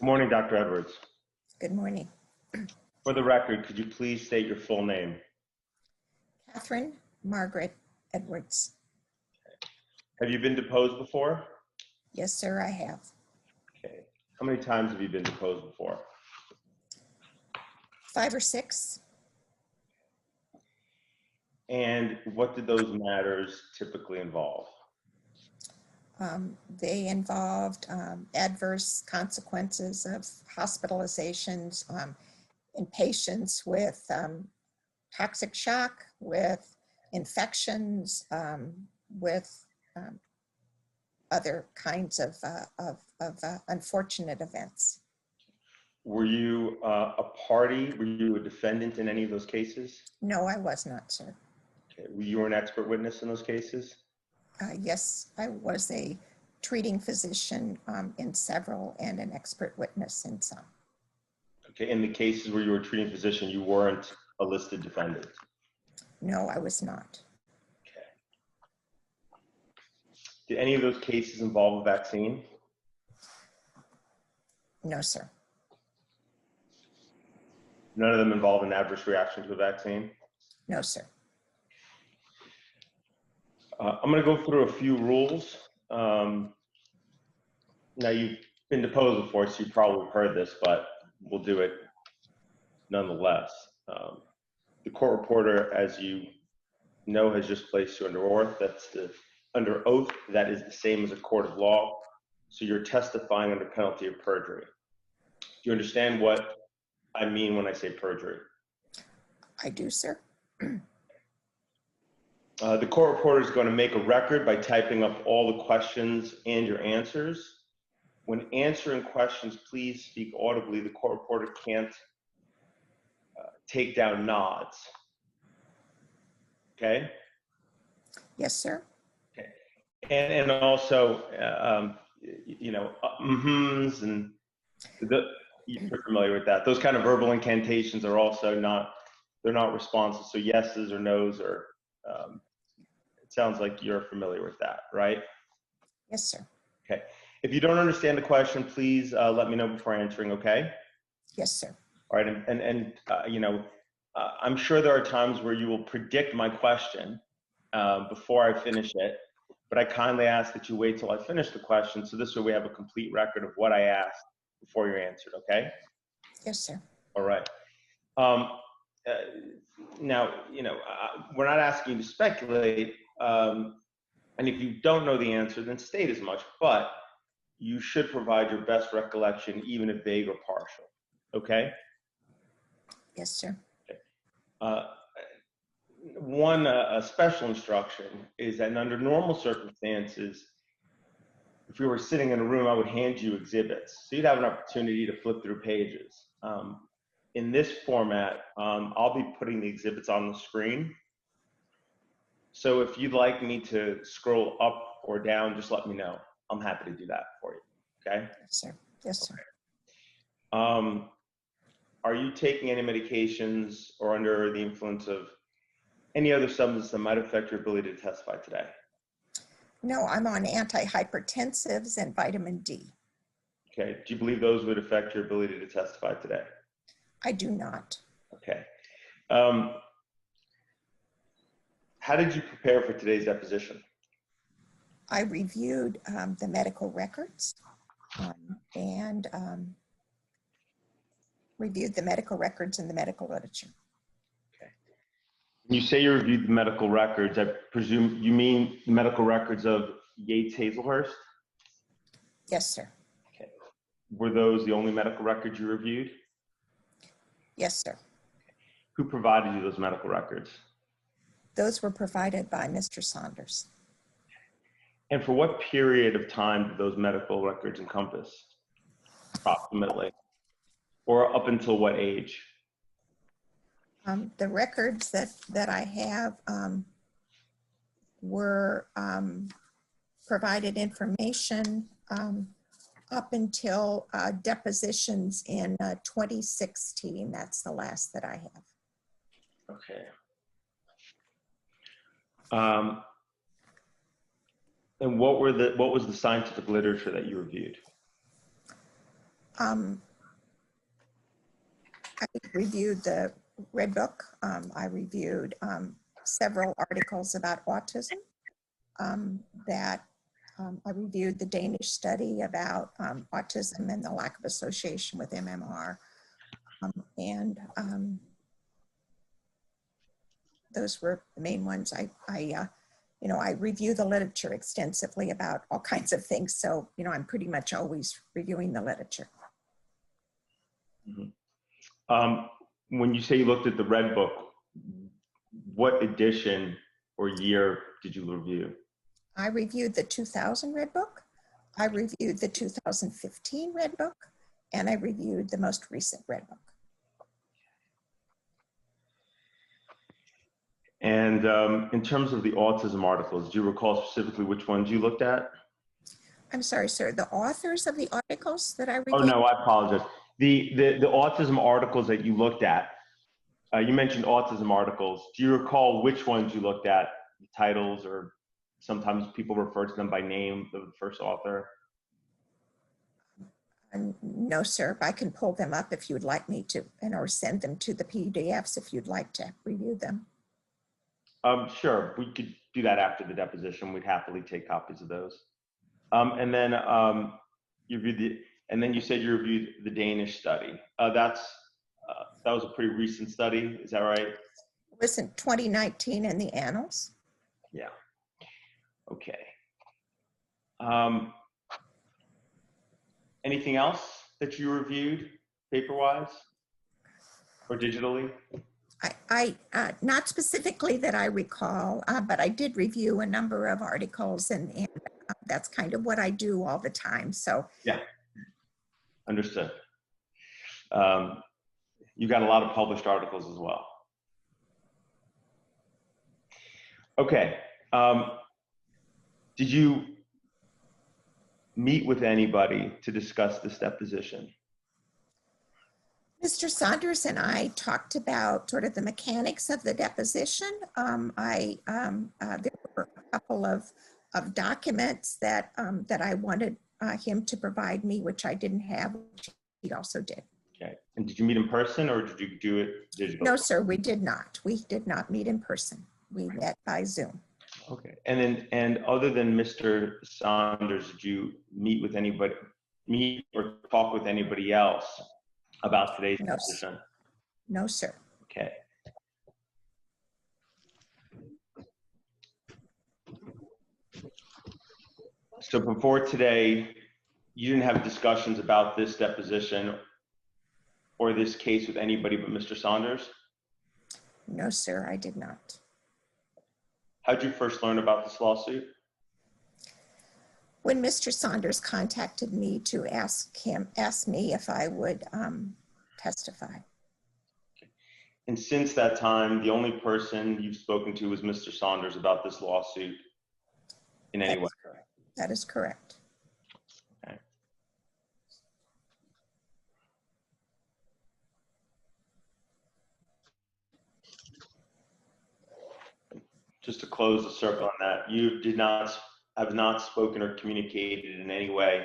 Good morning, Dr. Edwards. Good morning. For the record, could you please state your full name? Kathryn Margaret Edwards. Have you been deposed before? Yes, sir, I have. Okay. How many times have you been deposed before? 5 or 6. And what did those matters typically involve? They involved adverse consequences of hospitalizations in patients with toxic shock, with infections, with other kinds of unfortunate events. Were you a party? Were you a defendant in any of those cases? No, I was not, sir. Okay. Were you an expert witness in those cases? Yes, I was a treating physician in several and an expert witness in some. Okay. In the cases where you were a treating physician, you weren't a listed defendant? No, I was not. Okay. Did any of those cases involve a vaccine? No, sir. None of them involve an adverse reaction to a vaccine? No, sir. I'm going to go through a few rules. Now, you've been deposed before, so you probably heard this, but we'll do it nonetheless. The court reporter, as you know, has just placed you under oath. Under oath. That is the same as a court of law. So you're testifying under penalty of perjury. Do you understand what I mean when I say perjury? I do, sir. The court reporter is going to make a record by typing up all the questions and your answers. When answering questions, please speak audibly. The court reporter can't take down nods. Okay? Yes, sir. Okay. And also, mhms, and you're familiar with that. Those kind of verbal incantations are also they're not responses. So yeses or nos or it sounds like you're familiar with that, right? Yes, sir. Okay. If you don't understand the question, please let me know before answering, okay? Yes, sir. All right. I'm sure there are times where you will predict my question before I finish it, but I kindly ask that you wait till I finish the question, so this way we have a complete record of what I asked before you answered, okay? Yes, sir. All right. Now, we're not asking you to speculate, and if you don't know the answer, then state as much, but you should provide your best recollection, even if vague or partial, okay? Yes, sir. Okay. One special instruction is that under normal circumstances, if we were sitting in a room, I would hand you exhibits. So you'd have an opportunity to flip through pages. In this format, I'll be putting the exhibits on the screen. So if you'd like me to scroll up or down, just let me know. I'm happy to do that for you, okay? Yes, sir. Yes, sir. Okay. Are you taking any medications or under the influence of any other substance that might affect your ability to testify today? No, I'm on antihypertensives and vitamin D. Okay. Do you believe those would affect your ability to testify today? I do not. Okay. How did you prepare for today's deposition? I reviewed the medical records and reviewed the medical records and the medical literature. Okay. When you say you reviewed the medical records, I presume you mean the medical records of Yates Hazelhurst? Yes, sir. Okay. Were those the only medical records you reviewed? Yes, sir. Who provided you those medical records? Those were provided by Mr. Saunders. And for what period of time did those medical records encompass, approximately? Or up until what age? The records that I have were provided information up until depositions in 2016. That's the last that I have. Okay. And what was the scientific literature that you reviewed? Um, I reviewed the Red Book. I reviewed several articles about autism. I reviewed the Danish study about autism and the lack of association with MMR. Those were the main ones. I review the literature extensively about all kinds of things. So, I'm pretty much always reviewing the literature. Mm-hmm. When you say you looked at the Red Book, what edition or year did you review? I reviewed the 2000 Red Book. I reviewed the 2015 Red Book, and I reviewed the most recent Red Book. And in terms of the autism articles, do you recall specifically which ones you looked at? I'm sorry, sir. The authors of the articles that I reviewed? Oh, no, I apologize. The autism articles that you looked at, you mentioned autism articles. Do you recall which ones you looked at, the titles, or sometimes people refer to them by name, the first author? No, sir. I can pull them up if you'd like me to, or send them to the PDFs if you'd like to review them. Sure, we could do that after the deposition. We'd happily take copies of those. And then you said you reviewed the Danish study. That was a pretty recent study. Is that right? It was in 2019 in the Annals. Yeah. Okay. Anything else that you reviewed paper-wise or digitally? Not specifically that I recall, but I did review a number of articles, and that's kind of what I do all the time. So yeah, understood. You got a lot of published articles as well. Okay. Did you meet with anybody to discuss this deposition? Mr. Saunders and I talked about sort of the mechanics of the deposition. There were a couple of documents that I wanted him to provide me, which I didn't have, which he also did. Okay. And did you meet in person or did you do it digitally? No, sir, we did not. We did not meet in person. We met by Zoom. Okay. And other than Mr. Saunders, did you meet or talk with anybody else about today's deposition? No, sir. Okay. So before today, you didn't have discussions about this deposition or this case with anybody but Mr. Saunders? No, sir, I did not. How did you first learn about this lawsuit? When Mr. Saunders contacted me to ask me if I would testify. Okay. And since that time, the only person you've spoken to was Mr. Saunders about this lawsuit in any way? That is correct. Okay. Just to close the circle on that, you have not spoken or communicated in any way,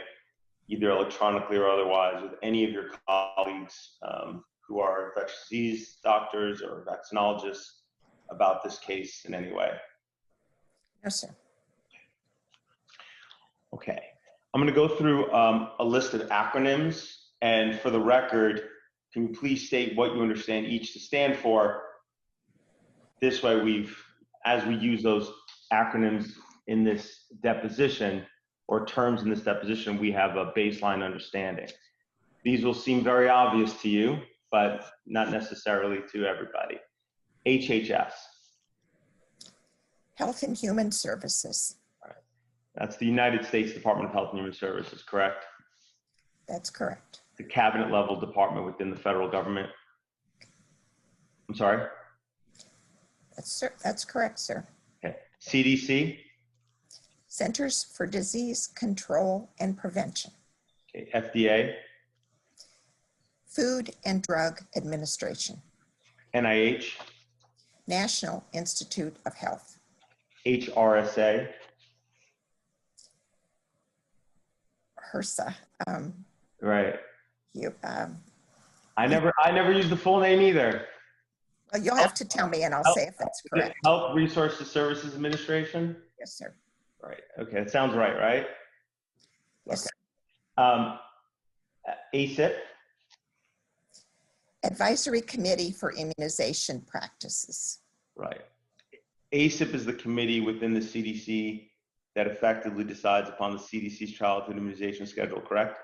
either electronically or otherwise, with any of your colleagues who are infectious disease doctors or vaccinologists about this case in any way? No, sir. Okay. I'm going to go through a list of acronyms, and for the record, can you please state what you understand each to stand for? This way, as we use those acronyms in this deposition or terms in this deposition, we have a baseline understanding. These will seem very obvious to you, but not necessarily to everybody. HHS. Health and Human Services. All right. That's the United States Department of Health and Human Services, correct? That's correct. The cabinet level department within the federal government. I'm sorry? That's correct, sir. Okay. CDC. Centers for Disease Control and Prevention. Okay. FDA. Food and Drug Administration. NIH. National Institute of Health. HRSA. HRSA. Right. You, I never use the full name either. well, you'll have to tell me and I'll Health, say if that's is it correct. Health Resources Services Administration? Yes, sir. Right. Okay, it sounds right? Yes, sir. ACIP? Advisory Committee for Immunization Practices. Right. ACIP is the committee within the CDC that effectively decides upon the CDC's childhood immunization schedule, correct?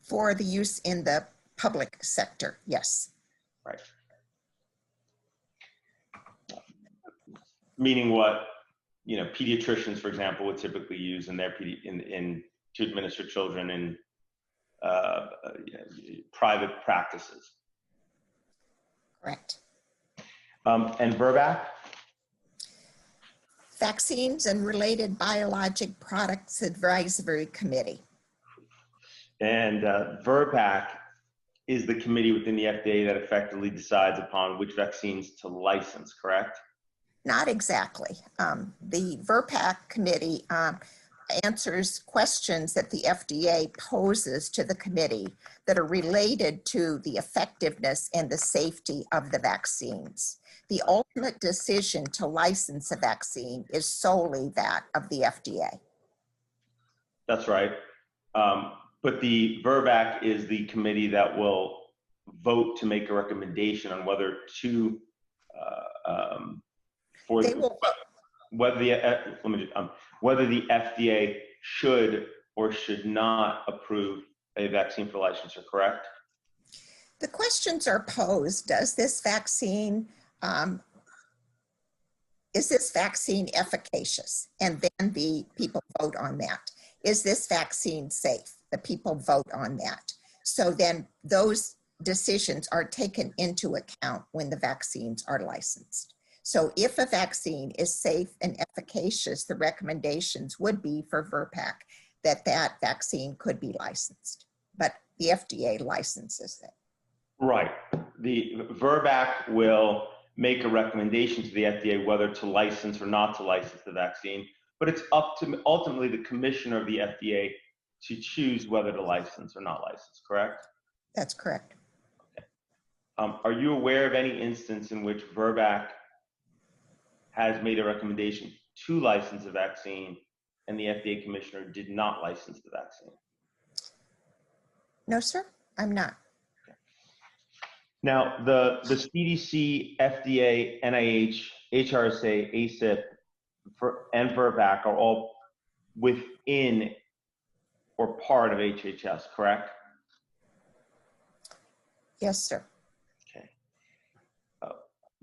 For the use in the public sector, yes. Right. Meaning what, you know, pediatricians, for example, would typically use in their to administer children in private practices. Correct. And VRBAC? Vaccines and Related Biologic Products Advisory Committee. And VRBAC is the committee within the FDA that effectively decides upon which vaccines to license, correct? Not exactly. The VRBAC committee answers questions that the FDA poses to the committee that are related to the effectiveness and the safety of the vaccines. The ultimate decision to license a vaccine is solely that of the FDA. That's right. But the VRBAC is the committee that will vote to make a recommendation on whether to whether the FDA should or should not approve a vaccine for licensure, correct? The questions are posed: is this vaccine efficacious? And then the people vote on that. Is this vaccine safe? The people vote on that. So then those decisions are taken into account when the vaccines are licensed. So if a vaccine is safe and efficacious, the recommendations would be for VRBAC that vaccine could be licensed, but the FDA licenses it. Right. The VRBAC will make a recommendation to the FDA whether to license or not to license the vaccine, but it's up to ultimately the commissioner of the FDA to choose whether to license or not license, correct? That's correct. Okay. Are you aware of any instance in which VRBAC has made a recommendation to license a vaccine and the FDA commissioner did not license the vaccine? No, sir, I'm not. Okay. Now, the CDC, FDA, NIH, HRSA, ACIP, and VRBAC are all within or part of HHS, correct? Yes, sir. Okay.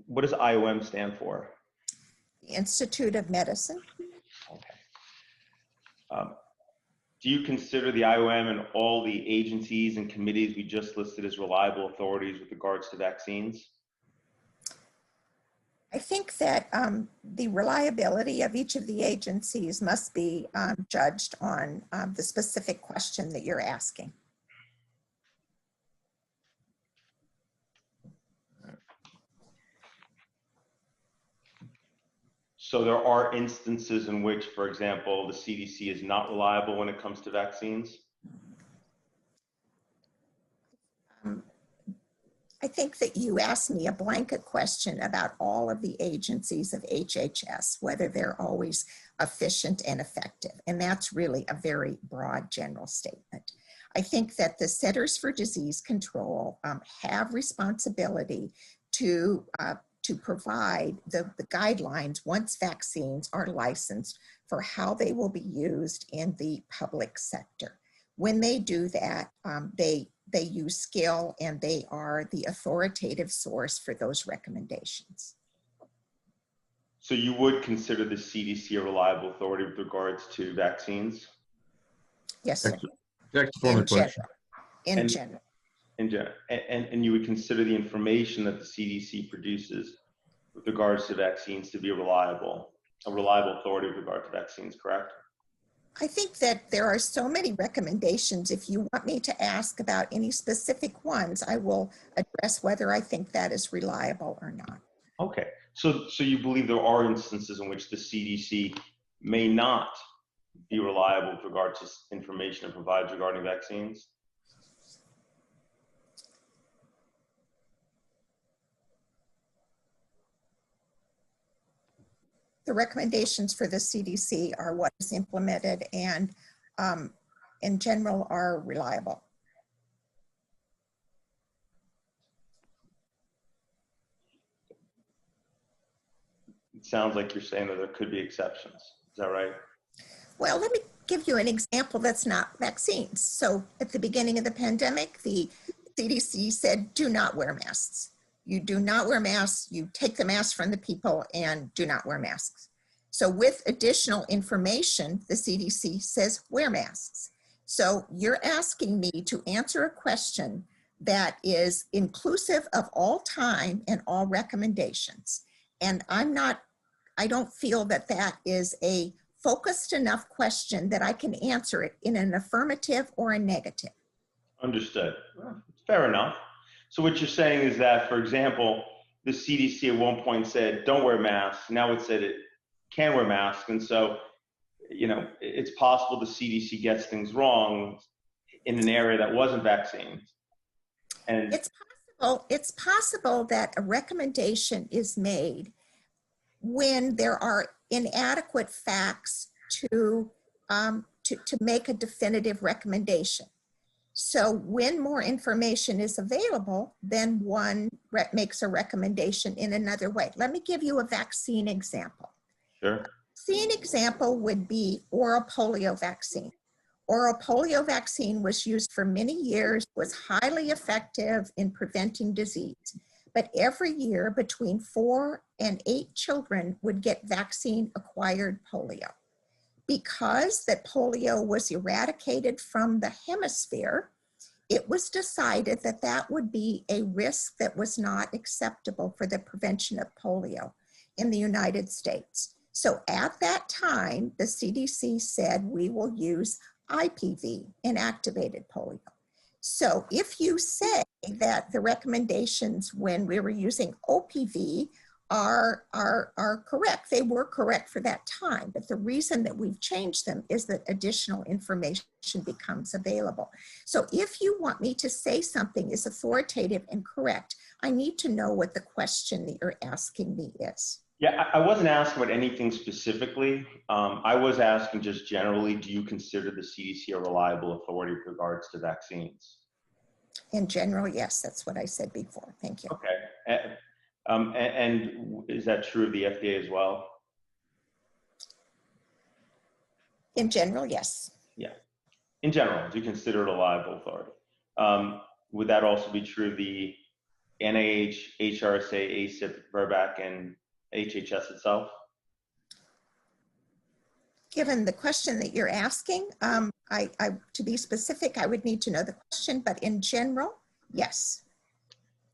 What does IOM stand for? The Institute of Medicine. Okay. Do you consider the IOM and all the agencies and committees we just listed as reliable authorities with regards to vaccines? I think that the reliability of each of the agencies must be judged on the specific question that you're asking. So there are instances in which, for example, the CDC is not reliable when it comes to vaccines? I think that you asked me a blanket question about all of the agencies of HHS, whether they're always efficient and effective. And that's really a very broad general statement. I think that the Centers for Disease Control have responsibility to provide the guidelines once vaccines are licensed for how they will be used in the public sector. When they do that, they use skill and they are the authoritative source for those recommendations. So you would consider the CDC a reliable authority with regards to vaccines? Yes, sir. Next form question. In general. And you would consider the information that the CDC produces with regards to vaccines to be a reliable authority with regard to vaccines, correct? I think that there are so many recommendations. If you want me to ask about any specific ones, I will address whether I think that is reliable or not. Okay, so you believe there are instances in which the CDC may not be reliable with regard to information it provides regarding vaccines? The recommendations for the CDC are what is implemented and in general are reliable. It sounds like you're saying that there could be exceptions. Is that right? Well, let me give you an example that's not vaccines. So at the beginning of the pandemic, the CDC said, do not wear masks. You do not wear masks, you take the mask from the people and do not wear masks. So with additional information, the CDC says wear masks. So you're asking me to answer a question that is inclusive of all time and all recommendations. And I don't feel that that is a focused enough question that I can answer it in an affirmative or a negative. Understood. Well, fair enough. So what you're saying is that, for example, the CDC at one point said, don't wear masks. Now it said it can wear masks. And so, you know, it's possible the CDC gets things wrong in an area that wasn't vaccines. And it's possible that a recommendation is made when there are inadequate facts to make a definitive recommendation. So when more information is available, then one makes a recommendation in another way. Let me give you a vaccine example. sure. Vaccine example would be oral polio vaccine. Oral polio vaccine was used for many years, was highly effective in preventing disease. But every year between 4 and 8 children would get vaccine-acquired polio. Because that polio was eradicated from the hemisphere, it was decided that that would be a risk that was not acceptable for the prevention of polio in the United States. So at that time, the CDC said we will use IPV, inactivated polio. So if you say that the recommendations when we were using OPV are correct, they were correct for that time, but the reason that we've changed them is that additional information becomes available. So if you want me to say something is authoritative and correct, I need to know what the question that you're asking me is. Yeah, I wasn't asking about anything specifically. I was asking just generally, do you consider the CDC a reliable authority with regards to vaccines? In general, yes, that's what I said before. Thank you. Okay. And is that true of the FDA as well? In general, yes. Yeah. In general, do you consider it a reliable authority? Would that also be true of the NIH, HRSA, ACIP, VRBAC, and HHS itself? Given the question that you're asking, to be specific, I would need to know the question, but in general, yes.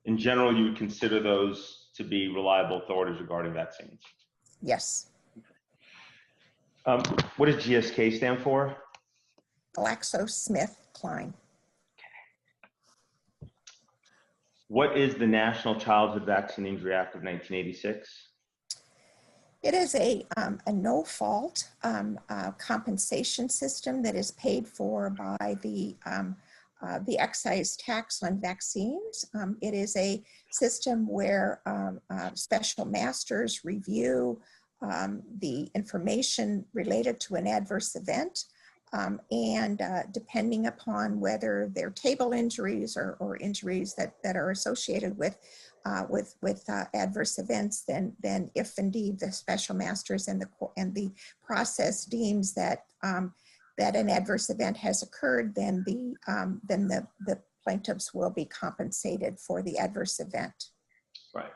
In general, you would consider those to be reliable authorities regarding vaccines? Yes. What does GSK stand for? GlaxoSmithKline. What is the National Childhood Vaccine Injury Act of 1986? It is a no-fault compensation system that is paid for by the excise tax on vaccines. It is a system where special masters review the information related to an adverse event, and depending upon whether they're table injuries or injuries that are associated with adverse events, then if indeed the special masters and the process deems that that an adverse event has occurred, then the plaintiffs will be compensated for the adverse event. Right.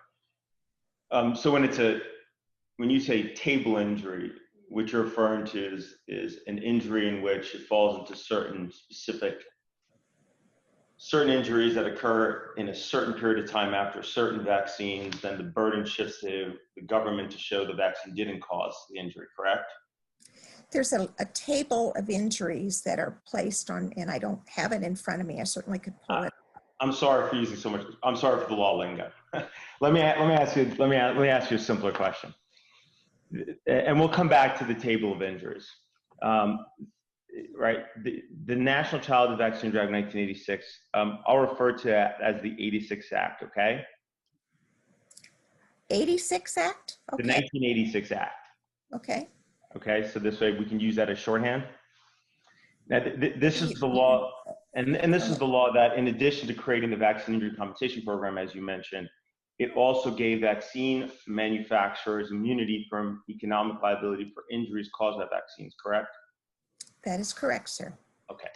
So when you say table injury, what you're referring to is an injury in which it falls into certain injuries that occur in a certain period of time after certain vaccines, then the burden shifts to the government to show the vaccine didn't cause the injury, correct? There's a table of injuries that are placed on, and I don't have it in front of me. I certainly could pull it. I'm sorry for using so much. I'm sorry for the law lingo. Let me ask you a simpler question, and we'll come back to the table of injuries. Right, the National Childhood Vaccine Injury Act 1986. I'll refer to that as the 86 Act. Okay. 86 Act. Okay. The 1986 Act. Okay. Okay, so this way we can use that as shorthand. Now, this is the law, and this is the law that in addition to creating the vaccine injury compensation program, as you mentioned, it also gave vaccine manufacturers immunity from economic liability for injuries caused by vaccines, correct? That is correct, sir. Okay.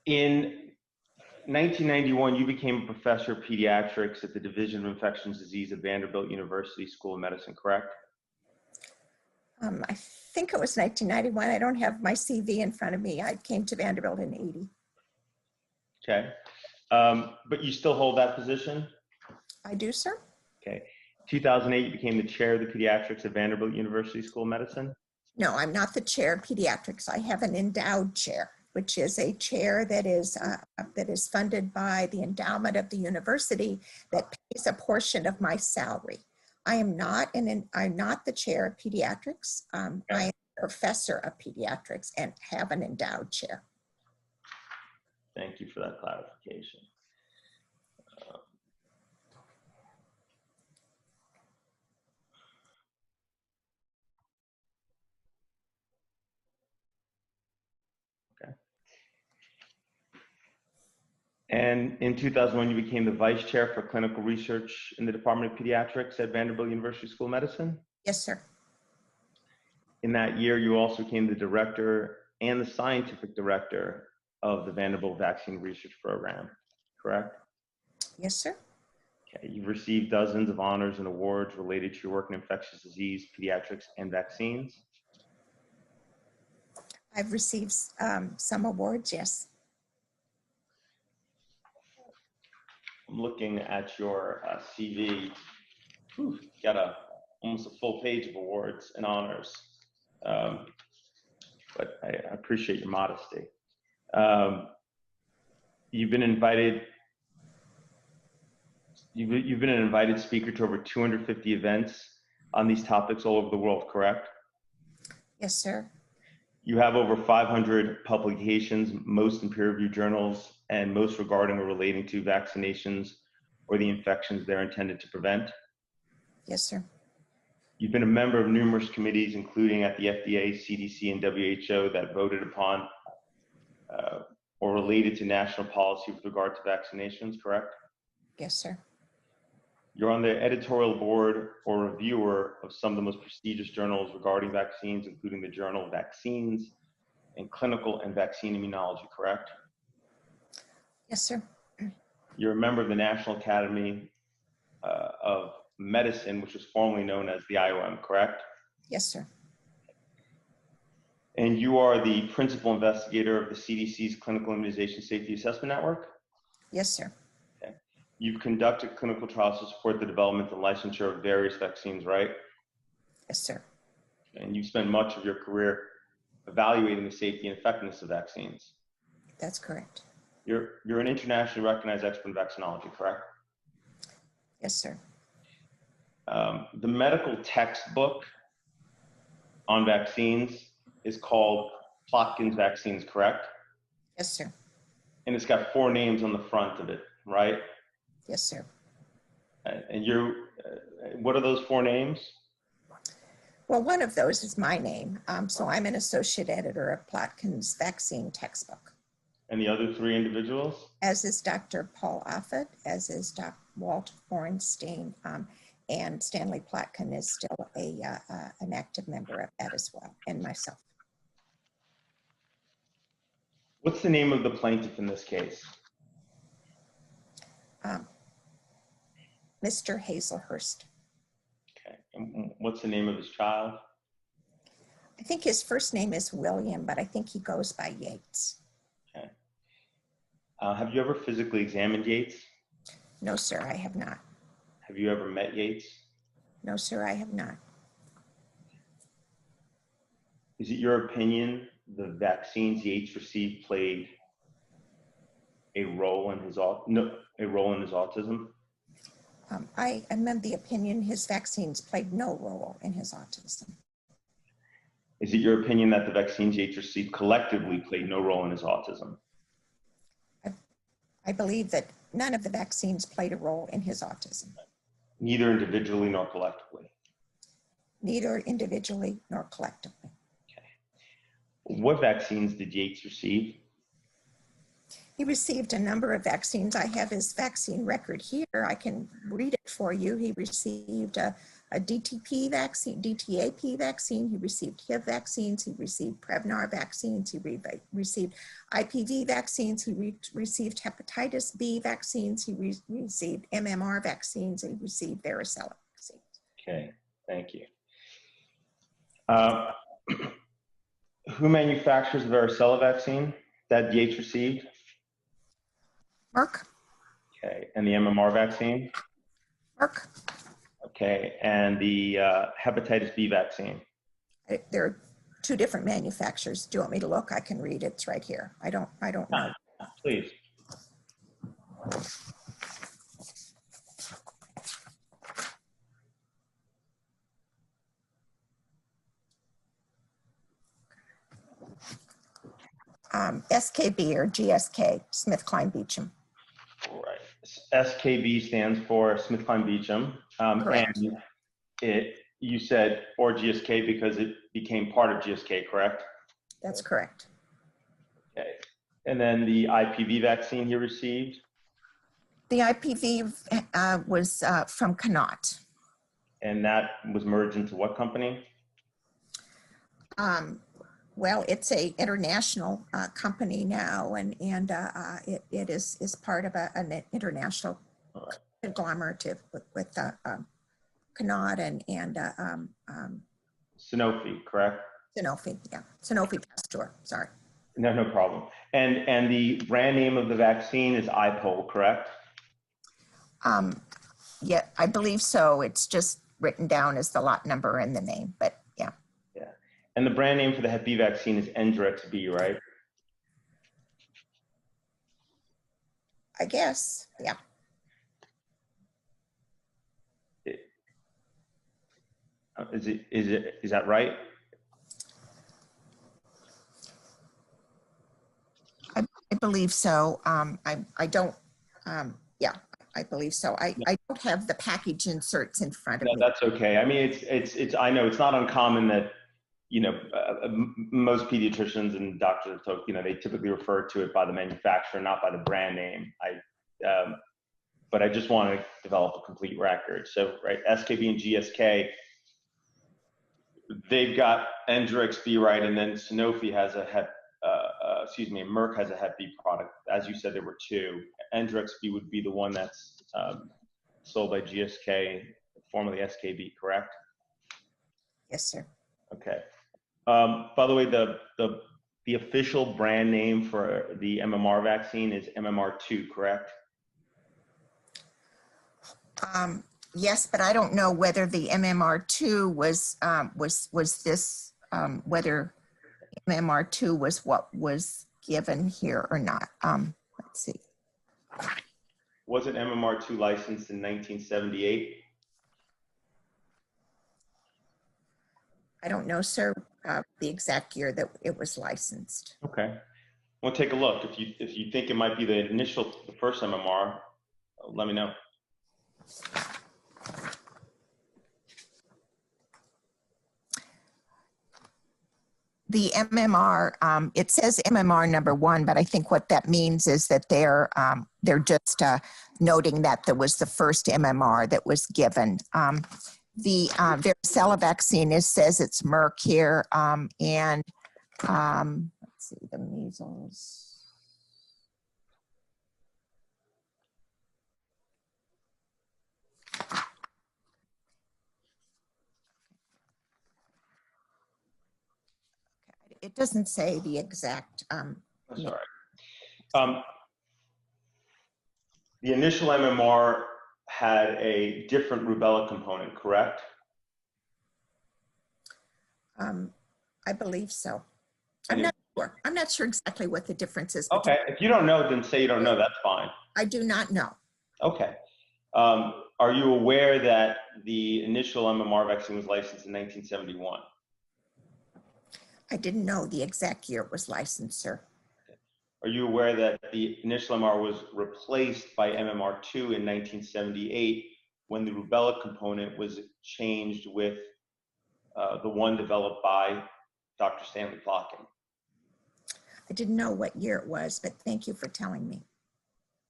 In 1991, you became a professor of pediatrics at the Division of Infectious Disease at Vanderbilt University School of Medicine, correct? I think it was 1991. I don't have my CV in front of me. I came to Vanderbilt in 80. Okay. But you still hold that position? I do, sir. Okay. 2008, you became the chair of the pediatrics at Vanderbilt University School of Medicine? No, I'm not the chair of pediatrics. I have an endowed chair, which is a chair that is funded by the endowment of the university that pays a portion of my salary. I'm not the chair of pediatrics. I am a professor of pediatrics and have an endowed chair. Thank you for that clarification. And in 2001, you became the vice chair for clinical research in the Department of Pediatrics at Vanderbilt University School of Medicine? Yes, sir. In that year, you also became the director and the scientific director of the Vanderbilt Vaccine Research Program, correct? Yes, sir. Okay. You've received dozens of honors and awards related to your work in infectious disease, pediatrics, and vaccines. I've received some awards, yes. I'm looking at your CV. Whew, got almost a full page of awards and honors, but I appreciate your modesty. You've been invited. You've been an invited speaker to over 250 events on these topics all over the world, correct? Yes, sir. You have over 500 publications, most in peer-reviewed journals, and most regarding or relating to vaccinations or the infections they're intended to prevent. Yes, sir. You've been a member of numerous committees, including at the FDA, CDC, and WHO that voted upon or related to national policy with regard to vaccinations, correct? Yes, sir. You're on the editorial board or reviewer of some of the most prestigious journals regarding vaccines, including the Journal of Vaccines and Clinical and Vaccine Immunology, correct? Yes, sir. You're a member of the National Academy of Medicine, which was formerly known as the IOM, correct? Yes, sir. And you are the principal investigator of the CDC's Clinical Immunization Safety Assessment Network? Yes, sir. Okay. You've conducted clinical trials to support the development and licensure of various vaccines, right? Yes, sir. And you've spent much of your career evaluating the safety and effectiveness of vaccines. That's correct. You're an internationally recognized expert in vaccinology, correct? Yes, sir. The medical textbook on vaccines is called Plotkin's Vaccines, correct? Yes, sir. And it's got 4 names on the front of it, right? Yes, sir. And what are those 4 names? Well, one of those is my name. So I'm an associate editor of Plotkin's vaccine textbook. And the other 3 individuals? As is Dr. Paul Offit, as is Dr. Walt Orenstein, and Stanley Plotkin is still an active member of that as well, and myself. What's the name of the plaintiff in this case? Mr. Hazelhurst. Okay. And what's the name of his child? I think his first name is William, but I think he goes by Yates. Okay. Have you ever physically examined Yates? No, sir, I have not. Have you ever met Yates? No, sir, I have not. Is it your opinion the vaccines Yates received played a role in his autism? I am of the opinion his vaccines played no role in his autism. Is it your opinion that the vaccines Yates received collectively played no role in his autism? I believe that none of the vaccines played a role in his autism. Neither individually nor collectively. Neither individually nor collectively. Okay. What vaccines did Yates receive? He received a number of vaccines. I have his vaccine record here. I can read it for you. He received a DTP vaccine, DTaP vaccine. He received HIV vaccines. He received Prevnar vaccines. He received IPV vaccines. He received hepatitis B vaccines. He received MMR vaccines. He received varicella vaccines. Okay, thank you. Who manufactures the varicella vaccine that Yates received? Merck. Okay, and the MMR vaccine? Merck. Okay, and the hepatitis B vaccine? There are two different manufacturers. Do you want me to look? I can read it. It's right here. I don't know. Please. SKB or GSK, SmithKline Beecham. Right. SKB stands for SmithKline Beecham. Correct. And you said or GSK because it became part of GSK, correct? That's correct. Okay. And then the IPV vaccine he received? The IPV was from Connaught. And that was merged into what company? Well, it's a international company now, and it is part of an international conglomerative with Connaught and Sanofi, correct? Sanofi, yeah, Sanofi Pasteur. Sorry. No problem. And the brand name of the vaccine is IPOL, correct? Yeah, I believe so. It's just written down as the lot number and the name, but yeah. Yeah. And the brand name for the Hep B vaccine is Endrex-B, right? I guess, yeah. Is that right? I believe so. I don't, yeah, I believe so. I don't have the package inserts in front of me. That's okay. I mean, it's. I know it's not uncommon that, you know, most pediatricians and doctors, you know, they typically refer to it by the manufacturer, not by the brand name. But I just want to develop a complete record. So, right, SKB and GSK, they've got Endrex-B, right, and then Sanofi has a Merck has a Hep B product. As you said, there were two. Endrex-B would be the one that's sold by GSK, formerly SKB, correct? Yes, sir. Okay. By the way, the official brand name for the MMR vaccine is MMR2, correct? Yes, but I don't know whether the MMR2 was this, whether MMR2 was what was given here or not. Let's see. Wasn't MMR2 licensed in 1978? I don't know, sir, the exact year that it was licensed. Okay. We'll take a look. If you think it might be the first MMR, let me know. The MMR, it says MMR #1, but I think what that means is that they're just noting that there was the first MMR that was given. The varicella vaccine says it's Merck here, and let's see, the measles. It doesn't say the exact. That's all right. The initial MMR had a different rubella component, correct? I believe so. I'm not sure. I'm not sure exactly what the difference is. Okay. If you don't know, then say you don't know. That's fine. I do not know. Okay. Are you aware that the initial MMR vaccine was licensed in 1971? I didn't know the exact year it was licensed, sir. Are you aware that the initial MMR was replaced by MMR2 in 1978 when the rubella component was changed with the one developed by Dr. Stanley Plotkin? I didn't know what year it was, but thank you for telling me.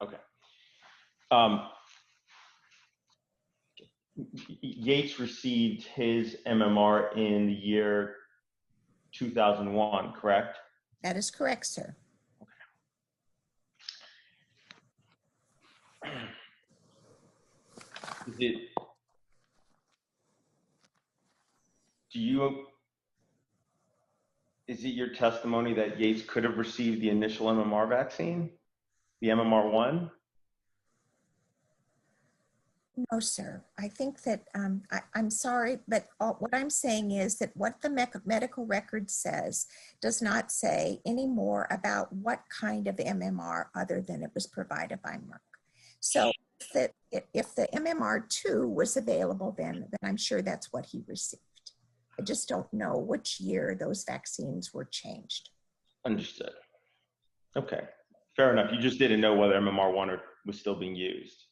Okay. Yates received his MMR in the year 2001, correct? That is correct, sir. Is it your testimony that Yates could have received the initial MMR vaccine, the MMR1? No, sir. I think that, I'm sorry, but what I'm saying is that what the medical record says does not say any more about what kind of MMR other than it was provided by Merck. So if the MMR2 was available, then I'm sure that's what he received. I just don't know which year those vaccines were changed. Understood. Okay, fair enough. You just didn't know whether MMR1 was still being used.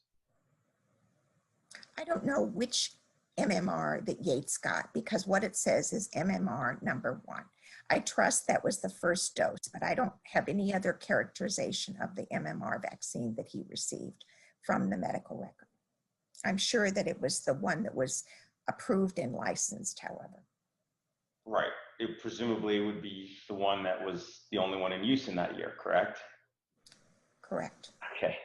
I don't know which MMR that Yates got, because what it says is MMR number 1. I trust that was the first dose, but I don't have any other characterization of the MMR vaccine that he received from the medical record. I'm sure that it was the one that was approved and licensed, however. Right. Presumably it would be the one that was the only one in use in that year, correct? Correct. Okay.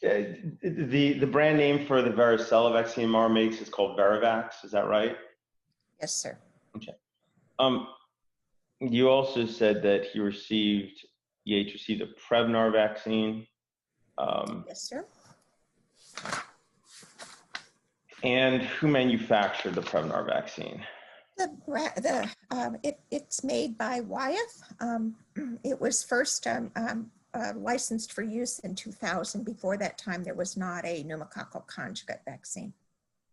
The brand name for the varicella vaccine MR makes is called Varivax, is that right? Yes, sir. Okay. You also said that Yates received a Prevnar vaccine. Yes, sir. And who manufactured the Prevnar vaccine? It's made by Wyeth. It was first licensed for use in 2000. Before that time, there was not a pneumococcal conjugate vaccine.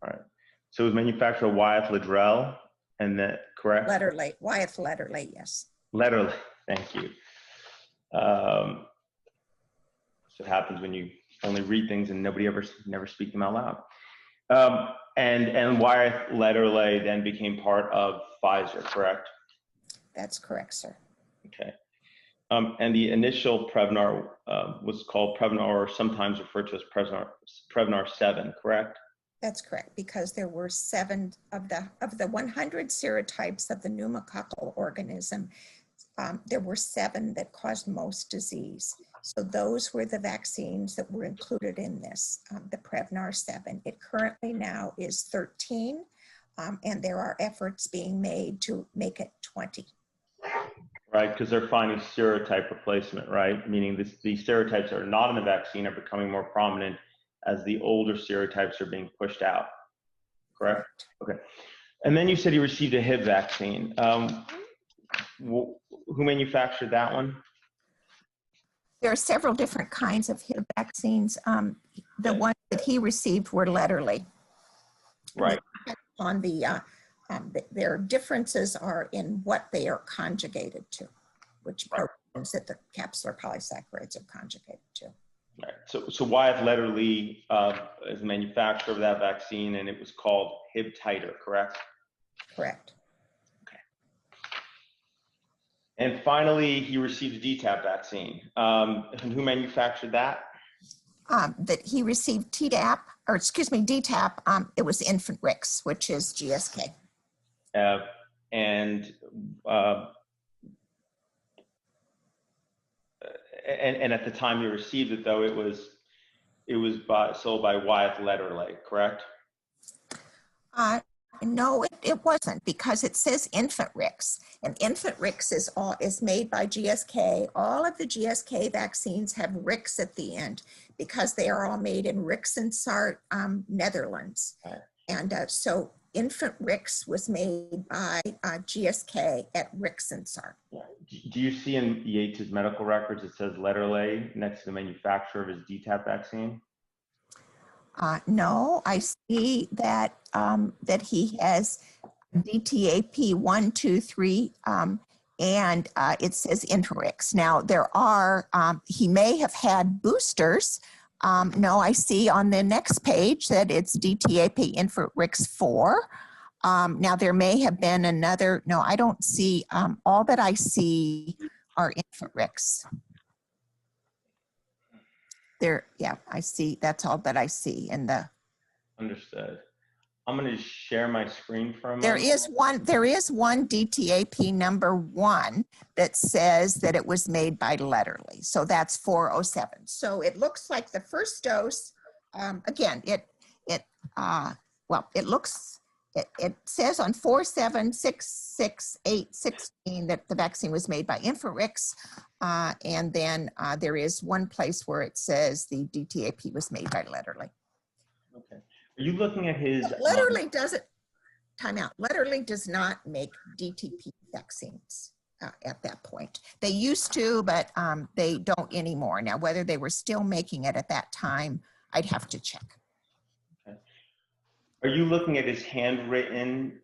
All right. So it was manufactured by Wyeth Ledrell, and that correct? Letterley, Wyeth Letterley, yes. Letterley, thank you. So it happens when you only read things and nobody never speak them out loud. And Wyeth Letterley then became part of Pfizer, correct? That's correct, sir. Okay. And the initial Prevnar was called Prevnar, or sometimes referred to as Prevnar 7, correct? That's correct, because there were 7 of the 100 serotypes of the pneumococcal organism. There were 7 that caused most disease. So those were the vaccines that were included in this, the Prevnar 7. It currently now is 13, and there are efforts being made to make it 20. Right, because they're finding serotype replacement, right? Meaning these serotypes that are not in the vaccine are becoming more prominent as the older serotypes are being pushed out, correct? Okay. And then you said you received a Hib vaccine. Who manufactured that one? There are several different kinds of Hib vaccines. The ones that he received were Letterley. Right. On their differences are in what they are conjugated to, which proteins that the capsular polysaccharides are conjugated to. Right. So Wyeth Letterley is the manufacturer of that vaccine, and it was called Hib Titer, correct? Correct. Okay. And finally, he received a DTaP vaccine. And who manufactured that? That he received DTaP. It was Infant Rix, which is GSK. And at the time you received it, though, it was sold by Wyeth Letterley, correct? No, it wasn't, because it says Infant Rix, and Infant Rix is made by GSK. All of the GSK vaccines have Rix at the end because they are all made in Rijnsart, Netherlands. Right. And so Infant Rix was made by GSK at Rijnsart. Do you see in Yates' medical records it says Letterley next to the manufacturer of his DTaP vaccine? No, I see that that he has DTaP 1, 2, 3, and it says Interix. Now there are he may have had boosters No, I see on the next page that it's DTAP InfraRix 4. Now there may have been another, no, I don't see, all that I see are InfraRix. There, yeah, I see, that's all that I see in the. Understood. I'm going to share my screen for a moment. There is one DTAP number 1 that says that it was made by Letterly. So that's 407. So it looks like the first dose, again, it says on 4766816 that the vaccine was made by InfraRix. And then there is one place where it says the DTAP was made by Letterly. Okay. Are you looking at his? Letterly doesn't, time out. Letterly does not make DTP vaccines at that point. They used to, but they don't anymore. Now, whether they were still making it at that time, I'd have to check. Okay. Are you looking at his handwritten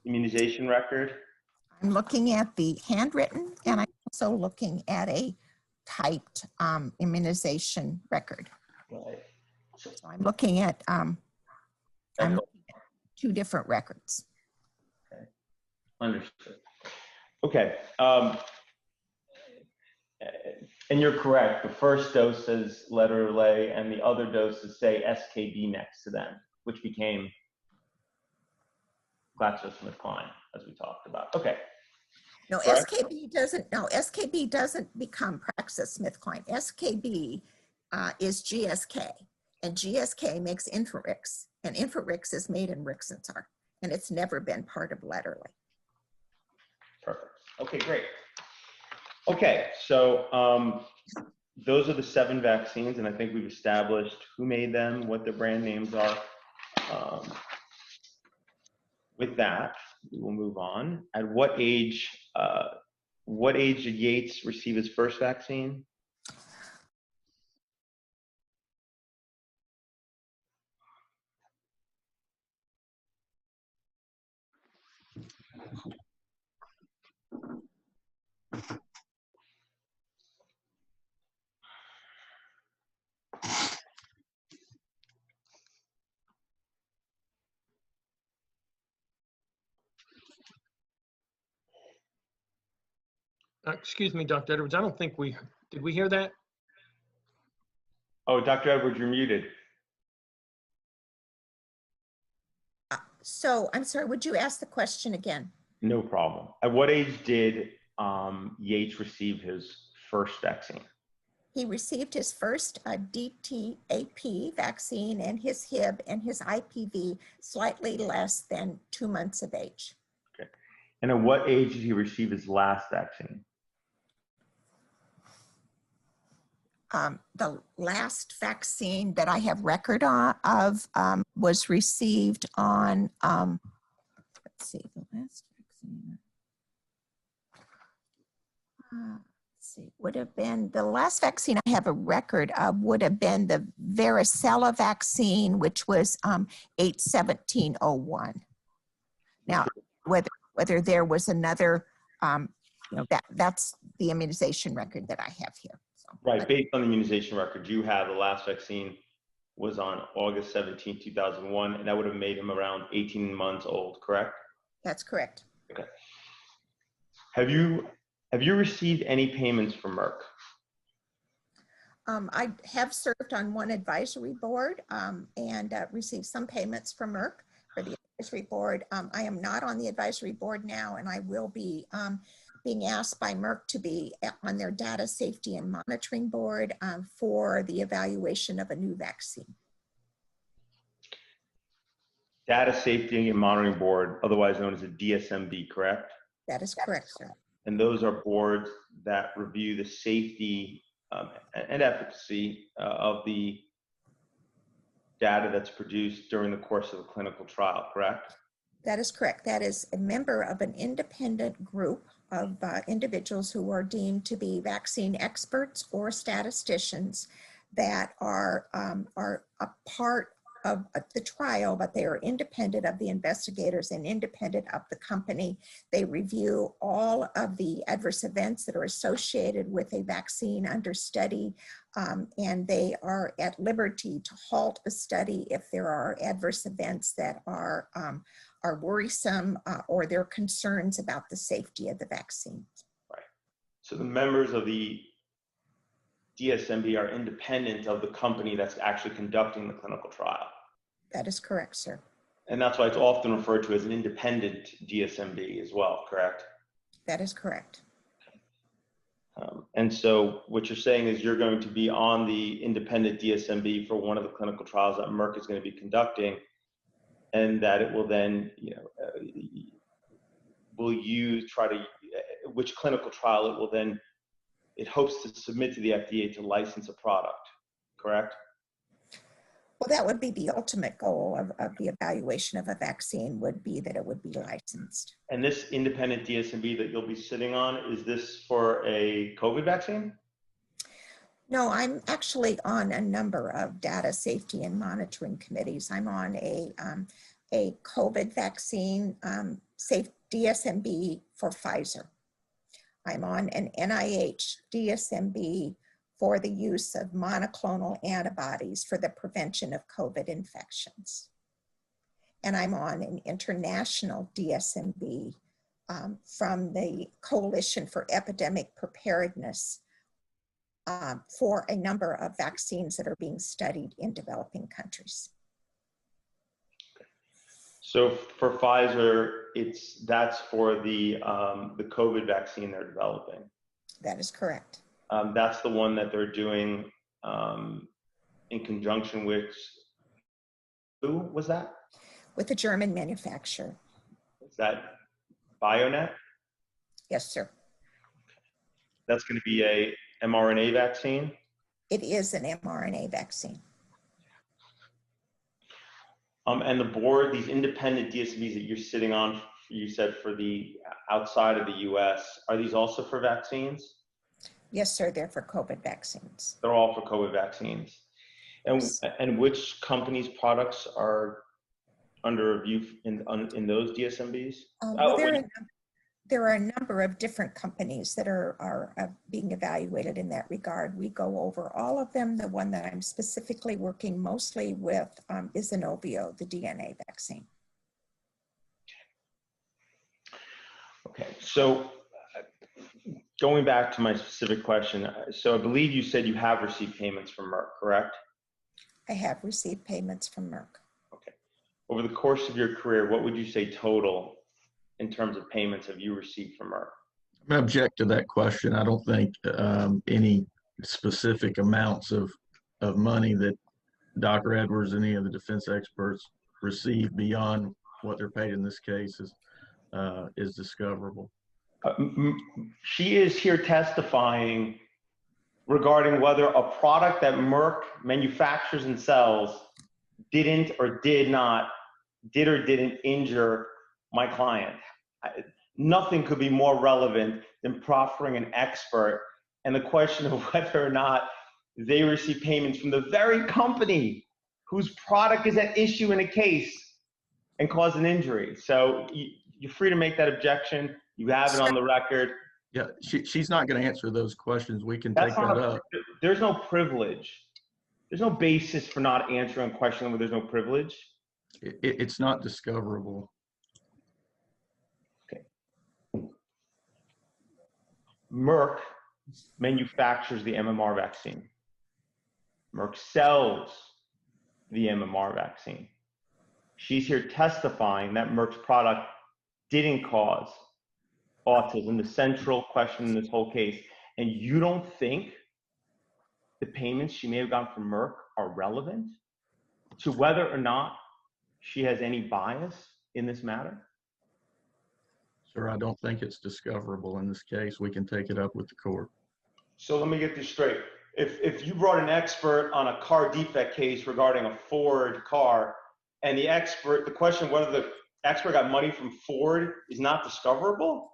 immunization record? I'm looking at the handwritten, and I'm also looking at a typed immunization record. Right. So I'm looking at, two different records. Okay. Understood. Okay. And you're correct. The first dose says Letterly, and the other doses say SKB next to them, which became GlaxoSmithKline, as we talked about. Okay. No, correct? SKB doesn't become GlaxoSmithKline. SKB is GSK, and GSK makes InfraRix, and InfraRix is made in Rixentar, and it's never been part of Letterly. Perfect. Okay, great. Okay, so those are the 7 vaccines, and I think we've established who made them, what their brand names are. With that, we will move on. At what age did Yates receive his first vaccine? Excuse me, Dr. Edwards, I don't think did we hear that? Oh, Dr. Edwards, you're muted. So I'm sorry, would you ask the question again? No problem. At what age did Yates receive his first vaccine? He received his first DTAP vaccine and his Hib and his IPV slightly less than 2 months of age. Okay. And at what age did he receive his last vaccine? The last vaccine that I have record of was received on, let's see, the last vaccine. Let's see, would have been, the last vaccine I have a record of would have been the varicella vaccine, which was 8/17/01. Now, whether there was another, that's the immunization record that I have here. So, right, based on the immunization record you have, the last vaccine was on August 17, 2001, and that would have made him around 18 months old, correct? That's correct. Okay. Have you received any payments from Merck? I have served on one advisory board and received some payments from Merck for the advisory board. I am not on the advisory board now, and I will be being asked by Merck to be on their data safety and monitoring board for the evaluation of a new vaccine. Data Safety and Monitoring Board, otherwise known as a DSMB, correct? That is correct, sir. And those are boards that review the safety and efficacy of the data that's produced during the course of a clinical trial, correct? That is correct. That is a member of an independent group of individuals who are deemed to be vaccine experts or statisticians that are a part of the trial, but they are independent of the investigators and independent of the company. They review all of the adverse events that are associated with a vaccine under study, and they are at liberty to halt a study if there are adverse events that are worrisome or there are concerns about the safety of the vaccine. Right. So the members of the DSMB are independent of the company that's actually conducting the clinical trial. That is correct, sir. And that's why it's often referred to as an independent DSMB as well, correct? That is correct. And so what you're saying is you're going to be on the independent DSMB for one of the clinical trials that Merck is going to be conducting, and that it will then, will you try to, which clinical trial it will then, it hopes to submit to the FDA to license a product, correct? Well, that would be the ultimate goal of the evaluation of a vaccine, would be that it would be licensed. And this independent DSMB that you'll be sitting on, is this for a COVID vaccine? No, I'm actually on a number of data safety and monitoring committees. I'm on a COVID vaccine safe DSMB for Pfizer. I'm on an NIH DSMB for the use of monoclonal antibodies for the prevention of COVID infections. And I'm on an international DSMB from the Coalition for Epidemic Preparedness for a number of vaccines that are being studied in developing countries. So for Pfizer, that's for the COVID vaccine they're developing. That is correct. That's the one that they're doing in conjunction with, who was that? With a German manufacturer. Is that BioNet? Yes, sir. That's going to be a mRNA vaccine? It is an mRNA vaccine. And the board, these independent DSMBs that you're sitting on, you said for the outside of the US, are these also for vaccines? Yes, sir, they're for COVID vaccines. They're all for COVID vaccines. And which companies' products are under review in those DSMBs? Well, there are a number of different companies that are being evaluated in that regard. We go over all of them. The one that I'm specifically working mostly with is Inovio, the DNA vaccine. Okay, so going back to my specific question, so I believe you said you have received payments from Merck, correct? I have received payments from Merck. Okay. Over the course of your career, what would you say total in terms of payments have you received from Merck? I'm going to object to that question. I don't think any specific amounts of money that Dr. Edwards and any of the defense experts receive beyond what they're paid in this case is discoverable. She is here testifying regarding whether a product that Merck manufactures and sells did or didn't injure my client. Nothing could be more relevant than proffering an expert and the question of whether or not they receive payments from the very company whose product is at issue in a case and cause an injury. So you're free to make that objection. You have it on the record. Yeah, she's not going to answer those questions. We can take that up. There's no privilege. There's no basis for not answering a question where there's no privilege. It's not discoverable. Okay. Merck manufactures the MMR vaccine. Merck sells the MMR vaccine. She's here testifying that Merck's product didn't cause autism, the central question in this whole case. And you don't think the payments she may have gotten from Merck are relevant to whether or not she has any bias in this matter? Sir, I don't think it's discoverable in this case. We can take it up with the court. So let me get this straight. If you brought an expert on a car defect case regarding a Ford car, and the question whether the expert got money from Ford is not discoverable?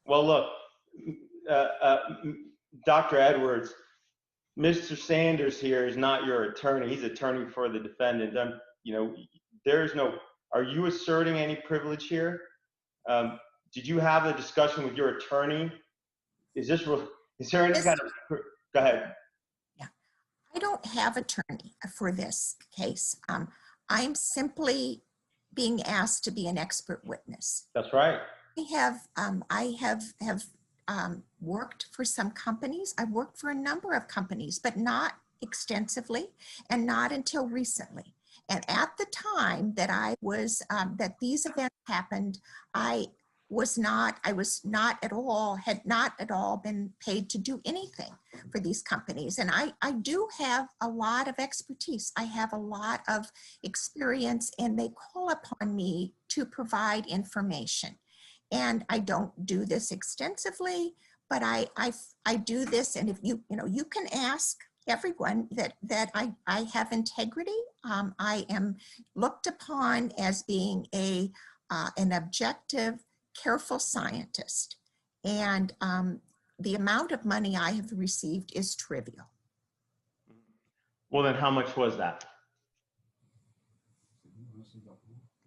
Well, look, Dr. Edwards, Mr. Sanders here is not your attorney. He's attorney for the defendant. You know, there is no, are you asserting any privilege here? Did you have a discussion with your attorney? Is there any kind of, go ahead. Yeah, I don't have attorney for this case. I'm simply being asked to be an expert witness. That's right. I have worked for some companies. I've worked for a number of companies, but not extensively and not until recently. And at the time that that these events happened, I was not at all, had not at all been paid to do anything for these companies. And I do have a lot of expertise. I have a lot of experience, and they call upon me to provide information. And I don't do this extensively, but I do this. And if you can ask everyone that I have integrity. I am looked upon as being an objective, careful scientist. And the amount of money I have received is trivial. Well, then how much was that?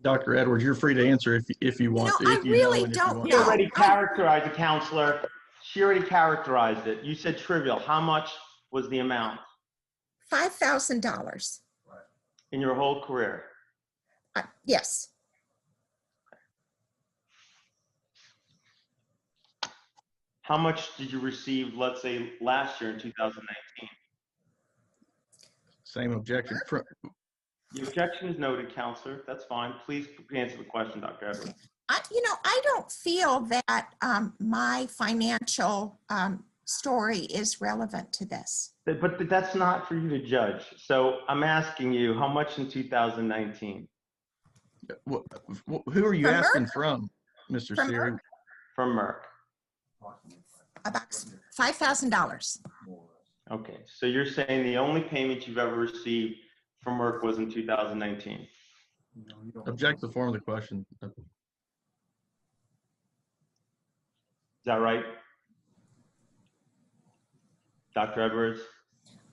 Dr. Edwards, you're free to answer if you want to. I really don't She know. already characterized the counselor. She already characterized it. You said trivial. How much was the amount? $5,000. In your whole career? Yes. How much did you receive, let's say, last year in 2019? Same objection. The objection is noted, counselor. That's fine. Please answer the question, Dr. Edwards. I don't feel that my financial story is relevant to this. But that's not for you to judge. So I'm asking you, how much in 2019? Who are you asking from, Mr. Siri? From Merck. About $5,000. Okay, so you're saying the only payment you've ever received from Merck was in 2019? Object to the form of the question. Is that right? Dr. Edwards?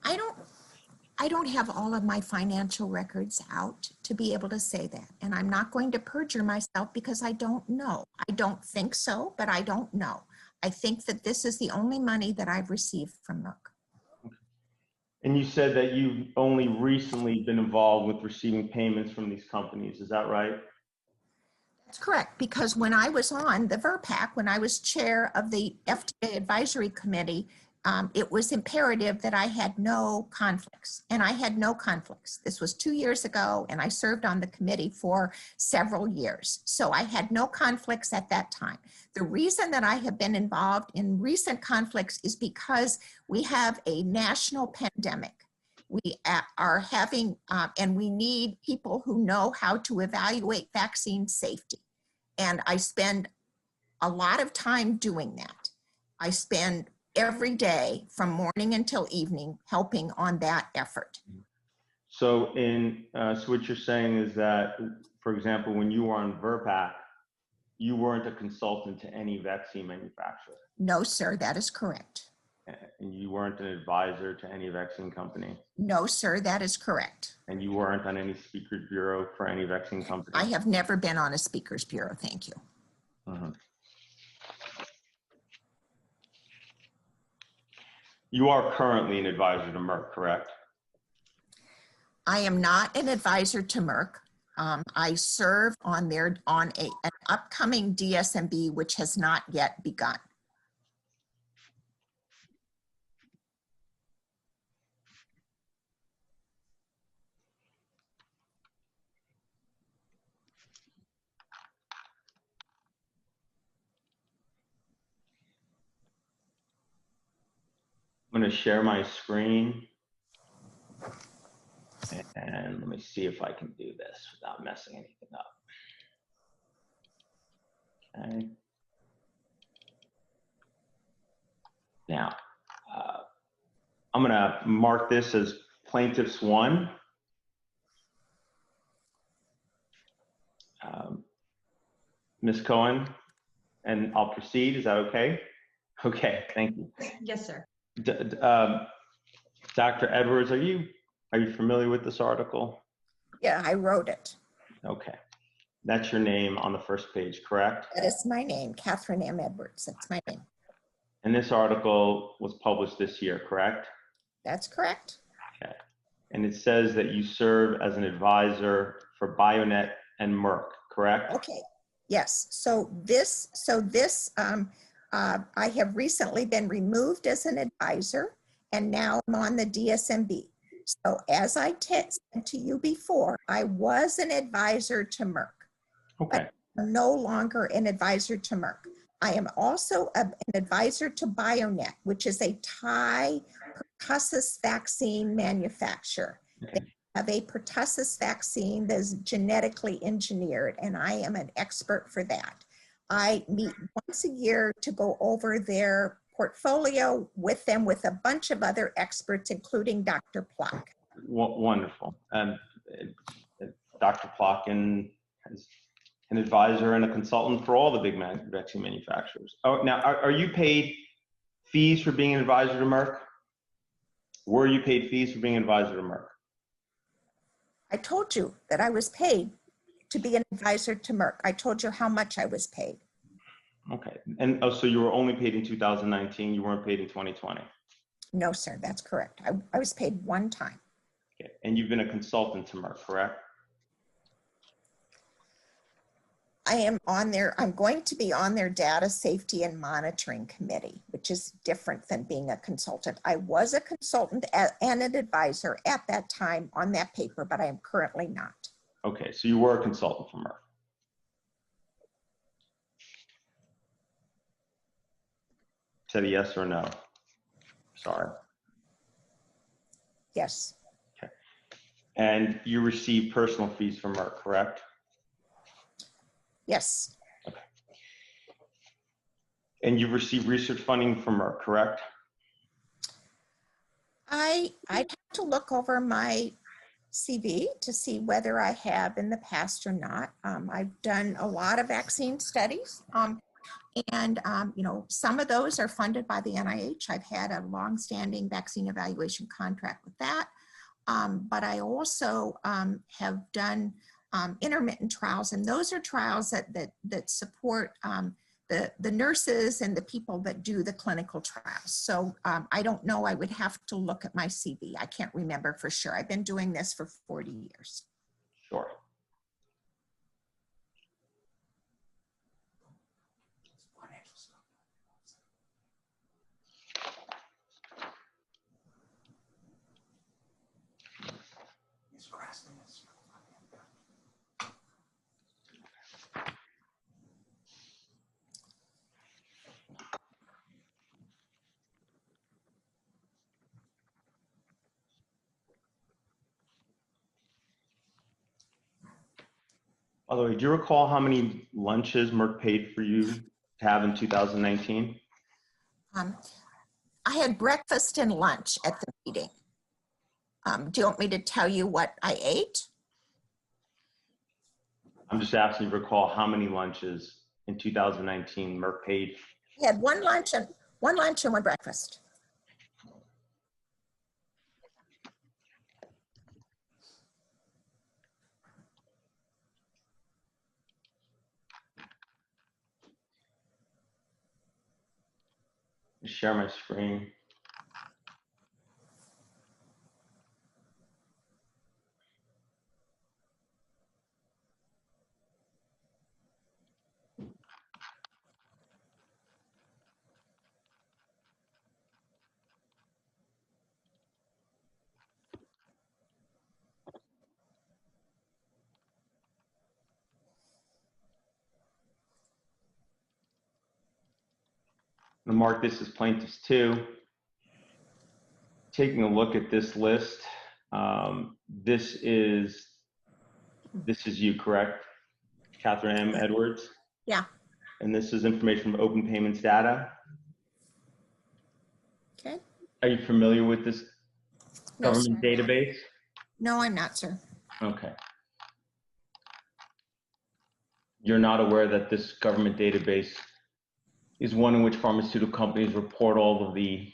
I don't have all of my financial records out to be able to say that. And I'm not going to perjure myself because I don't know. I don't think so, but I don't know. I think that this is the only money that I've received from Merck. And you said that you've only recently been involved with receiving payments from these companies. Is that right? That's correct, because when I was on the VRPAC, when I was chair of the FDA advisory committee, it was imperative that I had no conflicts, and I had no conflicts. This was 2 years ago, and I served on the committee for several years. So I had no conflicts at that time. The reason that I have been involved in recent conflicts is because we have a national pandemic. We are having, and we need people who know how to evaluate vaccine safety. And I spend a lot of time doing that. I spend every day from morning until evening helping on that effort. So so what you're saying is that, for example, when you were on VRPAC, you weren't a consultant to any vaccine manufacturer? No, sir, that is correct. And you weren't an advisor to any vaccine company? No, sir, that is correct. And you weren't on any speakers bureau for any vaccine company? I have never been on a speakers bureau, thank you. Mm-hmm. You are currently an advisor to Merck, correct? I am not an advisor to Merck. I serve on an upcoming DSMB, which has not yet begun. I'm going to share my screen. And let me see if I can do this without messing anything up. Okay. Now, I'm going to mark this as plaintiffs 1. Ms. Cohen, and I'll proceed. Is that okay? Okay, thank you. Yes, sir. Dr. Edwards, are you familiar with this article? Yeah, I wrote it. Okay. That's your name on the first page, correct? That is my name, Kathryn M. Edwards. That's my name. And this article was published this year, correct? That's correct. Okay. And it says that you serve as an advisor for Bionet and Merck, correct? Okay. Yes. I have recently been removed as an advisor, and now I'm on the DSMB. So as I said to you before, I was an advisor to Merck. Okay. I'm no longer an advisor to Merck. I am also an advisor to Bionet, which is a Thai pertussis vaccine manufacturer. They have a pertussis vaccine that is genetically engineered, and I am an expert for that. I meet once a year to go over their portfolio with them with a bunch of other experts, including Dr. Plotkin. Wonderful. Dr. Plotkin is an advisor and a consultant for all the big vaccine manufacturers. Oh, now, are you paid fees for being an advisor to Merck? Were you paid fees for being an advisor to Merck? I told you that I was paid to be an advisor to Merck. I told you how much I was paid. Okay. And so you were only paid in 2019. You weren't paid in 2020. No, sir, that's correct. I was paid one time. Okay. And you've been a consultant to Merck, correct? I am on their, I'm going to be on their data safety and monitoring committee, which is different than being a consultant. I was a consultant and an advisor at that time on that paper, but I am currently not. Okay, so you were a consultant for Merck. Said a yes or no? Sorry. Yes. Okay. And you received personal fees from Merck, correct? Yes. Okay. And you've received research funding from Merck, correct? I'd have to look over my CV to see whether I have in the past or not. I've done a lot of vaccine studies, you know, some of those are funded by the NIH. I've had a long-standing vaccine evaluation contract with that, but I also have done intermittent trials, and those are trials that support the nurses and the people that do the clinical trials. So I don't know, I would have to look at my CV. I can't remember for sure. I've been doing this for 40 years. Sure. By the way, do you recall how many lunches Merck paid for you to have in 2019? I had breakfast and lunch at the meeting. Do you want me to tell you what I ate? I'm just asking you to recall how many lunches in 2019 Merck paid. I had one lunch and one breakfast. Share my screen. I'm gonna mark this as plaintiffs 2. Taking a look at this list, this is you, correct? Kathryn M. Edwards? Yeah. And this is information from Open Payments Data. Okay. Are you familiar with this government database? No, I'm not, sir. Okay. You're not aware that this government database is one in which pharmaceutical companies report all of the,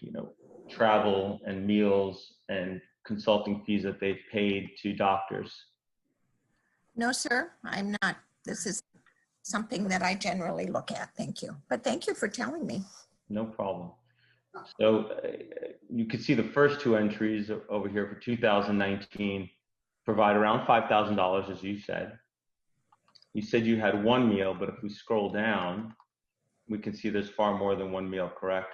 travel and meals and consulting fees that they've paid to doctors? No, sir, I'm not. This is something that I generally look at. Thank you. But thank you for telling me. No problem. So you can see the first two entries over here for 2019 provide around $5,000, as you said. You said you had one meal, but if we scroll down, we can see there's far more than one meal, correct?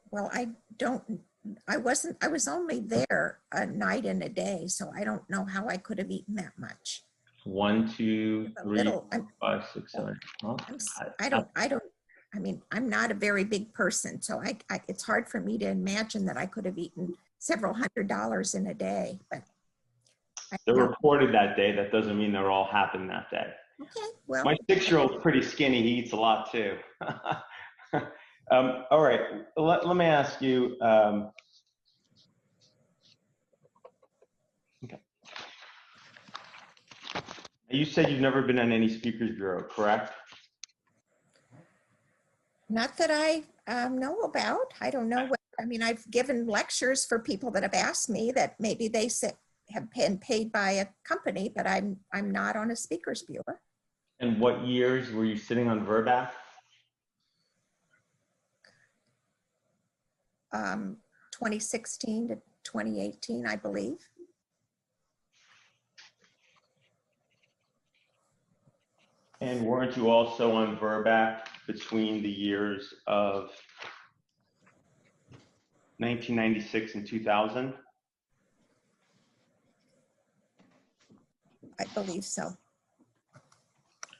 Well, I was only there a night and a day, so I don't know how I could have eaten that much. 1, 2, A 3, little, 4, 5, 6, 7. Well, I mean, I'm not a very big person, so it's hard for me to imagine that I could have eaten several $100s in a day, but. they're reported that day. That doesn't mean they're all happened that day. Okay, well. My 6-year-old's pretty skinny. He eats a lot too. All right, let me ask you. Okay. You said you've never been on any speakers bureau, correct? Not that I know about. I don't know what, I mean, I've given lectures for people that have asked me that maybe they have been paid by a company, but I'm not on a speakers bureau. And what years were you sitting on VRBAC? 2016 to 2018, I believe. And weren't you also on VRBAC between the years of 1996 and 2000? I believe so.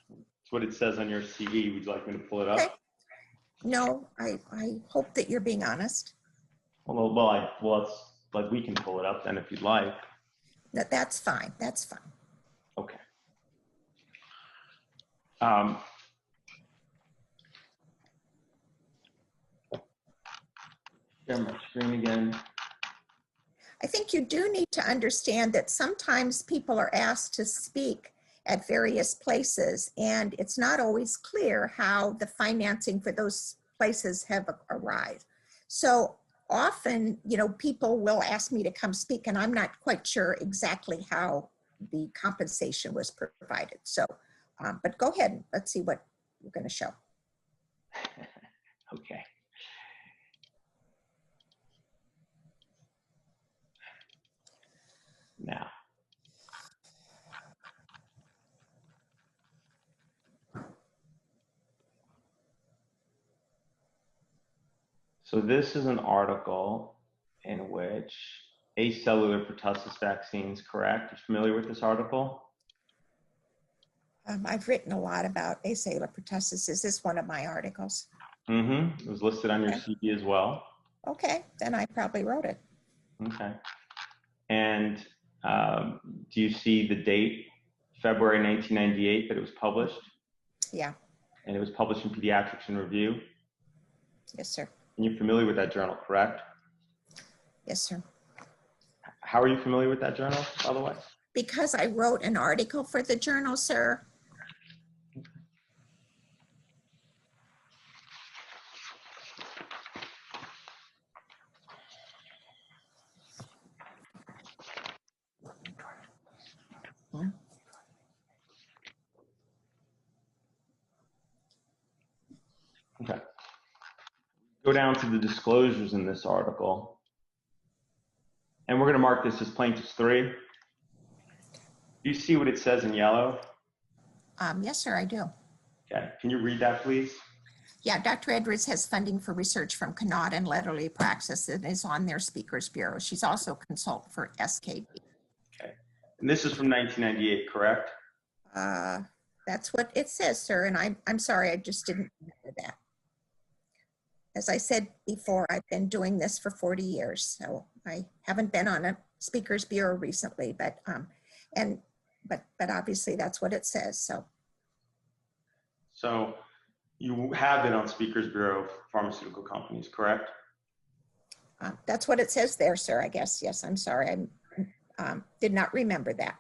That's what it says on your CV. Would you like me to pull it up? Okay. No, I hope that you're being honest. Well, it's like we can pull it up then if you'd like. That's fine. That's fine. Okay. Share my screen again. I think you do need to understand that sometimes people are asked to speak at various places, and it's not always clear how the financing for those places have arrived. So often, you know, people will ask me to come speak, and I'm not quite sure exactly how the compensation was provided. So, but go ahead, let's see what you're going to show. Okay. Now. So this is an article in which acellular pertussis vaccines, correct? You're familiar with this article? I've written a lot about acellular pertussis. Is this one of my articles? Mm-hmm. It was listed on your Okay. CV as well. Okay, then I probably wrote it. Okay. And do you see the date, February 1998, that it was published? Yeah. And it was published in Pediatrics in Review? Yes, sir. And you're familiar with that journal, correct? Yes, sir. How are you familiar with that journal, by the way? Because I wrote an article for the journal, sir. Okay. Go down to the disclosures in this article. And we're going to mark this as plaintiffs 3. Do you see what it says in yellow? Yes, sir, I do. Okay. Can you read that, please? Yeah, Dr. Edwards has funding for research from Connaught and Letterly Praxis and is on their speakers bureau. She's also a consultant for SKB. Okay. And this is from 1998, correct? That's what it says, sir, and I'm sorry, I just didn't remember that. As I said before, I've been doing this for 40 years, so I haven't been on a speakers bureau recently, but obviously that's what it says. So you have been on speakers bureau for pharmaceutical companies, correct? That's what it says there, sir, I guess. Yes, I'm sorry, I did not remember that.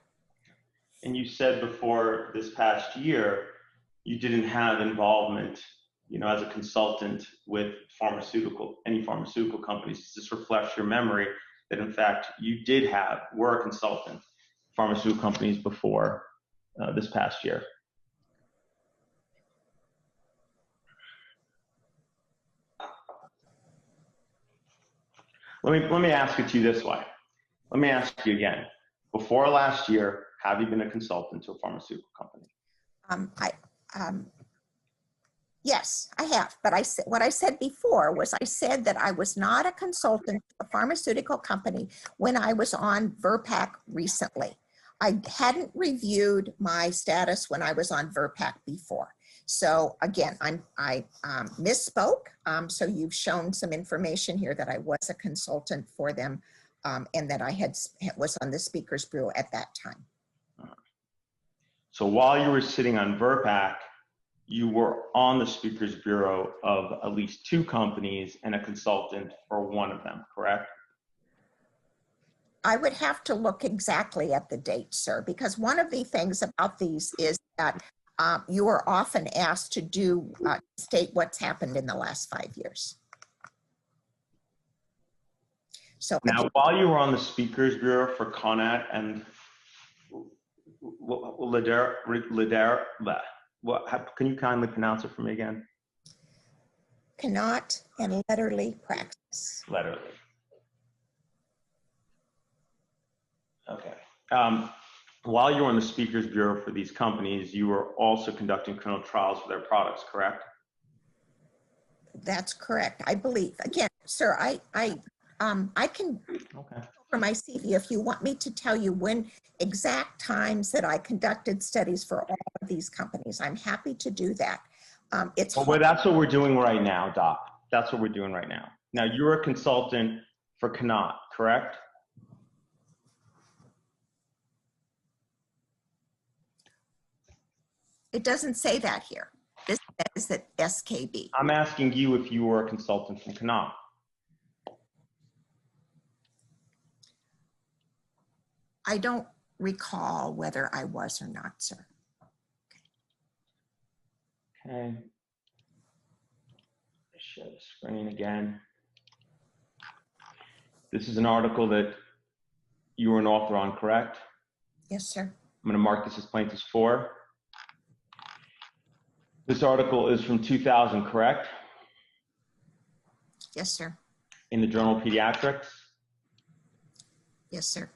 And you said before this past year, you didn't have involvement as a consultant with any pharmaceutical companies, does this reflect your memory that in fact you were a consultant for pharmaceutical companies before this past year? Let me ask it to you this way. Let me ask you again. Before last year, have you been a consultant to a pharmaceutical company? Yes, I have. But what I said before was I said that I was not a consultant to a pharmaceutical company when I was on VRPAC recently. I hadn't reviewed my status when I was on VRPAC before. So again, I misspoke. So you've shown some information here that I was a consultant for them and that I was on the Speakers Bureau at that time. So while you were sitting on VRPAC, you were on the Speakers Bureau of at least 2 companies and a consultant for one of them, correct? I would have to look exactly at the date, sir, because one of the things about these is that you are often asked to state what's happened in the last 5 years. So now, while you were on the Speakers Bureau for CONAT and can you kindly pronounce it for me again? Cannot and letterly practice. Letterly. Okay. While you were on the Speakers Bureau for these companies, you were also conducting clinical trials for their products, correct? That's correct. I believe. Again, sir, I can for my CV if you want me to tell you when exact times that I conducted studies for all of these companies. I'm happy to do that. That's what we're doing right now, Doc. That's what we're doing right now. Now, you're a consultant for CONAT, correct? It doesn't say that here. This says that SKB. I'm asking you if you were a consultant from CONAT. I don't recall whether I was or not, sir. Okay. Share the screen again. This is an article that you were an author on, correct? Yes, sir. I'm going to mark this as plaintiffs 4. This article is from 2000, correct? Yes, sir. In the Journal of Pediatrics? Yes, sir.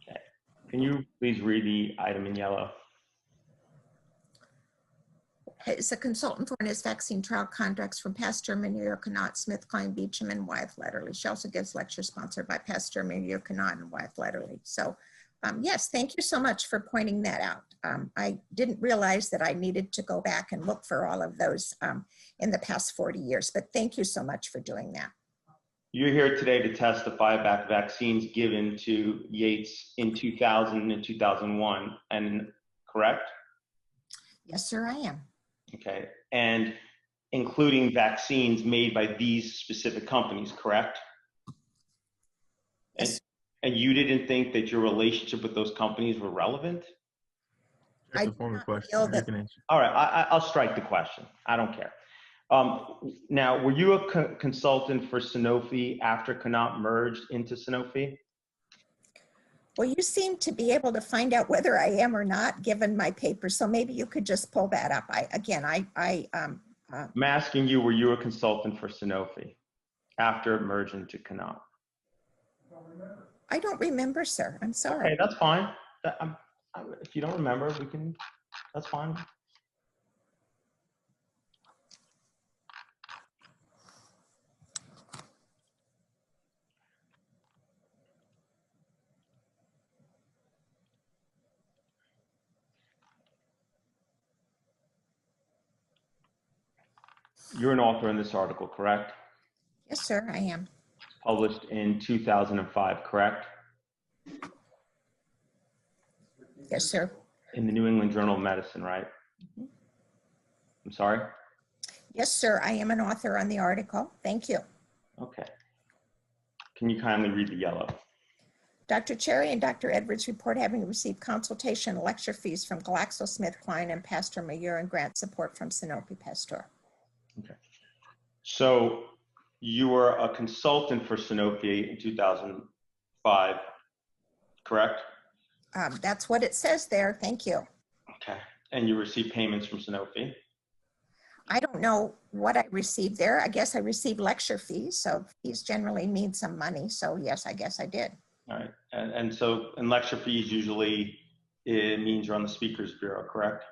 Okay. Can you please read the item in yellow? Is a consultant for his vaccine trial contracts from Pasteur, Menier, Connaught, Smith, Klein, Beecham, and Wyeth Letterly. She also gives lectures sponsored by Pasteur, Menier, Connaught, and Wyeth Letterly. So yes, thank you so much for pointing that out. I didn't realize that I needed to go back and look for all of those in the past 40 years, but thank you so much for doing that. You're here today to testify about vaccines given to Yates in 2000 and 2001, and correct? Yes, sir, I am. Okay, and including vaccines made by these specific companies, correct? Yes. And you didn't think that your relationship with those companies were relevant? That's a formal question. You can answer. All right, I'll strike the question. I don't care. Now, were you a consultant for Sanofi after Connaught merged into Sanofi? Well, you seem to be able to find out whether I am or not, given my paper. So maybe you could just pull that up. I'm asking you, were you a consultant for Sanofi after it merged into Connaught? I don't remember, sir. I'm sorry. Okay, that's fine. If you don't remember, that's fine. You're an author in this article, correct? Yes, sir, I am. Published in 2005, correct? Yes, sir. In the New England Journal of Medicine, right? Mm-hmm. I'm sorry? Yes, sir, I am an author on the article. Thank you. Okay. Can you kindly read the yellow? Dr. Cherry and Dr. Edwards report having received consultation and lecture fees from GlaxoSmithKline and Pasteur Mayur and grant support from Sanofi Pasteur. Okay. So you were a consultant for Sanofi in 2005, correct? That's what it says there. Thank you. Okay. And you received payments from Sanofi? I don't know what I received there. I guess I received lecture fees. So fees generally mean some money. So yes, I guess I did. All right. And so in lecture fees, usually it means you're on the Speakers Bureau, correct?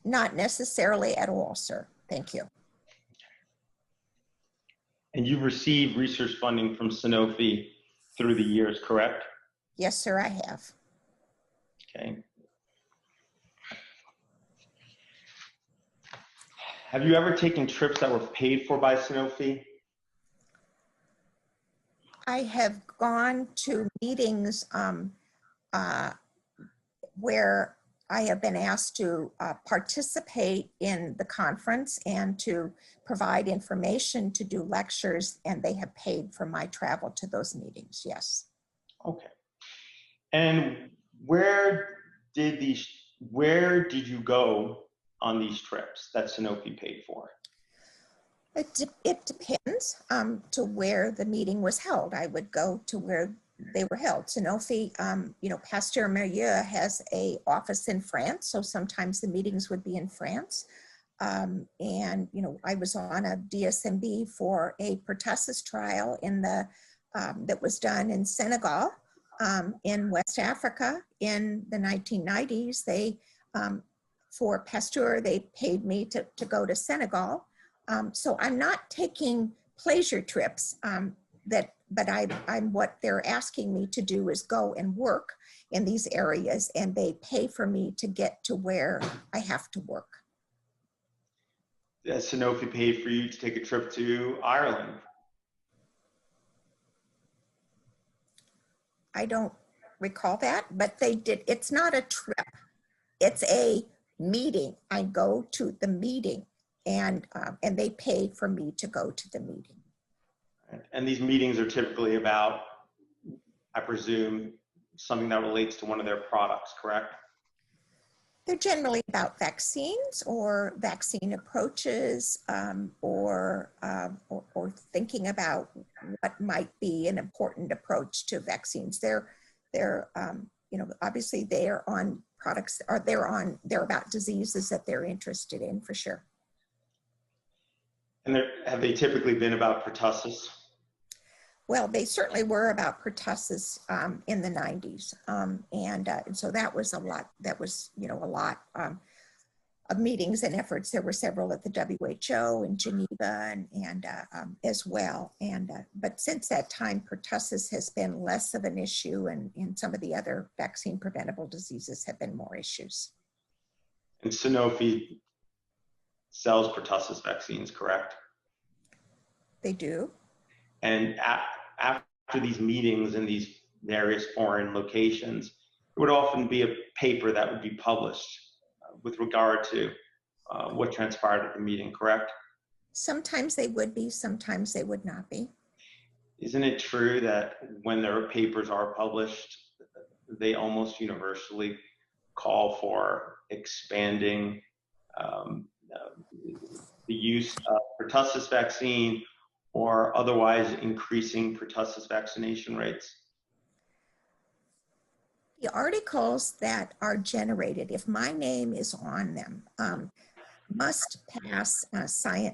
Not necessarily at all, sir. Thank you. And you've received research funding from Sanofi through the years, correct? Yes, sir, I have. Okay. Have you ever taken trips that were paid for by Sanofi? I have gone to meetings where I have been asked to participate in the conference and to provide information to do lectures, and they have paid for my travel to those meetings, yes. Okay. And where did you go on these trips that Sanofi paid for? It depends to where the meeting was held. I would go to where they were held. Sanofi, Pasteur Mérieux has a office in France, so sometimes the meetings would be in France. And I was on a DSMB for a pertussis trial that was done in Senegal, in West Africa in the 1990s. For Pasteur, they paid me to go to Senegal. So I'm not taking pleasure trips but I'm what they're asking me to do is go and work in these areas, and they pay for me to get to where I have to work. Has Sanofi paid for you to take a trip to Ireland? I don't recall that, but they did. It's not a trip. It's a meeting. I go to the meeting, and they pay for me to go to the meeting. And these meetings are typically about, I presume, something that relates to one of their products, correct? They're generally about vaccines or vaccine approaches, or thinking about what might be an important approach to vaccines. They're obviously they're on products, or they're about diseases that they're interested in, for sure. And have they typically been about pertussis? Well, they certainly were about pertussis in the 90s. And so that was a lot. That was, a lot of meetings and efforts. There were several at the WHO in Geneva and as well. But since that time, pertussis has been less of an issue, and some of the other vaccine preventable diseases have been more issues. And Sanofi sells pertussis vaccines, correct? They do. And after these meetings in these various foreign locations, it would often be a paper that would be published with regard to what transpired at the meeting, correct? Sometimes they would be, sometimes they would not be. Isn't it true that when their papers are published, they almost universally call for expanding the use of pertussis vaccine or otherwise increasing pertussis vaccination rates? The articles that are generated, if my name is on them, must pass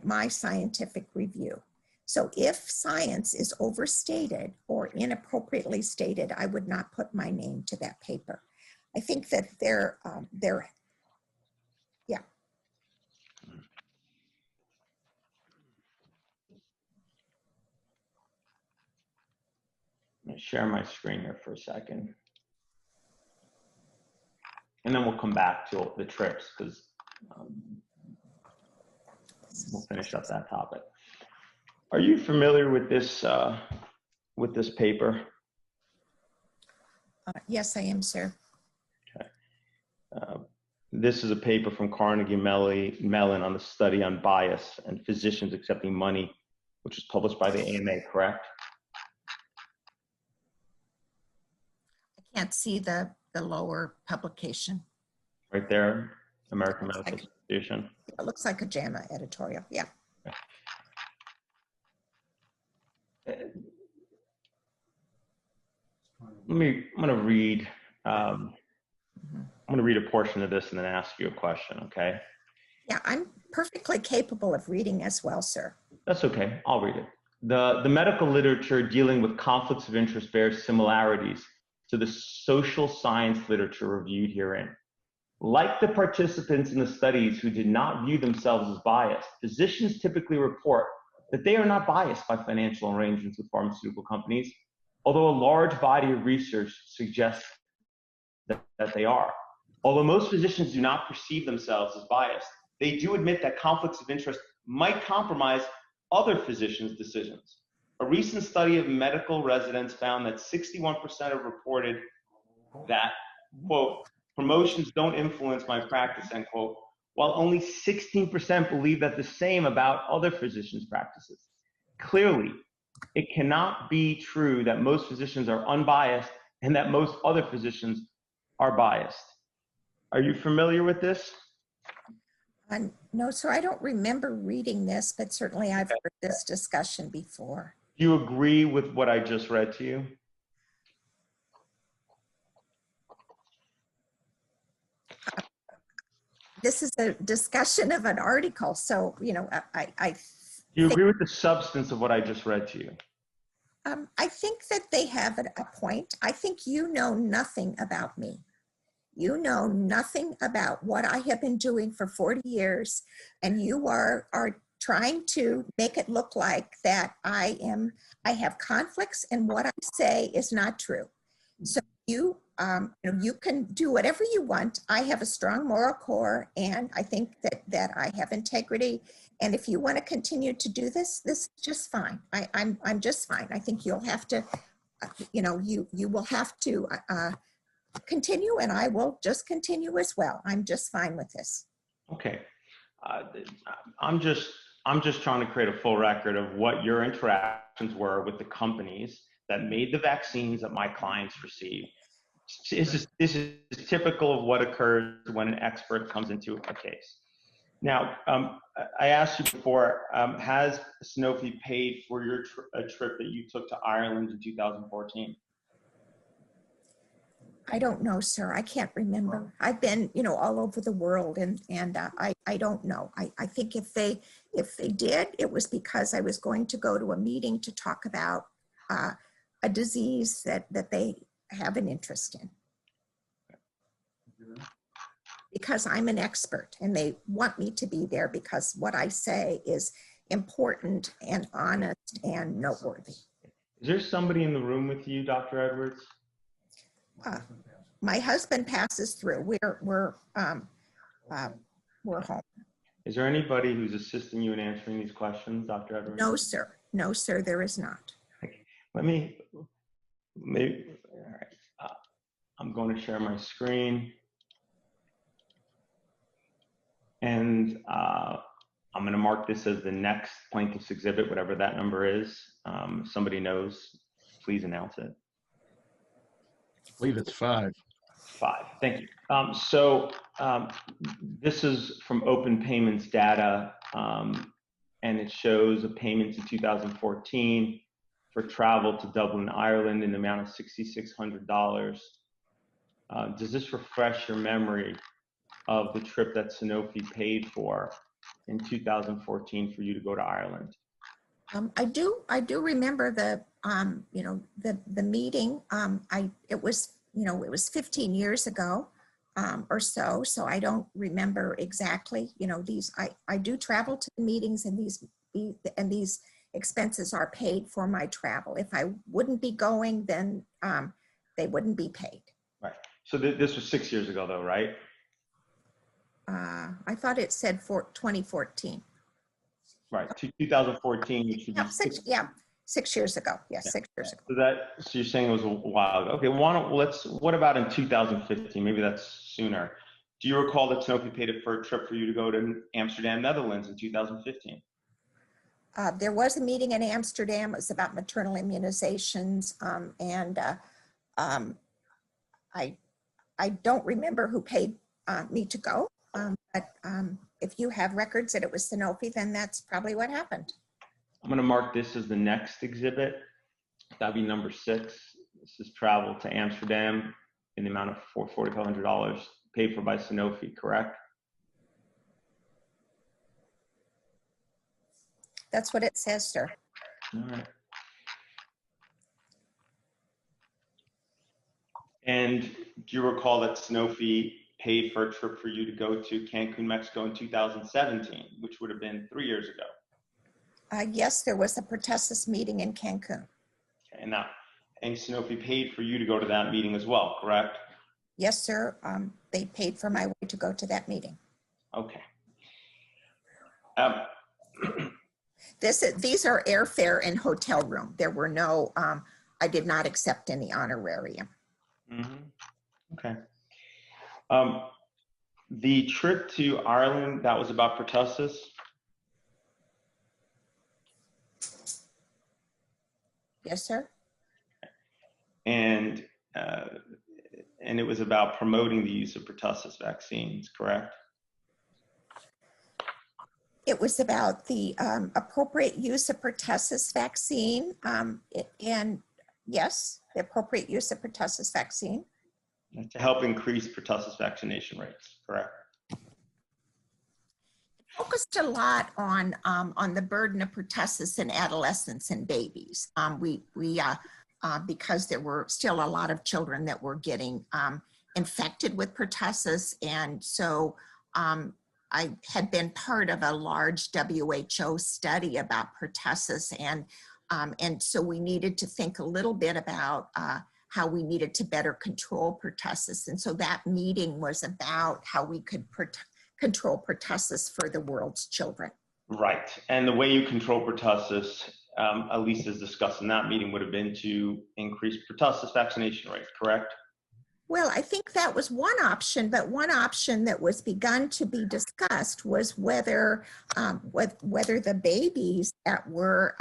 my scientific review. So if science is overstated or inappropriately stated, I would not put my name to that paper. I think that they're yeah. Let me share my screen here for a second. And then we'll come back to the trips, because we'll finish up that topic. Are you familiar with this paper? Yes, I am, sir. Okay. This is a paper from Carnegie Mellon on the study on bias and physicians accepting money, which was published by the AMA, correct? I can't see the lower publication. Right there, American Medical Association. It looks like a JAMA editorial, yeah. I'm going to read. I'm going to read a portion of this and then ask you a question. Okay. Yeah, I'm perfectly capable of reading as well, sir. That's okay. I'll read it. The medical literature dealing with conflicts of interest bears similarities to the social science literature reviewed herein. Like the participants in the studies who did not view themselves as biased, physicians typically report that they are not biased by financial arrangements with pharmaceutical companies, although a large body of research suggests that they are. Although most physicians do not perceive themselves as biased, they do admit that conflicts of interest might compromise other physicians' decisions. A recent study of medical residents found that 61% have reported that, quote, promotions don't influence my practice, end quote, while only 16% believe that the same about other physicians' practices. Clearly, it cannot be true that most physicians are unbiased and that most other physicians are biased. Are you familiar with this? No, sir, I don't remember reading this, but certainly I've heard this discussion before. Do you agree with what I just read to you? This is a discussion of an article, so, you know, Do you agree with the substance of what I just read to you? I think that they have a point. I think you know nothing about me. You know nothing about what I have been doing for 40 years, and you are trying to make it look like that I have conflicts, and what I say is not true. So you can do whatever you want. I have a strong moral core, and I think that I have integrity. And if you want to continue to do this is just fine. I'm just fine. I think you'll have to, you will have to continue, and I will just continue as well. I'm just fine with this. Okay. I'm just trying to create a full record of what your interactions were with the companies that made the vaccines that my clients received. This is typical of what occurs when an expert comes into a case. Now, I asked you before, has Sanofi paid for your trip that you took to Ireland in 2014? I don't know, sir. I can't remember. I've been, all over the world, and I don't know. I think if they did, it was because I was going to go to a meeting to talk about a disease that they have an interest in. Because I'm an expert, and they want me to be there because what I say is important and honest and noteworthy. Is there somebody in the room with you, Dr. Edwards? My husband passes through. We're home. Is there anybody who's assisting you in answering these questions, Dr. Edwards? No, sir. No, sir, there is not. Okay. All right. I'm going to share my screen. And I'm going to mark this as the next plaintiff's exhibit, whatever that number is. If somebody knows, please announce it. I believe it's 5. 5. Thank you. This is from Open Payments data, and it shows a payment in 2014 for travel to Dublin, Ireland in the amount of $6,600. Does this refresh your memory of the trip that Sanofi paid for in 2014 for you to go to Ireland? I do remember the meeting. It was 15 years ago or so I don't remember exactly. I do travel to the meetings, and these expenses are paid for my travel. If I wouldn't be going, then they wouldn't be paid. Right. So this was 6 years ago, though, right? I thought it said for 2014. Right, 2014, which would be 6 years ago. Yes, 6 years ago. So you're saying it was a while ago. Okay, what about in 2015? Maybe that's sooner. Do you recall that Sanofi paid for a trip for you to go to Amsterdam, Netherlands in 2015? There was a meeting in Amsterdam. It was about maternal immunizations, and I don't remember who paid me to go. But if you have records that it was Sanofi, then that's probably what happened. I'm going to mark this as the next exhibit. That'd be number 6. This is travel to Amsterdam in the amount of $4,500 paid for by Sanofi, correct? That's what it says, sir. All right. And do you recall that Sanofi paid for a trip for you to go to Cancun, Mexico in 2017, which would have been 3 years ago? Yes, there was a pertussis meeting in Cancun. Okay, and Sanofi paid for you to go to that meeting as well, correct? Yes, sir. They paid for my way to go to that meeting. Okay. These are airfare and hotel room. There were no, I did not accept any honorarium. Okay. The trip to Ireland, that was about pertussis? Yes, sir. And it was about promoting the use of pertussis vaccines, correct? It was about the appropriate use of pertussis vaccine, and yes, the appropriate use of pertussis vaccine. To help increase pertussis vaccination rates, correct? Focused a lot on the burden of pertussis in adolescents and babies. Because there were still a lot of children that were getting infected with pertussis, and so I had been part of a large WHO study about pertussis, and so we needed to think a little bit about how we needed to better control pertussis, and so that meeting was about how we could control pertussis for the world's children. Right, and the way you control pertussis, at least as discussed in that meeting, would have been to increase pertussis vaccination rates, correct? Well, I think that was one option, but one option that was begun to be discussed was whether the babies that were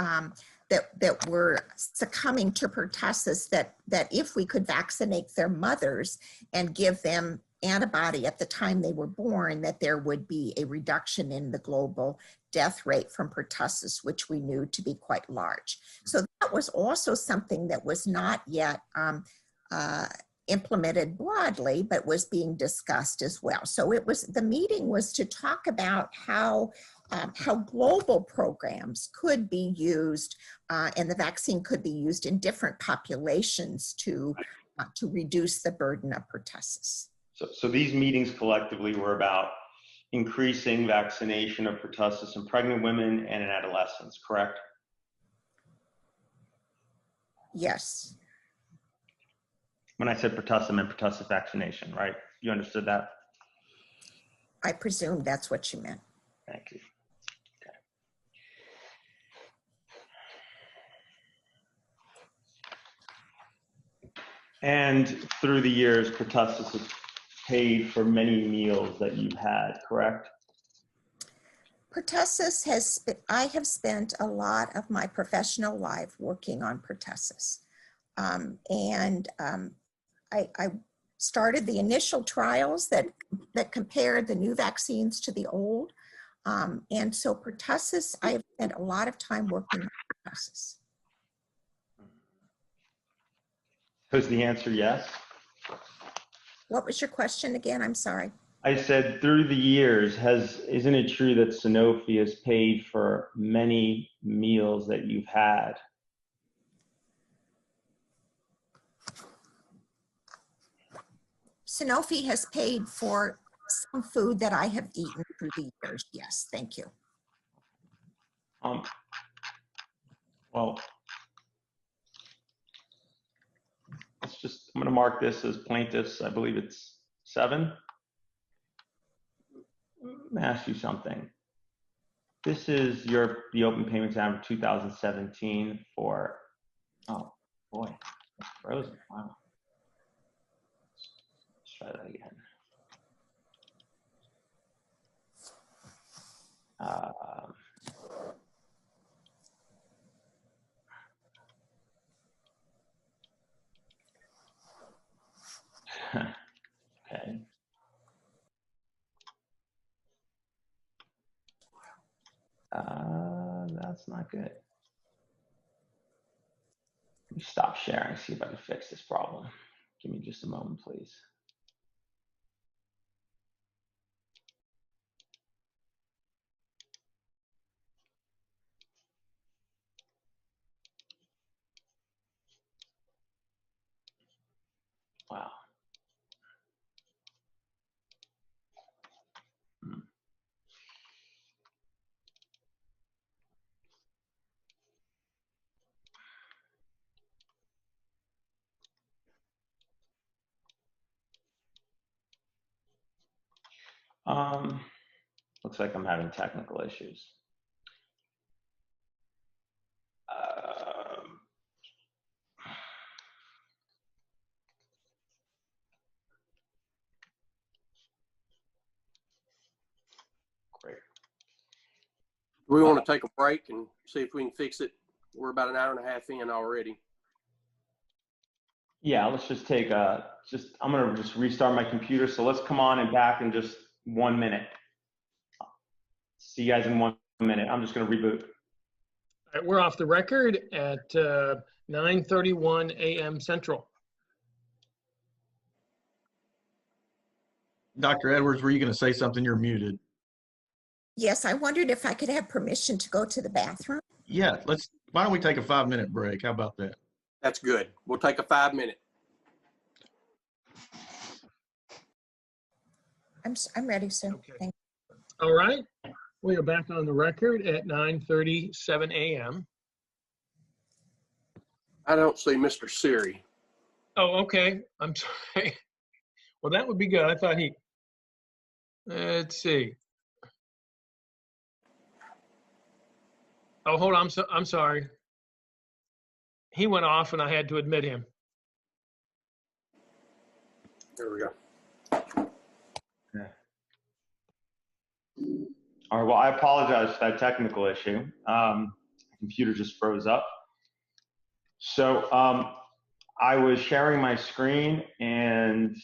succumbing to pertussis, that if we could vaccinate their mothers and give them antibody at the time they were born, that there would be a reduction in the global death rate from pertussis, which we knew to be quite large. So that was also something that was not yet implemented broadly, but was being discussed as well. So the meeting was to talk about how global programs could be used, and the vaccine could be used in different populations to reduce the burden of pertussis. So these meetings collectively were about increasing vaccination of pertussis in pregnant women and in adolescents, correct? Yes. When I said pertussis, I meant pertussis vaccination, right? You understood that? I presume that's what you meant. Thank you. Okay. And through the years, pertussis has paid for many meals that you've had, correct? Pertussis I have spent a lot of my professional life working on pertussis. I started the initial trials that compared the new vaccines to the old. And so pertussis, I have spent a lot of time working on pertussis. Is the answer yes? What was your question again? I'm sorry. I said through the years, isn't it true that Sanofi has paid for many meals that you've had? Sanofi has paid for some food that I have eaten through the years. Yes, thank you. Well, I'm going to mark this as plaintiffs. I believe it's 7. Let me ask you something. This is the open payments average for 2017 for, oh boy, it's frozen. Wow. Let's try that again. Okay. That's not good. Let me stop sharing, see if I can fix this problem. Give me just a moment, please. Wow. Looks like I'm having technical issues. Great. We want to take a break and see if we can fix it. We're about an hour and a half in already. Yeah, let's just take I'm gonna just restart my computer. So let's come on and back in just 1 minute. See you guys in 1 minute. I'm just gonna reboot. All right, we're off the record at 9:31 a.m. Central. Dr. Edwards, were you going to say something? You're muted. Yes, I wondered if I could have permission to go to the bathroom. Yeah, why don't we take a 5-minute break? How about that? That's good. We'll take a 5-minute. I'm ready, sir. Okay. Thank All right, we are back on the record at 9:37 a.m. I don't see Mr. Siri. Oh, okay. I'm sorry. Well, that would be good. I thought he. Let's see. Oh, hold on. I'm sorry. He went off, and I had to admit him. There we go. Okay. All right, well, I apologize for that technical issue. The computer just froze up. So I was sharing my screen and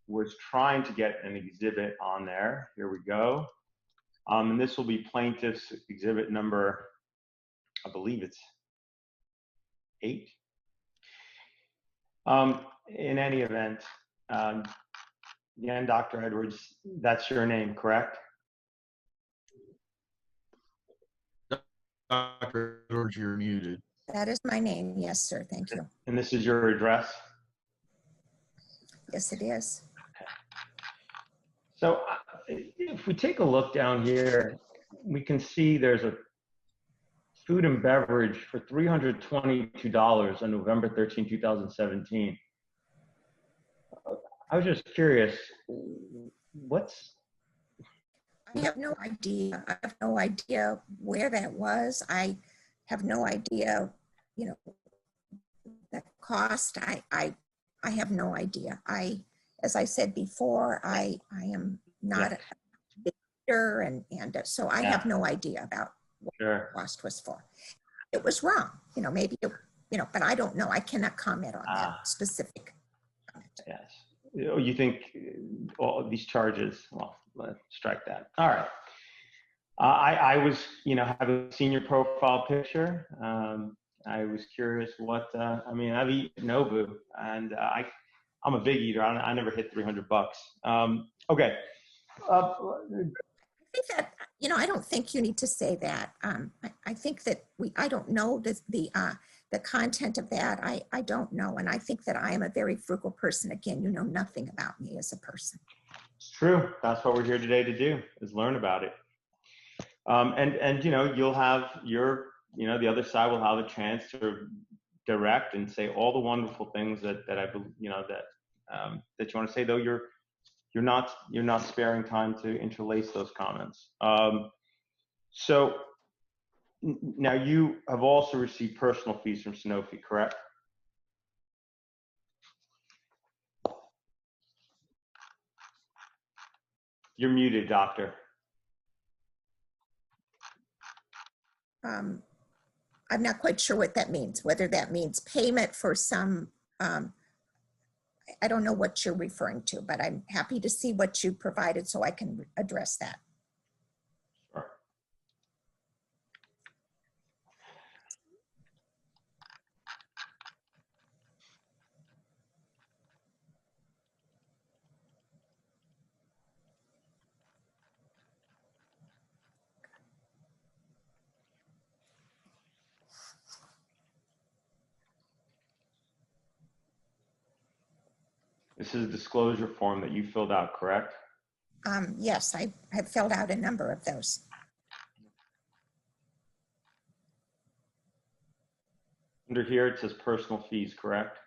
was trying to get an exhibit on there. Here we go. And this will be plaintiff's exhibit number, I believe it's 8. In any event, again, Dr. Edwards, that's your name, correct? Dr. Edwards, you're muted. you. That is my name. Yes, sir. Thank you. And this is your address? Yes, it is. So if we take a look down here, we can see there's a food and beverage for $322 on November 13, 2017. I was just curious, I have no idea. I have no idea where that was. I have no idea, the cost. I have no idea. As I said before, I am not a bidder, and so I have no idea about what the cost was for. It was wrong, maybe, but I don't know. I cannot comment on that specific comment. Yes. You think all these charges, well, let's strike that. All right. I was, having seen your profile picture. I was curious what, I've eaten Nobu, and I'm a big eater. I never hit $300. Okay. I think that, I don't think you need to say that. I think that I don't know the content of that. I don't know. And I think that I am a very frugal person. Again, you know nothing about me as a person. It's true. That's what we're here today to do, is learn about it. And you'll have the other side will have a chance to direct and say all the wonderful things that I believe, that you want to say, though you're not sparing time to interlace those comments. So now you have also received personal fees from Sanofi, correct? You're muted, doctor. I'm not quite sure what that means, whether that means payment for some, I don't know what you're referring to, but I'm happy to see what you provided so I can address that. Sure. This is a disclosure form that you filled out, correct? Yes, I have filled out a number of those. Under here, it says personal fees, correct?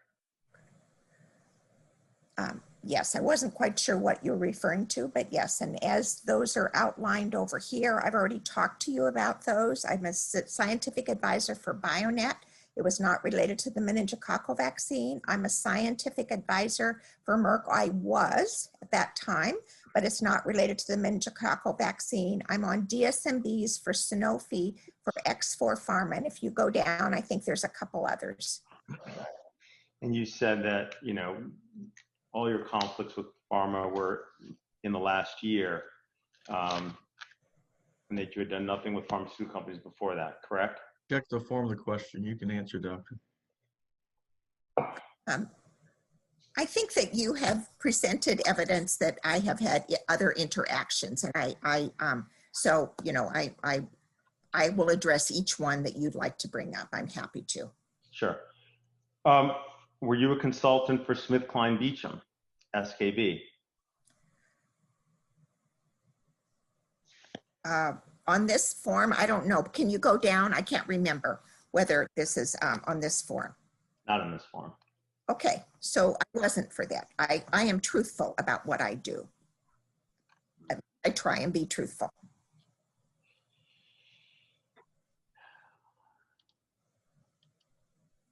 Yes, I wasn't quite sure what you're referring to, but yes, and as those are outlined over here, I've already talked to you about those. I'm a scientific advisor for BioNet. It was not related to the meningococcal vaccine. I'm a scientific advisor for Merck. I was at that time, but it's not related to the meningococcal vaccine. I'm on DSMBs for Sanofi, for X4 Pharma, and if you go down, I think there's a couple others. And you said that, you know, all your conflicts with pharma were in the last year, and that you had done nothing with pharmaceutical companies before that, correct? Check the form of the question. You can answer, Doctor. I think that you have presented evidence that I have had other interactions, and so, you know, I will address each one that you'd like to bring up. I'm happy to. Sure. Were you a consultant for SmithKline Beecham, SKB? On this form, I don't know. Can you go down? I can't remember whether this is on this form. Not in this form. Okay, so I wasn't for that. I am truthful about what I do. I try and be truthful.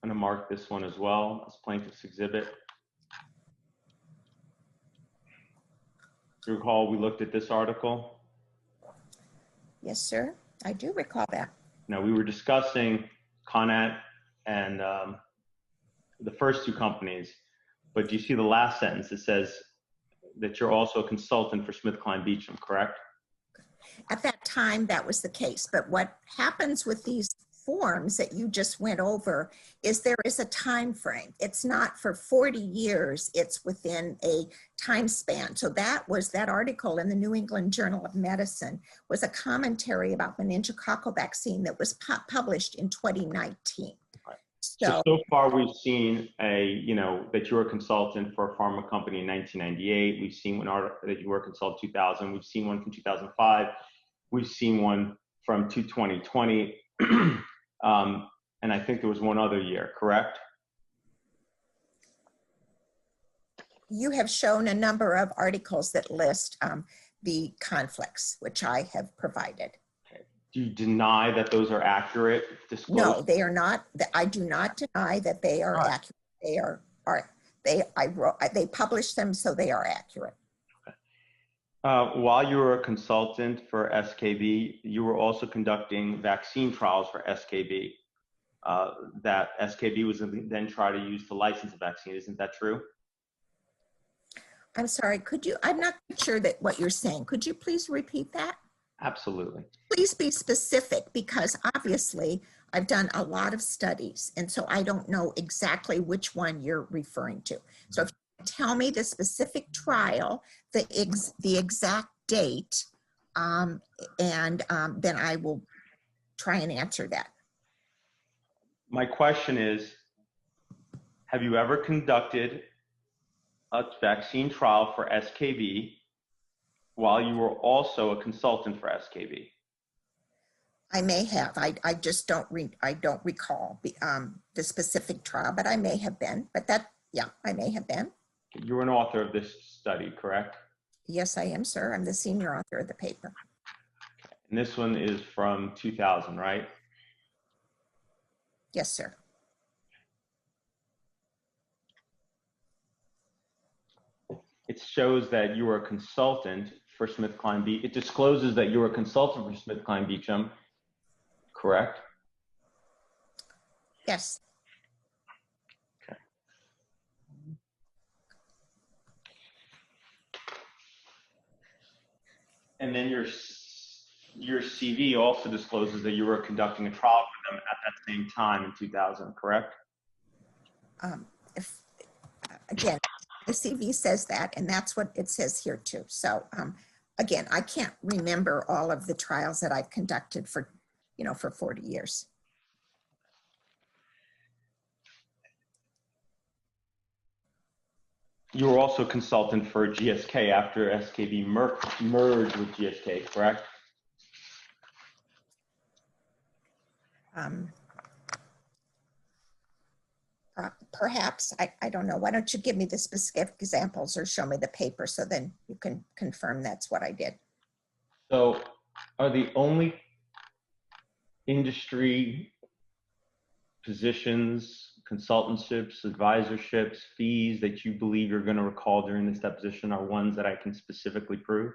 I'm going to mark this one as well as plaintiff's exhibit. You recall we looked at this article? Yes, sir. I do recall that. Now, we were discussing Conat and the first two companies, but do you see the last sentence? It says that you're also a consultant for SmithKline Beecham, correct? At that time, that was the case. But what happens with these forms that you just went over is there is a time frame. It's not for 40 years, it's within a time span. So that article in the New England Journal of Medicine was a commentary about meningococcal vaccine that was published in 2019. Right. So far we've seen that you're a consultant for a pharma company in 1998. We've seen one article that you were a consultant in 2000. We've seen one from 2005. We've seen one from 2020. And I think there was one other year, correct? you have shown a number of articles that list the conflicts, which I have provided. Do you deny that those are accurate? No, they are not. I do not deny that they are accurate. They published them, so they are accurate. Okay. While you were a consultant for SKB, you were also conducting vaccine trials for SKB that SKB was then trying to use to license a vaccine. Isn't that true? I'm sorry, I'm not sure that what you're saying. Could you please repeat that? Absolutely. Please be specific, because obviously I've done a lot of studies, and so I don't know exactly which one you're referring to. So if you tell me the specific trial, the exact date, then I will try and answer that. My question is, have you ever conducted a vaccine trial for SKB while you were also a consultant for SKB? I may have. I just don't recall the specific trial, but I may have been. But I may have been. You're an author of this study, correct? Yes, I am, sir. I'm the senior author of the paper. And this one is from 2000, right? Yes, sir. It shows that you were a consultant for SmithKline Beecham. It discloses that you were a consultant for SmithKline Beecham, correct? Yes. Okay. And then your CV also discloses that you were conducting a trial for them at that same time in 2000, correct? Again, the CV says that, and that's what it says here too. So again, I can't remember all of the trials that I've conducted for 40 years. You were also consultant for GSK after SKB merged with GSK, correct? Perhaps, I don't know. Why don't you give me the specific examples or show me the paper so then you can confirm that's what I did. So are the only industry positions, consultantships, advisorships, fees that you believe you're going to recall during this deposition are ones that I can specifically prove?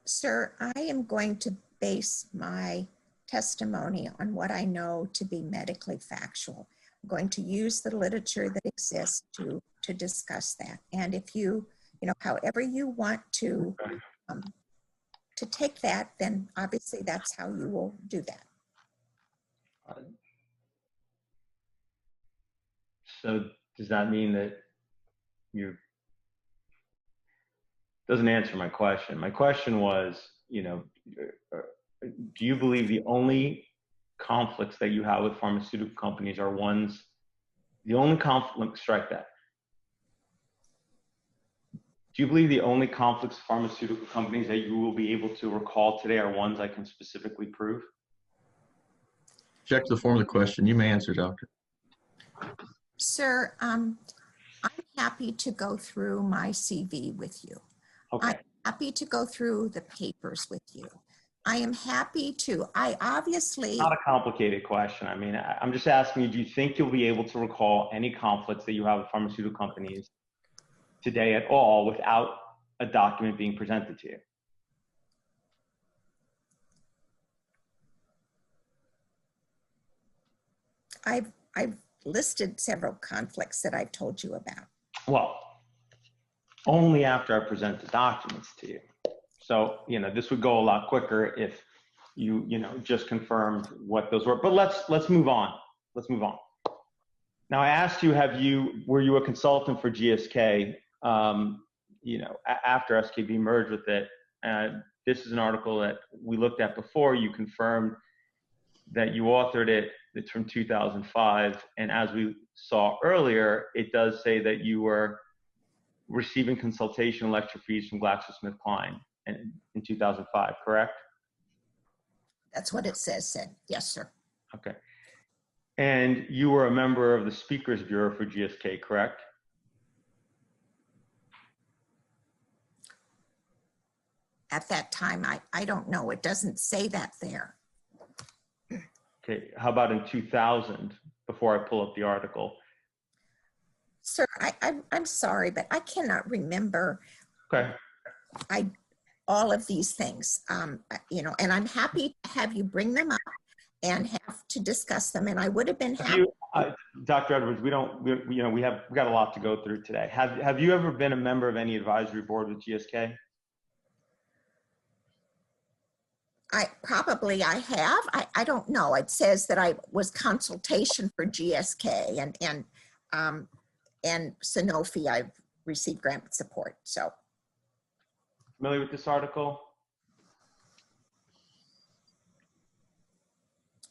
Sir, I am going to base my testimony on what I know to be medically factual. I'm going to use the literature that exists to discuss that. And if you however you want to take that, then obviously that's how you will do that. So does that mean that you doesn't answer my question? My question was, do you believe the only conflicts that you have with pharmaceutical companies are ones, the only conflict, strike that. Do you believe the only conflicts with pharmaceutical companies that you will be able to recall today are ones I can specifically prove? Check the form of the question. You may answer, Doctor. Sir, I'm happy to go through my CV with you. Okay. I'm happy to go through the papers with you. I am happy to. I obviously... Not a complicated question. I mean, I'm just asking you, do you think you'll be able to recall any conflicts that you have with pharmaceutical companies today at all without a document being presented to you? I've listed several conflicts that I've told you about. Well, only after I present the documents to you. So, this would go a lot quicker if you, just confirmed what those were. But let's move on. Let's move on. Now, I asked you, were you a consultant for GSK, after SKB merged with it? This is an article that we looked at before. You confirmed that you authored it. It's from 2005. And as we saw earlier, it does say that you were receiving consultation lecture fees from GlaxoSmithKline in 2005, correct? That's what it said. Yes, sir. Okay. And you were a member of the Speakers Bureau for GSK, correct? At that time, I don't know. It doesn't say that there. Okay. How about in 2000, before I pull up the article? Sir, I'm sorry, but I cannot remember Okay. all of these things, and I'm happy to have you bring them up and have to discuss them. And I would have been happy. Dr. Edwards, we got a lot to go through today. Have you ever been a member of any advisory board with GSK? I have. I don't know. It says that I was consultation for GSK and Sanofi. I've received grant support. So Familiar with this article?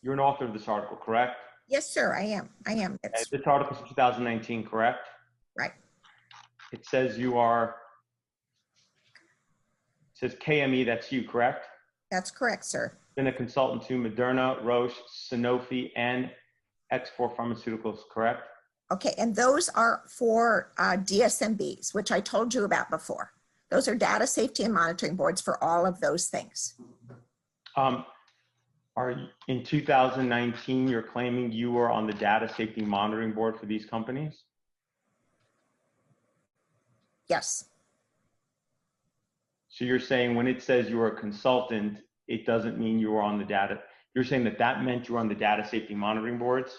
You're an author of this article, correct? yes, sir, I am. It's This article is from 2019, correct? right. It says it says KME, that's you, correct? That's correct, sir. Been a consultant to Moderna, Roche, Sanofi, and X4 Pharmaceuticals, correct? Okay, and those are for DSMBs, which I told you about before. Those are data safety and monitoring boards for all of those things. In 2019, you're claiming you were on the data safety monitoring board for these companies? Yes. So you're saying when it says you were a consultant, it doesn't mean you were on the data. You're saying that meant you were on the data safety monitoring boards?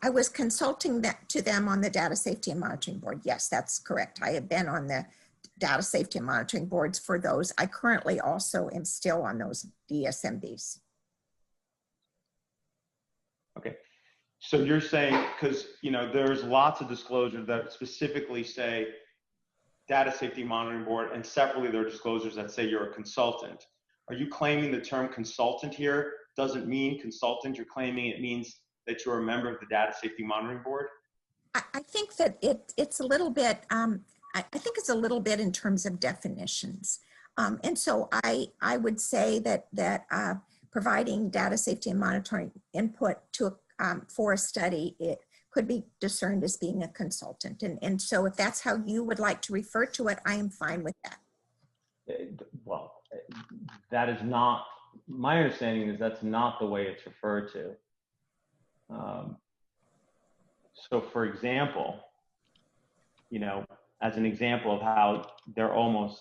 I was consulting to them on the data safety and monitoring board. Yes, that's correct. I have been on the data safety and monitoring boards for those. I currently also am still on those DSMBs. Okay. So you're saying, because there's lots of disclosures that specifically say data safety monitoring board, and separately there are disclosures that say you're a consultant. Are you claiming the term consultant here doesn't mean consultant? You're claiming it means that you're a member of the Data Safety Monitoring Board? I think that it's a little bit, I think it's a little bit in terms of definitions. And so I would say that providing data safety and monitoring input to for a study, it could be discerned as being a consultant. And so if that's how you would like to refer to it, I am fine with that. Well, that is not, my understanding is that's not the way it's referred to. So for example, you know, as an example of how they're almost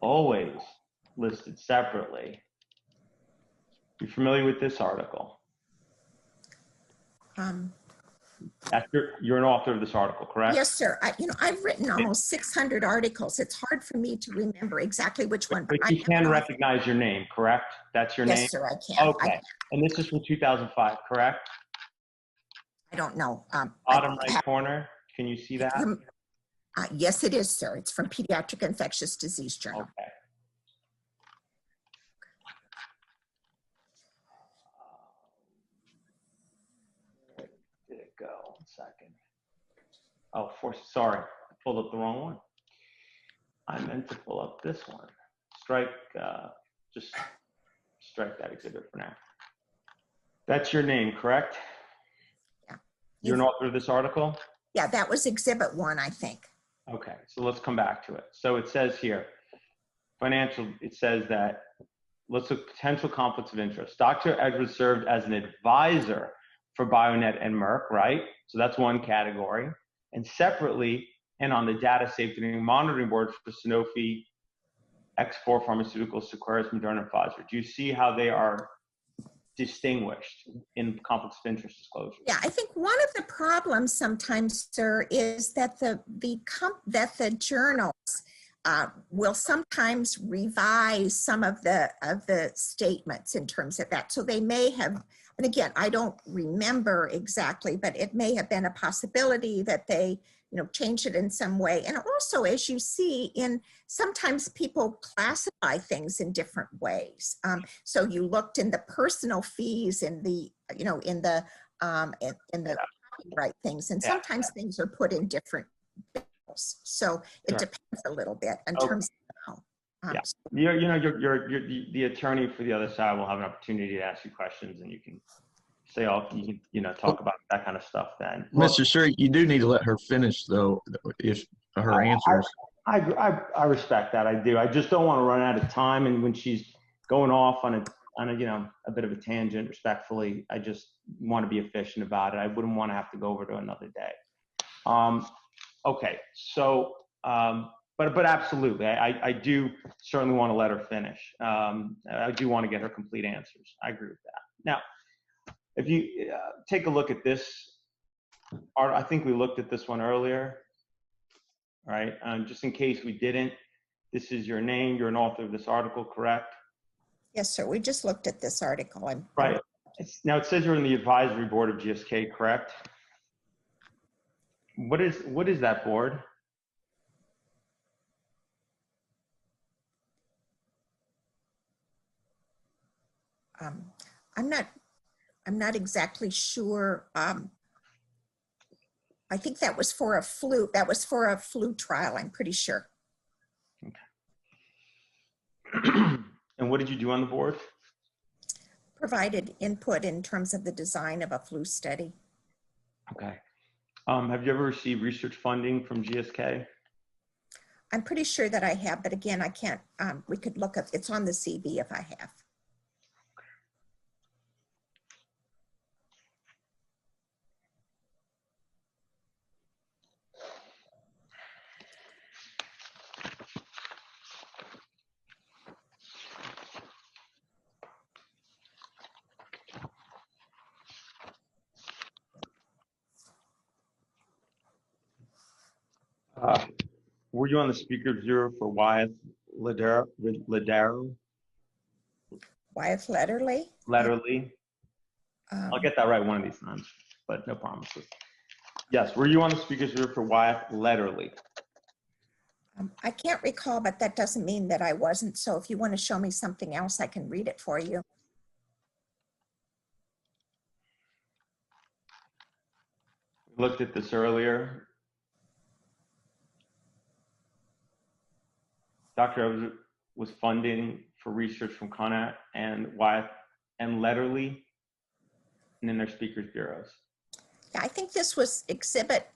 always listed separately. You familiar with this article? You're an author of this article, correct? Yes, sir. I've written almost 600 articles. It's hard for me to remember exactly which one. But you can recognize your name, correct? That's your name? Yes, sir, I can. Okay. And this is from 2005, correct? I don't know. Bottom right corner, can you see that? Yes, it is, sir. It's from Pediatric Infectious Disease Journal. Okay. Where did it go? 1 second. Oh, sorry, I pulled up the wrong one. I meant to pull up this one. Just strike that exhibit for now. That's your name, correct? Yeah. You're an author of this article? Yeah, that was exhibit 1, I think. Okay, so let's come back to it. So it says here, it says that, let's look potential conflicts of interest. Dr. Edwards served as an advisor for Bionet and Merck, right? So that's one category. And separately, and on the Data Safety and Monitoring Board for Sanofi, X4 Pharmaceuticals, Seqirus, Moderna, and Pfizer. Do you see how they are distinguished in conflicts of interest disclosure? Yeah, I think one of the problems sometimes, sir, is that the journals will sometimes revise some of the statements in terms of that. So they may have, and again, I don't remember exactly, but it may have been a possibility that they, changed it in some way. And also, as you see, sometimes people classify things in different ways. So you looked in the personal fees in the, in the copyright things, and sometimes things are put in different bills. So it depends a little bit in terms of how. Yeah, you're the attorney for the other side will have an opportunity to ask you questions, and you can say talk about that kind of stuff then. Mr. Siri, you do need to let her finish though, if her answers. I respect that. I do. I just don't want to run out of time, and when she's going off on a bit of a tangent, respectfully, I just want to be efficient about it. I wouldn't want to have to go over to another day. Okay, so but absolutely, I do certainly want to let her finish. I do want to get her complete answers. I agree with that. Now, if you take a look at this, I think we looked at this one earlier, right? Just in case we didn't, this is your name. You're an author of this article, correct? Yes, sir. We just looked at this article. Right. Now it says you're in the advisory board of GSK, correct? What is that board? I'm not exactly sure. I think that was for a flu. That was for a flu trial. I'm pretty sure. Okay. And what did you do on the board? Provided input in terms of the design of a flu study. Okay. Have you ever received research funding from GSK? I'm pretty sure that I have, but again, I can't. We could look up. It's on the CV if I have. Were you on the speakers bureau for Wyeth Ladero? Wyeth Letterly? Letterly. I'll get that right one of these times, but no promises. Yes, were you on the speakers bureau for Wyeth Letterly? I can't recall, but that doesn't mean that I wasn't. So if you want to show me something else, I can read it for you. looked at this earlier. Dr. Edwards was funding for research from CONAT and Wyeth and Letterly, and in their speakers bureaus. Yeah, I think this was exhibit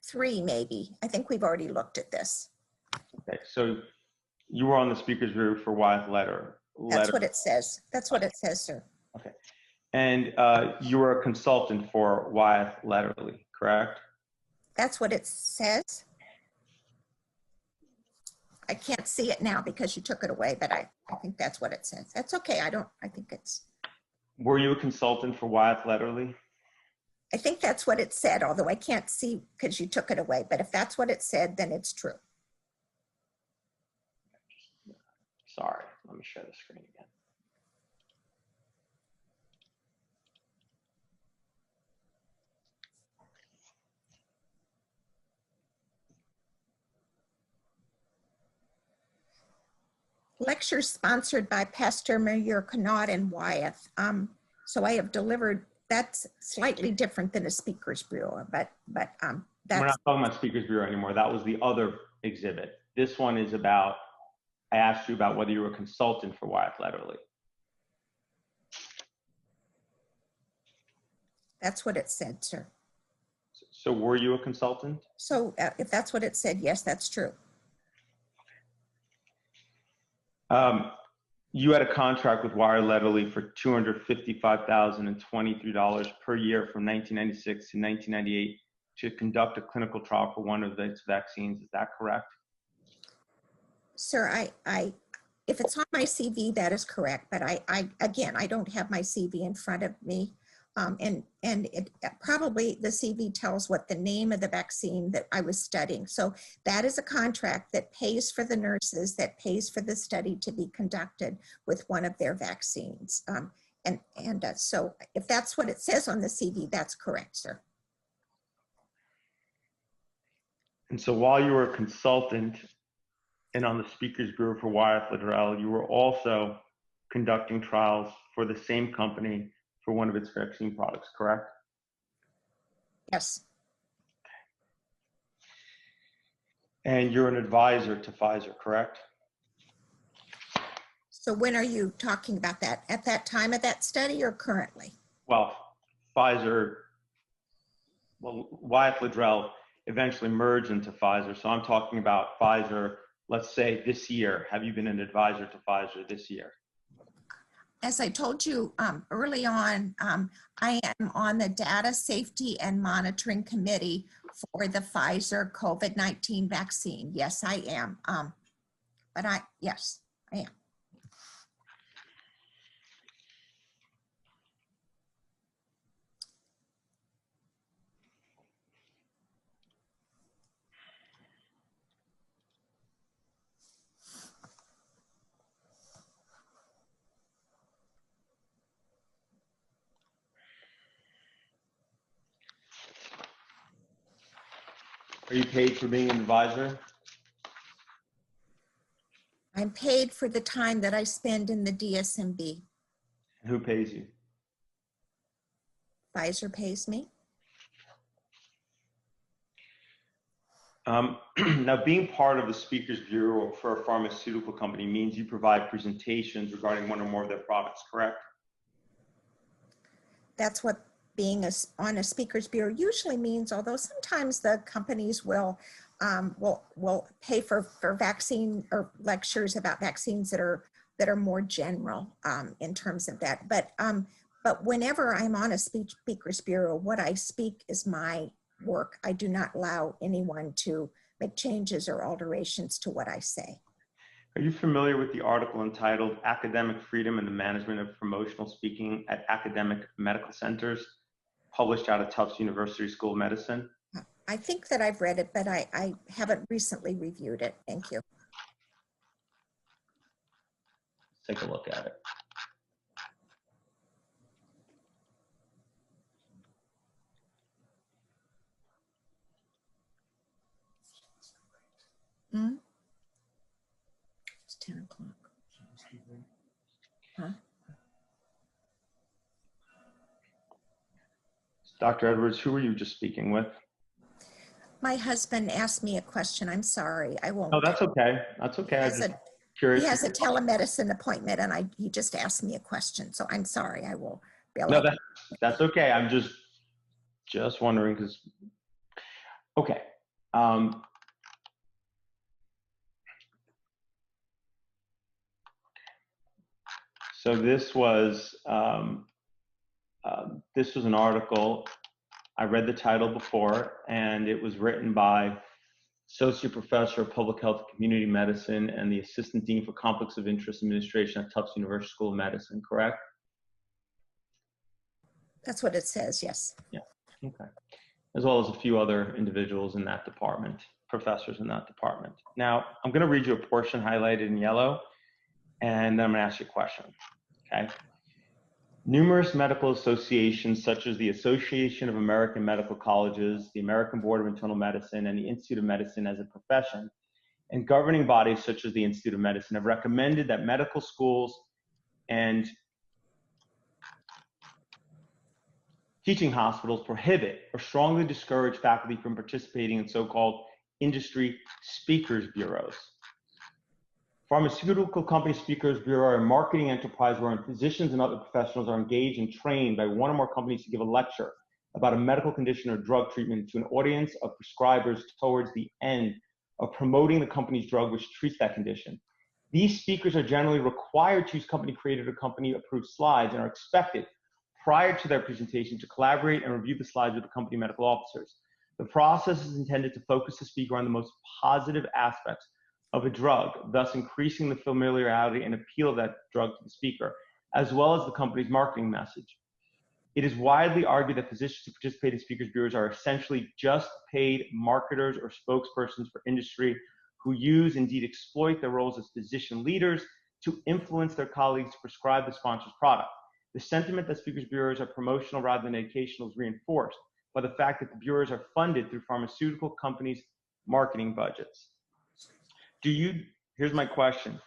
3, maybe. I think we've already looked at this. Okay, so you were on the speakers bureau for Wyeth Letter. That's what it says. That's what it says, sir. Okay. And you were a consultant for Wyeth Letterly, correct? That's what it says. I can't see it now because you took it away, but I think that's what it says. That's okay. I think it's. Were you a consultant for Wyeth Letterly? I think that's what it said, although I can't see because you took it away. But if that's what it said, then it's true. Sorry, let me share the screen again. Lectures sponsored by Pastor Mayor Connaught and Wyeth. So I have delivered. That's slightly different than a speakers bureau, but We're that's not talking about speakers bureau anymore. That was the other exhibit. This one is about, I asked you about whether you were a consultant for Wyeth Letterly. that's what it said, sir. So were you a consultant? So if that's what it said, yes, that's true. You had a contract with Wyeth Letterly for $255,023 per year from 1996 to 1998 to conduct a clinical trial for one of its vaccines. Is that correct? Sir, if it's on my CV, that is correct. But again, I don't have my CV in front of me. And it probably the CV tells what the name of the vaccine that I was studying. So that is a contract that pays for the nurses, that pays for the study to be conducted with one of their vaccines. So if that's what it says on the CV, that's correct, sir. And so while you were a consultant and on the speakers bureau for Wyeth Letterly, you were also conducting trials for the same company for one of its vaccine products, correct? Yes. And you're an advisor to Pfizer, correct? So when are you talking about that? At that time of that study or currently? Well, Wyeth Letterly eventually merged into Pfizer. So I'm talking about Pfizer, let's say this year. Have you been an advisor to Pfizer this year? As I told you early on, I am on the Data Safety and Monitoring Committee for the Pfizer COVID-19 vaccine. Yes, I am. Yes, I am. Are you paid for being an advisor? I'm paid for the time that I spend in the DSMB. Who pays you? Pfizer pays me. Now, being part of the Speakers Bureau for a pharmaceutical company means you provide presentations regarding one or more of their products, correct? That's what being on a speakers bureau usually means, although sometimes the companies will pay for vaccine or lectures about vaccines that are more general in terms of that. But whenever I'm on a speakers bureau, what I speak is my work. I do not allow anyone to make changes or alterations to what I say. Are you familiar with the article entitled Academic Freedom and the Management of Promotional Speaking at Academic Medical Centers, published out of Tufts University School of Medicine? I think that I've read it, but I haven't recently reviewed it. Thank you. Take a look at it. It's 10 o'clock. Huh? Dr. Edwards, who were you just speaking with? My husband asked me a question. I'm sorry. I won't. Oh, that's okay. That's okay. I'm just He curious. has a telemedicine appointment, and he just asked me a question. So I'm sorry. I will bail No, out. that's okay. I'm just wondering because, okay. So this was an article. I read the title before, and it was written by Associate Professor of Public Health and Community Medicine and the Assistant Dean for Conflicts of Interest Administration at Tufts University School of Medicine, correct? That's what it says, yes. Yeah, okay. As well as a few other individuals in that department, professors in that department. Now, I'm going to read you a portion highlighted in yellow, and then I'm going to ask you a question, okay? Numerous medical associations, such as the Association of American Medical Colleges, the American Board of Internal Medicine, and the Institute of Medicine as a profession, and governing bodies such as the Institute of Medicine have recommended that medical schools and teaching hospitals prohibit or strongly discourage faculty from participating in so-called industry speakers bureaus. Pharmaceutical company speakers bureau are a marketing enterprise wherein physicians and other professionals are engaged and trained by one or more companies to give a lecture about a medical condition or drug treatment to an audience of prescribers towards the end of promoting the company's drug which treats that condition. These speakers are generally required to use company-created or company-approved slides and are expected prior to their presentation to collaborate and review the slides with the company medical officers. The process is intended to focus the speaker on the most positive aspects of a drug, thus increasing the familiarity and appeal of that drug to the speaker, as well as the company's marketing message. It is widely argued that physicians who participate in speakers bureaus are essentially just paid marketers or spokespersons for industry who use, indeed exploit their roles as physician leaders to influence their colleagues to prescribe the sponsor's product. The sentiment that speakers bureaus are promotional rather than educational is reinforced by the fact that the bureaus are funded through pharmaceutical companies' marketing budgets. Here's my question.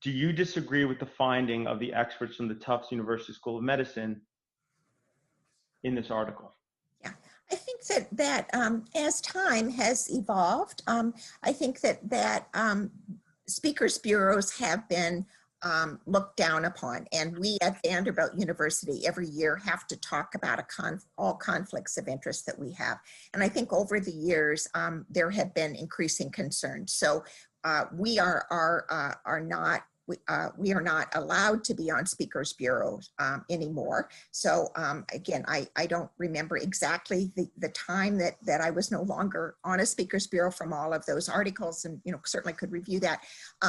Do you disagree with the finding of the experts from the Tufts University School of Medicine in this article? Yeah, I think that as time has evolved, I think that speakers bureaus have been looked down upon, and we at Vanderbilt University every year have to talk about all conflicts of interest that we have. And I think over the years there have been increasing concerns. So we are not allowed to be on speakers bureaus anymore. So again, I don't remember exactly the time that I was no longer on a speakers bureau from all of those articles, and certainly could review that.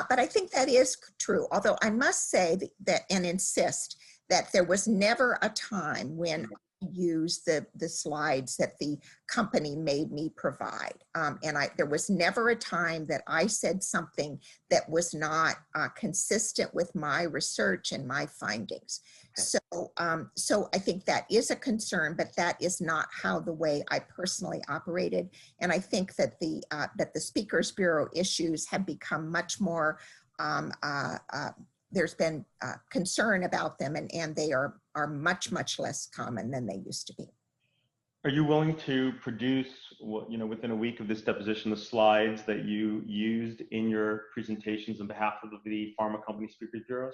But I think that is true. Although I must say that and insist that there was never a time when use the slides that the company made me provide. And there was never a time that I said something that was not consistent with my research and my findings. So I think that is a concern, but that is not how the way I personally operated. And I think that the Speakers Bureau issues have become much more there's been concern about them, and they are much less common than they used to be. Are you willing to produce, within a week of this deposition, the slides that you used in your presentations on behalf of the pharma company speakers bureaus?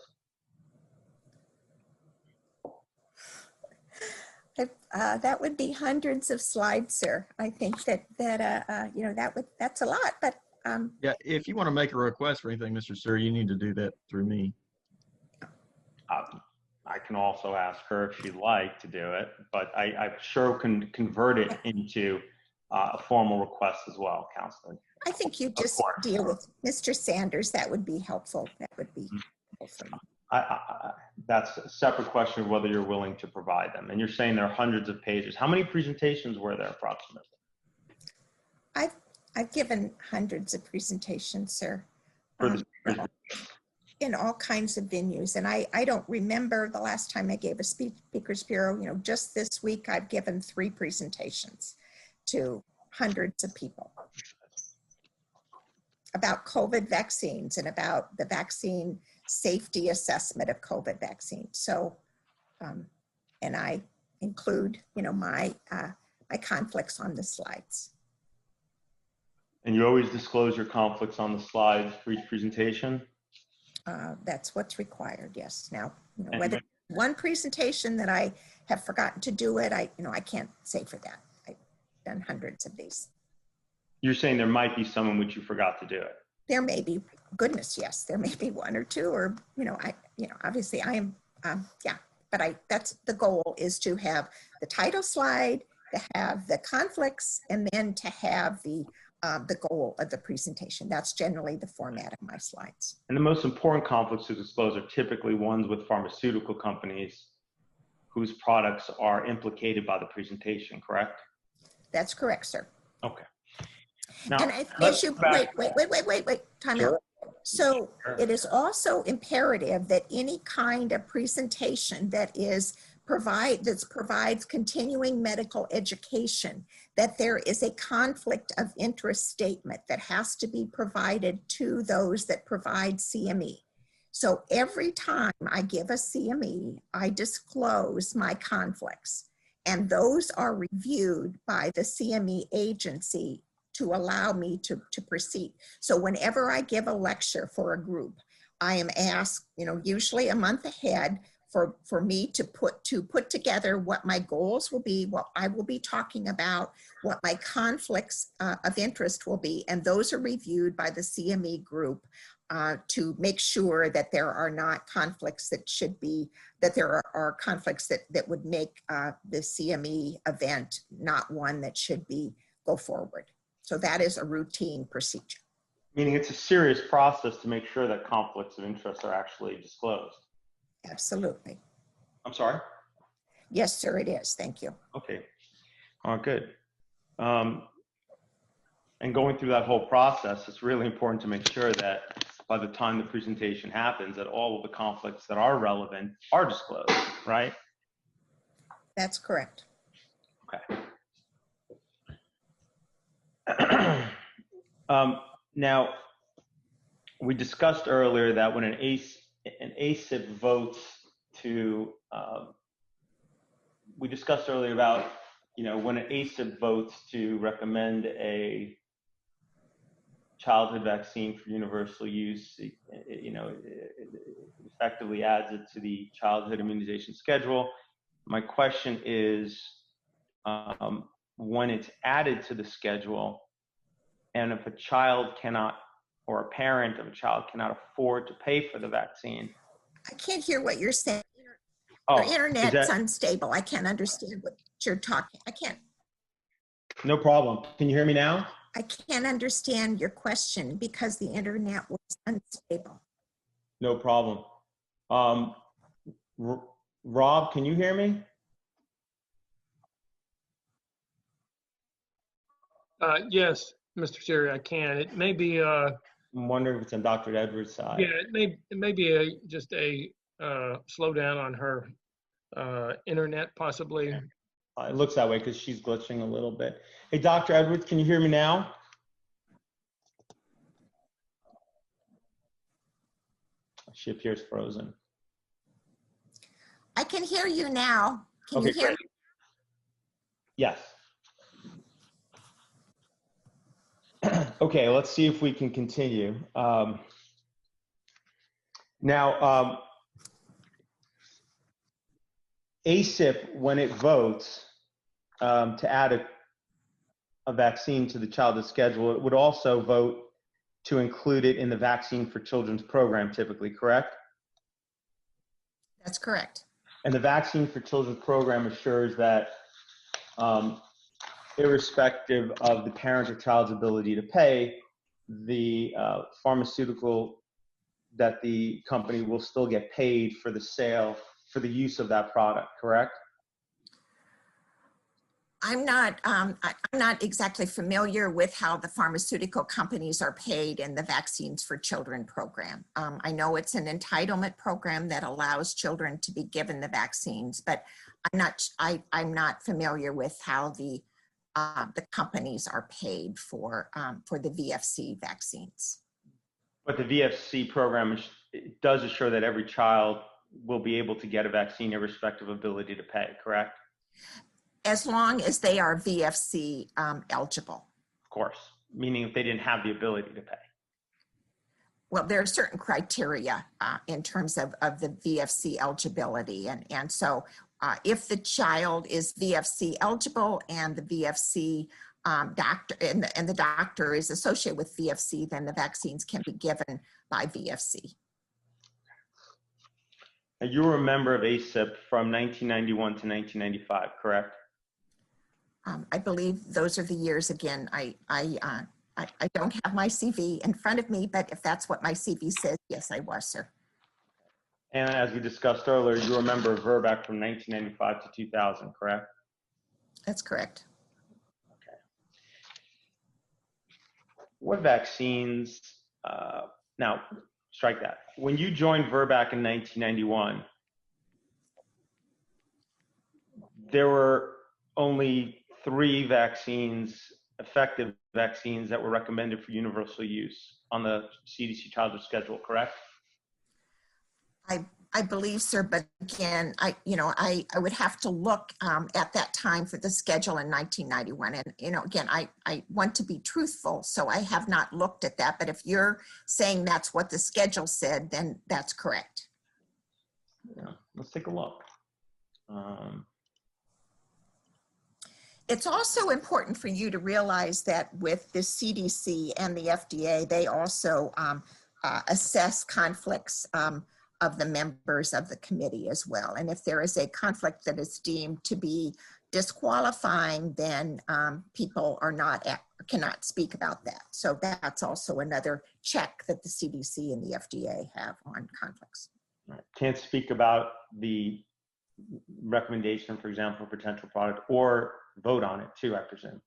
That would be hundreds of slides, sir. I think that's a lot, but Yeah, if you want to make a request for anything, Mr. Sir, you need to do that through me. I can also ask her if she'd like to do it, but I sure can convert it into a formal request as well, Counselor. I think you just deal with Mr. Sanders. That would be helpful. That would be helpful for me. That's a separate question of whether you're willing to provide them. And you're saying there are hundreds of pages. How many presentations were there approximately? I've given hundreds of presentations, sir. For the in all kinds of venues. And I don't remember the last time I gave a speakers bureau. Just this week, I've given 3 presentations to hundreds of people about COVID vaccines and about the vaccine safety assessment of COVID vaccines. So, and I include, my conflicts on the slides. And you always disclose your conflicts on the slides for each presentation? That's what's required, yes. Now, And whether one presentation that I have forgotten to do it, I can't say for that. I've done hundreds of these. You're saying there might be some in which you forgot to do it? There may be, goodness, yes, there may be one or two, or, obviously I am, yeah, but that's the goal, is to have the title slide, to have the conflicts, and then to have the goal of the presentation. That's generally the format of my slides. And the most important conflicts to disclose are typically ones with pharmaceutical companies whose products are implicated by the presentation, correct? That's correct, sir. Okay. Now, And as you, wait, time out. So it is also imperative that any kind of presentation that provides continuing medical education, that there is a conflict of interest statement that has to be provided to those that provide CME. So every time I give a CME, I disclose my conflicts, and those are reviewed by the CME agency to allow me to proceed. So whenever I give a lecture for a group, I am asked, usually a month ahead, for me to put together what my goals will be, what I will be talking about, what my conflicts of interest will be, and those are reviewed by the CME group to make sure that there are not conflicts that there are conflicts that would make the CME event not one that should go forward. So that is a routine procedure. meaning it's a serious process to make sure that conflicts of interest are actually disclosed. Absolutely. I'm sorry? Yes, sir, it is. Thank you. Okay. All right, good. And going through that whole process, it's really important to make sure that by the time the presentation happens, that all of the conflicts that are relevant are disclosed, right? That's correct. Okay. Now, we discussed earlier that when an ACIP votes to, we discussed earlier about, when an ACIP votes to recommend a childhood vaccine for universal use, it effectively adds it to the childhood immunization schedule. My question is, when it's added to the schedule, and if a child cannot, or a parent of a child cannot afford to pay for the vaccine. I can't hear what you're saying. Oh, Your internet's unstable. I can't understand what you're talking. I can't. No problem. Can you hear me now? I can't understand your question because the internet was unstable. No problem. Rob, can you hear me? Yes, Mr. Siri, I can. It may be I'm wondering if it's on Dr. Edwards' side. yeah, it may be just a slowdown on her internet, possibly. It looks that way because she's glitching a little bit. Hey, Dr. Edwards, can you hear me now? She appears frozen. I can hear you now. Can you hear great. me? Yes. Okay, let's see if we can continue. Now, ACIP, when it votes to add a vaccine to the childhood schedule, it would also vote to include it in the Vaccine for Children's program, typically, correct? That's correct. And the Vaccine for Children's program assures that irrespective of the parent or child's ability to pay, the pharmaceutical that the company will still get paid for the sale, for the use of that product, correct? I'm not exactly familiar with how the pharmaceutical companies are paid in the Vaccines for Children program. I know it's an entitlement program that allows children to be given the vaccines, but I'm not familiar with how the companies are paid for the VFC vaccines. But the VFC program it does assure that every child will be able to get a vaccine irrespective of ability to pay, correct? As long as they are VFC eligible. Of course, meaning if they didn't have the ability to pay. Well, there are certain criteria in terms of the VFC eligibility. And so if the child is VFC eligible and the VFC doctor and the doctor is associated with VFC, then the vaccines can be given by VFC. Now, you were a member of ACIP from 1991 to 1995, correct? I believe those are the years. Again, I don't have my CV in front of me, but if that's what my CV says, yes, I was, sir. And as we discussed earlier, you were a member of VRBAC from 1995 to 2000, correct? That's correct. Okay. What vaccines, now strike that. When you joined VRBAC in 1991, there were only 3 vaccines, effective vaccines that were recommended for universal use on the CDC childhood schedule, correct? I believe, sir, but again, I would have to look at that time for the schedule in 1991. And, again, I want to be truthful, so I have not looked at that. But if you're saying that's what the schedule said, then that's correct. Yeah, let's take a look. It's also important for you to realize that with the CDC and the FDA, they also assess conflicts of the members of the committee as well. And if there is a conflict that is deemed to be disqualifying, then people cannot speak about that. So that's also another check that the CDC and the FDA have on conflicts. Right. Can't speak about the recommendation, for example, potential product, or vote on it too, I presume.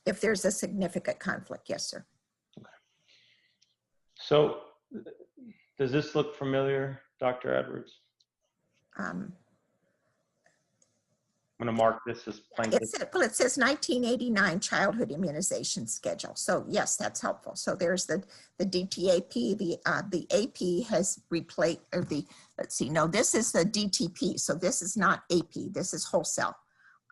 If there's a significant conflict, yes, sir. Okay. So does this look familiar, Dr. Edwards? I'm going to mark this as plaintiff. Well, it says 1989 childhood immunization schedule. So yes, that's helpful. So there's the DTAP, the AP has replaced, or let's see, no, this is the DTP. So this is not AP, this is wholesale.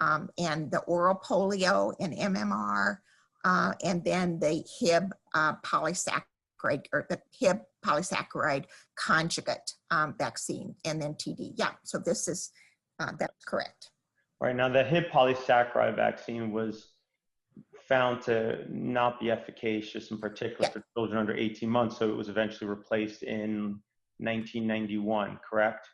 And the oral polio and MMR, and then the Hib polysaccharide, or the Hib polysaccharide conjugate vaccine, and then TD. Yeah, so this is, that's correct. Right, now the Hib polysaccharide vaccine was found to not be efficacious, in particular for children under 18 months, so it was eventually replaced in 1991, correct?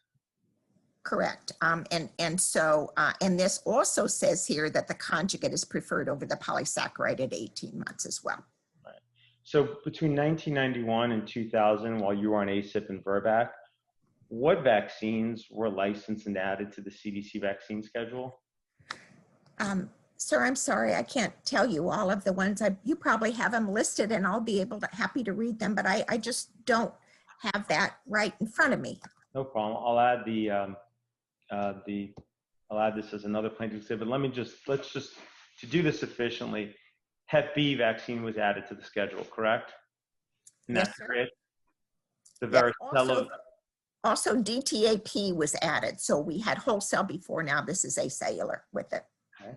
Correct. And so this also says here that the conjugate is preferred over the polysaccharide at 18 months as well. Right. So between 1991 and 2000, while you were on ACIP and VRBAC, what vaccines were licensed and added to the CDC vaccine schedule? Sir, I'm sorry, I can't tell you all of the ones. You probably have them listed, and I'll be happy to read them, but I just don't have that right in front of me. No problem. I'll add I'll add this as another plaintiff exhibit. Let's just to do this efficiently. Hep B vaccine was added to the schedule, correct? Yes, sir. The varicella. Also, DTAP was added. So we had wholesale before, now this is acellular with it. Okay.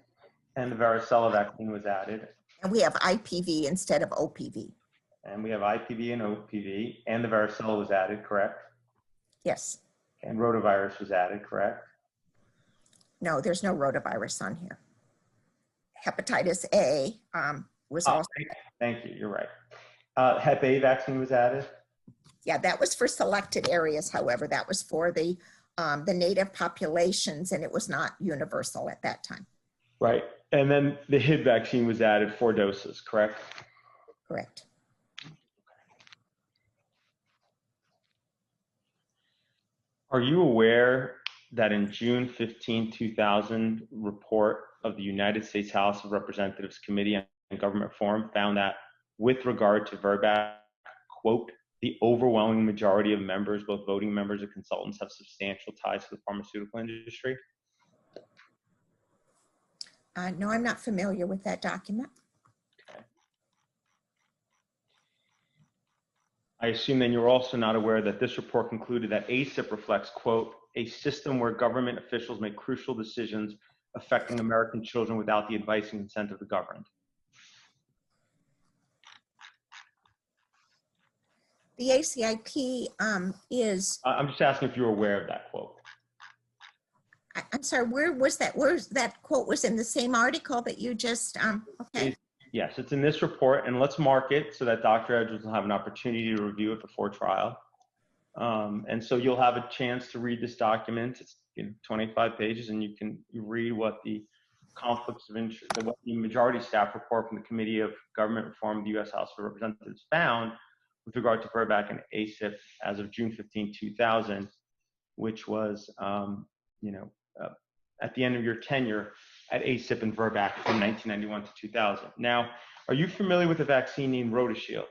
And the varicella vaccine was added. And we have IPV instead of OPV. And we have IPV and OPV, and the varicella was added, correct? Yes. And rotavirus was added, correct? No, there's no rotavirus on here. Hepatitis A was also. Thank you, you're right. Hep A vaccine was added? Yeah, that was for selected areas. However, that was for the native populations, and it was not universal at that time. Right. And then the Hib vaccine was added 4 doses, correct? Correct. Are you aware that in June 15, 2000 report of the United States House of Representatives Committee on Government Reform found that with regard to VRBAC, quote, the overwhelming majority of members, both voting members and consultants, have substantial ties to the pharmaceutical industry? No, I'm not familiar with that document. Okay. I assume then you're also not aware that this report concluded that ACIP reflects, quote, a system where government officials make crucial decisions affecting American children without the advice and consent of the governed. The ACIP is, I'm just asking if you're aware of that quote. I'm sorry, where was that? Where's that quote was in the same article that you just, okay. Yes, it's in this report, and let's mark it so that Dr. Edwards will have an opportunity to review it before trial. And so you'll have a chance to read this document. It's 25 pages, and you read what the conflicts of interest, what the majority staff report from the Committee of Government Reform of the U.S. House of Representatives found with regard to VRBAC and ACIP as of June 15, 2000, which was, at the end of your tenure at ACIP and VRBAC from 1991 to 2000. Now, are you familiar with a vaccine named RotaShield?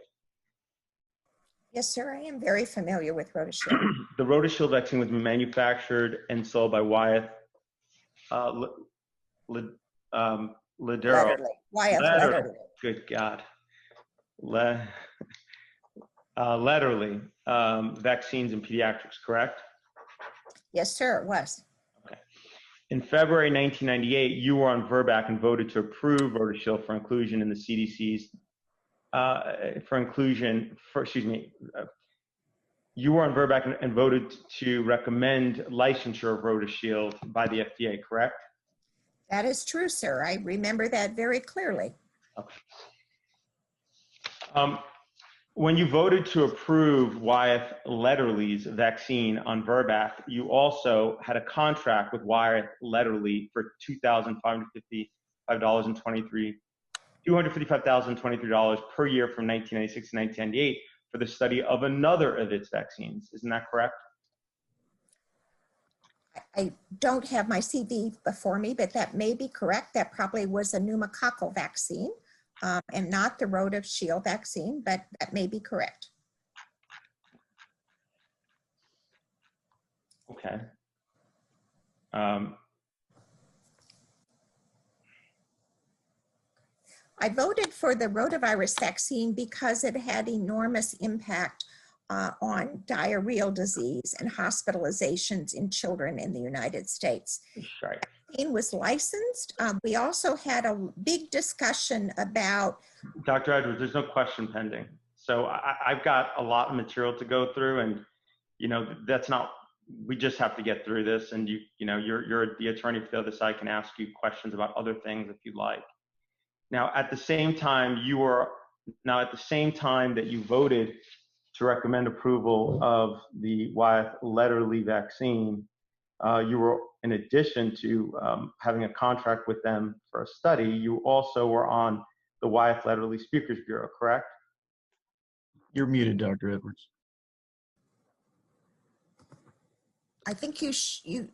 Yes, sir, I am very familiar with RotaShield. The RotaShield vaccine was manufactured and sold by Wyeth Ladero. Wyeth Ladero. Good God. Ladderly vaccines and pediatrics, correct? Yes, sir, it was. Okay. In February 1998, you were on VRBAC and voted to approve RotaShield for inclusion in the CDC's you were on VRBAC and voted to recommend licensure of RotaShield by the FDA, correct? That is true, sir. I remember that very clearly. Okay. When you voted to approve Wyeth Ladderly's vaccine on VRBAC, you also had a contract with Wyeth Ladderly for $255,023 per year from 1996 to 1998 for the study of another of its vaccines. Isn't that correct? I don't have my CV before me, but that may be correct. That probably was a pneumococcal vaccine and not the RotaShield vaccine, but that may be correct. Okay. I voted for the rotavirus vaccine because it had enormous impact on diarrheal disease and hospitalizations in children in the United States. Right. It was licensed. We also had a big discussion about. Dr. Edwards, there's no question pending. So I've got a lot of material to go through, and that's not. We just have to get through this, and you're the attorney for the other side, can ask you questions about other things if you'd like. Now, at the same time that you voted to recommend approval of the Wyeth Ladderly vaccine, you were, in addition to having a contract with them for a study, you also were on the Wyeth Ladderly Speakers Bureau, correct? You're muted, Dr. Edwards. I think you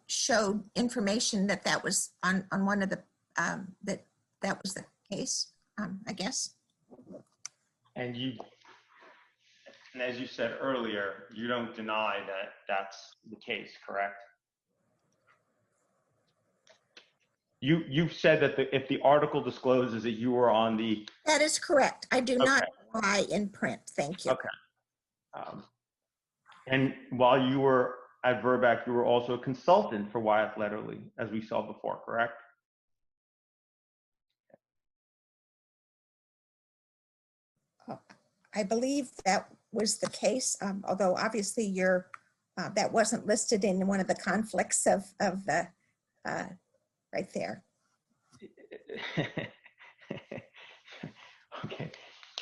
showed information that was on one of the that was the case, I guess. And as you said earlier, you don't deny that that's the case, correct? You've said that if the article discloses that you were on the. That is correct. I do not lie in print. Thank you. Okay. And while you were at VRBAC, you were also a consultant for Wyeth Ladderly, as we saw before, correct? I believe that was the case, although obviously that wasn't listed in one of the conflicts of the right there. Okay,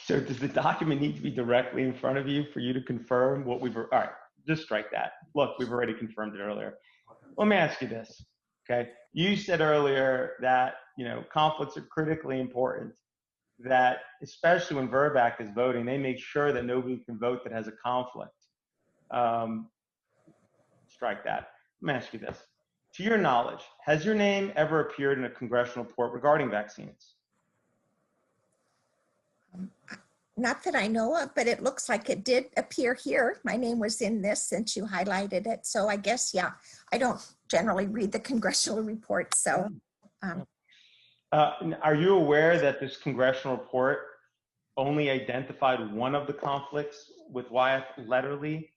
so does the document need to be directly in front of you for you to confirm what all right, just strike that. Look, we've already confirmed it earlier. Let me ask you this, okay? You said earlier that, conflicts are critically important, that especially when VRBAC is voting, they make sure that nobody can vote that has a conflict. Strike that. Let me ask you this. To your knowledge, has your name ever appeared in a congressional report regarding vaccines? Not that I know of, but it looks like it did appear here. My name was in this since you highlighted it. So I guess, yeah, I don't generally read the congressional reports. So. Are you aware that this congressional report only identified one of the conflicts with Wyeth Ladderly,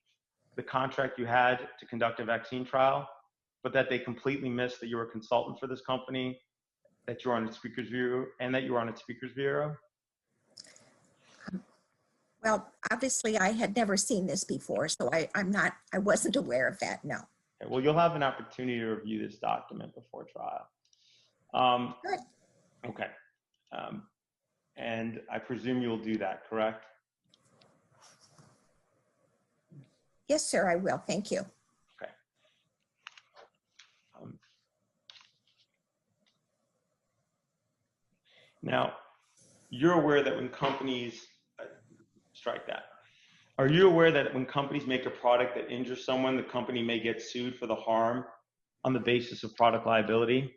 the contract you had to conduct a vaccine trial? but that they completely missed that you were a consultant for this company, that you were on its speakers bureau, and that you were on its speakers bureau? Well, obviously I had never seen this before, so I wasn't aware of that, no. Okay, well, you'll have an opportunity to review this document before trial. Good. Okay. And I presume you'll do that, correct? Yes, sir, I will, thank you. Okay. Now, you're aware that when companies, strike that. Are you aware that when companies make a product that injures someone, the company may get sued for the harm on the basis of product liability?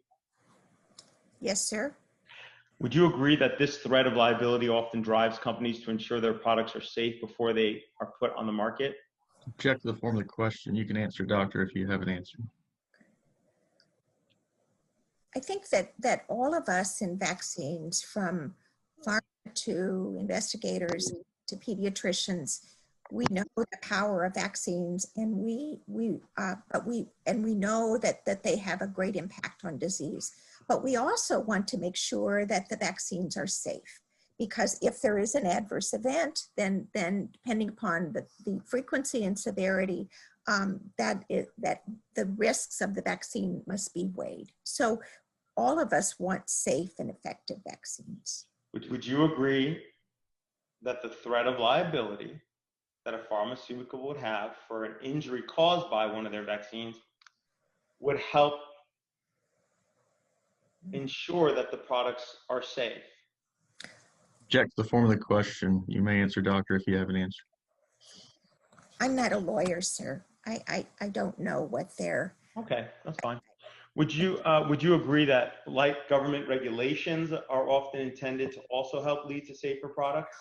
Yes, sir. Would you agree that this threat of liability often drives companies to ensure their products are safe before they are put on the market? Check the form of the question. You can answer, doctor, if you have an answer. I think that all of us in vaccines, from pharma to investigators to pediatricians, we know the power of vaccines, and we know that they have a great impact on disease. But we also want to make sure that the vaccines are safe, because if there is an adverse event, then depending upon the frequency and severity, that the risks of the vaccine must be weighed. So all of us want safe and effective vaccines. Would you agree that the threat of liability that a pharmaceutical would have for an injury caused by one of their vaccines would help ensure that the products are safe? Check the form of the question. You may answer, doctor, if you have an answer. I'm not a lawyer, sir. I don't know what they're. Okay, that's fine. Would you agree that, like government regulations, are often intended to also help lead to safer products?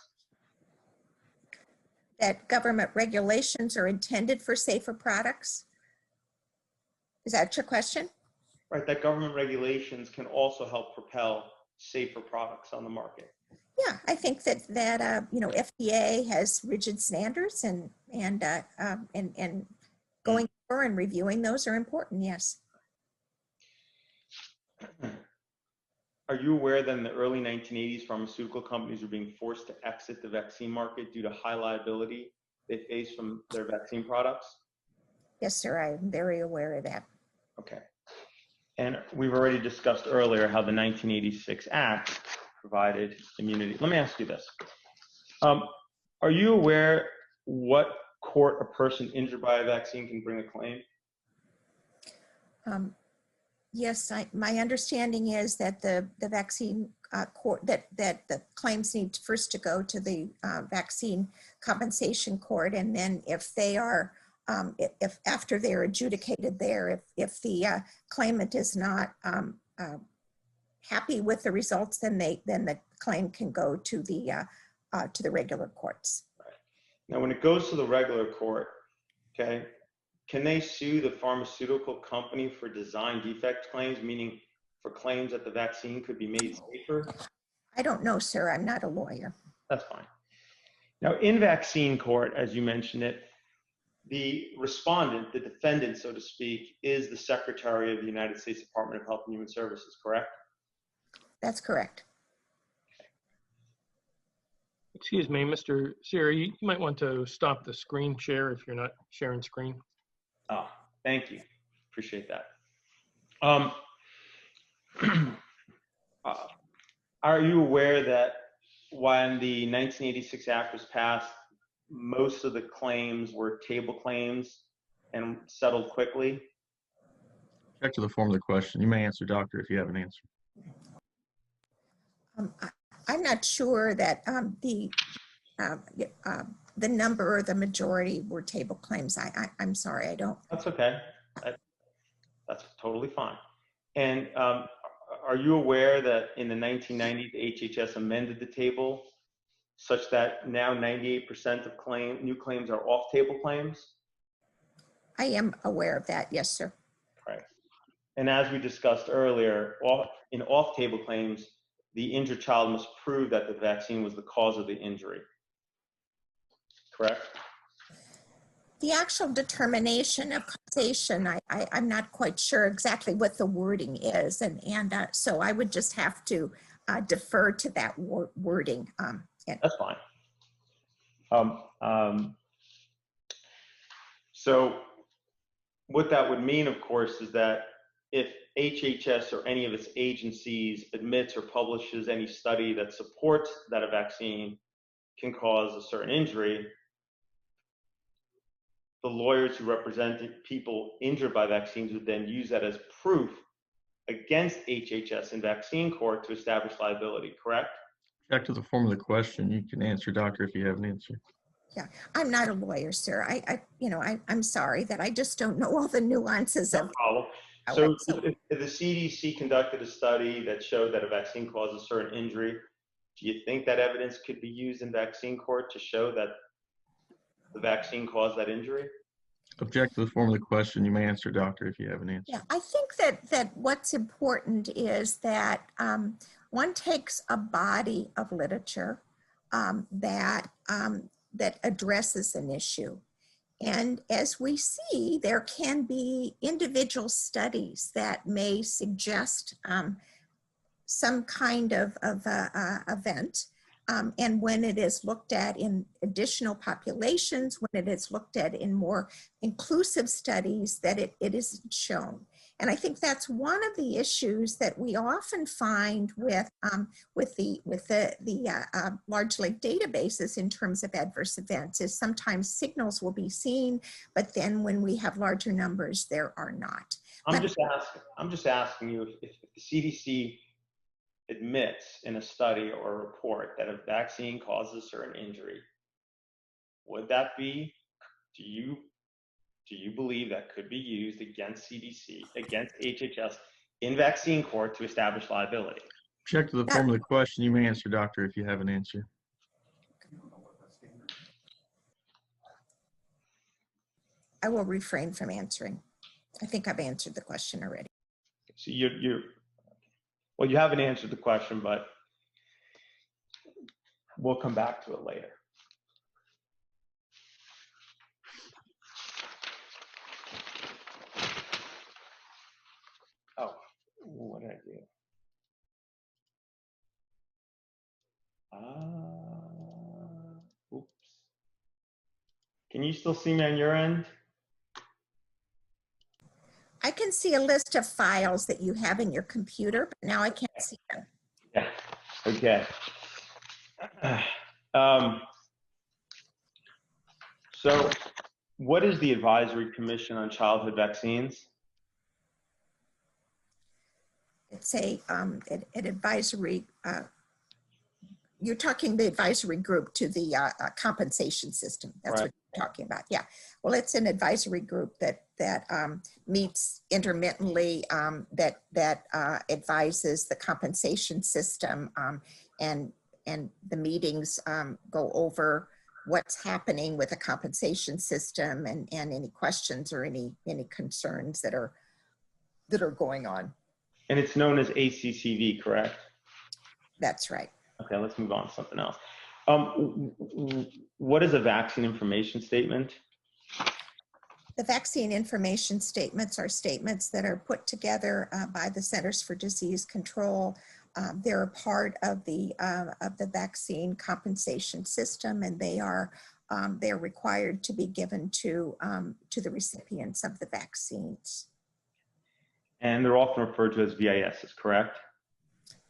That government regulations are intended for safer products? Is that your question? Right, that government regulations can also help propel safer products on the market. Yeah, I think that FDA has rigid standards, and going over and reviewing those are important. Yes. Are you aware that in the early 1980s, pharmaceutical companies were being forced to exit the vaccine market due to high liability they faced from their vaccine products? Yes, sir. I'm very aware of that. Okay. And we've already discussed earlier how the 1986 Act provided immunity. Let me ask you this. Are you aware what court a person injured by a vaccine can bring a claim? Yes, my understanding is that the vaccine court, that the claims need first to go to the vaccine compensation court, and then if they are, if after they're adjudicated there, if the claimant is not happy with the results, then the claim can go to the regular courts. Right. Now, when it goes to the regular court, okay, can they sue the pharmaceutical company for design defect claims, meaning for claims that the vaccine could be made safer? I don't know, sir. I'm not a lawyer. That's fine. Now, in vaccine court, as you mentioned it, the respondent, the defendant, so to speak, is the Secretary of the United States Department of Health and Human Services, correct? That's correct. Excuse me, Mr. Siri, you might want to stop the screen share if you're not sharing screen. Oh, thank you. Appreciate that. Are you aware that when the 1986 Act was passed, most of the claims were table claims and settled quickly? Check to the form of the question. You may answer, doctor, if you have an answer. I'm not sure that the number or the majority were table claims. I'm sorry, I don't. That's okay. That's totally fine. And are you aware that in the 1990s, the HHS amended the table such that now 98% of new claims are off-table claims? I am aware of that, yes, sir. Right. And as we discussed earlier, in off-table claims, the injured child must prove that the vaccine was the cause of the injury. Correct? The actual determination of causation, I'm not quite sure exactly what the wording is. And so I would just have to defer to that wording. That's fine. So what that would mean, of course, is that if HHS or any of its agencies admits or publishes any study that supports that a vaccine can cause a certain injury, the lawyers who represented people injured by vaccines would then use that as proof against HHS in vaccine court to establish liability, correct? Back to the form of the question, you can answer, doctor, if you have an answer. Yeah, I'm not a lawyer, sir. I'm sorry that I just don't know all the nuances No of problem. how So if the CDC conducted a study that showed that a vaccine caused a certain injury, do you think that evidence could be used in vaccine court to show that the vaccine caused that injury? Object to the form of the question, you may answer, doctor, if you have an answer. Yeah, I think that what's important is that one takes a body of literature that addresses an issue. And as we see, there can be individual studies that may suggest some kind of event. And when it is looked at in additional populations, when it is looked at in more inclusive studies, that it isn't shown. And I think that's one of the issues that we often find with the large lake databases in terms of adverse events, is sometimes signals will be seen, but then when we have larger numbers, there are not. I'm just asking you if the CDC admits in a study or a report that a vaccine causes a certain injury, would that be, do you believe that could be used against CDC, against HHS in vaccine court to establish liability? Object to the form of the question, you may answer, doctor, if you have an answer. I will refrain from answering. I think I've answered the question already. So well, you haven't answered the question, but we'll come back to it later. Oh, what did I do? Oops. Can you still see me on your end? I can see a list of files that you have in your computer, but now I can't see them. Yeah, okay. So what is the Advisory Commission on Childhood Vaccines? It's an advisory, you're talking the advisory group to the compensation system. That's Right. what you're talking about. Yeah. Well, it's an advisory group that meets intermittently, that advises the compensation system, and the meetings go over what's happening with the compensation system and any questions or any concerns that are going on. And it's known as ACCV, correct? That's right. Okay, let's move on to something else. What is a vaccine information statement? The vaccine information statements are statements that are put together by the Centers for Disease Control. They're a part of the vaccine compensation system, and they're required to be given to the recipients of the vaccines. And they're often referred to as VISs, correct?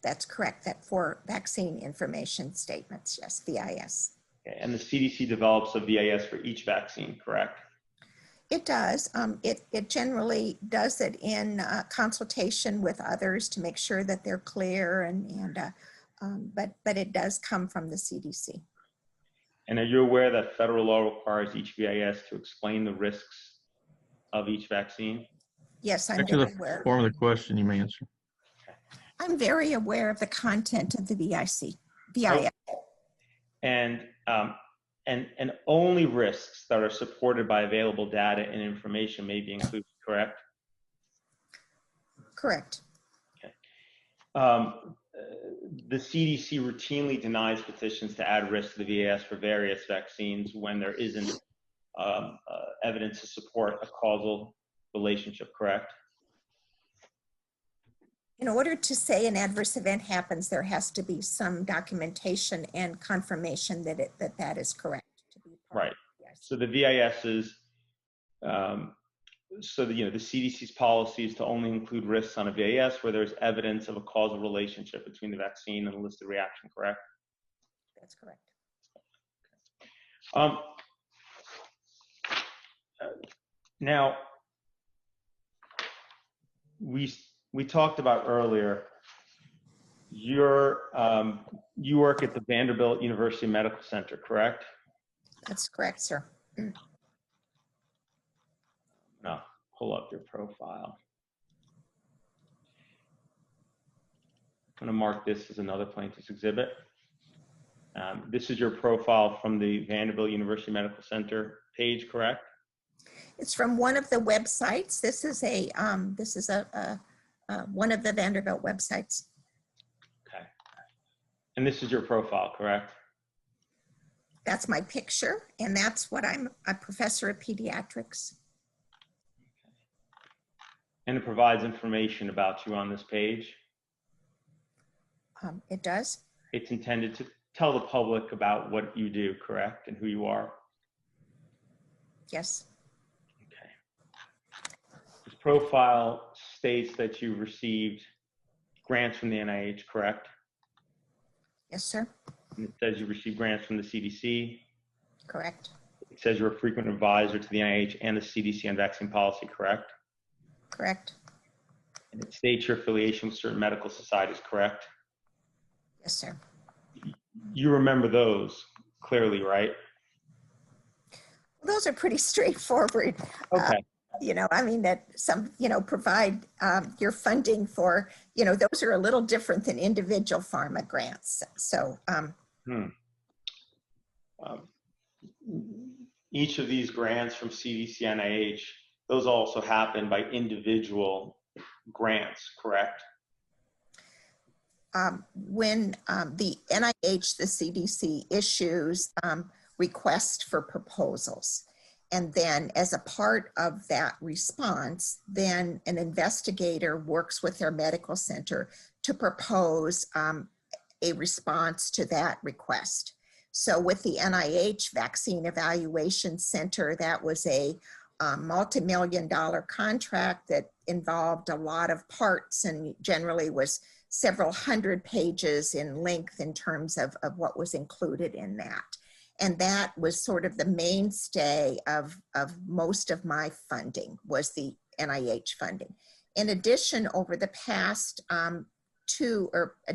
That's correct. That for vaccine information statements, yes, VIS. Okay. And the CDC develops a VIS for each vaccine, correct? It does. It generally does it in consultation with others to make sure that they're clear, but it does come from the CDC. And are you aware that federal law requires each VIS to explain the risks of each vaccine? Yes, I'm Back to very the aware. form of the question, you may answer. I'm very aware of the content of the VIS. Oh. And only risks that are supported by available data and information may be included, correct? Correct. Okay. The CDC routinely denies petitions to add risk to the VIS for various vaccines when there isn't evidence to support a causal relationship, correct? In order to say an adverse event happens, there has to be some documentation and confirmation that that is correct. To be part Right. of, yes. So the VIS's, so the CDC's policy is to only include risks on a VIS where there's evidence of a causal relationship between the vaccine and the listed reaction, correct? That's correct. Now, we talked about earlier, you work at the Vanderbilt University Medical Center, correct? That's correct, sir. No, pull up your profile. I'm going to mark this as another plaintiff's exhibit. This is your profile from the Vanderbilt University Medical Center page, correct? It's from one of the websites. This is one of the Vanderbilt websites. Okay. And this is your profile, correct? That's my picture, and that's what I'm a professor of pediatrics. And it provides information about you on this page. It does. It's intended to tell the public about what you do, correct? And who you are. Yes. Okay. This profile states that you received grants from the NIH, correct? Yes, sir. And it says you received grants from the CDC. Correct. It says you're a frequent advisor to the NIH and the CDC on vaccine policy, correct? Correct. And it states your affiliation with certain medical societies, correct? Yes, sir. You remember those clearly, right? Those are pretty straightforward. Okay. I mean, that some, provide your funding for, those are a little different than individual pharma grants. So, each of these grants from CDC, NIH, those also happen by individual grants, correct? When the NIH, the CDC issues requests for proposals. And then as a part of that response, then an investigator works with their medical center to propose a response to that request. So with the NIH Vaccine Evaluation Center, that was a multi-million-dollar contract that involved a lot of parts and generally was several hundred pages in length in terms of what was included in that. And that was sort of the mainstay of most of my funding, was the NIH funding. In addition, over the past a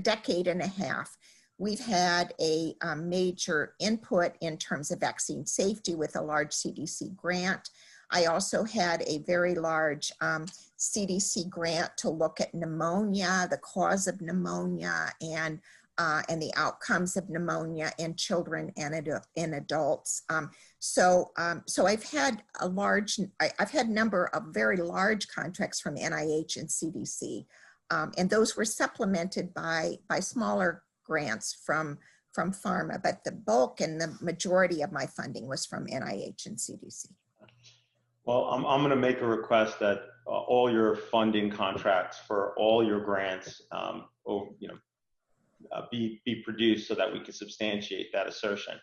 decade and a half, we've had a major input in terms of vaccine safety with a large CDC grant. I also had a very large CDC grant to look at pneumonia, the cause of pneumonia, and the outcomes of pneumonia in children and in adults. So I've had I've had a number of very large contracts from NIH and CDC, and those were supplemented by smaller grants from pharma, but the bulk and the majority of my funding was from NIH and CDC. Well, I'm going to make a request that all your funding contracts for all your grants, be produced so that we can substantiate that assertion,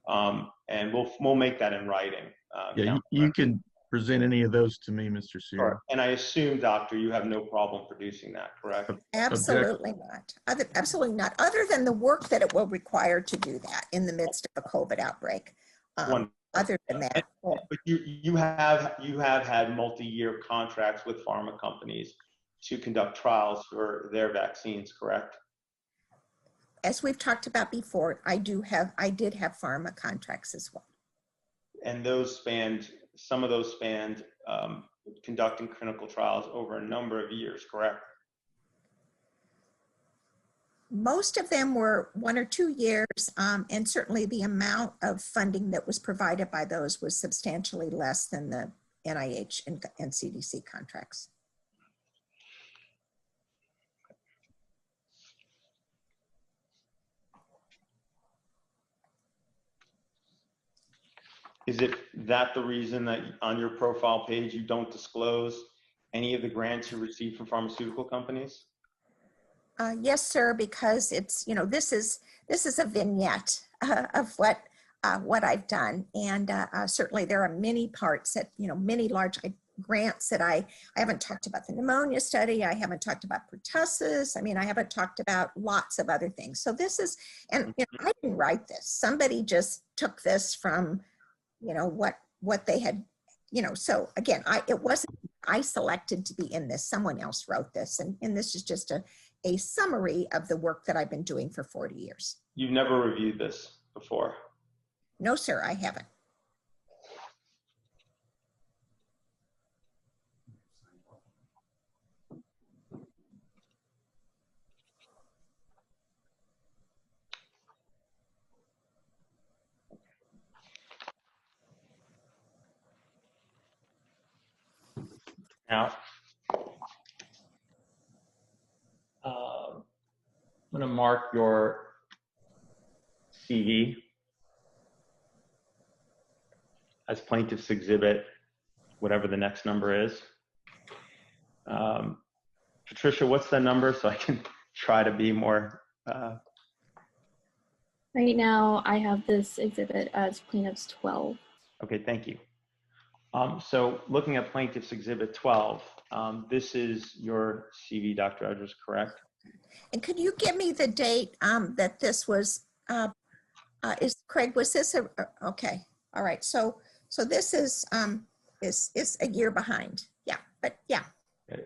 and we'll make that in writing. Yeah, you can present any of those to me, Mr. Siri. Sure. And I assume, Doctor, you have no problem producing that, correct? Absolutely not. Absolutely not. Other than the work that it will require to do that in the midst of a COVID outbreak. Other than that. But you have had multi-year contracts with pharma companies to conduct trials for their vaccines, correct? As we've talked about before, I did have pharma contracts as well. And some of those spanned conducting clinical trials over a number of years, correct? Most of them were 1 or 2 years, and certainly the amount of funding that was provided by those was substantially less than the NIH and CDC contracts. Is it that the reason that on your profile page you don't disclose any of the grants you receive from pharmaceutical companies? Yes, sir, because it's, this is a vignette of what I've done. And certainly there are many parts that, many large grants that I haven't talked about the pneumonia study. I haven't talked about pertussis. I mean, I haven't talked about lots of other things. So this is, and I didn't write this. Somebody just took this from, what they had, so again, it wasn't I selected to be in this. Someone else wrote this. And this is just a summary of the work that I've been doing for 40 years. You've never reviewed this before? No, sir, I haven't. Now, I'm going to mark your CV as plaintiff's exhibit, whatever the next number is. Patricia, what's the number so I can try to be more? Right now, I have this exhibit as plaintiff's 12. Okay, thank you. So looking at plaintiff's exhibit 12, this is your CV, Dr. Edwards, correct? And could you give me the date that this was, Craig, was this okay. All right. So this is a year behind. Yeah, but yeah. Okay.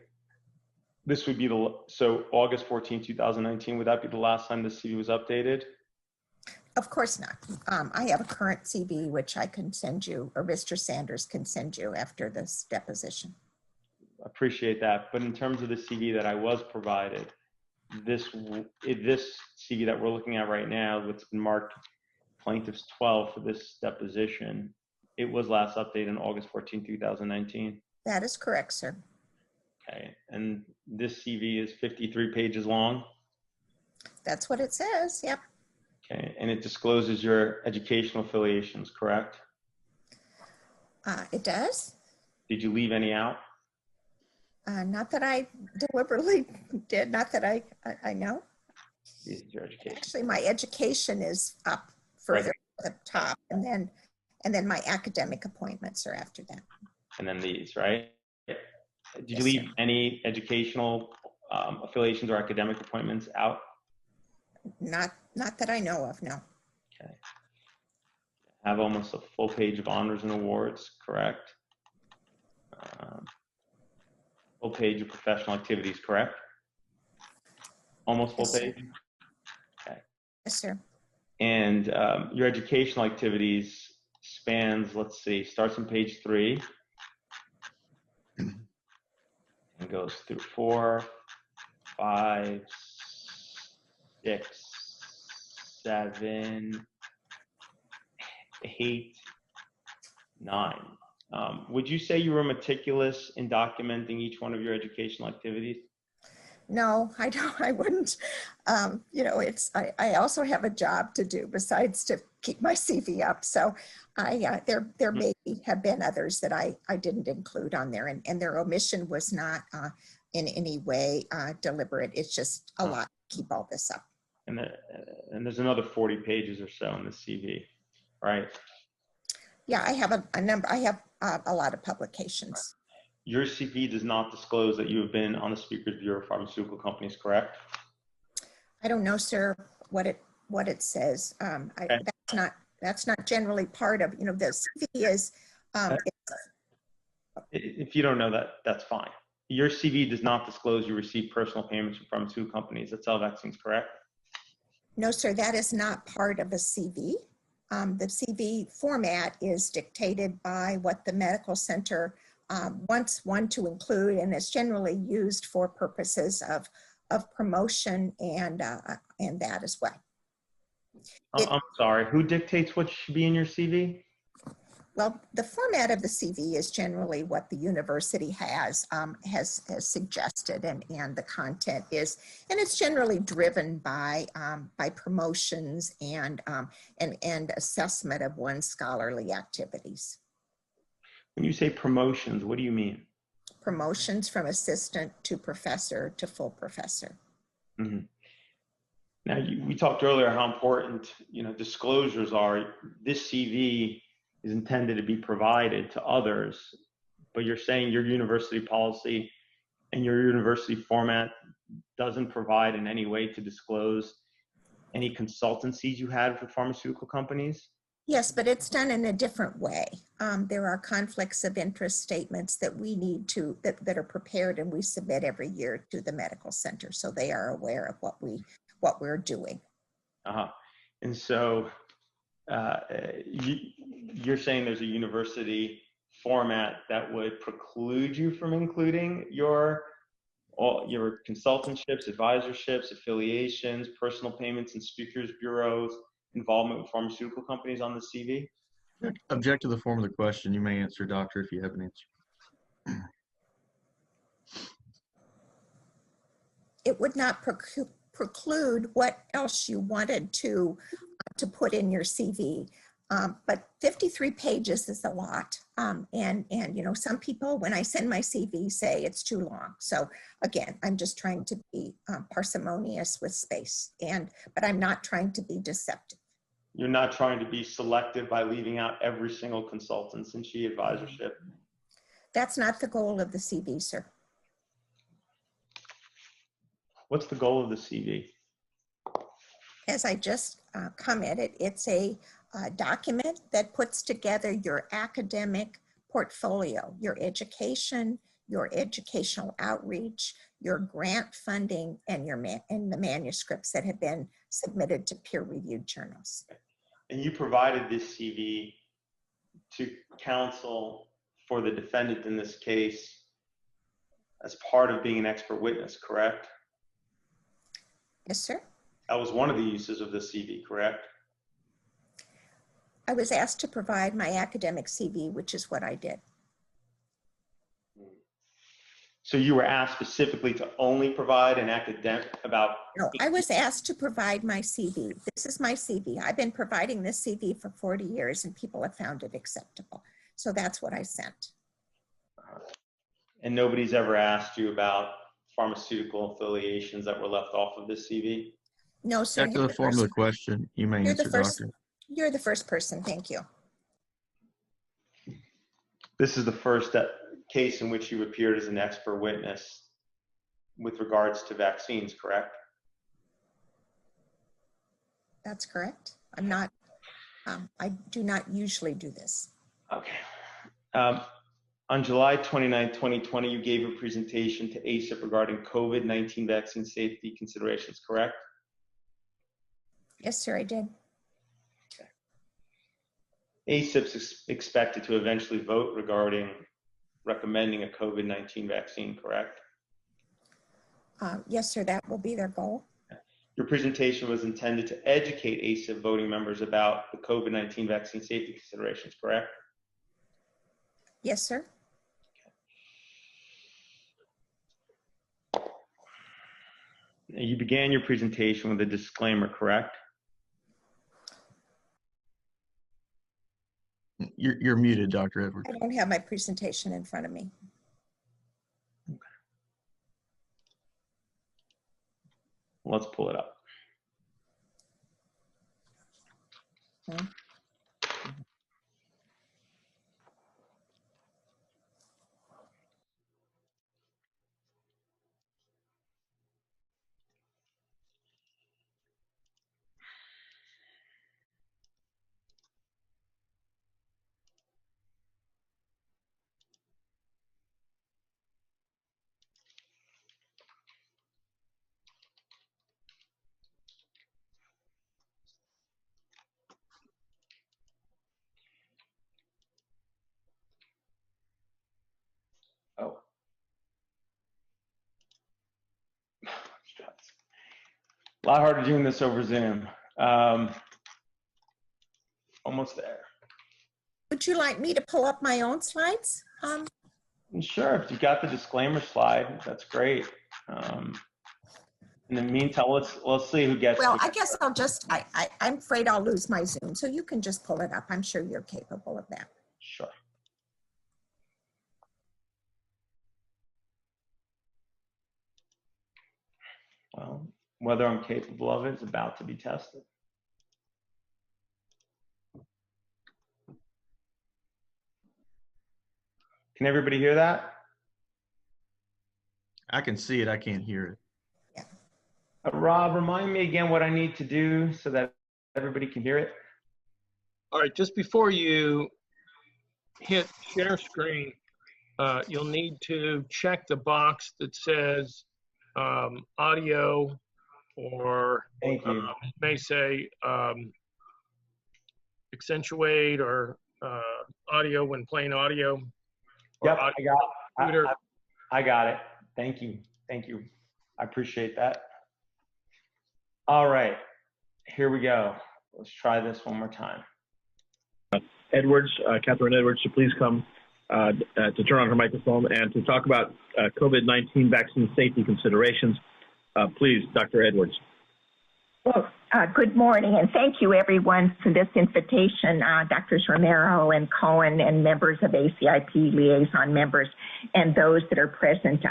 This would be so August 14, 2019, would that be the last time the CV was updated? Of course not. I have a current CV, which I can send you, or Mr. Sanders can send you after this deposition. Appreciate that. But in terms of the CV that I was provided, this CV that we're looking at right now, what's been marked plaintiff's 12 for this deposition, it was last updated on August 14, 2019. That is correct, sir. Okay. And this CV is 53 pages long? That's what it says. Yep. Okay. And it discloses your educational affiliations, correct? It does. Did you leave any out? Not that I deliberately did, not that I know. This is your education. Actually, my education is up further at the top, and then my academic appointments are after that. And then these, right? Did you Yes, leave sir. any educational affiliations or academic appointments out? Not that I know of, no. Okay. Have almost a full page of honors and awards, correct? Full page of professional activities, correct? Almost full Yes, sir. page? Okay. Yes, sir. And your educational activities spans, let's see, starts on page 3 and goes through 4, 5, 6, 7, 8, 9. Would you say you were meticulous in documenting each one of your educational activities? No, I don't. I wouldn't. I also have a job to do besides to keep my CV up. So there may have been others that I didn't include on there, and their omission was not in any way deliberate. It's just a lot to keep all this up. And there's another 40 pages or so in the CV, right? Yeah, I have a number. I have a lot of publications. Your CV does not disclose that you have been on the Speakers Bureau of Pharmaceutical Companies, correct? I don't know, sir, what it says. Okay. That's not generally part of, the CV is. If you don't know that, that's fine. Your CV does not disclose you receive personal payments from pharmaceutical companies that sell vaccines, correct? No, sir, that is not part of a CV. The CV format is dictated by what the medical center wants one to include, and it's generally used for purposes of promotion and that as well. I'm sorry, who dictates what should be in your CV? Well, the format of the CV is generally what the university has suggested, and the content is, and it's generally driven by promotions and assessment of one's scholarly activities. When you say promotions, what do you mean? Promotions from assistant to professor to full professor. Mm-hmm. Now, we talked earlier how important, disclosures are. This CV is intended to be provided to others, but you're saying your university policy and your university format doesn't provide in any way to disclose any consultancies you had for pharmaceutical companies? Yes, but it's done in a different way. There are conflicts of interest statements that we need to, that are prepared and we submit every year to the medical center, so they are aware of what we're doing. And so you're saying there's a university format that would preclude you from including all your consultantships, advisorships, affiliations, personal payments, and speakers bureaus, involvement with pharmaceutical companies on the CV? Object to the form of the question. You may answer, doctor, if you have an answer. It would not preclude what else you wanted to put in your CV. But 53 pages is a lot. And some people, when I send my CV, say it's too long. So again, I'm just trying to be parsimonious with space, but I'm not trying to be deceptive. You're not trying to be selective by leaving out every single consultancy advisorship? That's not the goal of the CV, sir. What's the goal of the CV? As I just commented, it's a document that puts together your academic portfolio, your education, your educational outreach, your grant funding, and the manuscripts that have been submitted to peer-reviewed journals. And you provided this CV to counsel for the defendant in this case as part of being an expert witness, correct? Yes, sir. That was one of the uses of the CV, correct? I was asked to provide my academic CV, which is what I did. So you were asked specifically to only provide an academic about... No, I was asked to provide my CV. This is my CV. I've been providing this CV for 40 years and people have found it acceptable. So that's what I sent. And nobody's ever asked you about pharmaceutical affiliations that were left off of this CV? No, sir. Back to the form of the question. You may answer, doctor. You're the first person. Thank you. This is the first case in which you appeared as an expert witness with regards to vaccines, correct? That's correct. I'm not, I do not usually do this. Okay. On July 29, 2020, you gave a presentation to ACIP regarding COVID-19 vaccine safety considerations, correct? Yes, sir, I did. ACIP's expected to eventually vote regarding recommending a COVID-19 vaccine, correct? Yes, sir, that will be their goal. Your presentation was intended to educate ACIP voting members about the COVID-19 vaccine safety considerations, correct? Yes, sir. You began your presentation with a disclaimer, correct? You're muted, Dr. Edwards. I don't have my presentation in front of me. Okay. Let's pull it up. Hmm. Oh. A lot harder doing this over Zoom. Almost there. Would you like me to pull up my own slides? Sure, if you got the disclaimer slide, that's great. In the meantime, let's see who gets. Well, I guess I'll just, I'm afraid I'll lose my Zoom, so you can just pull it up. I'm sure you're capable of that. Sure. Well, whether I'm capable of it is about to be tested. Can everybody hear that? I can see it. I can't hear it. Rob, remind me again what I need to do so that everybody can hear it. All right, just before you hit share screen, you'll need to check the box that says audio, or Thank you. it may say accentuate or audio when playing audio. Yep, Audio I got it. Thank you. Thank you. I appreciate that. All right, here we go. Let's try this one more time. Edwards, Kathryn Edwards, to please come to turn on her microphone and to talk about COVID-19 vaccine safety considerations. Please, Dr. Edwards. Well, good morning, and thank you, everyone, for this invitation, Drs. Romero and Cohen and members of ACIP liaison members and those that are present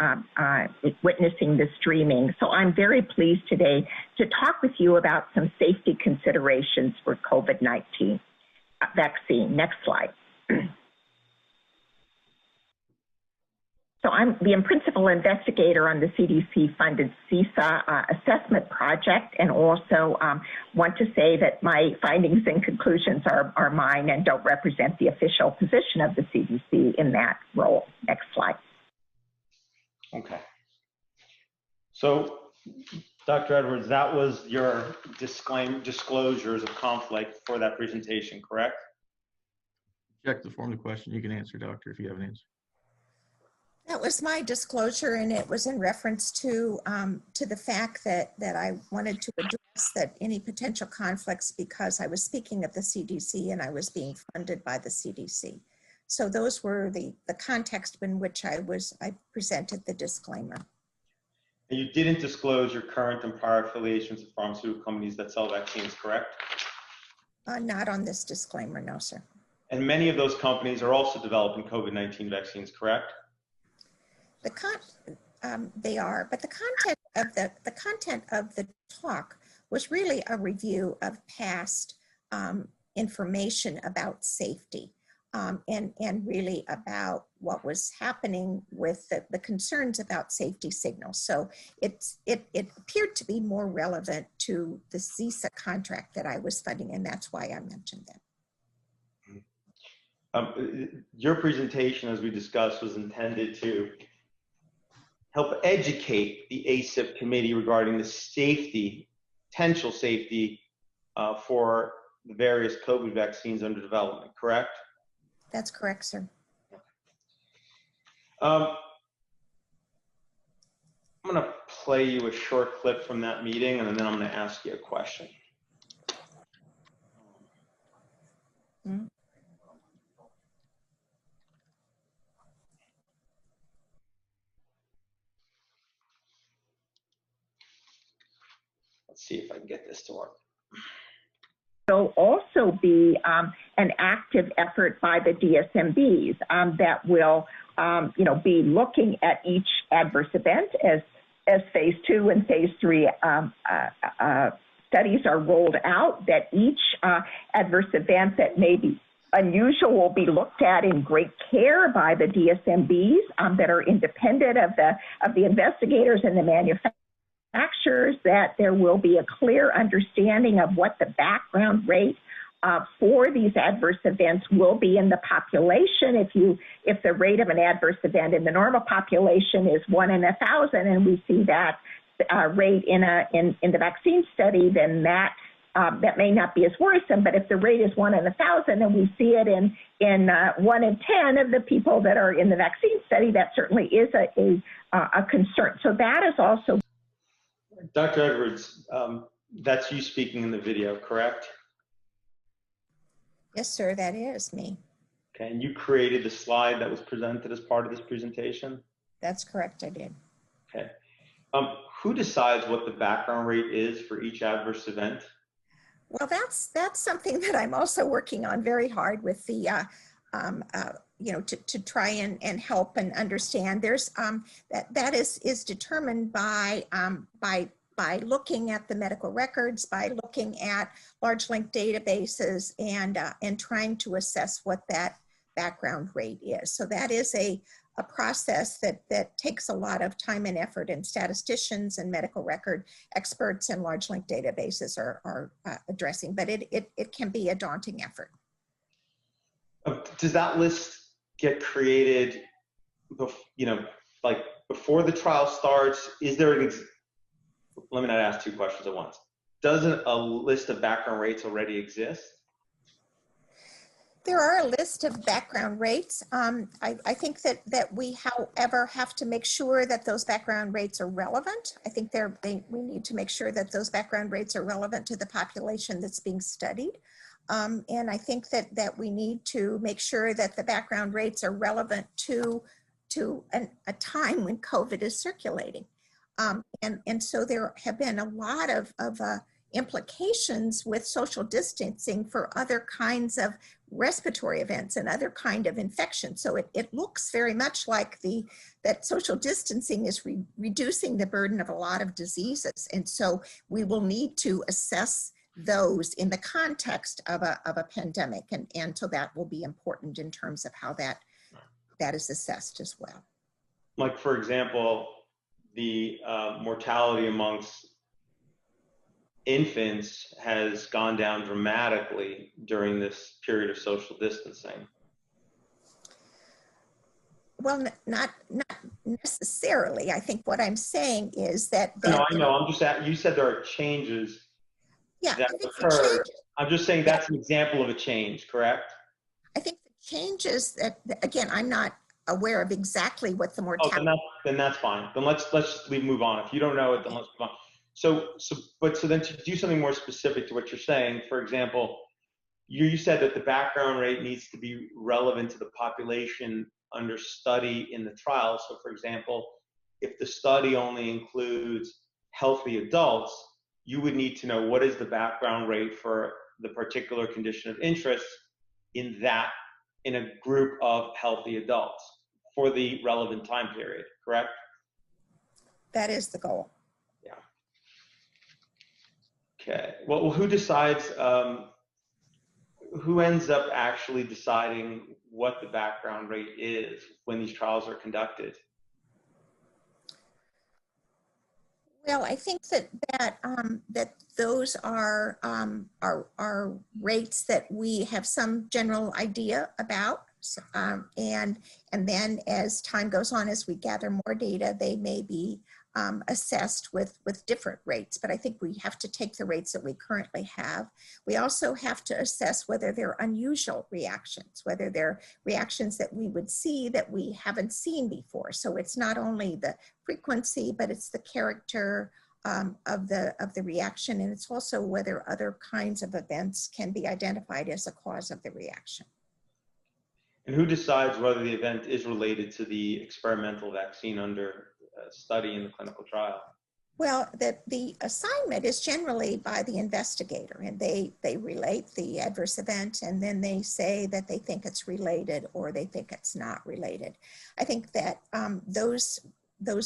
witnessing the streaming. So I'm very pleased today to talk with you about some safety considerations for COVID-19 vaccine. Next slide. So I'm the principal investigator on the CDC-funded CISA assessment project, and also want to say that my findings and conclusions are mine and don't represent the official position of the CDC in that role. Next slide. Okay. So, Dr. Edwards, that was your disclosures of conflict for that presentation, correct? Check the form of the question. You can answer, doctor, if you have an answer. That was my disclosure, and it was in reference to the fact that I wanted to address that any potential conflicts, because I was speaking at the CDC and I was being funded by the CDC. So those were the context in which I presented the disclaimer. And you didn't disclose your current and prior affiliations with pharmaceutical companies that sell vaccines, correct? Not on this disclaimer, no, sir. And many of those companies are also developing COVID-19 vaccines, correct? They are, but the content of the talk was really a review of past information about safety, and really about what was happening with the concerns about safety signals. So it appeared to be more relevant to the CISA contract that I was funding, and that's why I mentioned that. Your presentation, as we discussed, was intended to help educate the ACIP committee regarding the safety, potential safety for the various COVID vaccines under development, correct? That's correct, sir. I'm going to play you a short clip from that meeting, and then I'm going to ask you a question. Mm-hmm. Let's see if I can get this to work. There'll also be an active effort by the DSMBs that will, be looking at each adverse event as phase 2 and phase 3 studies are rolled out. That each adverse event that may be unusual will be looked at in great care by the DSMBs that are independent of the investigators and the manufacturers. That there will be a clear understanding of what the background rate for these adverse events will be in the population. If the rate of an adverse event in the normal population is 1 in 1,000, and we see that rate in the vaccine study, then that may not be as worrisome. But if the rate is 1 in 1,000, and we see it in 1 in 10 of the people that are in the vaccine study, that certainly is a concern. So that is also. Dr. Edwards, that's you speaking in the video, correct? Yes, sir, that is me. Okay, and you created the slide that was presented as part of this presentation? That's correct, I did. Okay. Who decides what the background rate is for each adverse event? Well, that's something that I'm also working on very hard with the, you know, to try and help and understand. There's that is determined by looking at the medical records, by looking at large link databases, and trying to assess what that background rate is. So that is a process that takes a lot of time and effort, and statisticians and medical record experts and large link databases are addressing, but it can be a daunting effort. Does that list get created, you know, like before the trial starts? Is there let me not ask two questions at once. Doesn't a list of background rates already exist? There are a list of background rates. I think that we, however, have to make sure that those background rates are relevant. I think we need to make sure that those background rates are relevant to the population that's being studied. And I think that we need to make sure that the background rates are relevant to a time when COVID is circulating. And so there have been a lot of implications with social distancing for other kinds of respiratory events and other kind of infections. So it looks very much like that social distancing is reducing the burden of a lot of diseases. And so we will need to assess those in the context of a pandemic. And so that will be important in terms of how that is assessed as well. Like, for example, the mortality amongst infants has gone down dramatically during this period of social distancing. Well, not necessarily. I think what I'm saying is that no, I know. I'm just you said there are changes that occurred. I'm just saying that's an example of a change, correct? I think the changes that, again, I'm not aware of exactly what the mortality. Oh, then that's fine. Then let's move on. If you don't know it, then let's move on. So then to do something more specific to what you're saying, for example, you said that the background rate needs to be relevant to the population under study in the trial. So for example, if the study only includes healthy adults, you would need to know what is the background rate for the particular condition of interest in a group of healthy adults for the relevant time period, correct? That is the goal. Yeah. Okay. Well, who decides, who ends up actually deciding what the background rate is when these trials are conducted? Well, I think that those are rates that we have some general idea about, and then as time goes on, as we gather more data, they may be assessed with different rates. But I think we have to take the rates that we currently have. We also have to assess whether they're unusual reactions, whether they're reactions that we would see that we haven't seen before. So it's not only the frequency, but it's the character of the reaction, and it's also whether other kinds of events can be identified as a cause of the reaction. And who decides whether the event is related to the experimental vaccine under study in the clinical trial? Well, the assignment is generally by the investigator, and they relate the adverse event, and then they say that they think it's related or they think it's not related. I think that those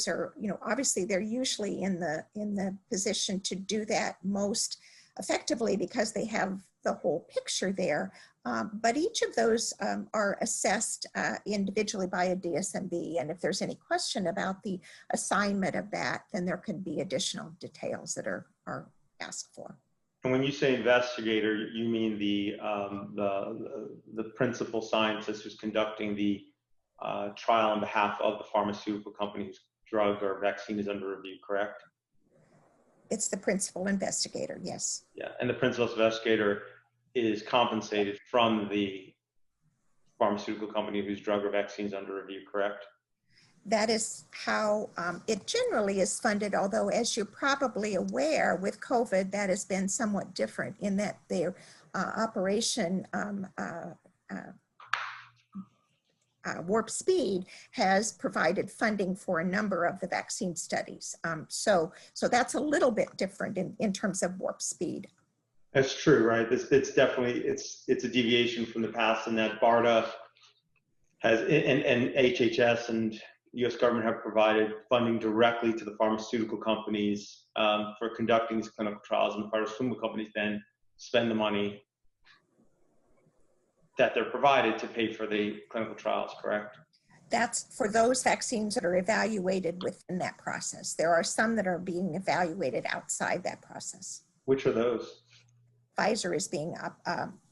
are, you know, obviously they're usually in the position to do that most effectively because they have the whole picture there. But each of those are assessed individually by a DSMB. And if there's any question about the assignment of that, then there could be additional details that are asked for. And when you say investigator, you mean the principal scientist who's conducting the trial on behalf of the pharmaceutical company whose drug or vaccine is under review, correct? It's the principal investigator, yes. Yeah, and the principal investigator is compensated from the pharmaceutical company whose drug or vaccine is under review, correct? That is how it generally is funded, although as you're probably aware with COVID, that has been somewhat different in that their operation Warp Speed has provided funding for a number of the vaccine studies. So that's a little bit different in terms of Warp Speed. That's true, right? It's definitely, it's a deviation from the past, in that BARDA has, and HHS and US government have provided funding directly to the pharmaceutical companies for conducting these clinical trials, and the pharmaceutical companies then spend the money that they're provided to pay for the clinical trials, correct? That's for those vaccines that are evaluated within that process. There are some that are being evaluated outside that process. Which are those? Pfizer is being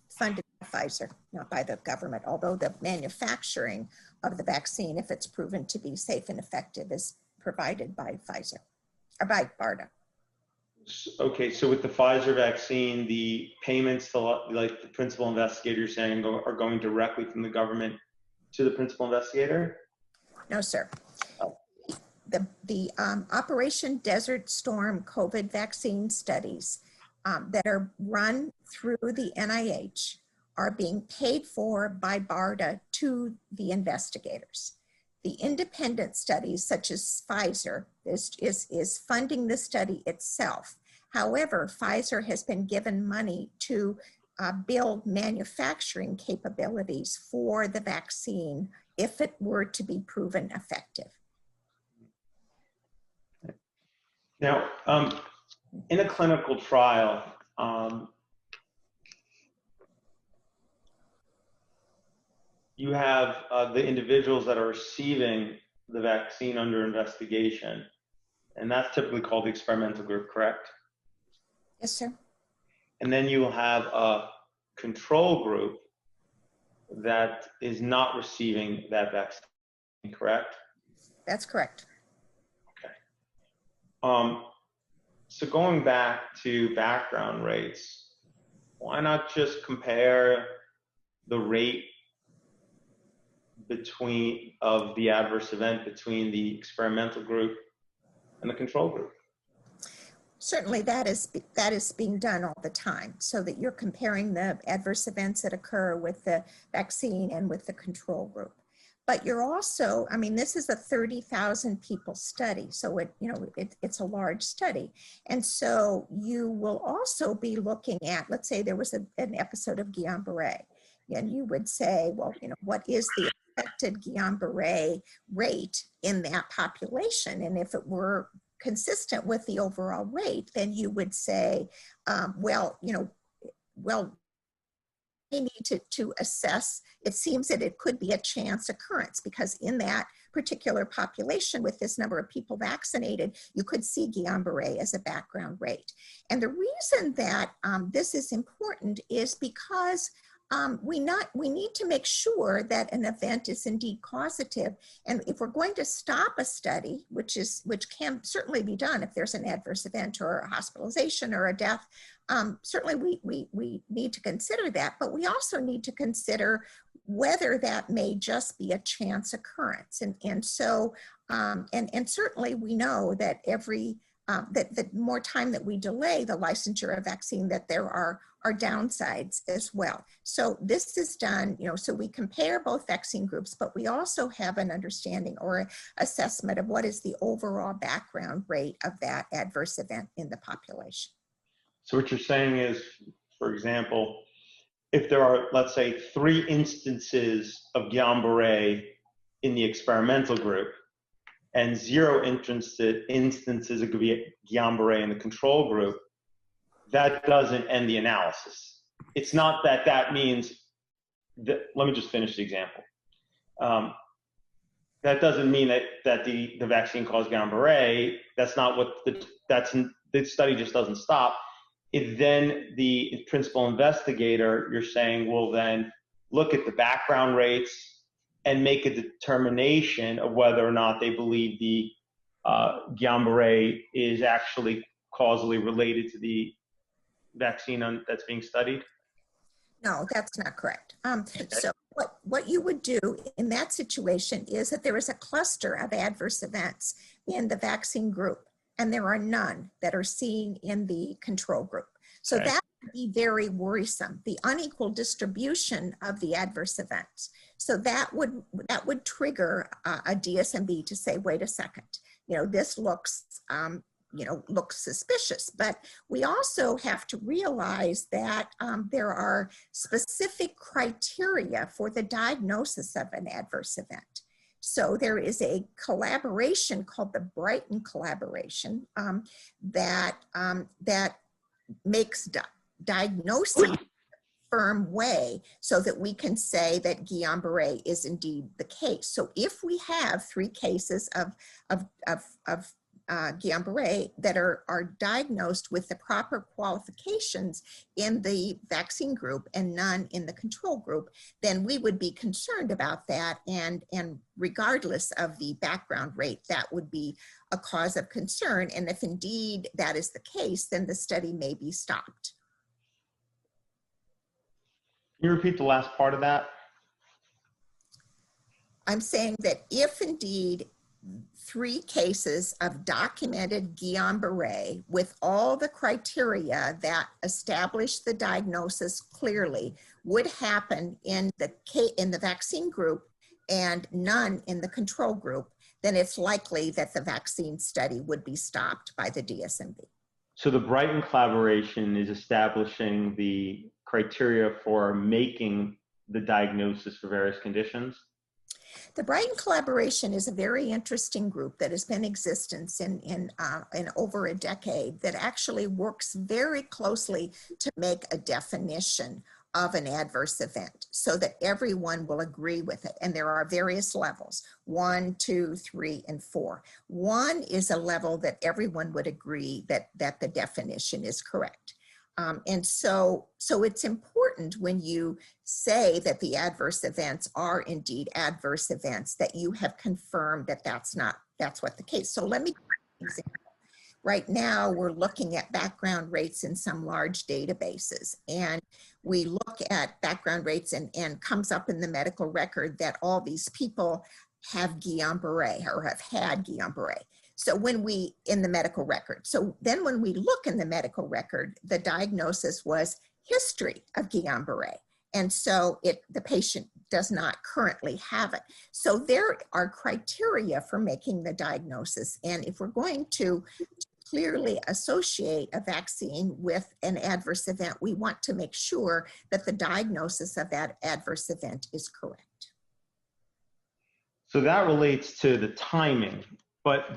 funded by Pfizer, not by the government, although the manufacturing of the vaccine, if it's proven to be safe and effective, is provided by Pfizer, or by BARDA. Okay, so with the Pfizer vaccine, the payments to, like the principal investigator, you're saying, are going directly from the government to the principal investigator? No, sir. The Operation Desert Storm COVID vaccine studies that are run through the NIH are being paid for by BARDA to the investigators. The independent studies, such as Pfizer, is funding the study itself. However, Pfizer has been given money to build manufacturing capabilities for the vaccine if it were to be proven effective. Now, in a clinical trial, you have the individuals that are receiving the vaccine under investigation, and that's typically called the experimental group, correct? Yes, sir. And then you will have a control group that is not receiving that vaccine, correct? That's correct. Okay. So going back to background rates, why not just compare the rate of the adverse event between the experimental group and the control group? Certainly that is being done all the time, so that you're comparing the adverse events that occur with the vaccine and with the control group. But you're also, I mean, this is a 30,000 people study, so it's a large study. And so you will also be looking at, let's say there was an episode of Guillain-Barré, and you would say, well, what is the expected Guillain-Barré rate in that population? And if it were consistent with the overall rate, then you would say, well, we need to assess, it seems that it could be a chance occurrence, because in that particular population with this number of people vaccinated, you could see Guillain-Barré as a background rate. And the reason that this is important is because we need to make sure that an event is indeed causative. And if we're going to stop a study, which can certainly be done if there's an adverse event or a hospitalization or a death, certainly we need to consider that, but we also need to consider whether that may just be a chance occurrence. And so certainly we know that that the more time that we delay the licensure of vaccine, that there are downsides as well. So this is done, so we compare both vaccine groups, but we also have an understanding or assessment of what is the overall background rate of that adverse event in the population. So what you're saying is, for example, if there are, let's say, 3 instances of Guillain-Barré in the experimental group, and 0 instances of Guillain-Barré in the control group, that doesn't end the analysis. It's not that means that, let me just finish the example. That doesn't mean that the vaccine caused Guillain-Barré. That's not what the study just doesn't stop. Then the principal investigator, you're saying, will then look at the background rates and make a determination of whether or not they believe the Guillain-Barré is actually causally related to the vaccine that's being studied? No, that's not correct. So what you would do in that situation is that there is a cluster of adverse events in the vaccine group, and there are none that are seen in the control group. So Okay. that would be very worrisome, the unequal distribution of the adverse events. So that would trigger a DSMB to say, wait a second, this looks, looks suspicious. But we also have to realize that there are specific criteria for the diagnosis of an adverse event. So there is a collaboration called the Brighton collaboration that makes diagnosing firm way so that we can say that Guillain-Barré is indeed the case. So if we have 3 cases of Guillain-Barré that are diagnosed with the proper qualifications in the vaccine group and none in the control group, then we would be concerned about that. And regardless of the background rate, that would be a cause of concern. And if indeed that is the case, then the study may be stopped. Can you repeat the last part of that? I'm saying that if indeed 3 cases of documented Guillain-Barré with all the criteria that establish the diagnosis clearly would happen in the vaccine group and none in the control group, then it's likely that the vaccine study would be stopped by the DSMB. So the Brighton collaboration is establishing the criteria for making the diagnosis for various conditions? The Brighton collaboration is a very interesting group that has been in existence in over a decade that actually works very closely to make a definition of an adverse event so that everyone will agree with it. And there are various levels, 1, 2, 3, and 4. 1 is a level that everyone would agree that the definition is correct. And so it's important when you say that the adverse events are indeed adverse events that you have confirmed that that's what the case. So let me give an example. Right now, we're looking at background rates in some large databases, and we look at background rates and comes up in the medical record that all these people have Guillain-Barré or have had Guillain-Barré. So in the medical record. So then when we look in the medical record, the diagnosis was history of Guillain-Barré. And so the patient does not currently have it. So there are criteria for making the diagnosis. And if we're going to clearly associate a vaccine with an adverse event, we want to make sure that the diagnosis of that adverse event is correct. So that relates to the timing, but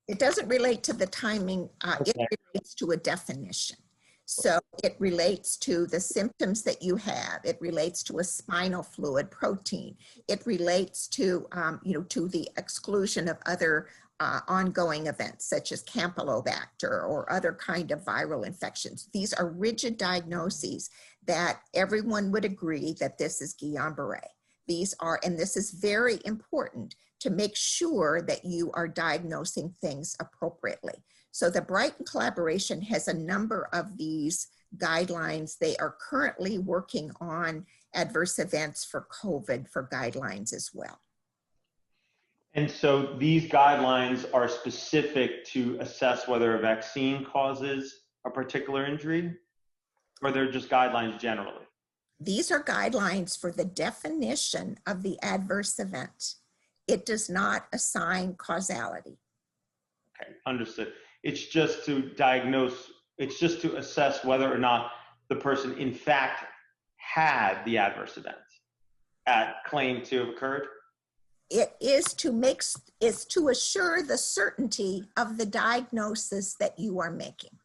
it doesn't relate to the timing. Okay. It relates to a definition. So it relates to the symptoms that you have. It relates to a spinal fluid protein. It relates to, to the exclusion of other ongoing events such as Campylobacter or other kind of viral infections. These are rigid diagnoses that everyone would agree that this is Guillain-Barré. And this is very important to make sure that you are diagnosing things appropriately. So the Brighton collaboration has a number of these guidelines. They are currently working on adverse events for COVID for guidelines as well. And so these guidelines are specific to assess whether a vaccine causes a particular injury, or they're just guidelines generally? These are guidelines for the definition of the adverse event. It does not assign causality. Okay, understood. It's just to diagnose, it's just to assess whether or not the person in fact had the adverse event claimed to have occurred? It is to assure the certainty of the diagnosis that you are making.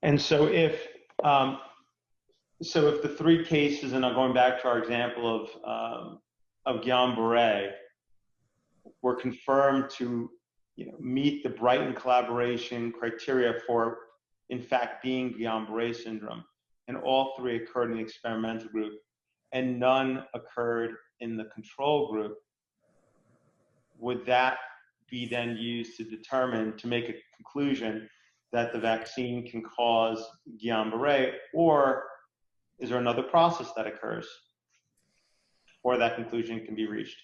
And so if the 3 cases, and I'm going back to our example of Guillain-Barré, were confirmed to meet the Brighton collaboration criteria for in fact being Guillain-Barré syndrome, and all 3 occurred in the experimental group, and none occurred in the control group, would that be then used to make a conclusion that the vaccine can cause Guillain-Barré, or is there another process that occurs before that conclusion can be reached?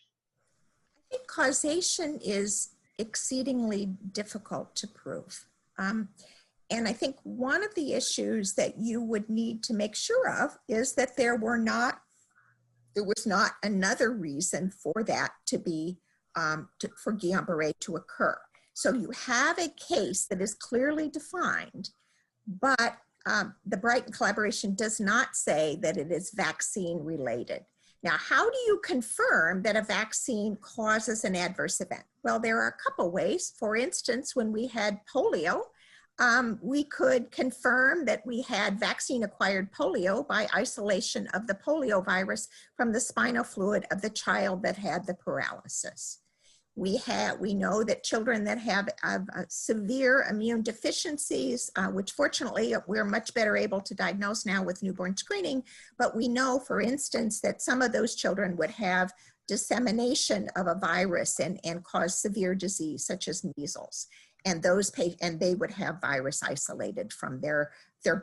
I think causation is exceedingly difficult to prove. And I think one of the issues that you would need to make sure of is that there was not another reason for that to be, for Guillain-Barré to occur. So you have a case that is clearly defined, but the Brighton collaboration does not say that it is vaccine related. Now, how do you confirm that a vaccine causes an adverse event? Well, there are a couple ways. For instance, when we had polio, we could confirm that we had vaccine-acquired polio by isolation of the polio virus from the spinal fluid of the child that had the paralysis. We know that children that have severe immune deficiencies, which fortunately we're much better able to diagnose now with newborn screening, but we know, for instance, that some of those children would have dissemination of a virus and cause severe disease, such as measles. And they would have virus isolated from their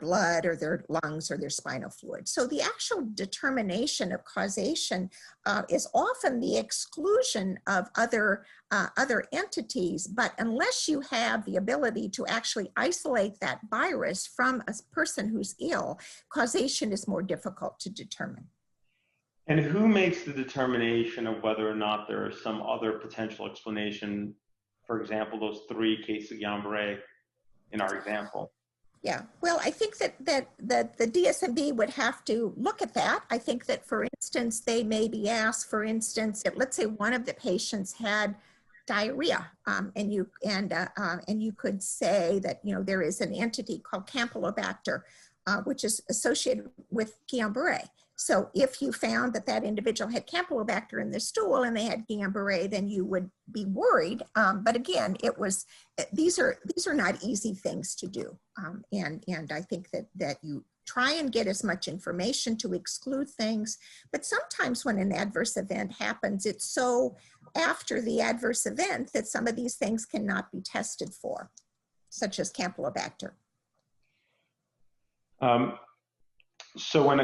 blood or their lungs or their spinal fluid. So the actual determination of causation is often the exclusion of other entities, but unless you have the ability to actually isolate that virus from a person who's ill, causation is more difficult to determine. And who makes the determination of whether or not there is some other potential explanation? For example, those 3 cases of Guillain-Barré in our example. Yeah, well, I think that the DSMB would have to look at that. I think that, for instance, they may be asked, for instance, if, let's say one of the patients had diarrhea, and you could say that, you know, there is an entity called Campylobacter, which is associated with Guillain-Barré. So if you found that that individual had Campylobacter in their stool and they had Guillain-Barré, then you would be worried. But again, these are not easy things to do. And I think that you try and get as much information to exclude things. But sometimes when an adverse event happens, it's so after the adverse event that some of these things cannot be tested for, such as Campylobacter. So when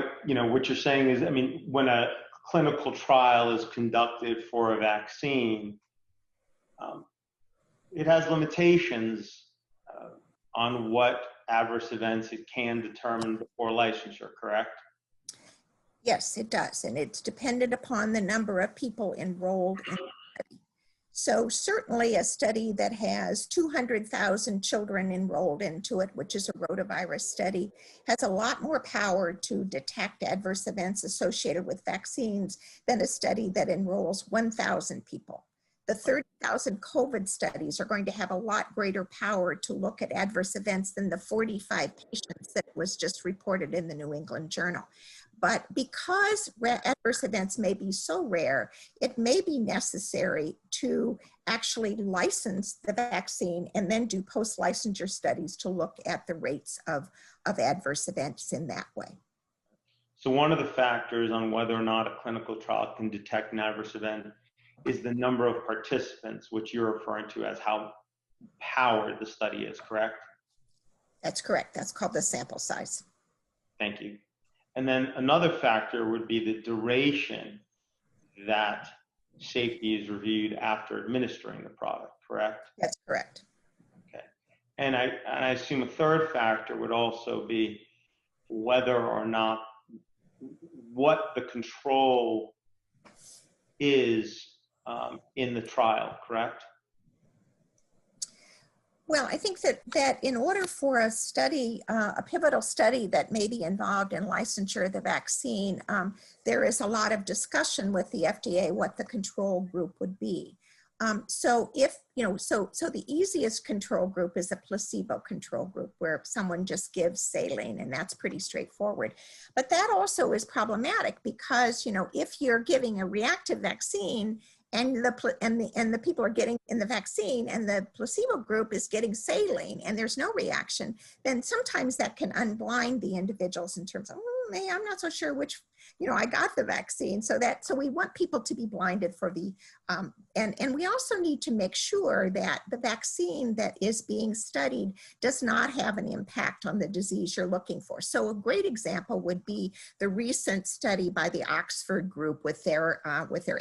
what you're saying is, I mean, when a clinical trial is conducted for a vaccine, it has limitations on what adverse events it can determine before licensure, correct? Yes, it does. And it's dependent upon the number of people enrolled in the study. So certainly a study that has 200,000 children enrolled into it, which is a rotavirus study, has a lot more power to detect adverse events associated with vaccines than a study that enrolls 1,000 people. The 30,000 COVID studies are going to have a lot greater power to look at adverse events than the 45 patients that was just reported in the New England Journal. But because adverse events may be so rare, it may be necessary to actually license the vaccine and then do post-licensure studies to look at the rates of adverse events in that way. So one of the factors on whether or not a clinical trial can detect an adverse event is the number of participants, which you're referring to as how powered the study is, correct? That's correct. That's called the sample size. Thank you. And then another factor would be the duration that safety is reviewed after administering the product, correct? That's correct. Okay. And I assume a third factor would also be whether or not what the control is in the trial, correct? Well, I think that in order for a study, a pivotal study that may be involved in licensure of the vaccine, there is a lot of discussion with the FDA what the control group would be. So the easiest control group is a placebo control group where someone just gives saline, and that's pretty straightforward. But that also is problematic because, if you're giving a reactive vaccine and the people are getting in the vaccine and the placebo group is getting saline and there's no reaction, then sometimes that can unblind the individuals in terms of, I'm not so sure which, I got the vaccine. So we want people to be blinded for the, and we also need to make sure that the vaccine that is being studied does not have an impact on the disease you're looking for. So a great example would be the recent study by the Oxford group with their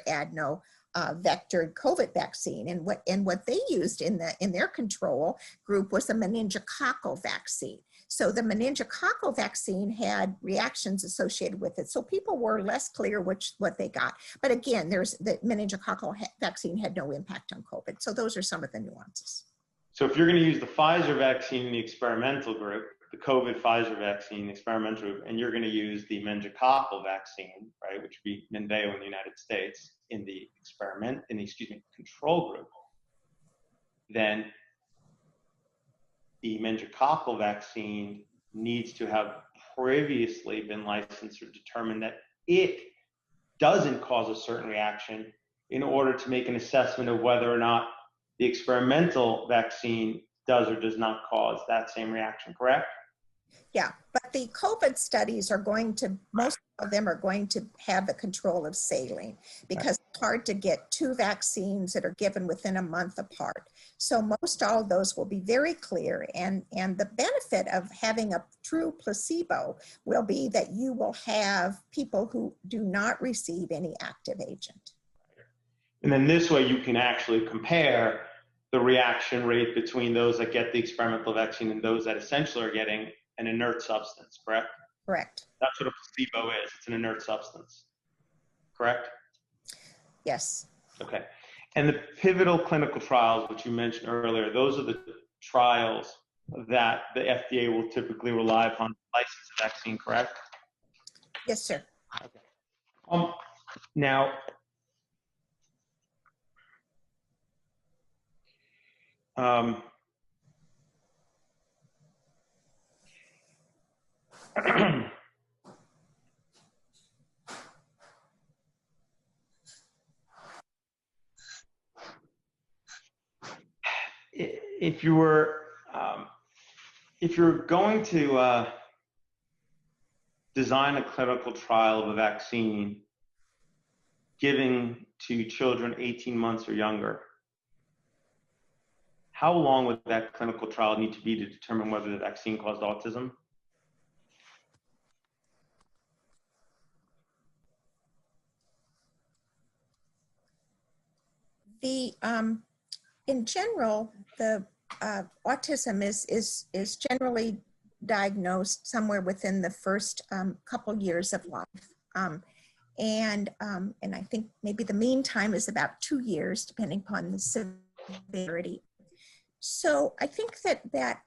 adeno vectored COVID vaccine. And what they used in their control group was a meningococcal vaccine. So the meningococcal vaccine had reactions associated with it. So people were less clear what they got. But again, the meningococcal vaccine had no impact on COVID. So those are some of the nuances. So if you're going to use the Pfizer vaccine in the experimental group, the COVID Pfizer vaccine experimental group, and you're going to use the meningococcal vaccine, right, which would be Menveo in the United States, in the control group, then the meningococcal vaccine needs to have previously been licensed or determined that it doesn't cause a certain reaction in order to make an assessment of whether or not the experimental vaccine does or does not cause that same reaction, correct? Yeah, but the COVID studies are most of them are going to have the control of saline, because it's hard to get two vaccines that are given within a month apart. So most all of those will be very clear, and the benefit of having a true placebo will be that you will have people who do not receive any active agent. And then this way you can actually compare the reaction rate between those that get the experimental vaccine and those that essentially are getting an inert substance, correct? Correct. That's what a placebo is. It's an inert substance, correct? Yes. Okay. And the pivotal clinical trials, which you mentioned earlier, those are the trials that the FDA will typically rely upon to license a vaccine, correct? Yes, sir. Okay. Now, if you were going to design a clinical trial of a vaccine given to children 18 months or younger, how long would that clinical trial need to be to determine whether the vaccine caused autism? In general, the autism is generally diagnosed somewhere within the first couple years of life. And I think maybe the mean time is about 2 years, depending upon the severity. So I think that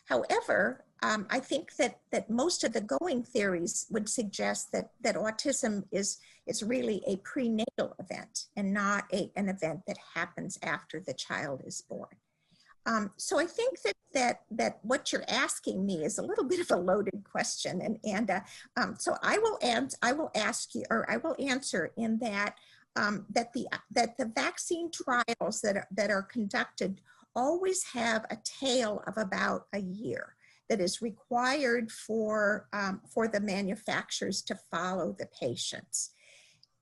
however, I think that most of the going theories would suggest that autism is really a prenatal event and not an event that happens after the child is born. So I think that what you're asking me is a little bit of a loaded question, so I will ask you, or I will answer in that that the vaccine trials that are conducted always have a tail of about a year that is required for the manufacturers to follow the patients.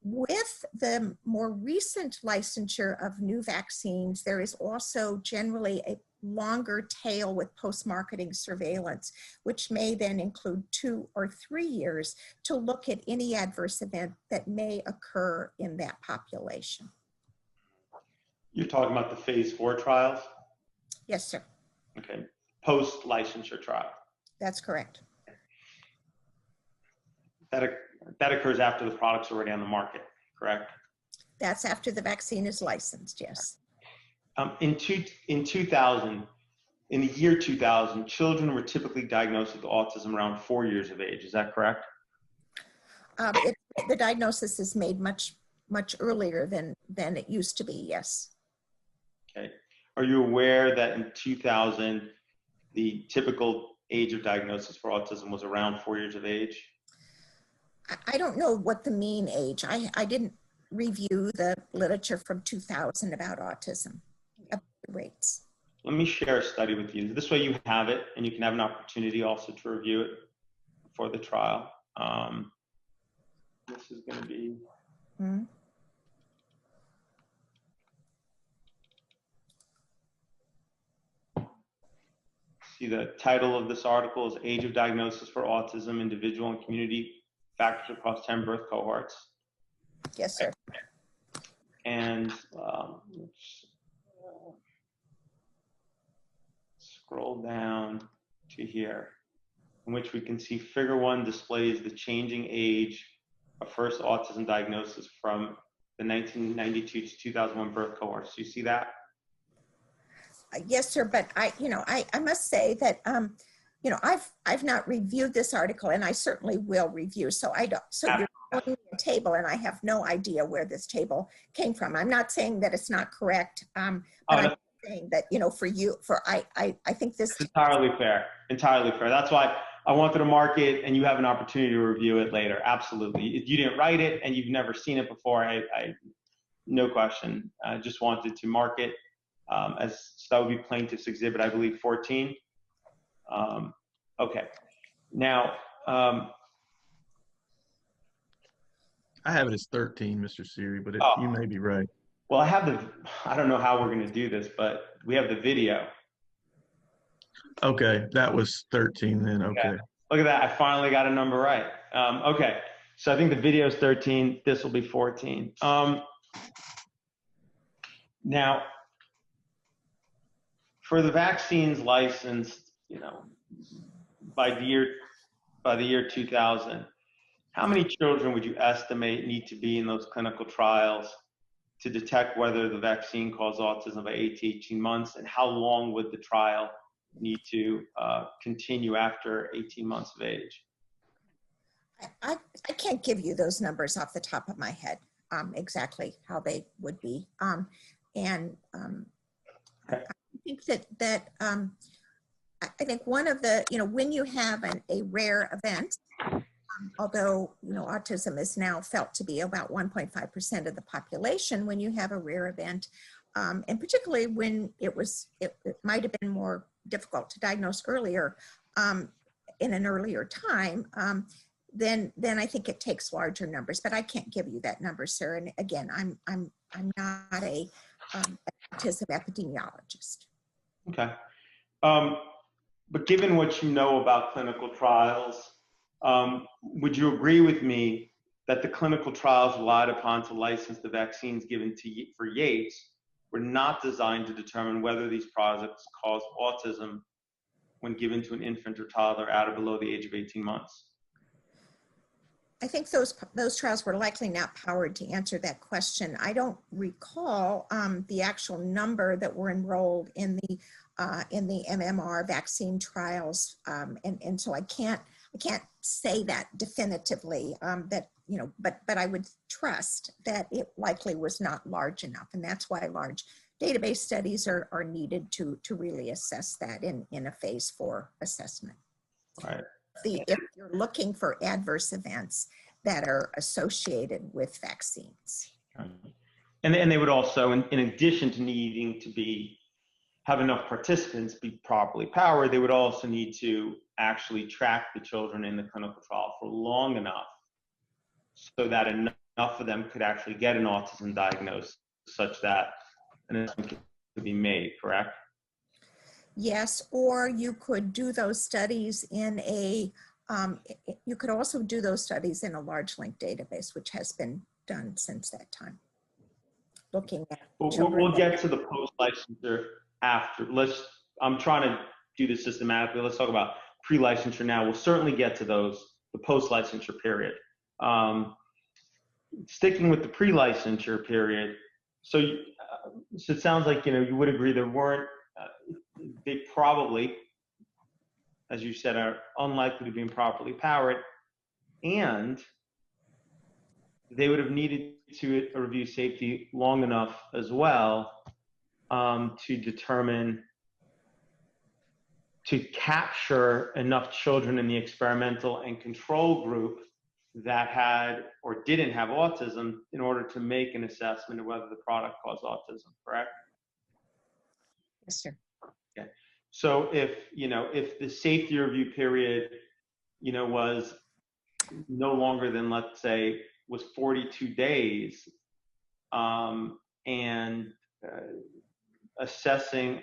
With the more recent licensure of new vaccines, there is also generally a longer tail with post-marketing surveillance, which may then include 2 or 3 years to look at any adverse event that may occur in that population. You're talking about the phase 4 trials? Yes, sir. Okay. Post-licensure trial. That's correct. That occurs after the product's already on the market, correct? That's after the vaccine is licensed, yes. In the year 2000, children were typically diagnosed with autism around 4 years of age. Is that correct? The diagnosis is made much earlier than it used to be, yes. Okay. Are you aware that in 2000, the typical age of diagnosis for autism was around 4 years of age? I don't know what the mean age. I didn't review the literature from 2000 about autism rates. Let me share a study with you. This way you have it, and you can have an opportunity also to review it for the trial. This is going to be... Mm-hmm. See, the title of this article is Age of Diagnosis for Autism, Individual and Community Factors Across 10 Birth Cohorts. Yes, sir. And let's scroll down to here, in which we can see figure 1 displays the changing age of first autism diagnosis from the 1992 to 2001 birth cohorts. Do you see that? Yes, sir. But I must say that, I've not reviewed this article, and I certainly will review. So I don't. So you're showing me a table, and I have no idea where this table came from. I'm not saying that it's not correct, but I'm saying that I think this. It's entirely fair. Entirely fair. That's why I wanted to mark it, and you have an opportunity to review it later. Absolutely. If you didn't write it and you've never seen it before, I no question. I just wanted to mark it. So that would be plaintiff's exhibit, I believe, 14. Okay. Now, I have it as 13, Mr. Siri, but you may be right. Well, I don't know how we're going to do this, but we have the video. Okay, that was 13 then. Okay. Yeah. Look at that. I finally got a number right. Okay. So I think the video is 13. This will be 14. Now, for the vaccines licensed, by the year 2000, how many children would you estimate need to be in those clinical trials to detect whether the vaccine caused autism by 8 to 18 months, and how long would the trial need to continue after 18 months of age? I can't give you those numbers off the top of my head, exactly how they would be. Okay. I think that I think one of the, when you have a rare event, although, autism is now felt to be about 1.5% of the population, when you have a rare event, and particularly when it might have been more difficult to diagnose earlier, in an earlier time, then I think it takes larger numbers, but I can't give you that number, sir. And again, I'm not a autism epidemiologist. Okay. But given what you know about clinical trials, would you agree with me that the clinical trials relied upon to license the vaccines given for Yates were not designed to determine whether these products cause autism when given to an infant or toddler at or below the age of 18 months? I think those trials were likely not powered to answer that question. I don't recall the actual number that were enrolled in the MMR vaccine trials, and so I can't say that definitively. But I would trust that it likely was not large enough, and that's why large database studies are needed to really assess that in a phase 4 assessment. Right. If you're looking for adverse events that are associated with vaccines. And they would also, in addition to needing to have enough participants be properly powered, they would also need to actually track the children in the clinical trial for long enough so that enough of them could actually get an autism diagnosis such that an assessment could be made, correct? Yes, or you could do those studies you could also do those studies in a large linked database, which has been done since that time. Looking at we'll get to the post-licensure after. I'm trying to do this systematically. Let's talk about pre-licensure now. We'll certainly get to the post-licensure period. Sticking with the pre-licensure period, so it sounds like you would agree there weren't. They probably, as you said, are unlikely to be improperly powered, and they would have needed to review safety long enough as well to determine, to capture enough children in the experimental and control group that had or didn't have autism in order to make an assessment of whether the product caused autism, correct? Yes, sir. Okay. So if the safety review period, was no longer than, let's say, was 42 days, and assessing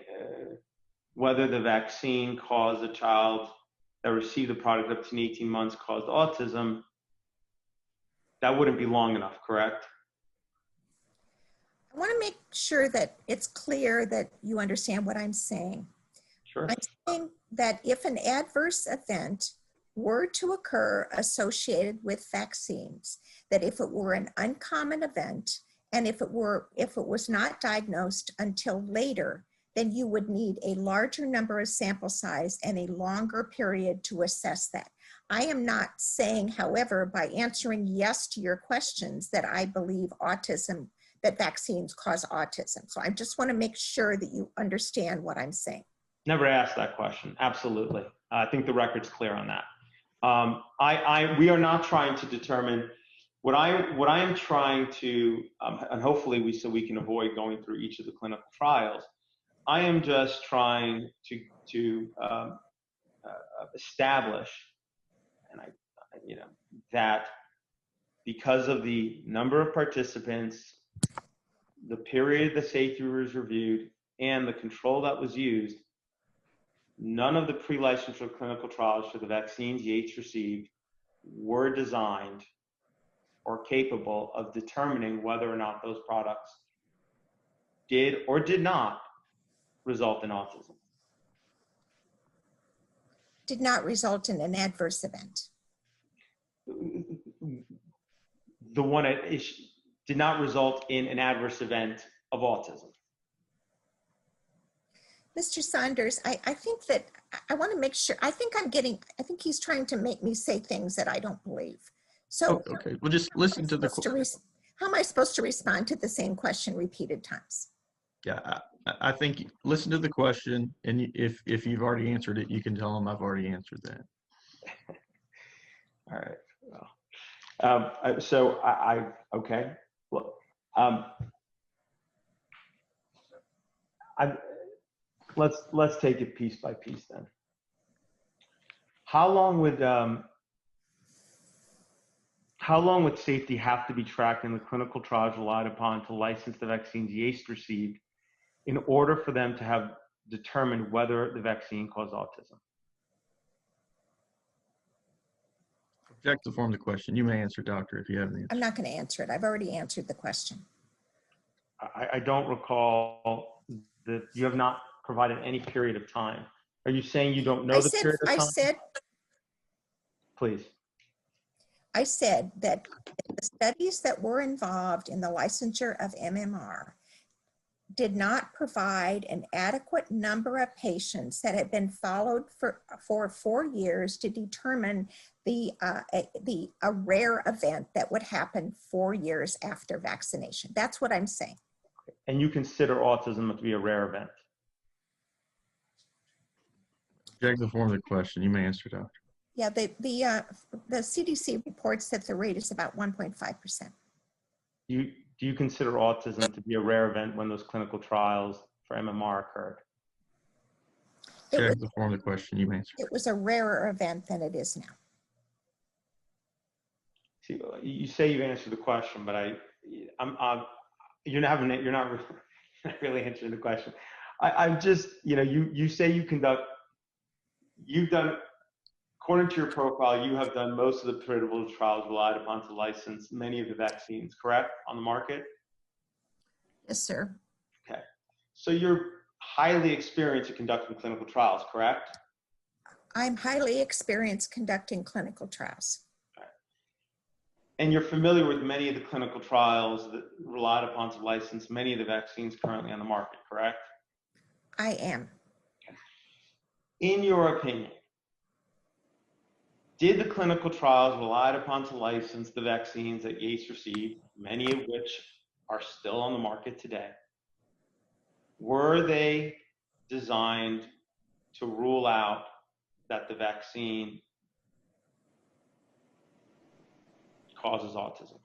whether the vaccine caused a child that received the product up to 18 months caused autism, that wouldn't be long enough, correct? to make sure that it's clear that you understand what I'm saying. Sure. I'm saying that if an adverse event were to occur associated with vaccines, that if it were an uncommon event and if it was not diagnosed until later, then you would need a larger number of sample size and a longer period to assess that. I am not saying, however, by answering yes to your questions that I believe that vaccines cause autism. So I just want to make sure that you understand what I'm saying. Never asked that question. Absolutely. I think the record's clear on that. We are not trying to determine what I am trying to, and hopefully so we can avoid going through each of the clinical trials. I am just trying to establish, and that because of the number of participants, the period the safety was reviewed, and the control that was used, none of the pre-licensure clinical trials for the vaccines Yates received were designed or capable of determining whether or not those products did or did not result in autism. Did not result in an adverse event. The one did not result in an adverse event of autism. Mr. Saunders, I think that I want to make sure, I think he's trying to make me say things that I don't believe. So Okay, well, just listen to the question. How am I supposed to respond to the same question repeated times? Yeah, I think listen to the question, and if you've already answered it, you can tell them I've already answered that. All right. Well, so okay. Look, let's take it piece by piece then. How long would safety have to be tracked in the clinical trials relied upon to license the vaccines Yates received in order for them to have determined whether the vaccine caused autism? Object to form the question. You may answer, doctor, if you have an answer. I'm not going to answer it. I've already answered the question. I don't recall that you have not provided any period of time. Are you saying you don't know the period of time? Please. I said that the studies that were involved in the licensure of MMR did not provide an adequate number of patients that had been followed for 4 years to determine a rare event that would happen 4 years after vaccination. That's what I'm saying. And you consider autism to be a rare event? Object to form the question. You may answer, doctor. Yeah, the CDC reports that the rate is about 1.5%. Do you consider autism to be a rare event when those clinical trials for MMR occurred? Object to form the question. You may answer. It was a rarer event than it is now. See, you say you answered the question, but you're not really answering the question. I'm just, you say you've done, according to your profile, you have done most of the pivotal trials relied upon to license many of the vaccines, correct, on the market? Yes, sir. Okay. So you're highly experienced at conducting clinical trials, correct? I'm highly experienced conducting clinical trials. Okay. And you're familiar with many of the clinical trials that relied upon to license many of the vaccines currently on the market, correct? I am. Okay. In your opinion, did the clinical trials relied upon to license the vaccines that Yates received, many of which are still on the market today, were they designed to rule out that the vaccine causes autism?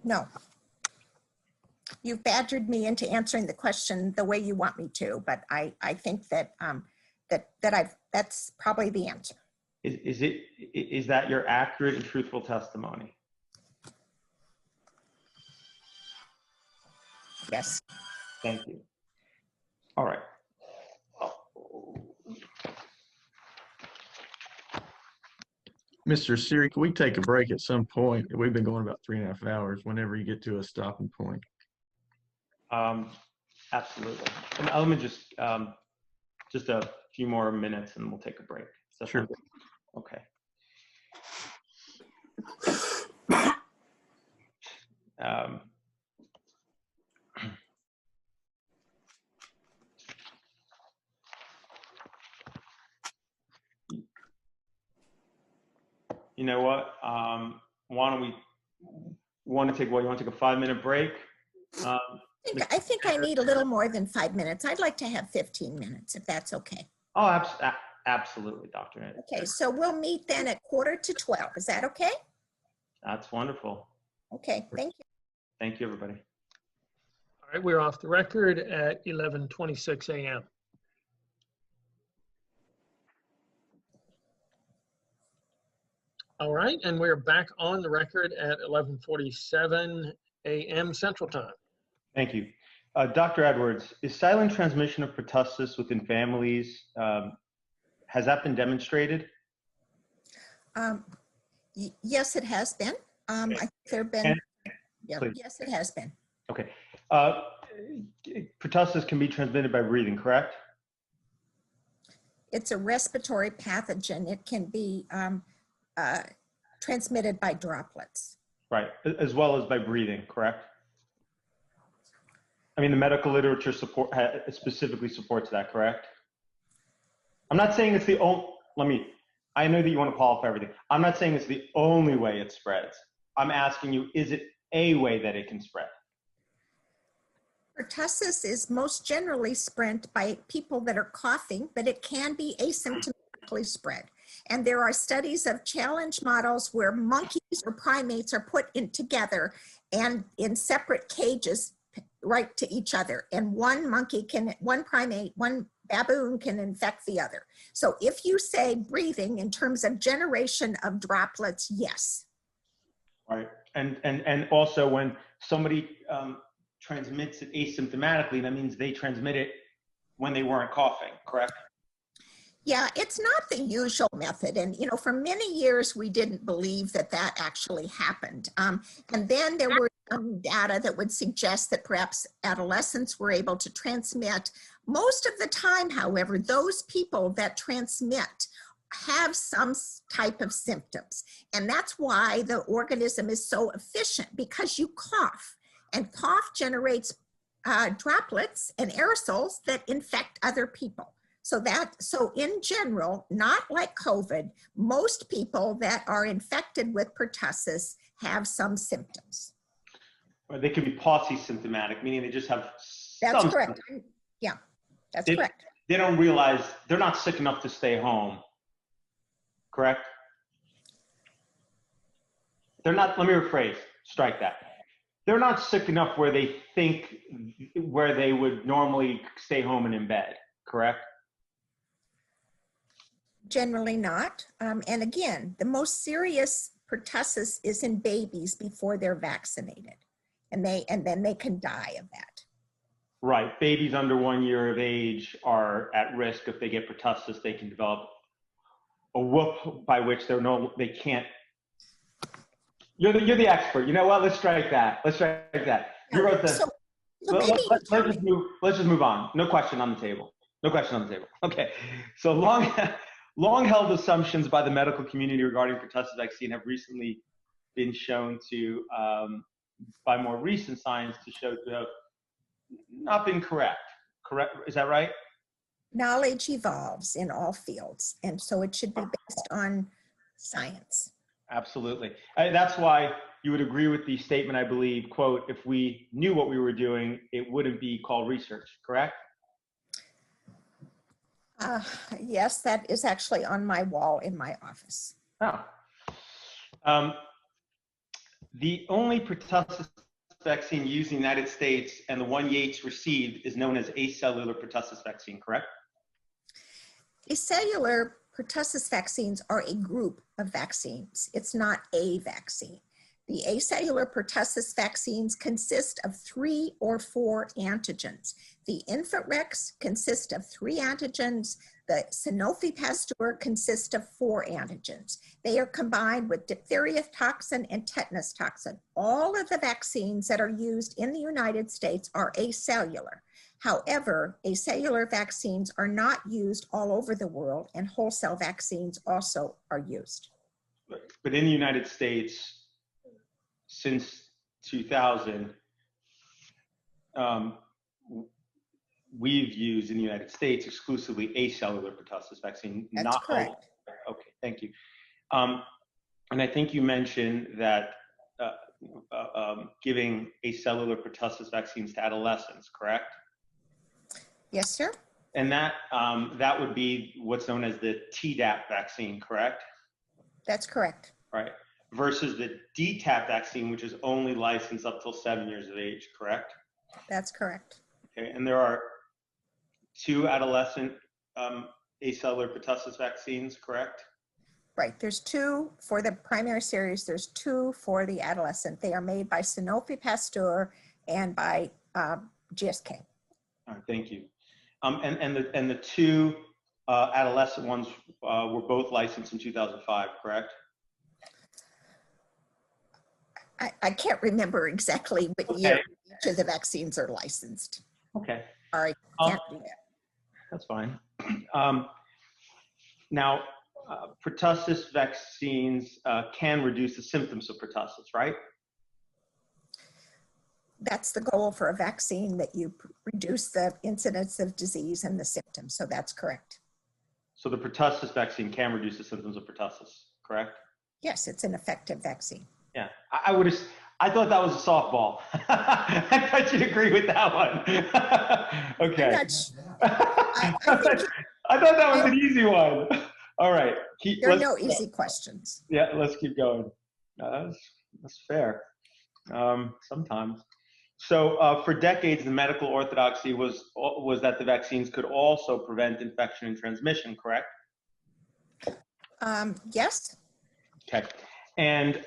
No. You've badgered me into answering the question the way you want me to, but I think that that's probably the answer. Is that your accurate and truthful testimony? Yes. Thank you. All right. Mr. Siri, can we take a break at some point? We've been going about 3.5 hours whenever you get to a stopping point. Absolutely. And let me just a few more minutes and we'll take a break. Is that Sure. Okay. You know what? Why don't we you want to take a 5-minute break? I think I need a little more than 5 minutes. I'd like to have 15 minutes, if that's okay. Oh, absolutely, Dr. Ed. Okay, so we'll meet then at 11:45. Is that okay? That's wonderful. Okay, thank you. Thank you, everybody. All right, we're off the record at 11:26 a.m. All right, and we're back on the record at 11:47 a.m. Central Time. Thank you. Dr. Edwards, is silent transmission of pertussis within families, has that been demonstrated? Yes, it has been. I think there have been, yeah, yes, it has been. Okay. Pertussis can be transmitted by breathing, correct? It's a respiratory pathogen. It can be transmitted by droplets. Right, as well as by breathing, correct? I mean, the medical literature specifically supports that, correct? I'm not saying it's the only, I know that you want to qualify everything. I'm not saying it's the only way it spreads. I'm asking you, is it a way that it can spread? Pertussis is most generally spread by people that are coughing, but it can be asymptomatically spread. And there are studies of challenge models where monkeys or primates are put in together and in separate cages right to each other. And one baboon can infect the other. So if you say breathing in terms of generation of droplets, yes. Right, and also when somebody transmits it asymptomatically, that means they transmit it when they weren't coughing, correct? Yeah, it's not the usual method. And, you know, for many years, we didn't believe that that actually happened. And then there were some data that would suggest that perhaps adolescents were able to transmit. Most of the time, however, those people that transmit have some type of symptoms. And that's why the organism is so efficient, because you cough, and cough generates droplets and aerosols that infect other people. So in general, not like COVID, most people that are infected with pertussis have some symptoms. Or they could be paucisymptomatic, meaning they just have That's some correct. symptoms. Yeah, that's correct. They don't realize they're not sick enough to stay home, correct? They're not, let me rephrase, strike that. They're not sick enough where they think where they would normally stay home and in bed, correct? Generally not. And again, the most serious pertussis is in babies before they're vaccinated. And then they can die of that. Right, babies under 1 year of age are at risk. If they get pertussis, they can develop a whoop by which they can't. You're the expert. You know what? Let's strike that. Let's strike that. You wrote this. Let's just move on. No question on the table. No question on the table. Okay. So long-held assumptions by the medical community regarding pertussis vaccine have recently been shown to, by more recent science, to show to have not been correct. Correct? Is that right? Knowledge evolves in all fields, and so it should be based on science. Absolutely. That's why you would agree with the statement, I believe, quote, if we knew what we were doing, it wouldn't be called research, correct? Yes, that is actually on my wall in my office. Oh. The only pertussis vaccine used in the United States and the one Yates received is known as acellular pertussis vaccine, correct? Acellular pertussis vaccines are a group of vaccines. It's not a vaccine. The acellular pertussis vaccines consist of 3 or 4 antigens. The Infarex consists of 3 antigens. The Sanofi Pasteur consists of 4 antigens. They are combined with diphtheria toxin and tetanus toxin. All of the vaccines that are used in the United States are acellular. However, acellular vaccines are not used all over the world, and whole cell vaccines also are used. But in the United States, since 2000, we've used in the United States exclusively acellular pertussis vaccine. That's not correct. Okay, thank you. And I think you mentioned that giving acellular pertussis vaccines to adolescents, correct? Yes, sir. And that would be what's known as the Tdap vaccine, correct? That's correct. Right. Versus the DTaP vaccine, which is only licensed up till 7 years of age, correct? That's correct. Okay. And there are 2 adolescent acellular pertussis vaccines, correct? Right. There's 2 for the primary series. There's 2 for the adolescent. They are made by Sanofi Pasteur and by GSK. All right. Thank you. And the 2 adolescent ones were both licensed in 2005, correct? I can't remember exactly what year each of the vaccines are licensed. Okay. Sorry, can't do that. That's fine. Now, pertussis vaccines can reduce the symptoms of pertussis, right? That's the goal for a vaccine, that you reduce the incidence of disease and the symptoms. So that's correct. So the pertussis vaccine can reduce the symptoms of pertussis, correct? Yes, it's an effective vaccine. Yeah, I thought that was a softball. I thought you'd agree with that one. Okay. I thought that was an easy one. All right. There are no easy questions. Yeah, let's keep going. That's fair. Sometimes. So for decades, the medical orthodoxy was that the vaccines could also prevent infection and transmission, correct? Yes. Okay. And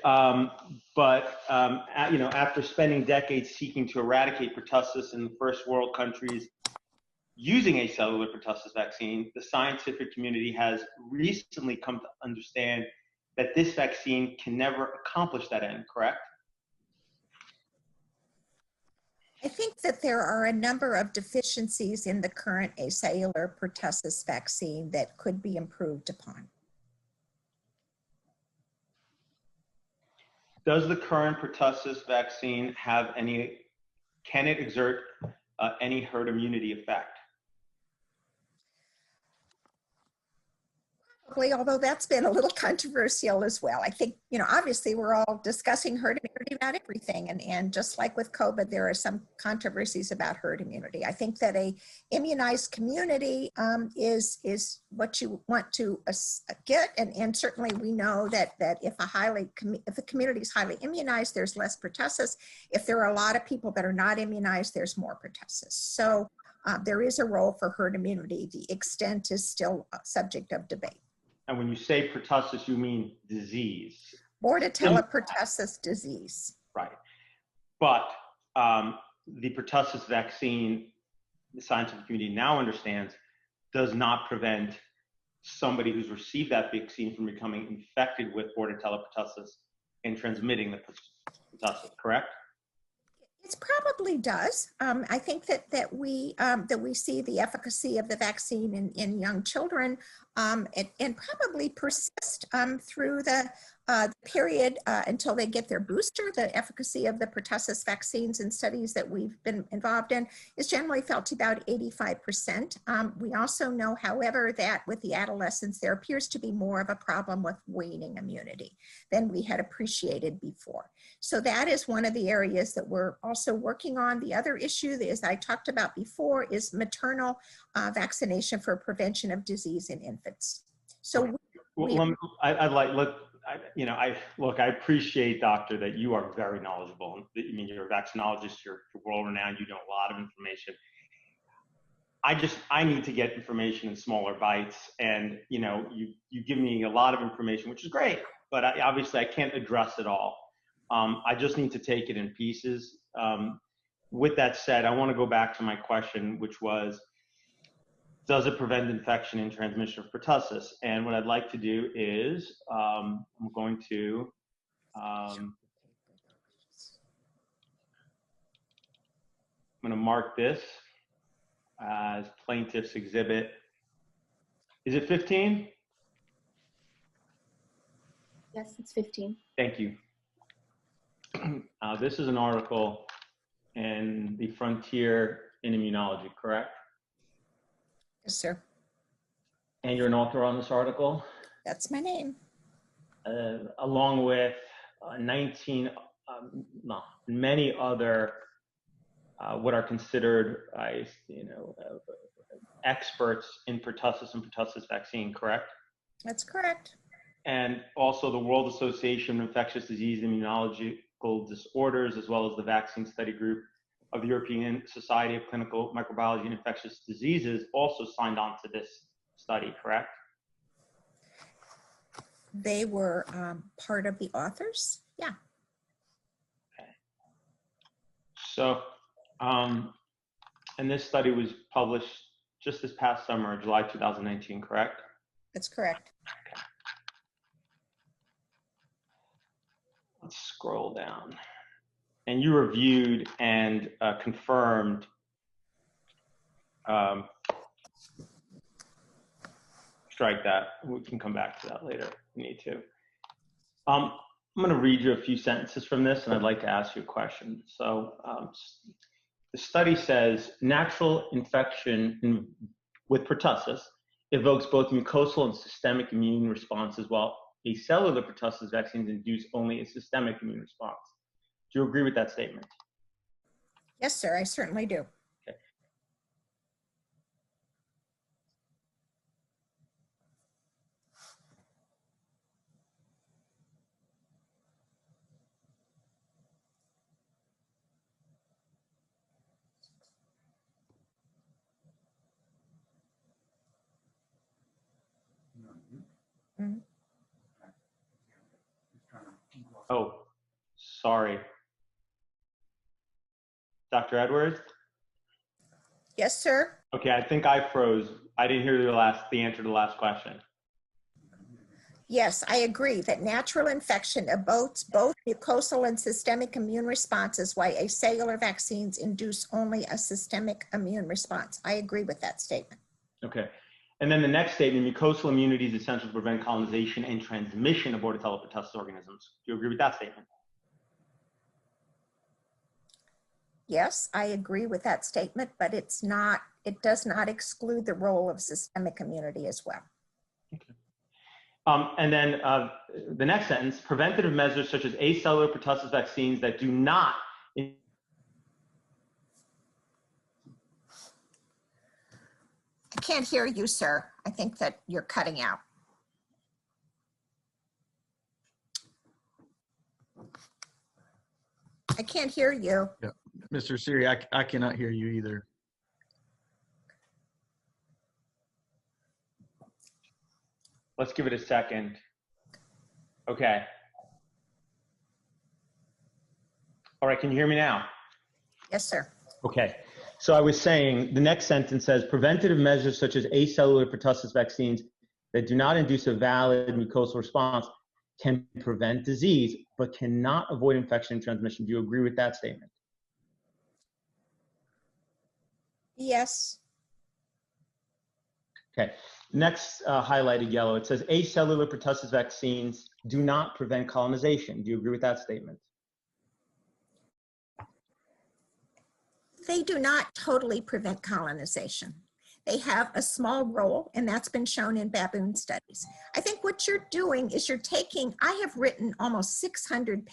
after spending decades seeking to eradicate pertussis in the first world countries using acellular pertussis vaccine, the scientific community has recently come to understand that this vaccine can never accomplish that end, correct? I think that there are a number of deficiencies in the current acellular pertussis vaccine that could be improved upon. Does the current pertussis vaccine can it exert any herd immunity effect? Although that's been a little controversial as well. I think, obviously we're all discussing herd immunity about everything. And just like with COVID, there are some controversies about herd immunity. I think that a immunized community is what you want to get. And certainly we know that if a community is highly immunized, there's less pertussis. If there are a lot of people that are not immunized, there's more pertussis. So there is a role for herd immunity. The extent is still a subject of debate. And when you say pertussis, you mean disease. Bordetella pertussis disease. Right. But the pertussis vaccine, the scientific community now understands, does not prevent somebody who's received that vaccine from becoming infected with Bordetella pertussis and transmitting the pertussis, correct? It probably does. I think that we see the efficacy of the vaccine in young children and probably persist through the period until they get their booster. The efficacy of the pertussis vaccines in studies that we've been involved in is generally felt to about 85%. We also know, however, that with the adolescents, there appears to be more of a problem with waning immunity than we had appreciated before. So that is one of the areas that we're also working on. The other issue, as I talked about before, is maternal vaccination for prevention of disease in infants. So I appreciate, doctor, that you are very knowledgeable. I mean, you're a vaccinologist, you're world renowned, you know a lot of information. I need to get information in smaller bites, and you give me a lot of information, which is great, but obviously I can't address it all. I just need to take it in pieces. With that said, I want to go back to my question, which was, does it prevent infection and transmission of pertussis? And what I'd like to do is I'm going to mark this as plaintiff's exhibit. Is it 15? Yes, it's 15. Thank you. This is an article in the Frontier in Immunology, correct? Yes, sir. And you're an author on this article? That's my name. Along with many other what are considered experts in pertussis and pertussis vaccine, correct? That's correct. And also the World Association of Infectious Disease and Immunological Disorders, as well as the Vaccine Study Group of the European Society of Clinical Microbiology and Infectious Diseases also signed on to this study, correct? They were part of the authors. Yeah. Okay. So, and this study was published just this past summer, July 2019, correct? That's correct. Okay. Let's scroll down. And you reviewed and confirmed strike that. We can come back to that later if we need to. I'm going to read you a few sentences from this, and I'd like to ask you a question. So the study says natural infection with pertussis evokes both mucosal and systemic immune responses, while acellular pertussis vaccines induce only a systemic immune response. Do you agree with that statement? Yes, sir, I certainly do. Okay. Mhm. Oh, sorry. Dr. Edwards? Yes, sir. Okay, I think I froze. I didn't hear the answer to the last question. Yes, I agree that natural infection evokes both mucosal and systemic immune responses, while acellular vaccines induce only a systemic immune response. I agree with that statement. Okay. And then the next statement, mucosal immunity is essential to prevent colonization and transmission of authoritative pertussis organisms. Do you agree with that statement? Yes, I agree with that statement, but it does not exclude the role of systemic immunity as well. Okay. And then the next sentence, preventative measures such as acellular pertussis vaccines that do not I can't hear you, sir. I think that you're cutting out. I can't hear you. Yeah. Mr. Siri, I cannot hear you either. Let's give it a second. Okay. All right, can you hear me now? Yes, sir. Okay. So I was saying the next sentence says preventative measures such as acellular pertussis vaccines that do not induce a valid mucosal response can prevent disease, but cannot avoid infection and transmission. Do you agree with that statement? Yes. Okay. Next, highlighted yellow, it says acellular pertussis vaccines do not prevent colonization. Do you agree with that statement? They do not totally prevent colonization. They have a small role, and that's been shown in baboon studies. I think what you're doing is I have written almost 600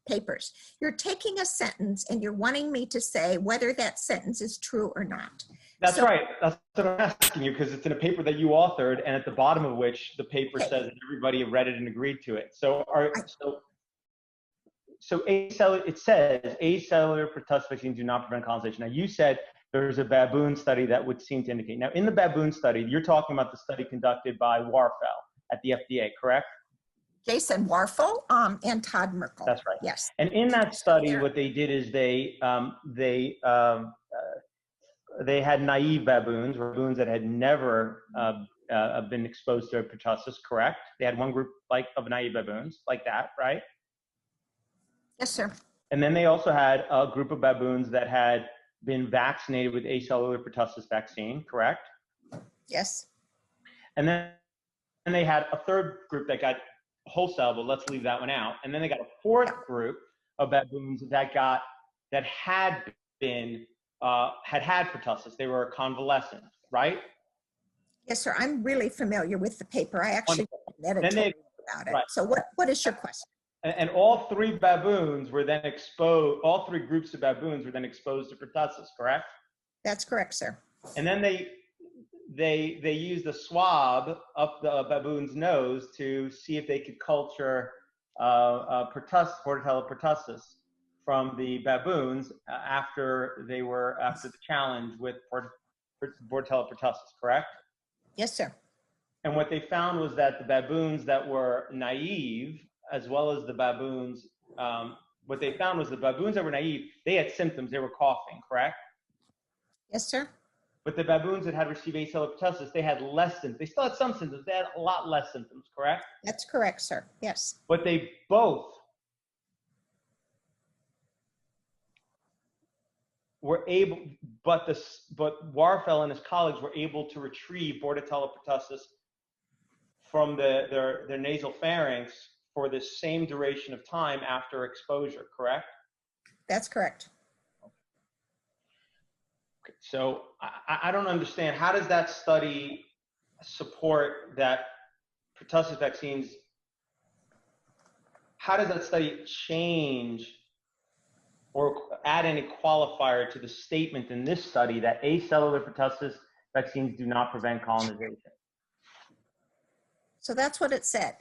papers. You're taking a sentence and you're wanting me to say whether that sentence is true or not. That's right. That's what I'm asking you, because it's in a paper that you authored, and at the bottom of which the paper says that everybody read it and agreed to it. So it says acellular pertussis vaccines do not prevent colonization. Now you said there's a baboon study that would seem to indicate. Now in the baboon study, you're talking about the study conducted by Warfel at the FDA, correct? Jason Warfel and Todd Merkel. That's right. Yes. And in that study, what they did is they they had naive baboons, baboons that had never been exposed to pertussis, correct? They had one group of naive baboons like that, right? Yes, sir. And then they also had a group of baboons that had been vaccinated with acellular pertussis vaccine, correct? Yes. And then they had a third group that got wholesale, but let's leave that one out. And then they got a fourth group of baboons that had pertussis. They were convalescent, right? Yes, sir. I'm really familiar with the paper. I actually read an editorial about it. Right. So what is your question? And all three baboons were then exposed, all three groups of baboons were then exposed to pertussis, correct? That's correct, sir. And then they used a swab up the baboon's nose to see if they could culture pertussis, Bordetella pertussis, from the baboons after the challenge with Bordetella pertussis, correct? Yes, sir. And what they found was that the baboons that were naive, as well as the baboons, what they found was the baboons that were naive, they had symptoms, they were coughing, correct? Yes, sir. But the baboons that had received acellular pertussis, they had less symptoms. They still had some symptoms, they had a lot less symptoms, correct? That's correct, sir. Yes. But they both were able, but Warfel and his colleagues were able to retrieve Bordetella pertussis from their nasal pharynx for the same duration of time after exposure, correct? That's correct. Okay, so I don't understand, how does that study support that pertussis vaccines, how does that study change or add any qualifier to the statement in this study that acellular pertussis vaccines do not prevent colonization? So that's what it said.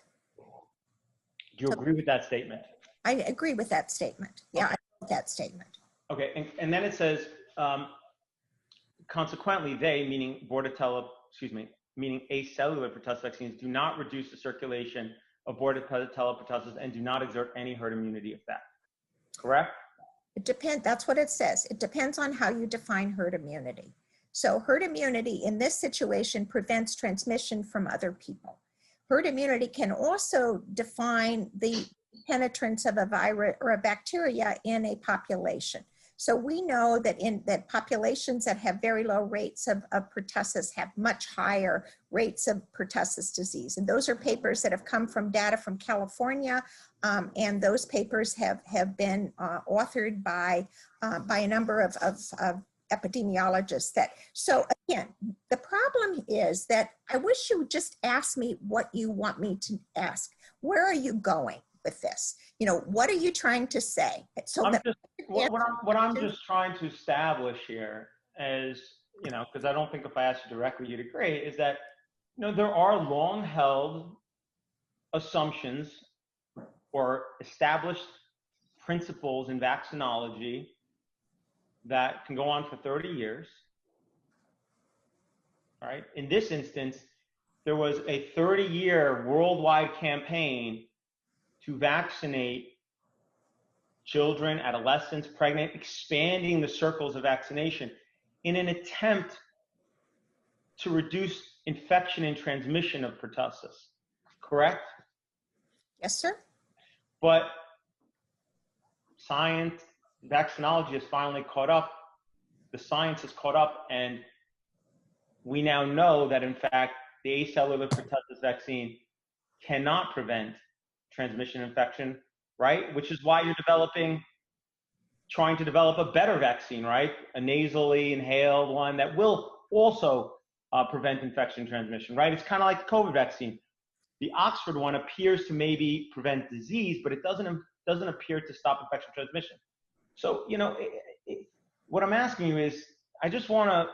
Do you agree with that statement? I agree with that statement. Yeah, okay. I agree with that statement. Okay, and then it says, consequently, they, meaning meaning acellular pertussis vaccines, do not reduce the circulation of Bordetella pertussis and do not exert any herd immunity effect. Correct? It depends. That's what it says. It depends on how you define herd immunity. So herd immunity in this situation prevents transmission from other people. Herd immunity can also define the penetrance of a virus or a bacteria in a population. So we know that that populations that have very low rates of pertussis have much higher rates of pertussis disease. And those are papers that have come from data from California, and those papers have been authored by a number of epidemiologists. So again, the problem is that I wish you would just ask me what you want me to ask. Where are you going with this? You know, what are you trying to say? So what I'm just trying to establish here is, you know, because I don't think if I asked you directly you'd agree, is that, you know, there are long-held assumptions or established principles in vaccinology that can go on for 30 years, right? In this instance, there was a 30-year worldwide campaign to vaccinate children, adolescents, pregnant, expanding the circles of vaccination in an attempt to reduce infection and transmission of pertussis, correct? Yes, sir. But science, vaccinology has finally caught up, the science has caught up, and we now know that in fact the acellular pertussis vaccine cannot prevent transmission infection, right? Which is why you're trying to develop a better vaccine, right? A nasally inhaled one that will also prevent infection transmission, right? It's kind of like the COVID vaccine. The Oxford one appears to maybe prevent disease, but it doesn't appear to stop infection transmission. So, you know, what I'm asking you is, I just want to,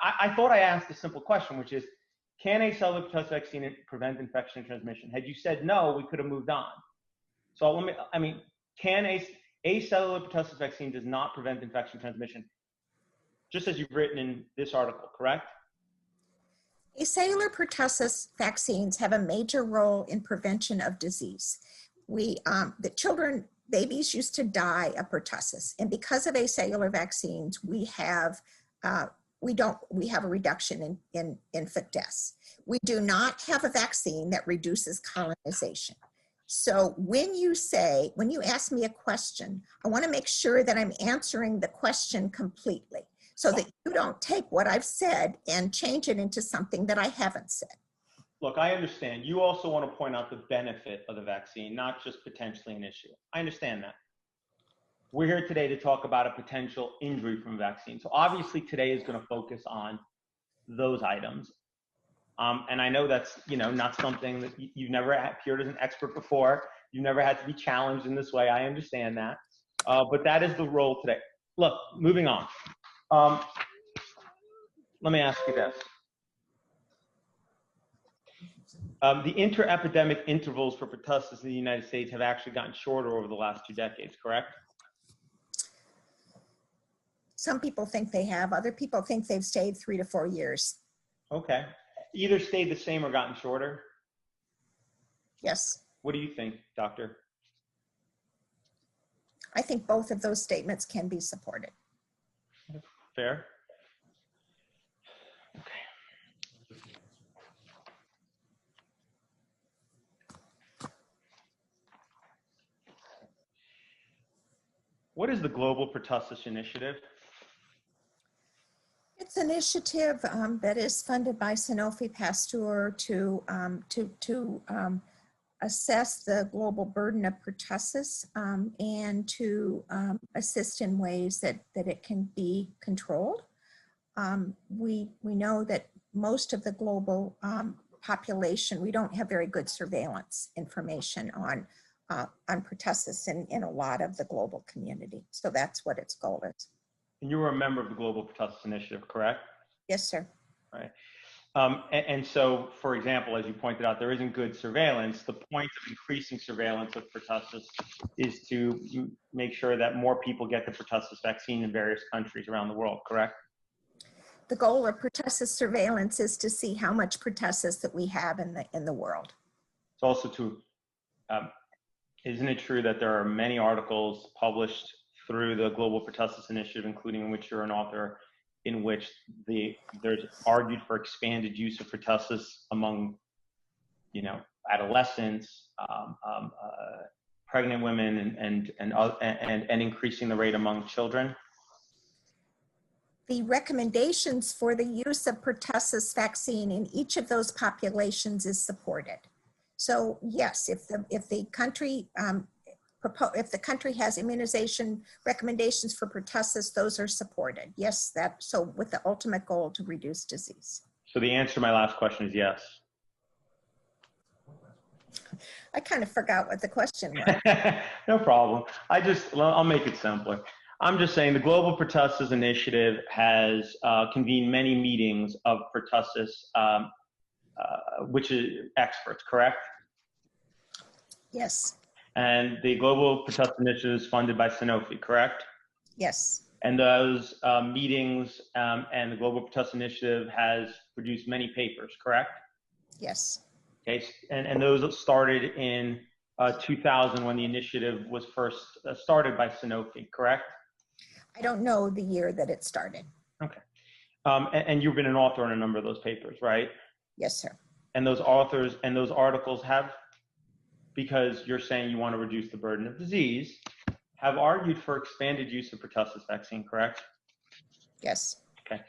I thought I asked a simple question, which is, can acellular pertussis vaccine prevent infection and transmission? Had you said no, we could have moved on. So can acellular pertussis vaccine does not prevent infection transmission, just as you've written in this article, correct? Acellular pertussis vaccines have a major role in prevention of disease. Babies used to die of pertussis, and because of acellular vaccines, we have we have a reduction in infant deaths. We do not have a vaccine that reduces colonization. So when you ask me a question, I want to make sure that I'm answering the question completely so that you don't take what I've said and change it into something that I haven't said. Look, I understand. You also want to point out the benefit of the vaccine, not just potentially an issue. I understand that. We're here today to talk about a potential injury from a vaccine. So obviously today is going to focus on those items. And I know that's, not something that you've never appeared as an expert before. You've never had to be challenged in this way. I understand that. But that is the role today. Look, moving on. Let me ask you this. The inter-epidemic intervals for pertussis in the United States have actually gotten shorter over the last 2 decades, correct? Some people think they have. Other people think they've stayed 3 to 4 years. Okay. Either stayed the same or gotten shorter? Yes. What do you think, doctor? I think both of those statements can be supported. Fair. What is the Global Pertussis Initiative? It's an initiative that is funded by Sanofi Pasteur to assess the global burden of pertussis and to assist in ways that it can be controlled. We know that most of the global population, we don't have very good surveillance information on pertussis in a lot of the global community. So that's what its goal is. And you were a member of the Global Pertussis Initiative, correct? Yes, sir. Right. And so, for example, as you pointed out, there isn't good surveillance. The point of increasing surveillance of pertussis is to make sure that more people get the pertussis vaccine in various countries around the world, correct? The goal of pertussis surveillance is to see how much pertussis that we have in the world. It's also to, isn't it true that there are many articles published through the Global Pertussis Initiative, including in which you're an author, in which there's argued for expanded use of pertussis among, adolescents, pregnant women, and increasing the rate among children? The recommendations for the use of pertussis vaccine in each of those populations is supported. So yes, if the country has immunization recommendations for pertussis, those are supported. Yes, so with the ultimate goal to reduce disease. So the answer to my last question is yes. I kind of forgot what the question was. No problem. I'll make it simpler. I'm just saying the Global Pertussis Initiative has convened many meetings of pertussis, which is experts, correct? Yes. And the Global Pertussis Initiative is funded by Sanofi, correct? Yes. And those meetings and the Global Pertussis Initiative has produced many papers, correct? Yes. Okay, and those started in 2000 when the initiative was first started by Sanofi, correct? I don't know the year that it started. Okay. And you've been an author on a number of those papers, right? Yes, sir. And those authors and those articles have, because you're saying you want to reduce the burden of disease, have argued for expanded use of pertussis vaccine, correct? Yes. Okay.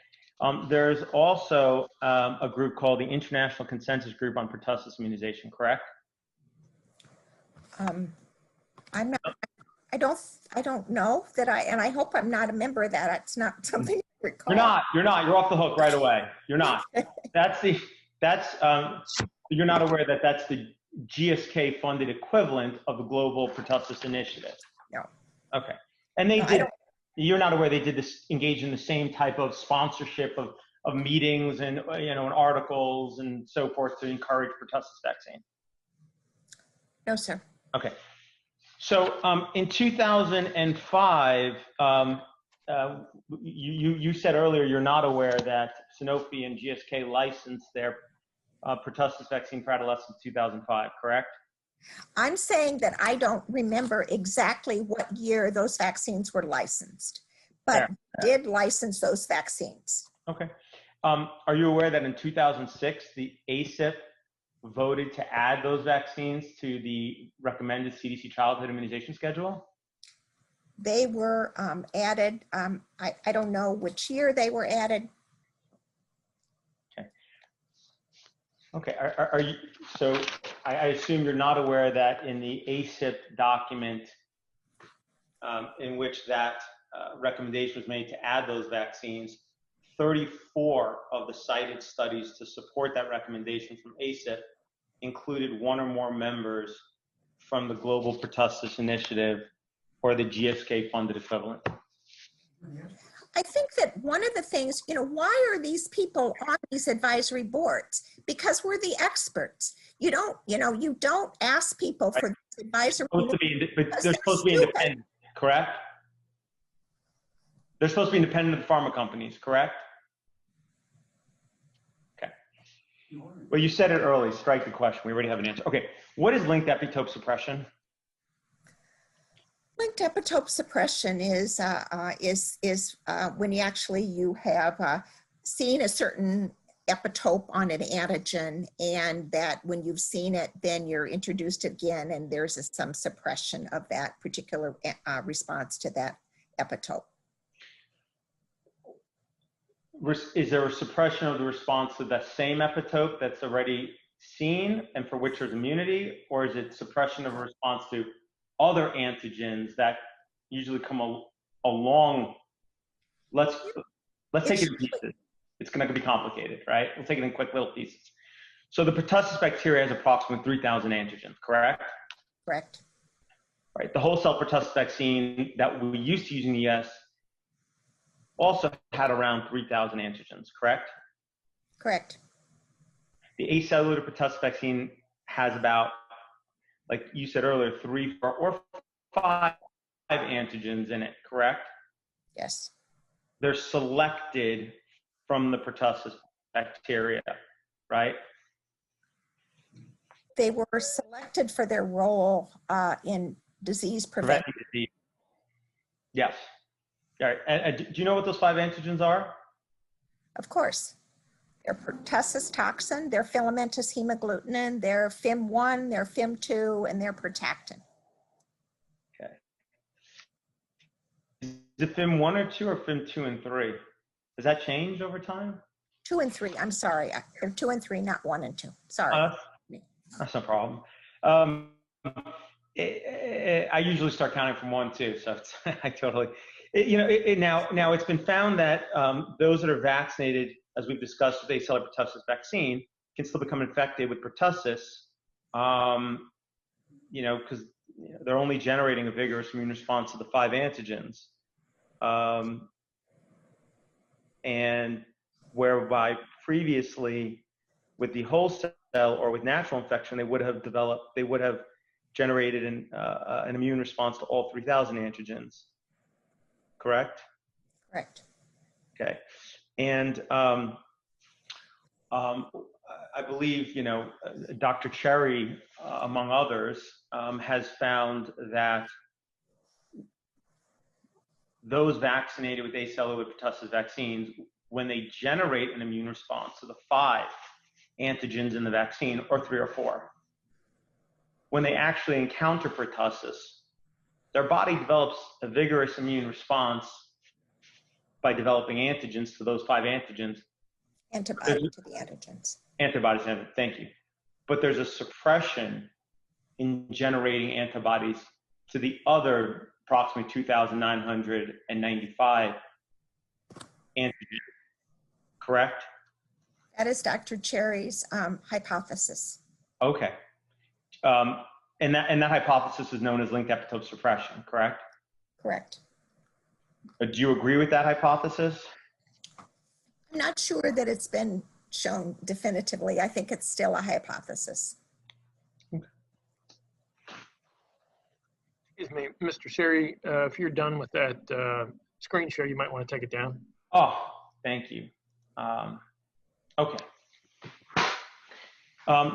There's also a group called the International Consensus Group on Pertussis Immunization, correct? I don't know that and I hope I'm not a member of that. It's not something I recall. You're not, you're off the hook right away. You're not. You're not aware that that's the GSK funded equivalent of the Global Pertussis Initiative. No. Okay. And you're not aware they did this, engage in the same type of sponsorship of meetings and, and articles and so forth to encourage pertussis vaccine? No, sir. Okay. So in 2005, you said earlier you're not aware that Sanofi and GSK licensed their pertussis vaccine for adolescents in 2005, correct? I'm saying that I don't remember exactly what year those vaccines were licensed, but Fair. did license those vaccines. Okay. Are you aware that in 2006, the ACIP voted to add those vaccines to the recommended CDC childhood immunization schedule? They were added, I don't know which year they were added. Okay, are you, so I assume you're not aware that in the ACIP document in which that recommendation was made to add those vaccines, 34 of the cited studies to support that recommendation from ACIP included one or more members from the Global Pertussis Initiative or the GSK funded equivalent. I think that one of the things, why are these people on these advisory boards? Because we're the experts. You don't ask people for this advisory board. But they're supposed to be independent, correct? They're supposed to be independent of the pharma companies, correct? Okay. Well, you said it early, strike the question. We already have an answer. Okay, what is linked epitope suppression? Linked epitope suppression is when you have seen a certain epitope on an antigen, and that when you've seen it, then you're introduced again, and there's some suppression of that particular response to that epitope. Is there a suppression of the response to that same epitope that's already seen and for which there's immunity, or is it suppression of a response to other antigens that usually come along? Let's take it in pieces. It's going to be complicated, right? We'll take it in quick little pieces. So the pertussis bacteria has approximately 3,000 antigens, correct? Correct. Right. The whole cell pertussis vaccine that we used to use in the US also had around 3,000 antigens, correct? Correct. The acellular pertussis vaccine has about, like you said earlier, 3, 4, or 5 antigens in it, correct? Yes. They're selected from the pertussis bacteria, right? They were selected for their role in disease prevention. Preventing disease. Yes. All right. And do you know what those 5 antigens are? Of course. They're pertussis toxin, they're filamentous hemagglutinin, they're FIM1, they're FIM2, and they're protactin. Okay. Is it FIM1 or 2 or FIM2 and 3? Does that change over time? 2 and 3, I'm sorry. They're 2 and 3, not 1 and 2. Sorry. That's no problem. I usually start counting from 1, 2, so it's, I totally, now it's been found that those that are vaccinated, as we've discussed with acellular pertussis vaccine, can still become infected with pertussis, because they're only generating a vigorous immune response to the 5 antigens. And whereby previously with the whole cell or with natural infection, they would have generated an immune response to all 3,000 antigens, correct? Correct. Okay. And I believe, Dr. Cherry, among others, has found that those vaccinated with acellular pertussis vaccines, when they generate an immune response to the 5 antigens in the vaccine, or 3 or 4, when they actually encounter pertussis, their body develops a vigorous immune response by developing antigens to those 5 antigens. Antibody to the antigens. Antibodies, thank you. But there's a suppression in generating antibodies to the other approximately 2,995 antigens, correct? That is Dr. Cherry's hypothesis. Okay. And that hypothesis is known as linked epitope suppression, correct? Correct. Do you agree with that hypothesis? I'm not sure that it's been shown definitively. I think it's still a hypothesis. Excuse me, Mr. Siri, if you're done with that screen share, you might want to take it down. Oh, thank you. Okay.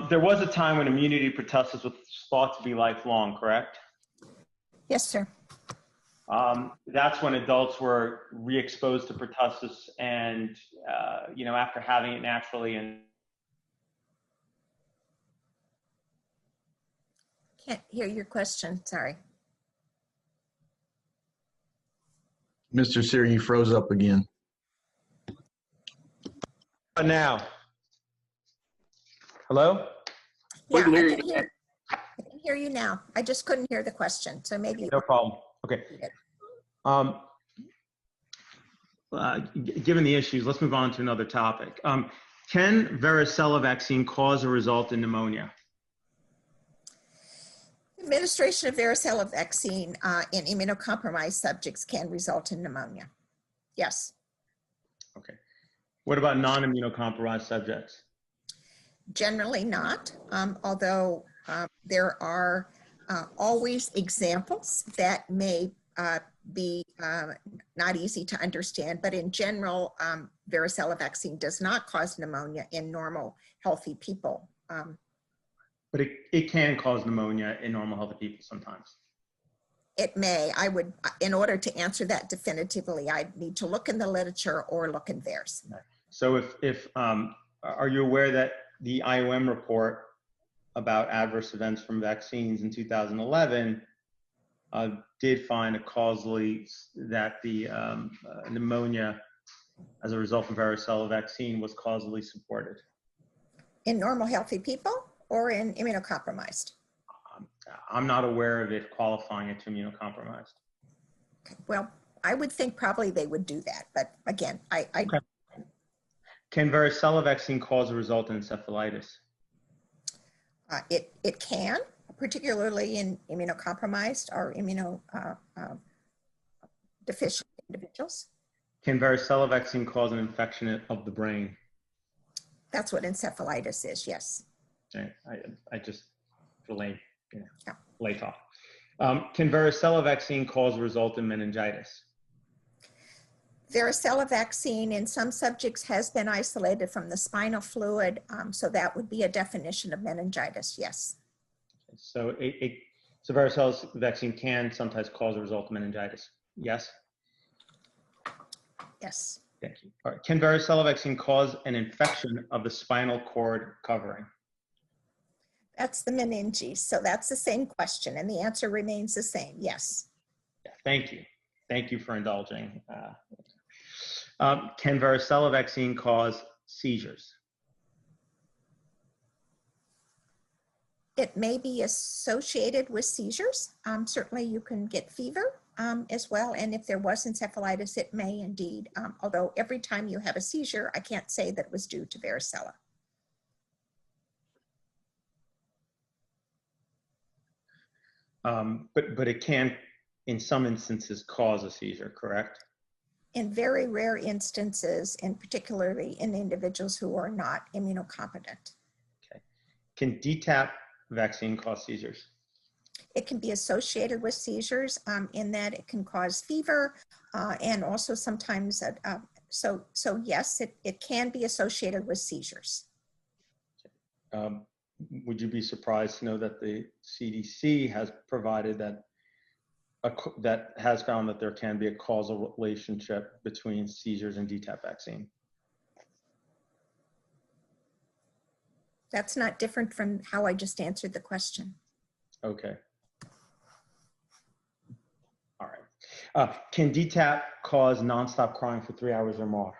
There was a time when immunity pertussis was thought to be lifelong, correct? Yes, sir. That's when adults were re-exposed to pertussis and, after having it naturally and Can't hear your question, sorry. Mr. Siri, you froze up again. now. Hello? We can hear I you. can hear you now. I just couldn't hear the question, so maybe. No problem. Okay. Given the issues, let's move on to another topic. Can varicella vaccine cause or result in pneumonia? Administration of varicella vaccine in immunocompromised subjects can result in pneumonia. Yes. Okay. What about non-immunocompromised subjects? Generally not, although there are always examples that may be not easy to understand, but in general, varicella vaccine does not cause pneumonia in normal, healthy people. But it can cause pneumonia in normal healthy people sometimes. It may. I would, in order to answer that definitively, I'd need to look in the literature or look in VAERS. So if are you aware that the IOM report about adverse events from vaccines in 2011 did find that the pneumonia as a result of varicella vaccine was causally supported? In normal healthy people or in immunocompromised? I'm not aware of it qualifying it to immunocompromised. Well, I would think probably they would do that, but again, Okay. Can varicella vaccine cause or result in encephalitis? It can, particularly in immunocompromised or immunodeficient individuals. Can varicella vaccine cause an infection of the brain? That's what encephalitis is, yes. Okay. I just lay talk. Can varicella vaccine cause or result in meningitis? Varicella vaccine in some subjects has been isolated from the spinal fluid, so that would be a definition of meningitis, yes. So so varicella vaccine can sometimes cause or result in meningitis, yes? Yes. Thank you. All right. Can varicella vaccine cause an infection of the spinal cord covering? That's the meninges, so that's the same question, and the answer remains the same, yes. Yeah, thank you. Thank you for indulging. Can varicella vaccine cause seizures? It may be associated with seizures. Certainly you can get fever as well, and if there was encephalitis, it may indeed, although every time you have a seizure, I can't say that it was due to varicella. But it can, in some instances, cause a seizure, correct? In very rare instances, and particularly in individuals who are not immunocompetent. Okay. Can DTaP vaccine cause seizures? It can be associated with seizures in that it can cause fever and also sometimes, so yes, it can be associated with seizures. Would you be surprised to know that the CDC has provided that has found that there can be a causal relationship between seizures and DTaP vaccine? That's not different from how I just answered the question. Okay. All right. Can DTaP cause nonstop crying for 3 hours or more?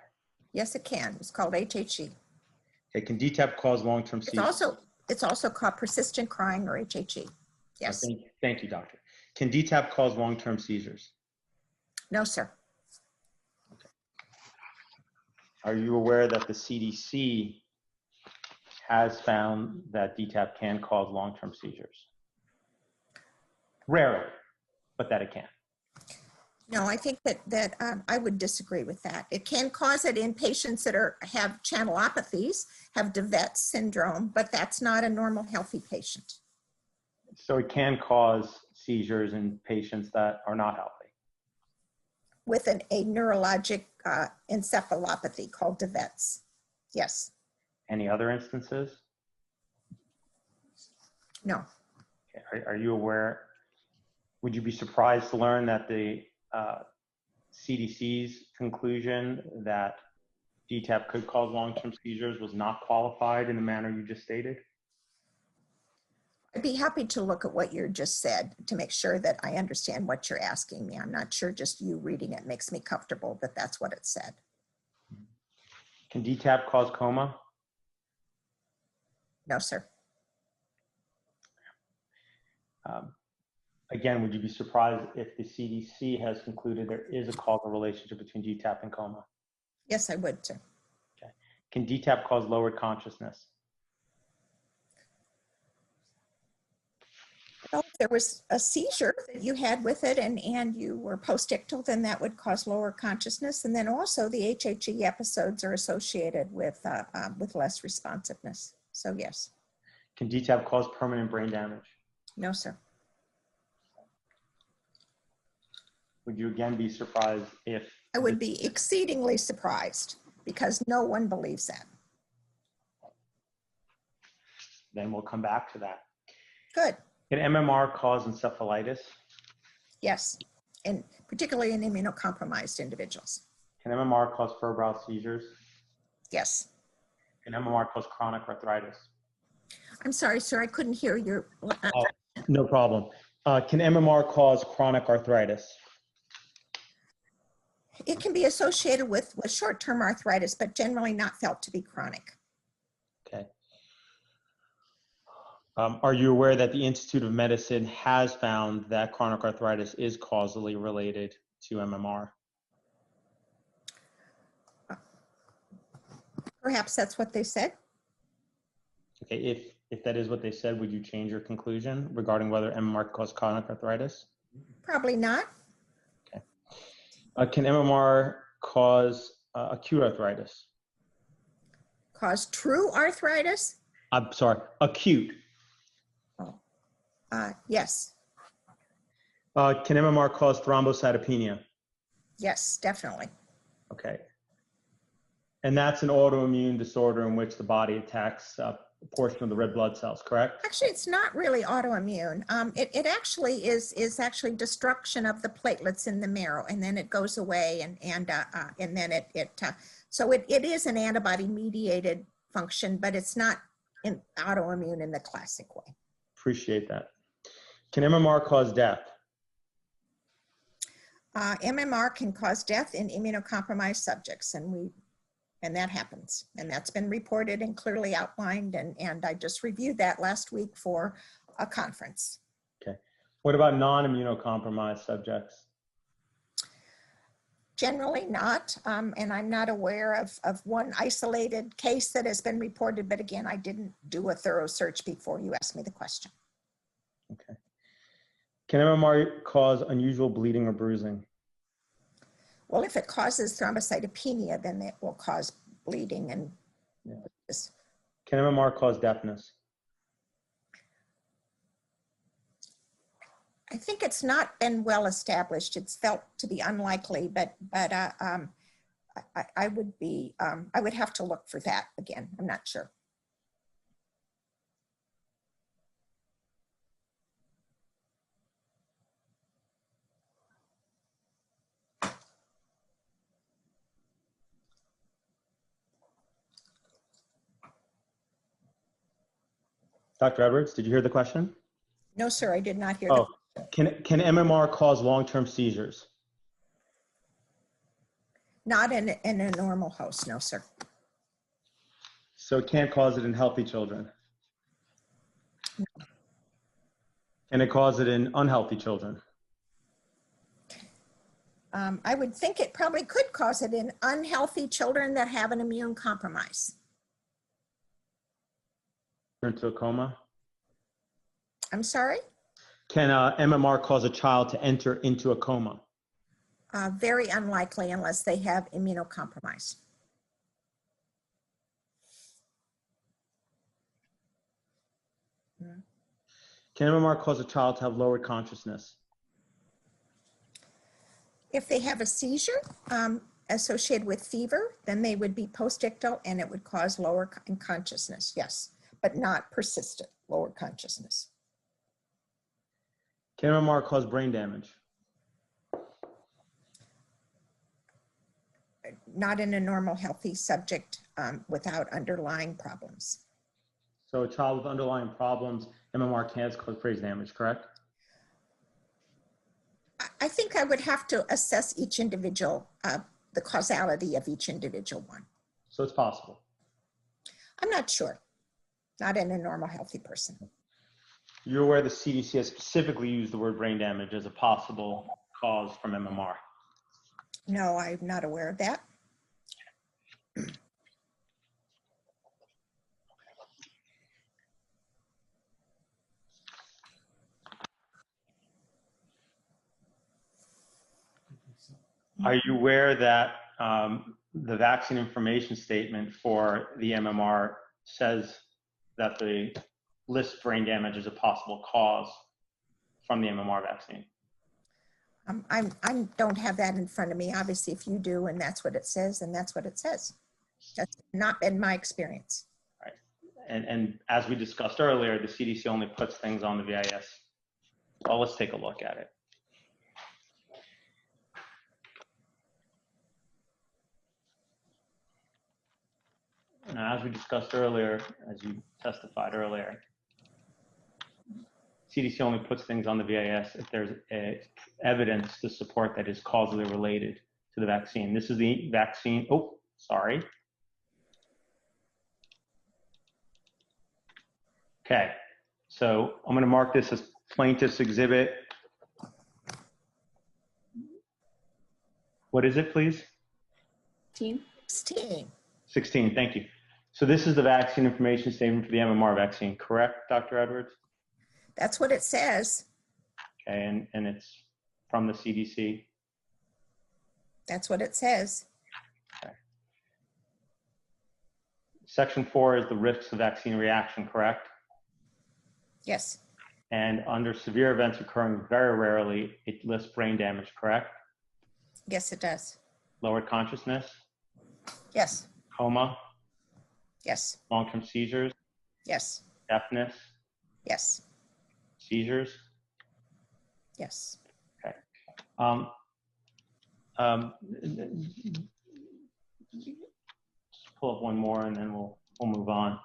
Yes, it can. It's called HHE. Okay. Can DTaP cause long-term seizures? It's also called persistent crying or HHE. Yes. Thank you, doctor. Can DTaP cause long-term seizures? No, sir. Okay. Are you aware that the CDC has found that DTaP can cause long-term seizures? Rarely, but that it can. No, I think that I would disagree with that. It can cause it in patients that have channelopathies, have DeVet's syndrome, but that's not a normal healthy patient. So it can cause seizures in patients that are not healthy? With a neurologic encephalopathy called DeVet's, yes. Any other instances? No. Okay. Are you aware, would you be surprised to learn that the CDC's conclusion that DTaP could cause long-term seizures was not qualified in the manner you just stated? I'd be happy to look at what you just said to make sure that I understand what you're asking me. I'm not sure just you reading it makes me comfortable that that's what it said. Can DTaP cause coma? No, sir. Again, would you be surprised if the CDC has concluded there is a causal relationship between DTaP and coma? Yes, I would, sir. Okay. Can DTaP cause lowered consciousness? Well, if there was a seizure that you had with it and you were postictal, then that would cause lower consciousness. And then also the HHE episodes are associated with less responsiveness. So yes. Can DTaP cause permanent brain damage? No, sir. Would you again be surprised if... I would be exceedingly surprised because no one believes that. Then we'll come back to that. Good. Can MMR cause encephalitis? Yes, and particularly in immunocompromised individuals. Can MMR cause febrile seizures? Yes. Can MMR cause chronic arthritis? I'm sorry, sir, I couldn't hear your... No problem. Can MMR cause chronic arthritis? It can be associated with short-term arthritis, but generally not felt to be chronic. Okay. Are you aware that the Institute of Medicine has found that chronic arthritis is causally related to MMR? Perhaps that's what they said. Okay, if that is what they said, would you change your conclusion regarding whether MMR caused chronic arthritis? Probably not. Can MMR cause acute arthritis? Cause true arthritis? I'm sorry, acute. Yes. Can MMR cause thrombocytopenia? Yes, definitely. Okay. And that's an autoimmune disorder in which the body attacks a portion of the red blood cells, correct? Actually, it's not really autoimmune. It actually is actually destruction of the platelets in the marrow, and then it goes away, and then so it is an antibody-mediated function, but it's not autoimmune in the classic way. Appreciate that. Can MMR cause death? MMR can cause death in immunocompromised subjects, and that happens, and that's been reported and clearly outlined, and I just reviewed that last week for a conference. Okay. What about non-immunocompromised subjects? Generally not, and I'm not aware of one isolated case that has been reported, but again, I didn't do a thorough search before you asked me the question. Okay. Can MMR cause unusual bleeding or bruising? Well, if it causes thrombocytopenia, then it will cause bleeding and... Yeah. Can MMR cause deafness? I think it's not been well established. It's felt to be unlikely, but I would have to look for that again. I'm not sure. Dr. Edwards, did you hear the question? No, sir, I did not hear. Oh, can MMR cause long-term seizures? Not in a normal host, no, sir. So it can't cause it in healthy children? No. Can it cause it in unhealthy children? I would think it probably could cause it in unhealthy children that have an immune compromise. Into a coma? I'm sorry? Can MMR cause a child to enter into a coma? Very unlikely unless they have immunocompromise. Can MMR cause a child to have lowered consciousness? If they have a seizure associated with fever, then they would be postictal and it would cause lower consciousness, yes, but not persistent lower consciousness. Can MMR cause brain damage? not in a normal, healthy subject without underlying problems. So a child with underlying problems, MMR can't cause brain damage, correct? I think I would have to assess each individual, the causality of each individual one. So it's possible. I'm not sure. Not in a normal, healthy person. You're aware the CDC has specifically used the word brain damage as a possible cause from MMR. No, I'm not aware of that. Are you aware that the vaccine information statement for the MMR says that the lists brain damage as a possible cause from the MMR vaccine? I don't have that in front of me. Obviously, if you do, and that's what it says, then that's what it says. That's not been my experience. Right. And as we discussed earlier, the CDC only puts things on the VIS. Well, let's take a look at it. Now, as we discussed earlier, as you testified earlier, CDC only puts things on the VIS if there's evidence to support that is causally related to the vaccine. This is the vaccine. Oh, sorry. Okay, so I'm going to mark this as plaintiff's exhibit. What is it, please? 16. 16, thank you. So this is the vaccine information statement for the MMR vaccine, correct, Dr. Edwards? That's what it says. Okay, and it's from the CDC? That's what it says. Okay. Section 4 is the risks of vaccine reaction, correct? Yes. And under severe events occurring very rarely, it lists brain damage, correct? Yes, it does. Lowered consciousness, Yes. coma, Yes. long-term seizures, Yes. deafness, Yes. seizures. Yes. Okay. Just pull up one more and then we'll move on.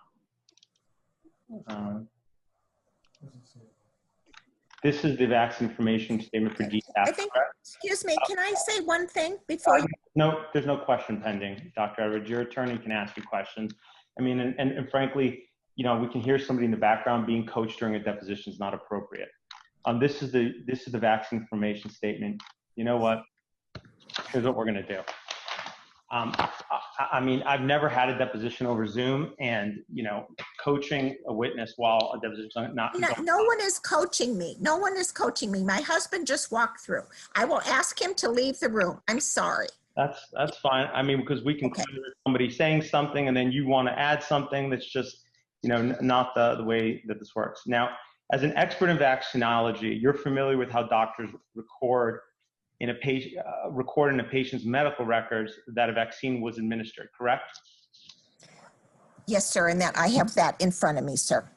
This is the vaccine information statement for DTaP. I think, excuse me, can I say one thing before you? No, there's no question pending, Dr. Edwards. Your attorney can ask you questions. I mean, and frankly, you know, we can hear somebody in the background being coached during a deposition is not appropriate. This is the vaccine information statement. You know what? Here's what we're going to do. I mean, I've never had a deposition over Zoom, and you know, coaching a witness while a deposition is not. No one is coaching me. No one is coaching me. My husband just walked through. I will ask him to leave the room. I'm sorry. That's fine. I mean, because we can Okay. somebody saying something and then you want to add something that's just, you know, not the way that this works. Now, as an expert in vaccinology, you're familiar with how doctors record in a patient's medical records that a vaccine was administered, correct? Yes, sir, and that I have that in front of me, sir.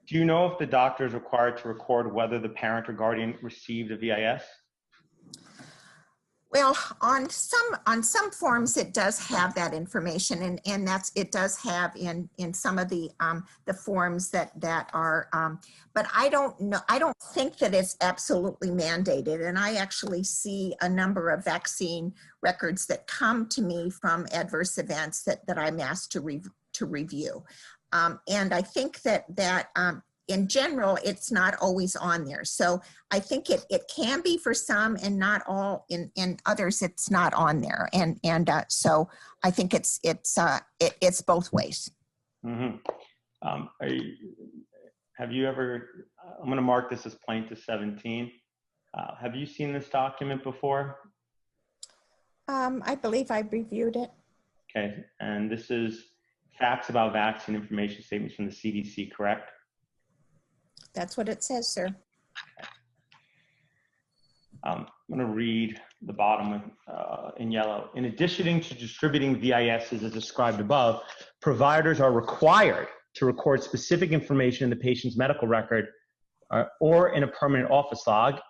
Do you know if the doctor is required to record whether the parent or guardian received a VIS? Well, on some forms it does have that information, and it does have in some of the forms that are, but I don't know. I don't think that it's absolutely mandated. And I actually see a number of vaccine records that come to me from adverse events that I'm asked to review, and I think that in general, it's not always on there. So I think it can be for some and not all. In others, it's not on there. And so I think it's both ways. Mm-hmm. Have you ever, I'm going to mark this as plaintiff 17. Have you seen this document before? I believe I reviewed it. Okay. And this is facts about vaccine information statements from the CDC, correct? That's what it says, sir. I'm going to read the bottom in yellow. In addition to distributing VISs as described above, providers are required to record specific information in the patient's medical record or in a permanent office log.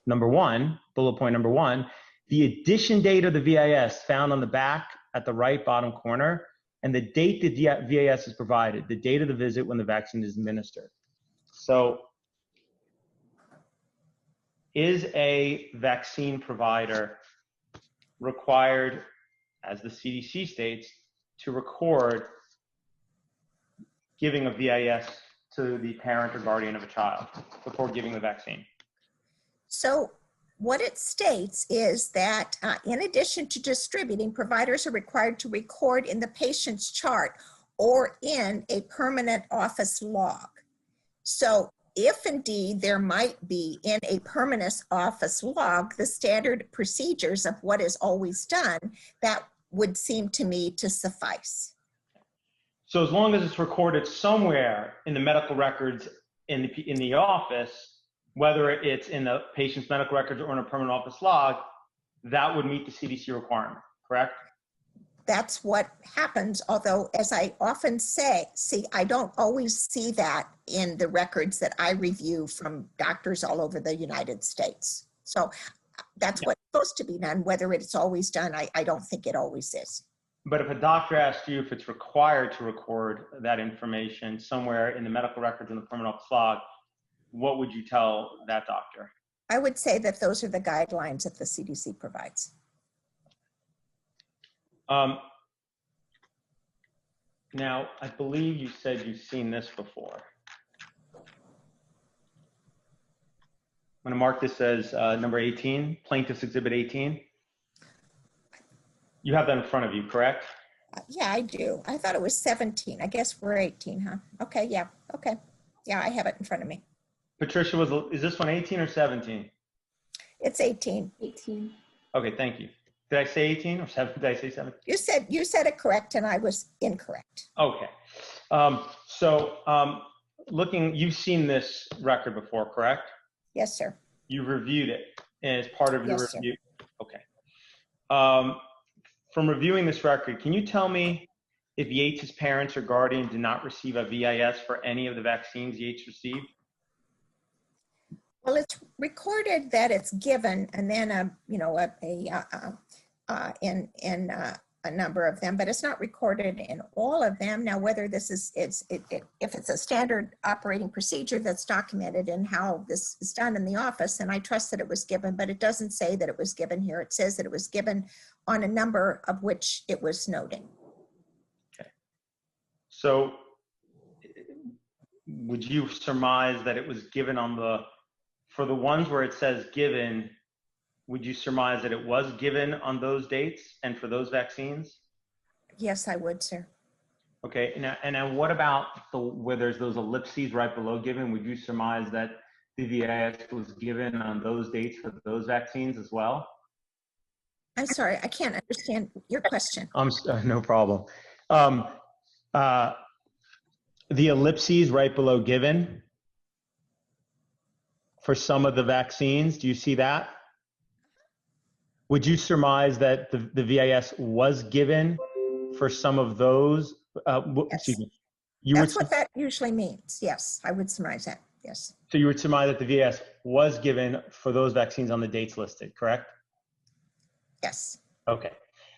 Bullet point number one, the addition date of the VIS found on the back at the right bottom corner, and the date the VIS is provided, the date of the visit when the vaccine is administered. So is a vaccine provider required, as the CDC states, to record giving a VIS to the parent or guardian of a child before giving the vaccine? So what it states is that in addition to distributing, providers are required to record in the patient's chart or in a permanent office log. So if indeed there might be in a permanent office log the standard procedures of what is always done, that would seem to me to suffice. So as long as it's recorded somewhere in the medical records in the office, whether it's in the patient's medical records or in a permanent office log, that would meet the CDC requirement, correct? That's what happens, although as I often say, I don't always see that in the records that I review from doctors all over the United States. So that's what's supposed to be done. Whether it's always done, I don't think it always is. But if a doctor asks you if it's required to record that information somewhere in the medical records in the permanent office log, what would you tell that doctor? I would say that those are the guidelines that the CDC provides. Now, I believe you said you've seen this before. I'm going to mark this as number 18, Plaintiff's Exhibit 18. You have that in front of you, correct? Yeah, I do. I thought it was 17. I guess we're 18, huh? Okay, yeah, okay. Yeah, I have it in front of me. Patricia, is this one 18 or 17? It's 18. 18. Okay, thank you. Did I say 18 or 7? Did I say 17? You said it correct and I was incorrect. Okay. You've seen this record before, correct? Yes, sir. You reviewed it as part of your Yes, review? Sir. Okay. From reviewing this record, can you tell me if Yates's parents or guardian did not receive a VIS for any of the vaccines Yates received? Well, it's recorded that it's given, and then in a number of them, but it's not recorded in all of them. Now, whether this is if it's a standard operating procedure that's documented in how this is done in the office, and I trust that it was given, but it doesn't say that it was given here. It says that it was given on a number of which it was noting. Okay. So, would you surmise that it was given for the ones where it says given, would you surmise that it was given on those dates and for those vaccines? Yes, I would, sir. Okay, and now what about where there's those ellipses right below given? Would you surmise that the VIS was given on those dates for those vaccines as well? I'm sorry, I can't understand your question. No problem. The ellipses right below given for some of the vaccines, do you see that? Would you surmise that the VIS was given for some of those? Yes. Excuse me. That's what that usually means. Yes, I would surmise that. Yes. So you would surmise that the VIS was given for those vaccines on the dates listed, correct? Yes. Okay.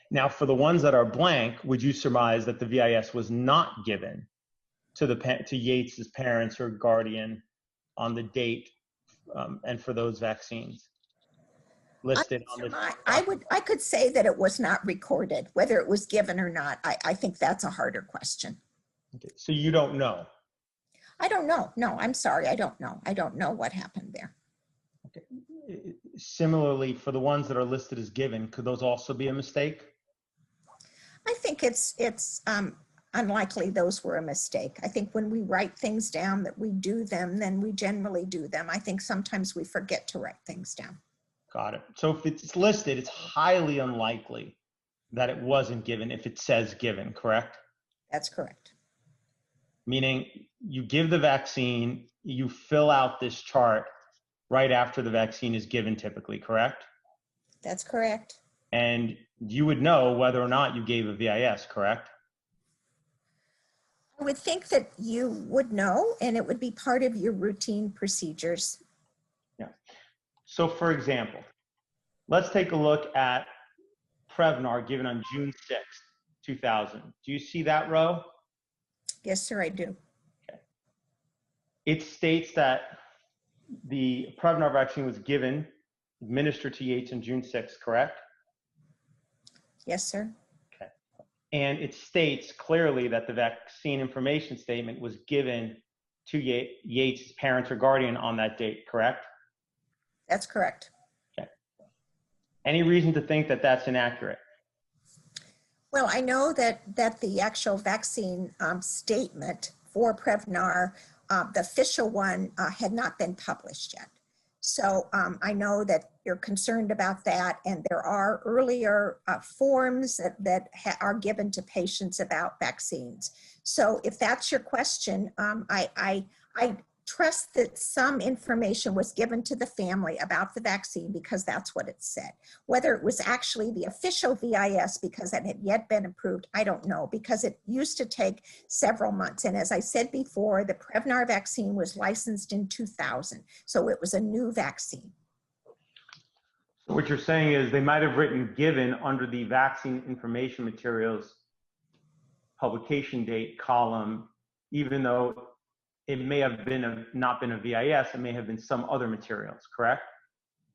Now, for the ones that are blank, would you surmise that the VIS was not given to Yates's parents or guardian on the date and for those vaccines listed on the? I could say that it was not recorded, whether it was given or not. I think that's a harder question. Okay. So you don't know? I don't know. No, I'm sorry. I don't know. I don't know what happened there. Okay. Similarly, for the ones that are listed as given, could those also be a mistake? I think it's unlikely those were a mistake. I think when we write things down that we do them, then we generally do them. I think sometimes we forget to write things down. Got it. So if it's listed, it's highly unlikely that it wasn't given if it says given, correct? That's correct. Meaning you give the vaccine, you fill out this chart right after the vaccine is given typically, correct? That's correct. And you would know whether or not you gave a VIS, correct? I would think that you would know, and it would be part of your routine procedures. Yeah. So for example, let's take a look at Prevnar given on June 6th, 2000. Do you see that row? Yes, sir, I do. It states that the Prevnar vaccine was administered to Yates on June 6th, correct? Yes, sir. Okay. And it states clearly that the vaccine information statement was given to Yates' parents or guardian on that date, correct? That's correct. Okay. Any reason to think that that's inaccurate? Well, I know that the actual vaccine statement for Prevnar, the official one, had not been published yet. So I know that you're concerned about that, and there are earlier forms that are given to patients about vaccines. So if that's your question, I trust that some information was given to the family about the vaccine because that's what it said. Whether it was actually the official VIS because it had yet been approved, I don't know, because it used to take several months. And as I said before, the Prevnar vaccine was licensed in 2000, so it was a new vaccine. So what you're saying is they might have written given under the vaccine information materials publication date column, even though it may have been not been a VIS, it may have been some other materials, correct?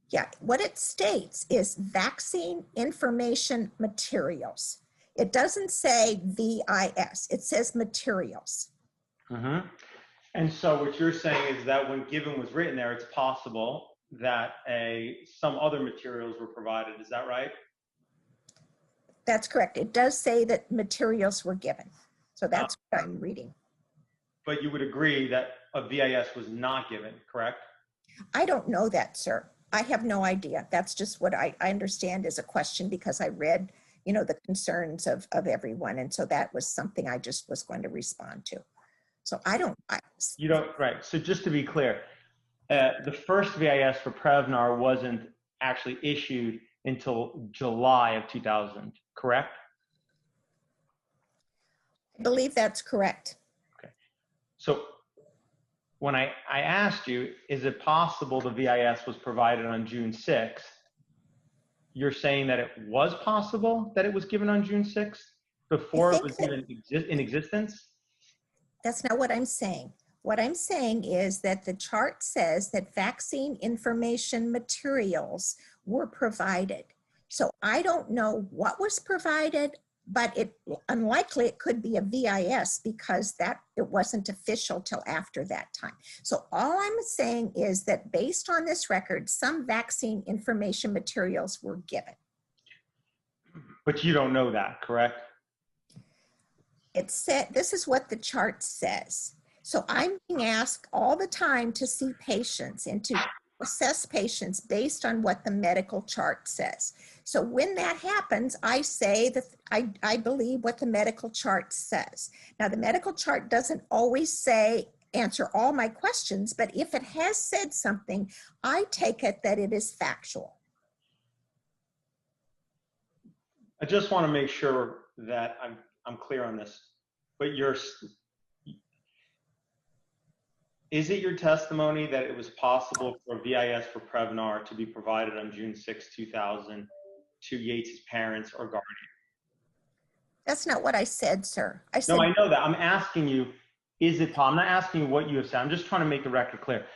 Yeah, what it states is vaccine information materials. It doesn't say VIS, it says materials. Mm-hmm. And so what you're saying is that when given was written there, it's possible that some other materials were provided, is that right? That's correct. It does say that materials were given. So that's what I'm reading. But you would agree that a VIS was not given, correct? I don't know that, sir. I have no idea. That's just what I understand as a question because I read, the concerns of everyone. And so that was something I just was going to respond to. So you don't, right. So just to be clear, the first VIS for Prevnar wasn't actually issued until July of 2000, correct? I believe that's correct. Okay. So when I asked you, is it possible the VIS was provided on June 6th? You're saying that it was possible that it was given on June 6th before it was even in existence? That's not what I'm saying. What I'm saying is that the chart says that vaccine information materials were provided. So I don't know what was provided, but unlikely it could be a VIS because it wasn't official till after that time. So all I'm saying is that based on this record, some vaccine information materials were given. But you don't know that, correct? It said, this is what the chart says. So I'm being asked all the time to see patients and to assess patients based on what the medical chart says. So when that happens, I say that I believe what the medical chart says. Now, the medical chart doesn't always answer all my questions, but if it has said something, I take it that it is factual. I just want to make sure that I'm clear on this, but is it your testimony that it was possible for a VIS for Prevnar to be provided on June 6, 2000 to Yates' parents or guardian? That's not what I said, sir. I know that. I'm asking you, is it possible? I'm not asking you what you have said. I'm just trying to make the record clear.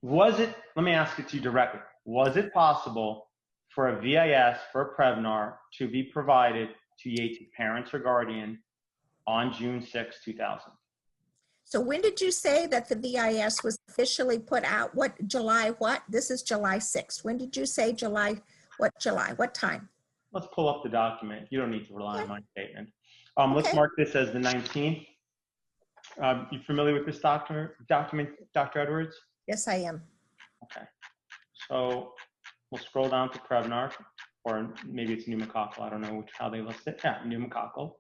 Let me ask it to you directly. Was it possible for a VIS for Prevnar to be provided to Yates' parents or guardian on June 6, 2000? So when did you say that the VIS was officially put out? July what? This is July 6th. When did you say July? What July? What time? Let's pull up the document. You don't need to rely on my statement. Let's mark this as the 19th. You familiar with this document, Dr. Edwards? Yes, I am. Okay. So we'll scroll down to Prevnar, or maybe it's pneumococcal. I don't know how they list it. Yeah, pneumococcal. All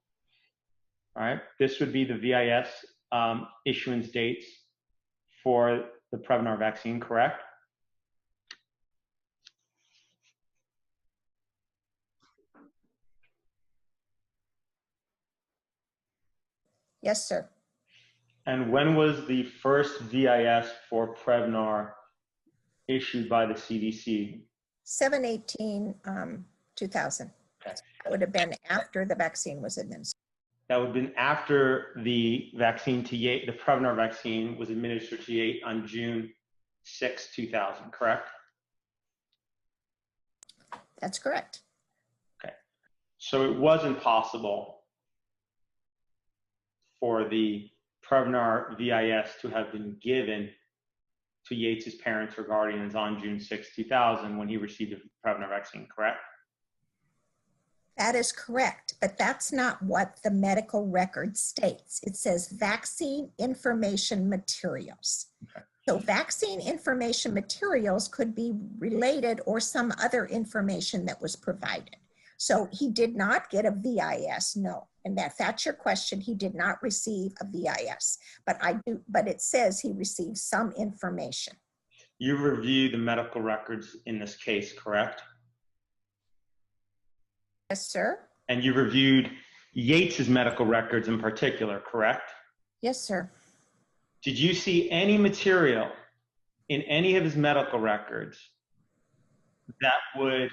right. This would be the VIS issuance dates for the Prevnar vaccine, correct? Yes, sir. And when was the first VIS for Prevnar issued by the CDC? 7/18/2000. Okay. That would have been after the vaccine was administered. That would have been after the vaccine to Yates, the Prevnar vaccine was administered to Yates on June 6, 2000, correct? That's correct. Okay. So it wasn't possible for the Prevnar VIS to have been given to Yates's parents or guardians on June 6, 2000 when he received the Prevnar vaccine, correct? That is correct, but that's not what the medical record states. It says vaccine information materials. Okay. So vaccine information materials could be related or some other information that was provided. So he did not get a VIS, no. And if that's your question, he did not receive a VIS, but it says he received some information. You reviewed the medical records in this case, correct? Yes, sir. And you reviewed Yates's medical records in particular, correct? Yes, sir. Did you see any material in any of his medical records that would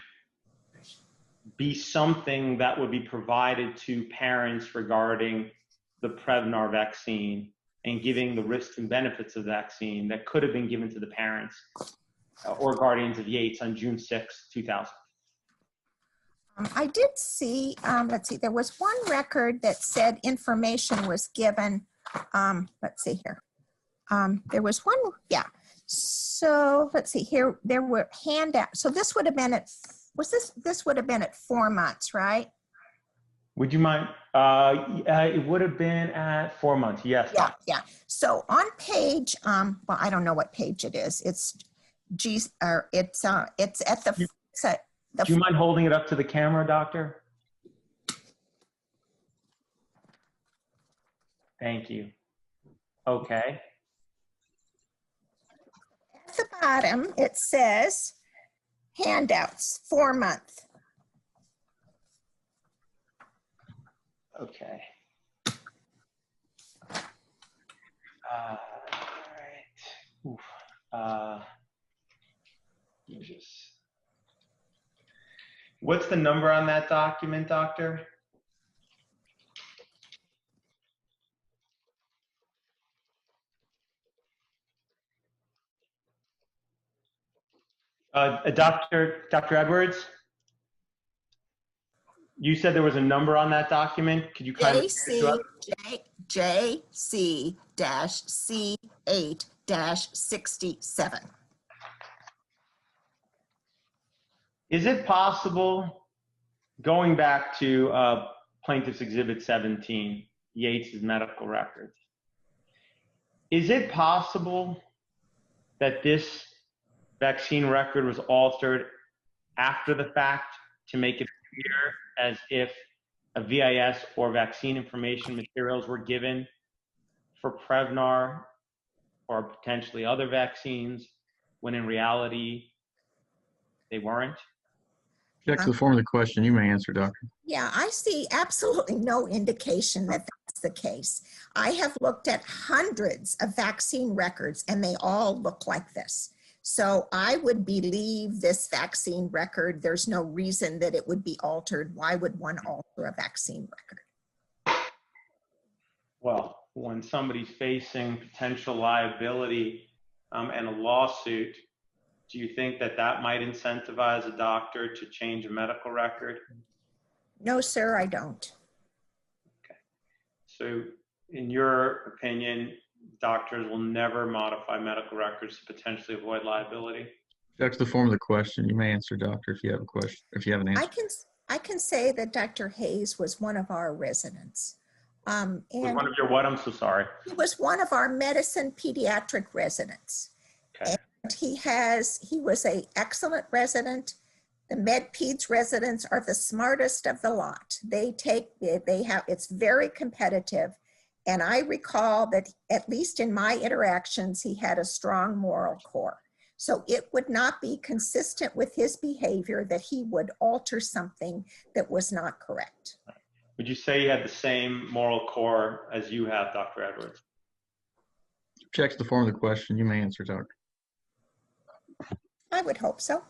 be something that would be provided to parents regarding the Prevnar vaccine and giving the risks and benefits of the vaccine that could have been given to the parents or guardians of Yates on June 6, 2000? I did see, let's see, there was one record that said information was given. Let's see here. There was one, yeah. So let's see here, there were handouts. So this would have been at, this would have been at 4 months, right? Would you mind? It would have been at 4 months, yes. Yeah, yeah. So on page, well, I don't know what page it is. It's it's at the, Do you mind holding it up to the camera, doctor? Thank you. Okay. At the bottom, it says handouts, 4 month. Okay. All right. Oof. You just. What's the number on that document, doctor? Dr. Edwards? You said there was a number on that document. Could you kind of JC-C8-67. Is it possible, going back to Plaintiff's Exhibit 17, Yates's medical records, is it possible that this vaccine record was altered after the fact to make it appear as if a VIS or vaccine information materials were given for Prevnar or potentially other vaccines, when in reality they weren't? Check the form of the question. You may answer, doctor. Yeah, I see absolutely no indication that that's the case. I have looked at hundreds of vaccine records and they all look like this. So I would believe this vaccine record, there's no reason that it would be altered. Why would one alter a vaccine record? Well, when somebody's facing potential liability and a lawsuit, do you think that that might incentivize a doctor to change a medical record? No, sir, I don't. Okay. So in your opinion, doctors will never modify medical records to potentially avoid liability? Check the form of the question. You may answer, doctor, if you have a question, if you have an answer. I can say that Dr. Hayes was one of our residents. Was one of your what? I'm so sorry. He was one of our medicine pediatric residents. Okay. And he was an excellent resident. The MedPeds residents are the smartest of the lot. It's very competitive. And I recall that at least in my interactions, he had a strong moral core. So it would not be consistent with his behavior that he would alter something that was not correct. Would you say he had the same moral core as you have, Dr. Edwards? Check the form of the question. You may answer, doctor. I would hope so.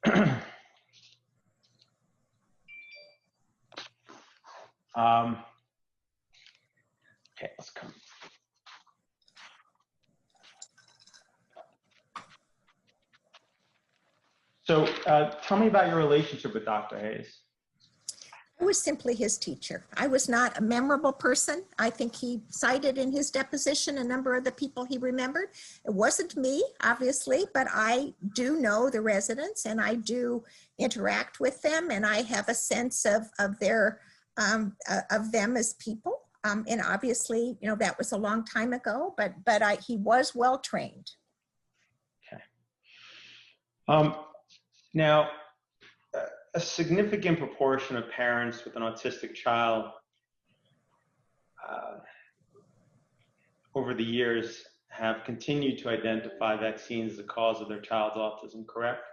Okay, let's come. So tell me about your relationship with Dr. Hayes. I was simply his teacher. I was not a memorable person. I think he cited in his deposition a number of the people he remembered. It wasn't me, obviously, but I do know the residents and I do interact with them, and I have a sense of their of them as people. And obviously, you know, that was a long time ago, but he was well trained. Okay. Now, a significant proportion of parents with an autistic child over the years have continued to identify vaccines as the cause of their child's autism, correct?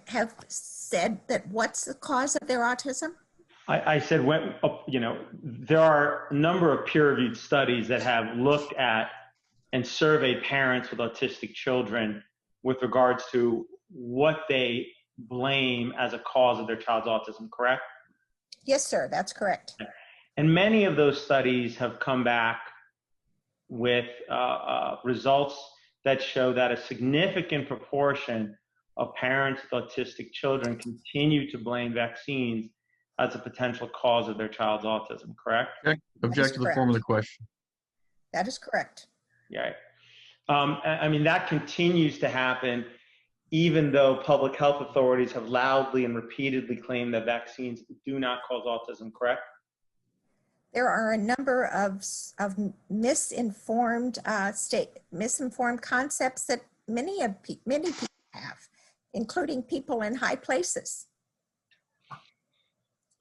Have said that what's the cause of their autism? I said, when, you know, there are a number of peer-reviewed studies that have looked at and surveyed parents with autistic children with regards to what they blame as a cause of their child's autism, correct? Yes, sir, that's correct. And many of those studies have come back with results that show that a significant proportion of parents with autistic children continue to blame vaccines as a potential cause of their child's autism, correct? Object to the form of the question. That is correct. Yeah. I mean, that continues to happen even though public health authorities have loudly and repeatedly claimed that vaccines do not cause autism, correct? There are a number of misinformed concepts that many people have, including people in high places.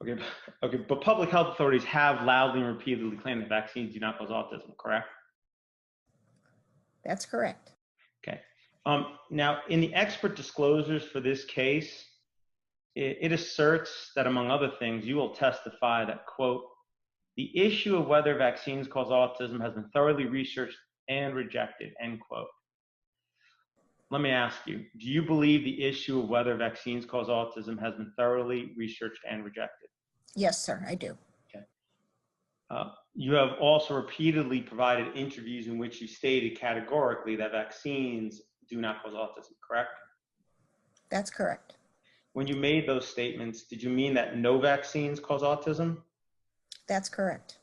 Okay, but public health authorities have loudly and repeatedly claimed that vaccines do not cause autism, correct? That's correct. Okay. Now, in the expert disclosures for this case, it asserts that, among other things, you will testify that, quote, the issue of whether vaccines cause autism has been thoroughly researched and rejected, end quote. Let me ask you, do you believe the issue of whether vaccines cause autism has been thoroughly researched and rejected? Yes, sir, I do. Okay. You have also repeatedly provided interviews in which you stated categorically that vaccines do not cause autism, correct? That's correct. When you made those statements, did you mean that no vaccines cause autism? That's correct.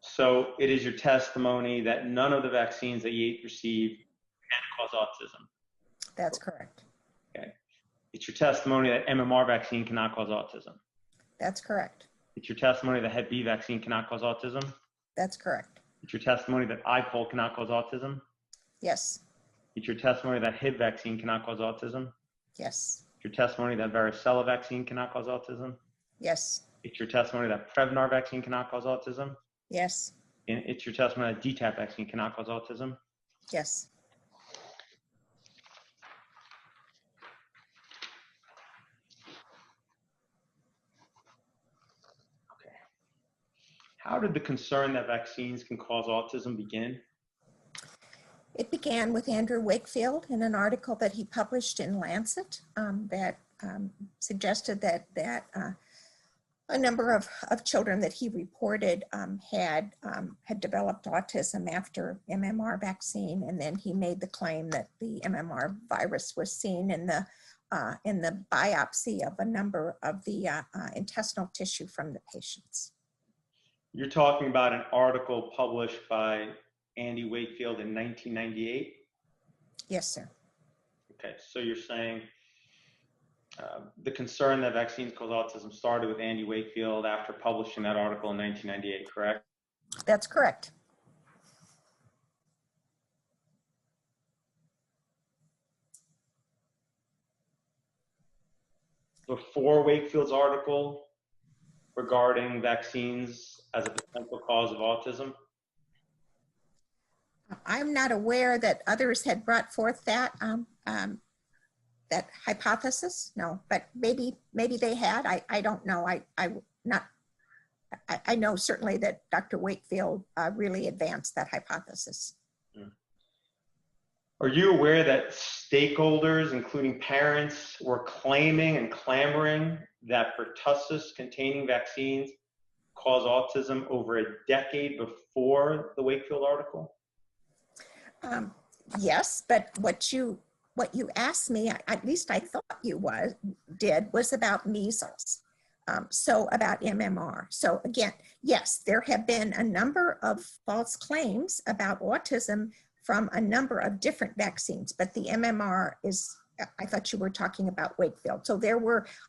So it is your testimony that none of the vaccines that you received can cause autism? That's correct. Okay. It's your testimony that MMR vaccine cannot cause autism? That's correct. It's your testimony that Hep B vaccine cannot cause autism? That's correct. It's your testimony that IPOL cannot cause autism? Yes. It's your testimony that HIV vaccine cannot cause autism? Yes. It's your testimony that varicella vaccine cannot cause autism? Yes. It's your testimony that Prevnar vaccine cannot cause autism? Yes. And it's your testimony that DTaP vaccine cannot cause autism? Yes. Okay. How did the concern that vaccines can cause autism begin? It began with Andrew Wakefield in an article that he published in Lancet that suggested that a number of children that he reported had developed autism after MMR vaccine, and then he made the claim that the MMR virus was seen in the biopsy of a number of the intestinal tissue from the patients. You're talking about an article published by Andy Wakefield in 1998? Yes, sir. Okay, so you're saying the concern that vaccines cause autism started with Andy Wakefield after publishing that article in 1998, correct? That's correct. Before Wakefield's article regarding vaccines as a potential cause of autism? I'm not aware that others had brought forth that that hypothesis. No, but maybe they had. I don't know. I know certainly that Dr. Wakefield really advanced that hypothesis. Are you aware that stakeholders, including parents, were claiming and clamoring that pertussis-containing vaccines cause autism over a decade before the Wakefield article? Yes, but what you asked me, at least I thought you did, was about measles. So about MMR. So again, yes, there have been a number of false claims about autism from a number of different vaccines, but the MMR is, I thought you were talking about Wakefield. So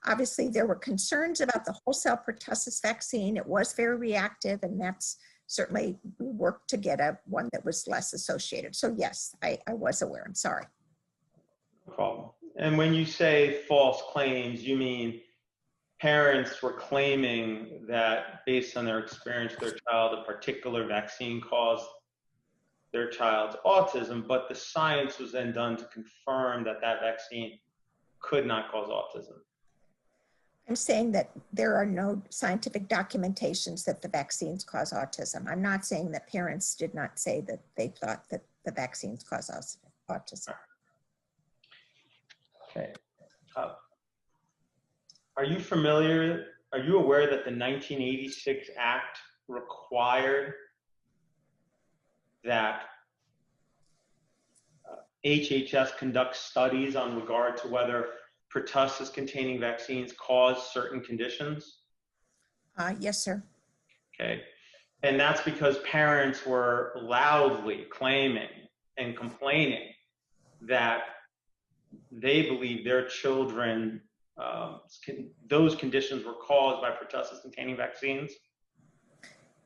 obviously there were concerns about the wholesale pertussis vaccine. It was very reactive, and that's certainly, we worked to get one that was less associated. So yes, I was aware. I'm sorry. No problem. And when you say false claims, you mean parents were claiming that based on their experience with their child, a particular vaccine caused their child's autism, but the science was then done to confirm that that vaccine could not cause autism. I'm saying that there are no scientific documentations that the vaccines cause autism. I'm not saying that parents did not say that they thought that the vaccines cause autism. Okay. Are you aware that the 1986 Act required that HHS conduct studies on regard to whether pertussis-containing vaccines cause certain conditions? Yes, sir. Okay. And that's because parents were loudly claiming and complaining that they believe their children, those conditions were caused by pertussis-containing vaccines?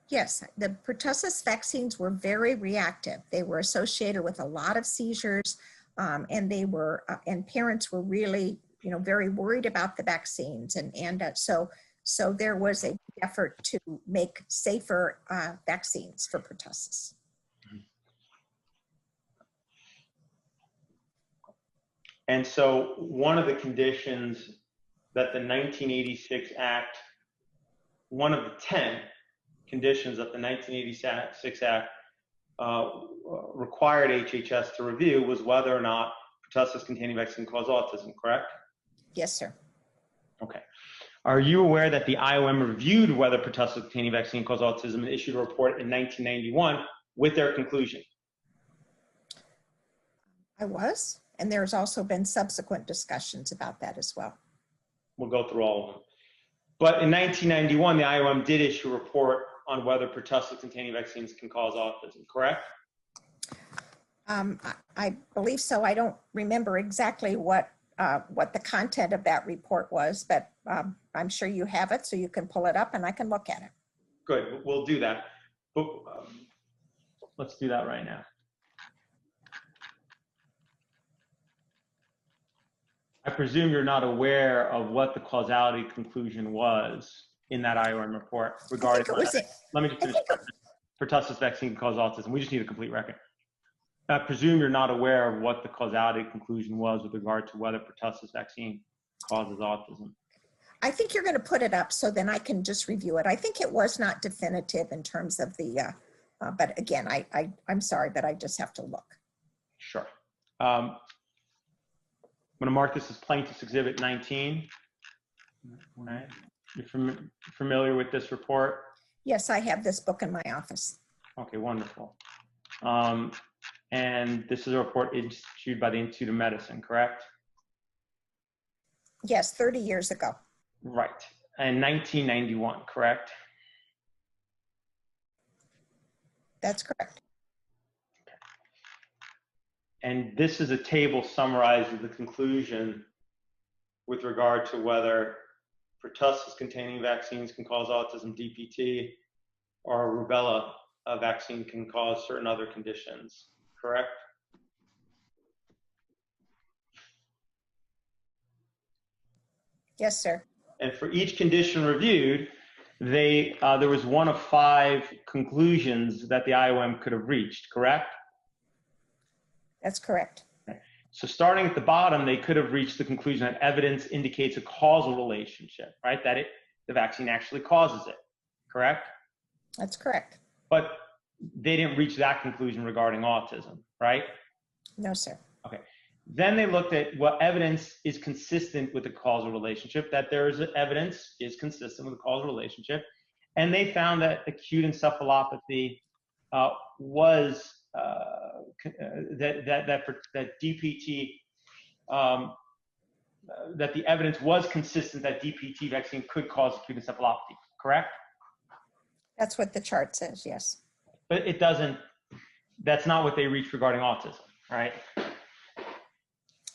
Yes, the pertussis vaccines were very reactive. They were associated with a lot of seizures, and and parents were really, very worried about the vaccines, so there was an effort to make safer vaccines for pertussis. And so one of the conditions that the 1986 Act, one of the 10 conditions that the 1986 Act required HHS to review was whether or not pertussis-containing vaccine caused autism, correct? Yes, sir. Okay. Are you aware that the IOM reviewed whether pertussis-containing vaccine caused autism and issued a report in 1991 with their conclusion? I was, and there's also been subsequent discussions about that as well. We'll go through all of them. But in 1991, the IOM did issue a report on whether pertussis-containing vaccines can cause autism, correct? I believe so. I don't remember exactly what the content of that report was, but I'm sure you have it, so you can pull it up and I can look at it. Good, we'll do that. But let's do that right now. I presume you're not aware of what the causality conclusion was in that IOM report regarding, let me just finish. Pertussis vaccine can cause autism. We just need a complete record. I presume you're not aware of what the causality conclusion was with regard to whether pertussis vaccine causes autism. I think you're going to put it up so then I can just review it. I think it was not definitive in terms of the, but again, I'm sorry, but I just have to look. Sure. I'm going to mark this as Plaintiff's Exhibit 19. Right. You're familiar with this report? Yes, I have this book in my office. Okay, wonderful. And this is a report issued by the Institute of Medicine, correct? Yes, 30 years ago. Right. In 1991, correct? That's correct. And this is a table summarizing the conclusion with regard to whether pertussis-containing vaccines can cause autism, DPT, or rubella vaccine can cause certain other conditions, correct? Yes, sir. And for each condition reviewed, there was one of 5 conclusions that the IOM could have reached, correct? That's correct. So starting at the bottom, they could have reached the conclusion that evidence indicates a causal relationship, right? That the vaccine actually causes it, correct? That's correct. But they didn't reach that conclusion regarding autism, right? No, sir. Okay. Then they looked at what evidence is consistent with the causal relationship, that there is evidence is consistent with the causal relationship. And they found that acute encephalopathy was, that DPT, that the evidence was consistent that DPT vaccine could cause acute encephalopathy, correct? That's what the chart says, yes. But it doesn't, that's not what they reached regarding autism, right?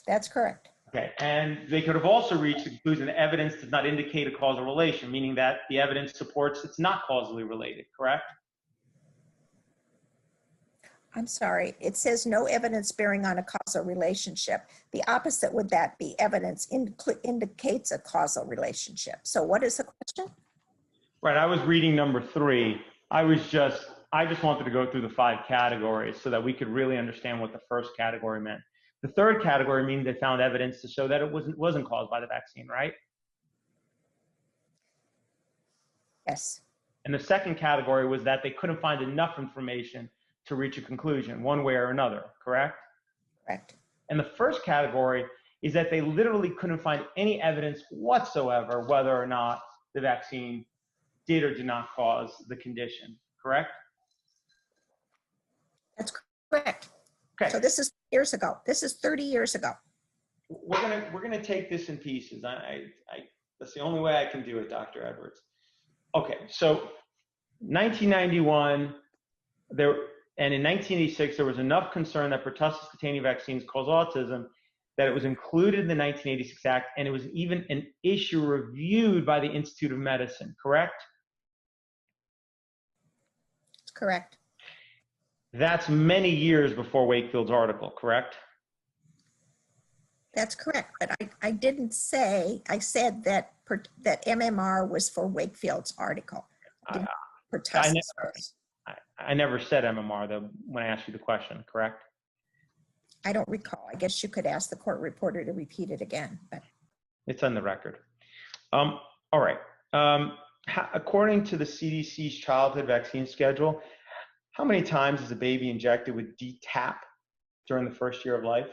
That's correct. Okay, and they could have also reached the conclusion that evidence does not indicate a causal relation, meaning that the evidence supports it's not causally related, correct? I'm sorry. It says no evidence bearing on a causal relationship. The opposite would that be evidence indicates a causal relationship. So what is the question? Right, I was reading number 3. I just wanted to go through the 5 categories so that we could really understand what the first category meant. The third category means they found evidence to show that it wasn't caused by the vaccine, right? Yes. And the second category was that they couldn't find enough information to reach a conclusion one way or another, correct? Correct. And the first category is that they literally couldn't find any evidence whatsoever whether or not the vaccine did or did not cause the condition, correct? That's correct. Okay. So this is years ago. This is 30 years ago. We're gonna take this in pieces. That's the only way I can do it, Dr. Edwards. Okay, so 1991, and in 1986, there was enough concern that pertussis-containing vaccines cause autism that it was included in the 1986 Act, and it was even an issue reviewed by the Institute of Medicine, correct? Correct. That's many years before Wakefield's article, correct? That's correct. But I didn't say, I said that that MMR was for Wakefield's article. I never said MMR though when I asked you the question, correct? I don't recall. I guess you could ask the court reporter to repeat it again. But it's on the record. All right. According to the CDC's childhood vaccine schedule, how many times is a baby injected with DTaP during the first year of life?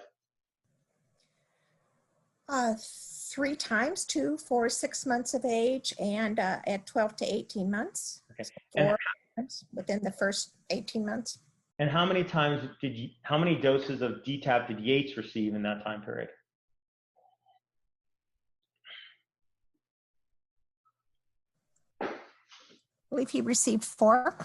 3 times, 2, 4, 6 months of age, and at 12 to 18 months. Okay. 4 times within the first 18 months. And how many times how many doses of DTaP did Yates receive in that time period? I believe he received 4.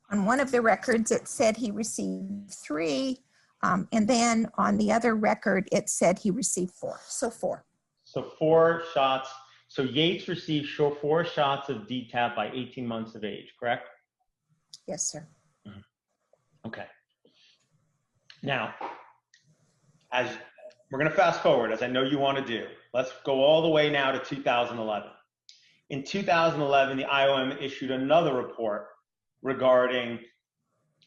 On one of the records, it said he received 3, and then on the other record, it said he received 4. So 4. So 4 shots. So Yates received 4 shots of DTaP by 18 months of age, correct? Yes, sir. Okay. Now, as we're going to fast forward, as I know you want to do, let's go all the way now to 2011. In 2011, the IOM issued another report regarding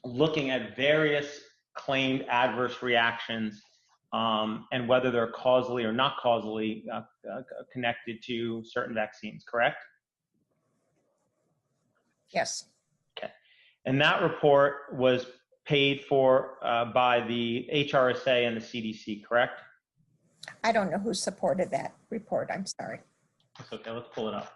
looking at various claimed adverse reactions and whether they're causally or not causally connected to certain vaccines, correct? Yes. Okay. And that report was paid for by the HRSA and the CDC, correct? I don't know who supported that report. I'm sorry. That's okay. Let's pull it up.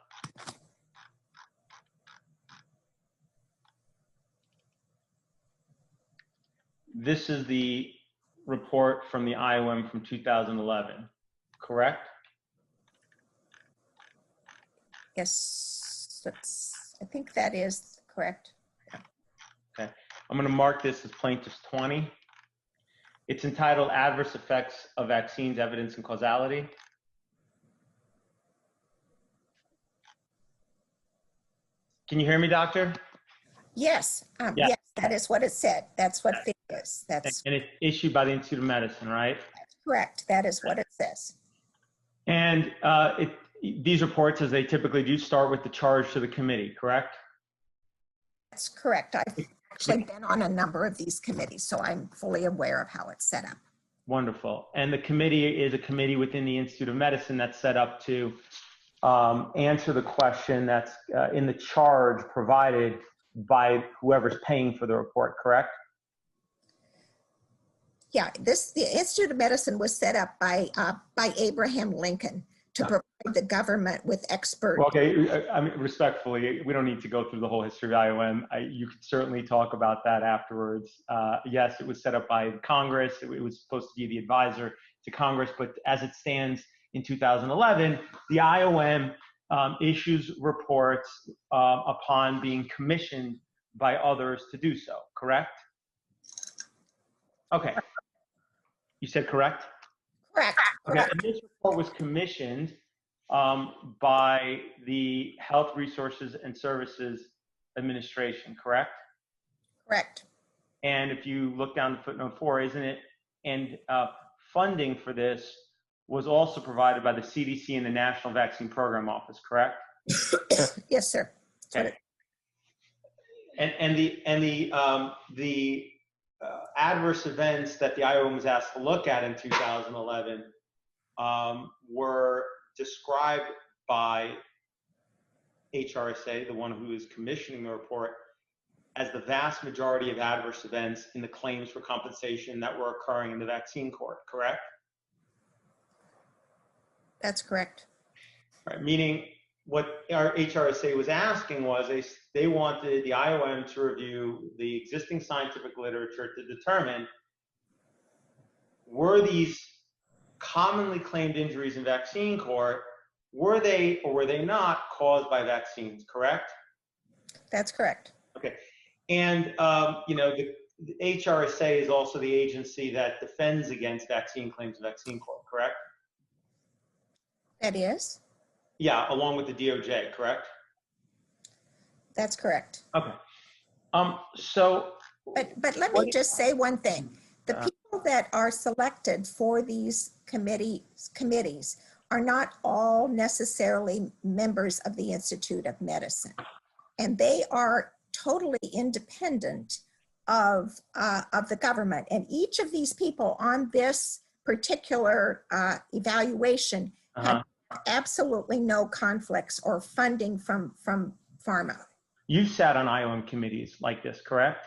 This is the report from the IOM from 2011, correct? Yes, I think that is correct. Okay. I'm going to mark this as plaintiff's 20. It's entitled Adverse Effects of Vaccines, Evidence and Causality. Can you hear me, doctor? Yes, Yeah. yes, that is what it said. That's what it is. That's And it's issued by the Institute of Medicine, right? correct. That is what it says. And these reports, as they typically do, start with the charge to the committee, correct? That's correct. I actually been on a number of these committees, so I'm fully aware of how it's set up. Wonderful. And the committee is a committee within the Institute of Medicine that's set up to answer the question that's in the charge provided by whoever's paying for the report, correct? Yeah, the Institute of Medicine was set up by Abraham Lincoln to provide the government with expert. Well, okay, I mean, respectfully, we don't need to go through the whole history of IOM. You could certainly talk about that afterwards. Yes, it was set up by Congress. It was supposed to be the advisor to Congress, but as it stands in 2011, the IOM issues reports upon being commissioned by others to do so, correct? Okay. You said correct? Correct. Okay, and this report was commissioned by the Health Resources and Services Administration, correct? Correct. And if you look down to footnote 4, isn't it? And funding for this was also provided by the CDC and the National Vaccine Program Office, correct? Yes, sir. Okay. And the adverse events that the IOM was asked to look at in 2011 were described by HRSA, the one who is commissioning the report, as the vast majority of adverse events in the claims for compensation that were occurring in the vaccine court, correct? That's correct. Right, meaning what our HRSA was asking was they wanted the IOM to review the existing scientific literature to determine, were these commonly claimed injuries in vaccine court, were they or were they not caused by vaccines, correct? That's correct. Okay. And, you know, the HRSA is also the agency that defends against vaccine claims in vaccine court, correct? That is? Yeah, along with the DOJ, correct? That's correct. Okay. So. But let me just say one thing. The people that are selected for these committees are not all necessarily members of the Institute of Medicine. And they are totally independent of the government. And each of these people on this particular evaluation had absolutely no conflicts or funding from pharma. You sat on IOM committees like this, correct?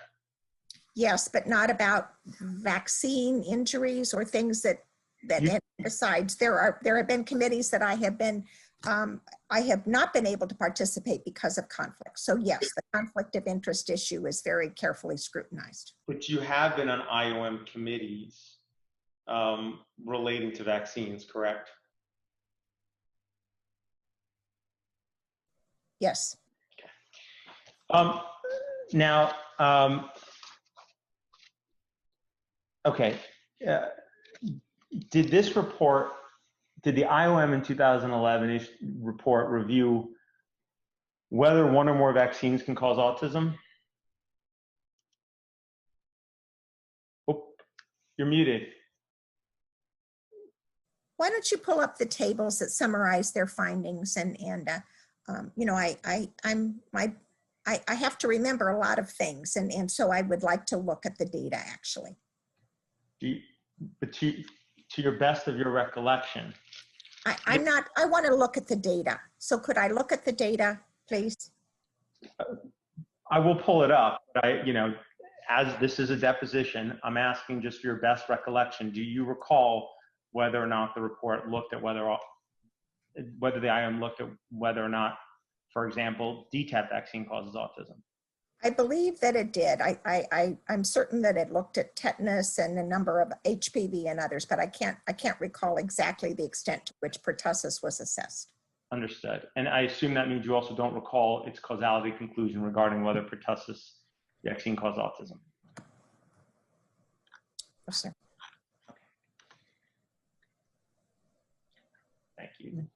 Yes, but not about vaccine injuries or things that besides. There have been committees that I have not been able to participate because of conflict. So yes, the conflict of interest issue is very carefully scrutinized. But you have been on IOM committees relating to vaccines, correct? Yes. Now, okay. Did this report, did the IOM in 2011 report review whether one or more vaccines can cause autism? Oh, you're muted. Why don't you pull up the tables that summarize their findings and you know, I have to remember a lot of things, and so I would like to look at the data actually. But to your best of your recollection. I want to look at the data. So could I look at the data, please? I will pull it up, but you know, as this is a deposition, I'm asking just for your best recollection. Do you recall whether or not the report looked at whether the IOM looked at whether or not, for example, DTaP vaccine causes autism? I believe that it did. I'm certain that it looked at tetanus and a number of HPV and others, but I can't recall exactly the extent to which pertussis was assessed. Understood. And I assume that means you also don't recall its causality conclusion regarding whether pertussis vaccine caused autism. Yes, sir. Okay. Thank you.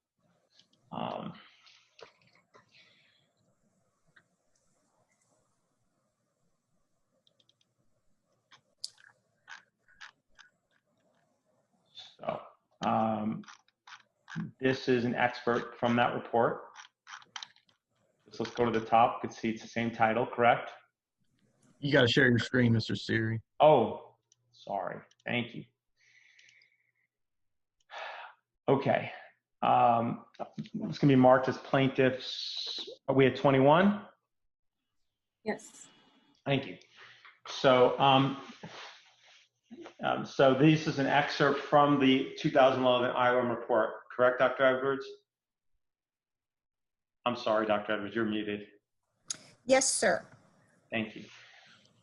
This is an expert from that report. So let's go to the top. You can see it's the same title, correct? You got to share your screen, Mr. Siri. Oh, sorry. Thank you. Okay. It's going to be marked as plaintiffs. Are we at 21? Yes. Thank you. So, so this is an excerpt from the 2011 IOM report, correct, Dr. Edwards? I'm sorry, Dr. Edwards, you're muted. Yes, sir. Thank you.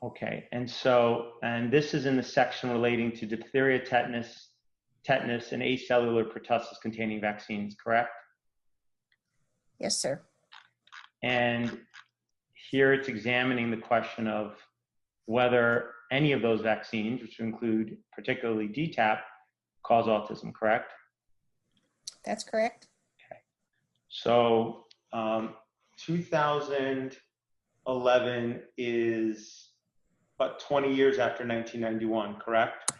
Okay, and so, and this is in the section relating to diphtheria, tetanus, and acellular pertussis containing vaccines, correct? Yes, sir. And here it's examining the question of whether any of those vaccines, which include particularly DTaP, cause autism, correct? That's correct. Okay. So 2011 is about 20 years after 1991, correct?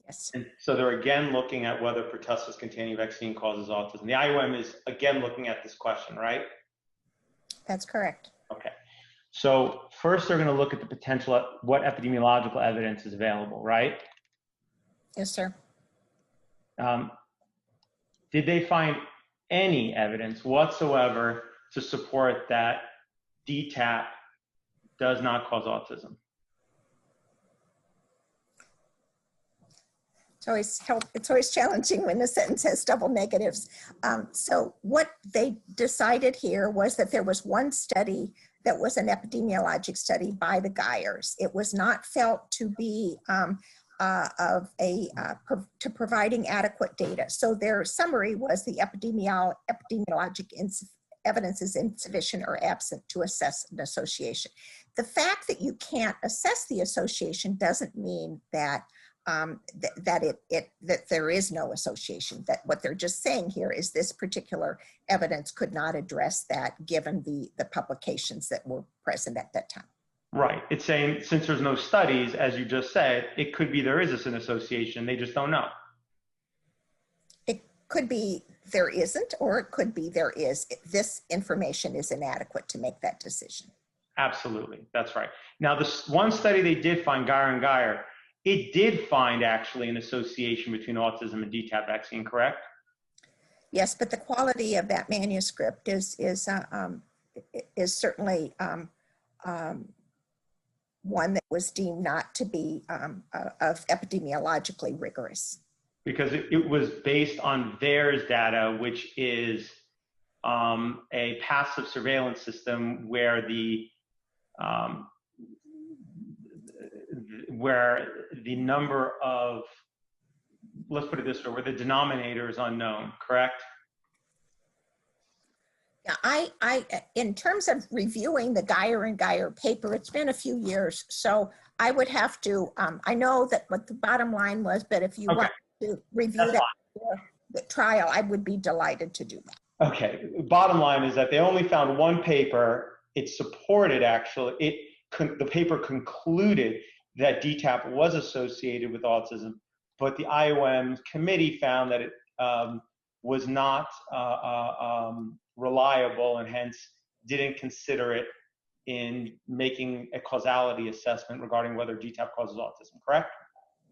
Yes. And so they're again looking at whether pertussis containing vaccine causes autism. The IOM is again looking at this question, right? That's correct. Okay. So first they're going to look at the potential, what epidemiological evidence is available, right? Yes, sir. Did they find any evidence whatsoever to support that DTaP does not cause autism? It's always challenging when the sentence has double negatives. So what they decided here was that there was one study that was an epidemiologic study by the Geyers. It was not felt to be providing adequate data. So their summary was the epidemiologic evidence is insufficient or absent to assess an association. The fact that you can't assess the association doesn't mean that that there is no association. That what they're just saying here is this particular evidence could not address that given the publications that were present at that time. Right. It's saying since there's no studies, as you just said, it could be there is an association. They just don't know. It could be there isn't, or it could be there is. This information is inadequate to make that decision. Absolutely. That's right. Now, this one study they did find, Geyer and Geyer, it did find actually an association between autism and DTaP vaccine, correct? Yes, but the quality of that manuscript is certainly one that was deemed not to be of epidemiologically rigorous. Because it was based on VAERS data, which is a passive surveillance system where the number of, let's put it this way, where the denominator is unknown, correct? Yeah, I in terms of reviewing the Geyer and Geyer paper, it's been a few years, so I would have to, I know that what the bottom line was, but if you want to review that for the trial, I would be delighted to do that. Okay, bottom line is that they only found one paper. It supported actually, the paper concluded that DTaP was associated with autism, but the IOM committee found that it was not reliable and hence didn't consider it in making a causality assessment regarding whether DTaP causes autism, correct?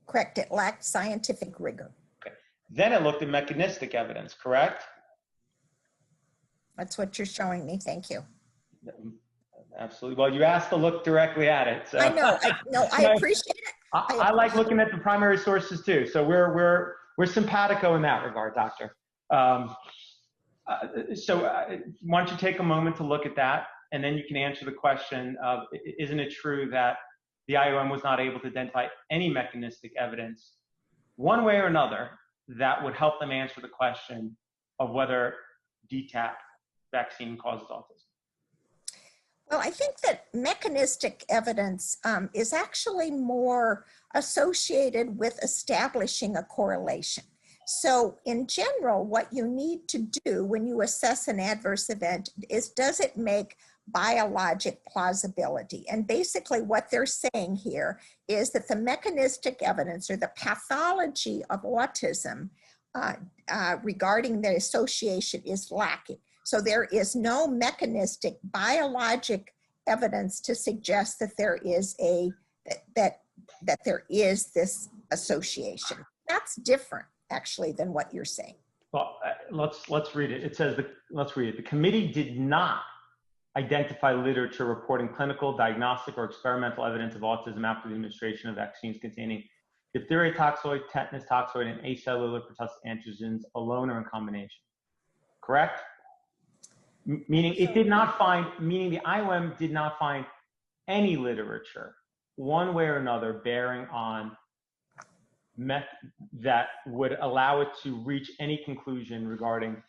Correct, it lacked scientific rigor. Okay. Then it looked at mechanistic evidence, correct? That's what you're showing me, thank you. Absolutely. Well, you asked to look directly at it. So. I know. I appreciate it. I like looking at the primary sources too. So we're simpatico in that regard, Doctor. So why don't you take a moment to look at that, and then you can answer the question of, isn't it true that the IOM was not able to identify any mechanistic evidence, one way or another, that would help them answer the question of whether DTaP vaccine causes autism? Well, I think that mechanistic evidence is actually more associated with establishing a correlation. So in general, what you need to do when you assess an adverse event is, does it make biologic plausibility? And basically what they're saying here is that the mechanistic evidence or the pathology of autism regarding the association is lacking. So there is no mechanistic biologic evidence to suggest that there is that there is this association. That's different, actually, than what you're saying. Well, let's read it. It says, let's read it. The committee did not identify literature reporting clinical, diagnostic, or experimental evidence of autism after the administration of vaccines containing diphtheria toxoid, tetanus toxoid, and acellular pertussis antigens alone or in combination. Correct? Meaning it did not find, meaning the IOM did not find any literature, one way or another, bearing on that would allow it to reach any conclusion regarding,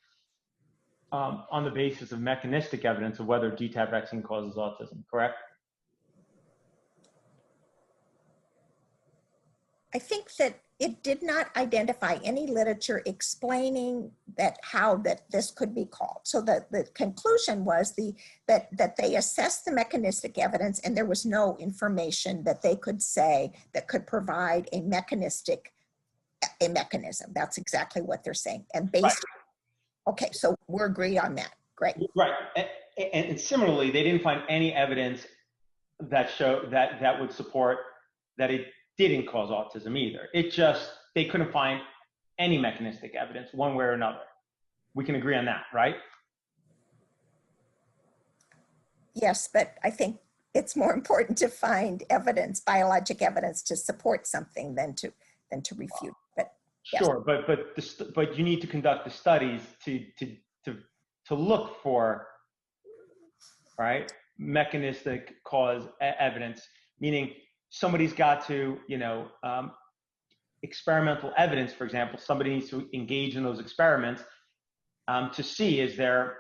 on the basis of mechanistic evidence of whether DTaP vaccine causes autism, correct? I think that it did not identify any literature explaining how this could be called. So the conclusion was that they assessed the mechanistic evidence and there was no information that they could say that could provide a mechanism. That's exactly what they're saying. And based, okay, so we're agreed on that. Great. Right. And similarly, they didn't find any evidence that that would support that it didn't cause autism either. It just, they couldn't find any mechanistic evidence one way or another. We can agree on that, right? Yes, but I think it's more important to find evidence, biologic evidence, to support something than to refute. But yes. Sure, but you need to conduct the studies to look for, right, mechanistic cause evidence, meaning somebody's got to, experimental evidence, for example, somebody needs to engage in those experiments to see, is there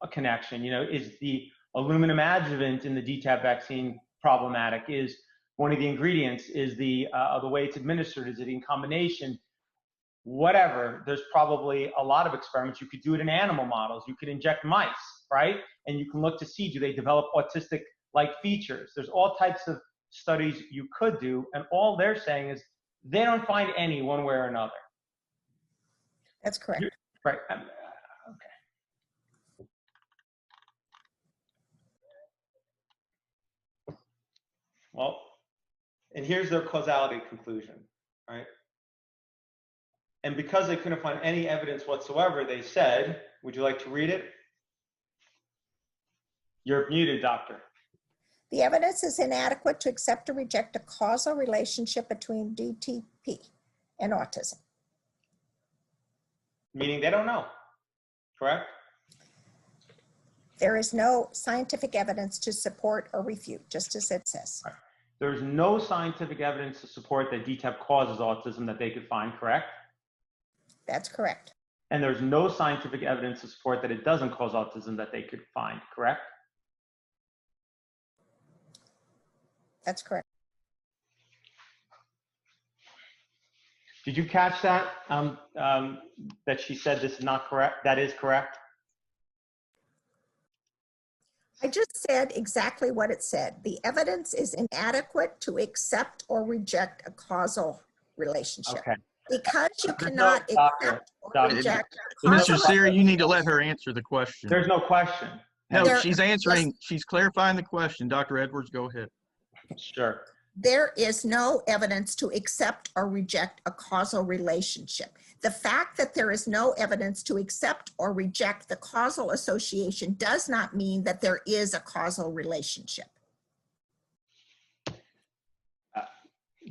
a connection? Is the aluminum adjuvant in the DTaP vaccine problematic? Is one of the ingredients, is the way it's administered, is it in combination? Whatever, there's probably a lot of experiments. You could do it in animal models. You could inject mice, right? And you can look to see, do they develop autistic-like features? There's all types of studies you could do, and all they're saying is they don't find any one way or another. That's correct. Right. Okay. Well, and here's their causality conclusion, right? And because they couldn't find any evidence whatsoever, they said, would you like to read it? You're muted, doctor. The evidence is inadequate to accept or reject a causal relationship between DTP and autism. Meaning they don't know, correct? There is no scientific evidence to support or refute, just as it says. Right. There's no scientific evidence to support that DTaP causes autism that they could find, correct? That's correct. And there's no scientific evidence to support that it doesn't cause autism that they could find, correct? That's correct. Did you catch that? That she said this is not correct? That is correct? I just said exactly what it said. The evidence is inadequate to accept or reject a causal relationship. Okay. Because you cannot accept or reject. Mr. Siri, you need to let her answer the question. There's no question. No, she's answering, she's clarifying the question. Dr. Edwards, go ahead. Sure. There is no evidence to accept or reject a causal relationship. The fact that there is no evidence to accept or reject the causal association does not mean that there is a causal relationship.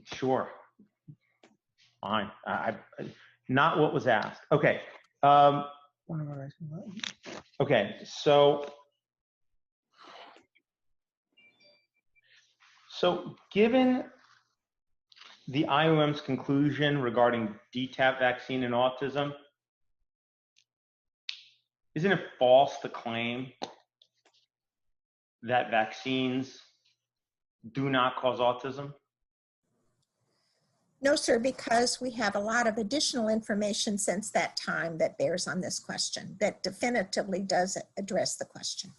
Sure. Fine. Not what was asked. Okay. Okay. So given the IOM's conclusion regarding DTaP vaccine and autism, isn't it false to claim that vaccines do not cause autism? No, sir, because we have a lot of additional information since that time that bears on this question, that definitively does address the question.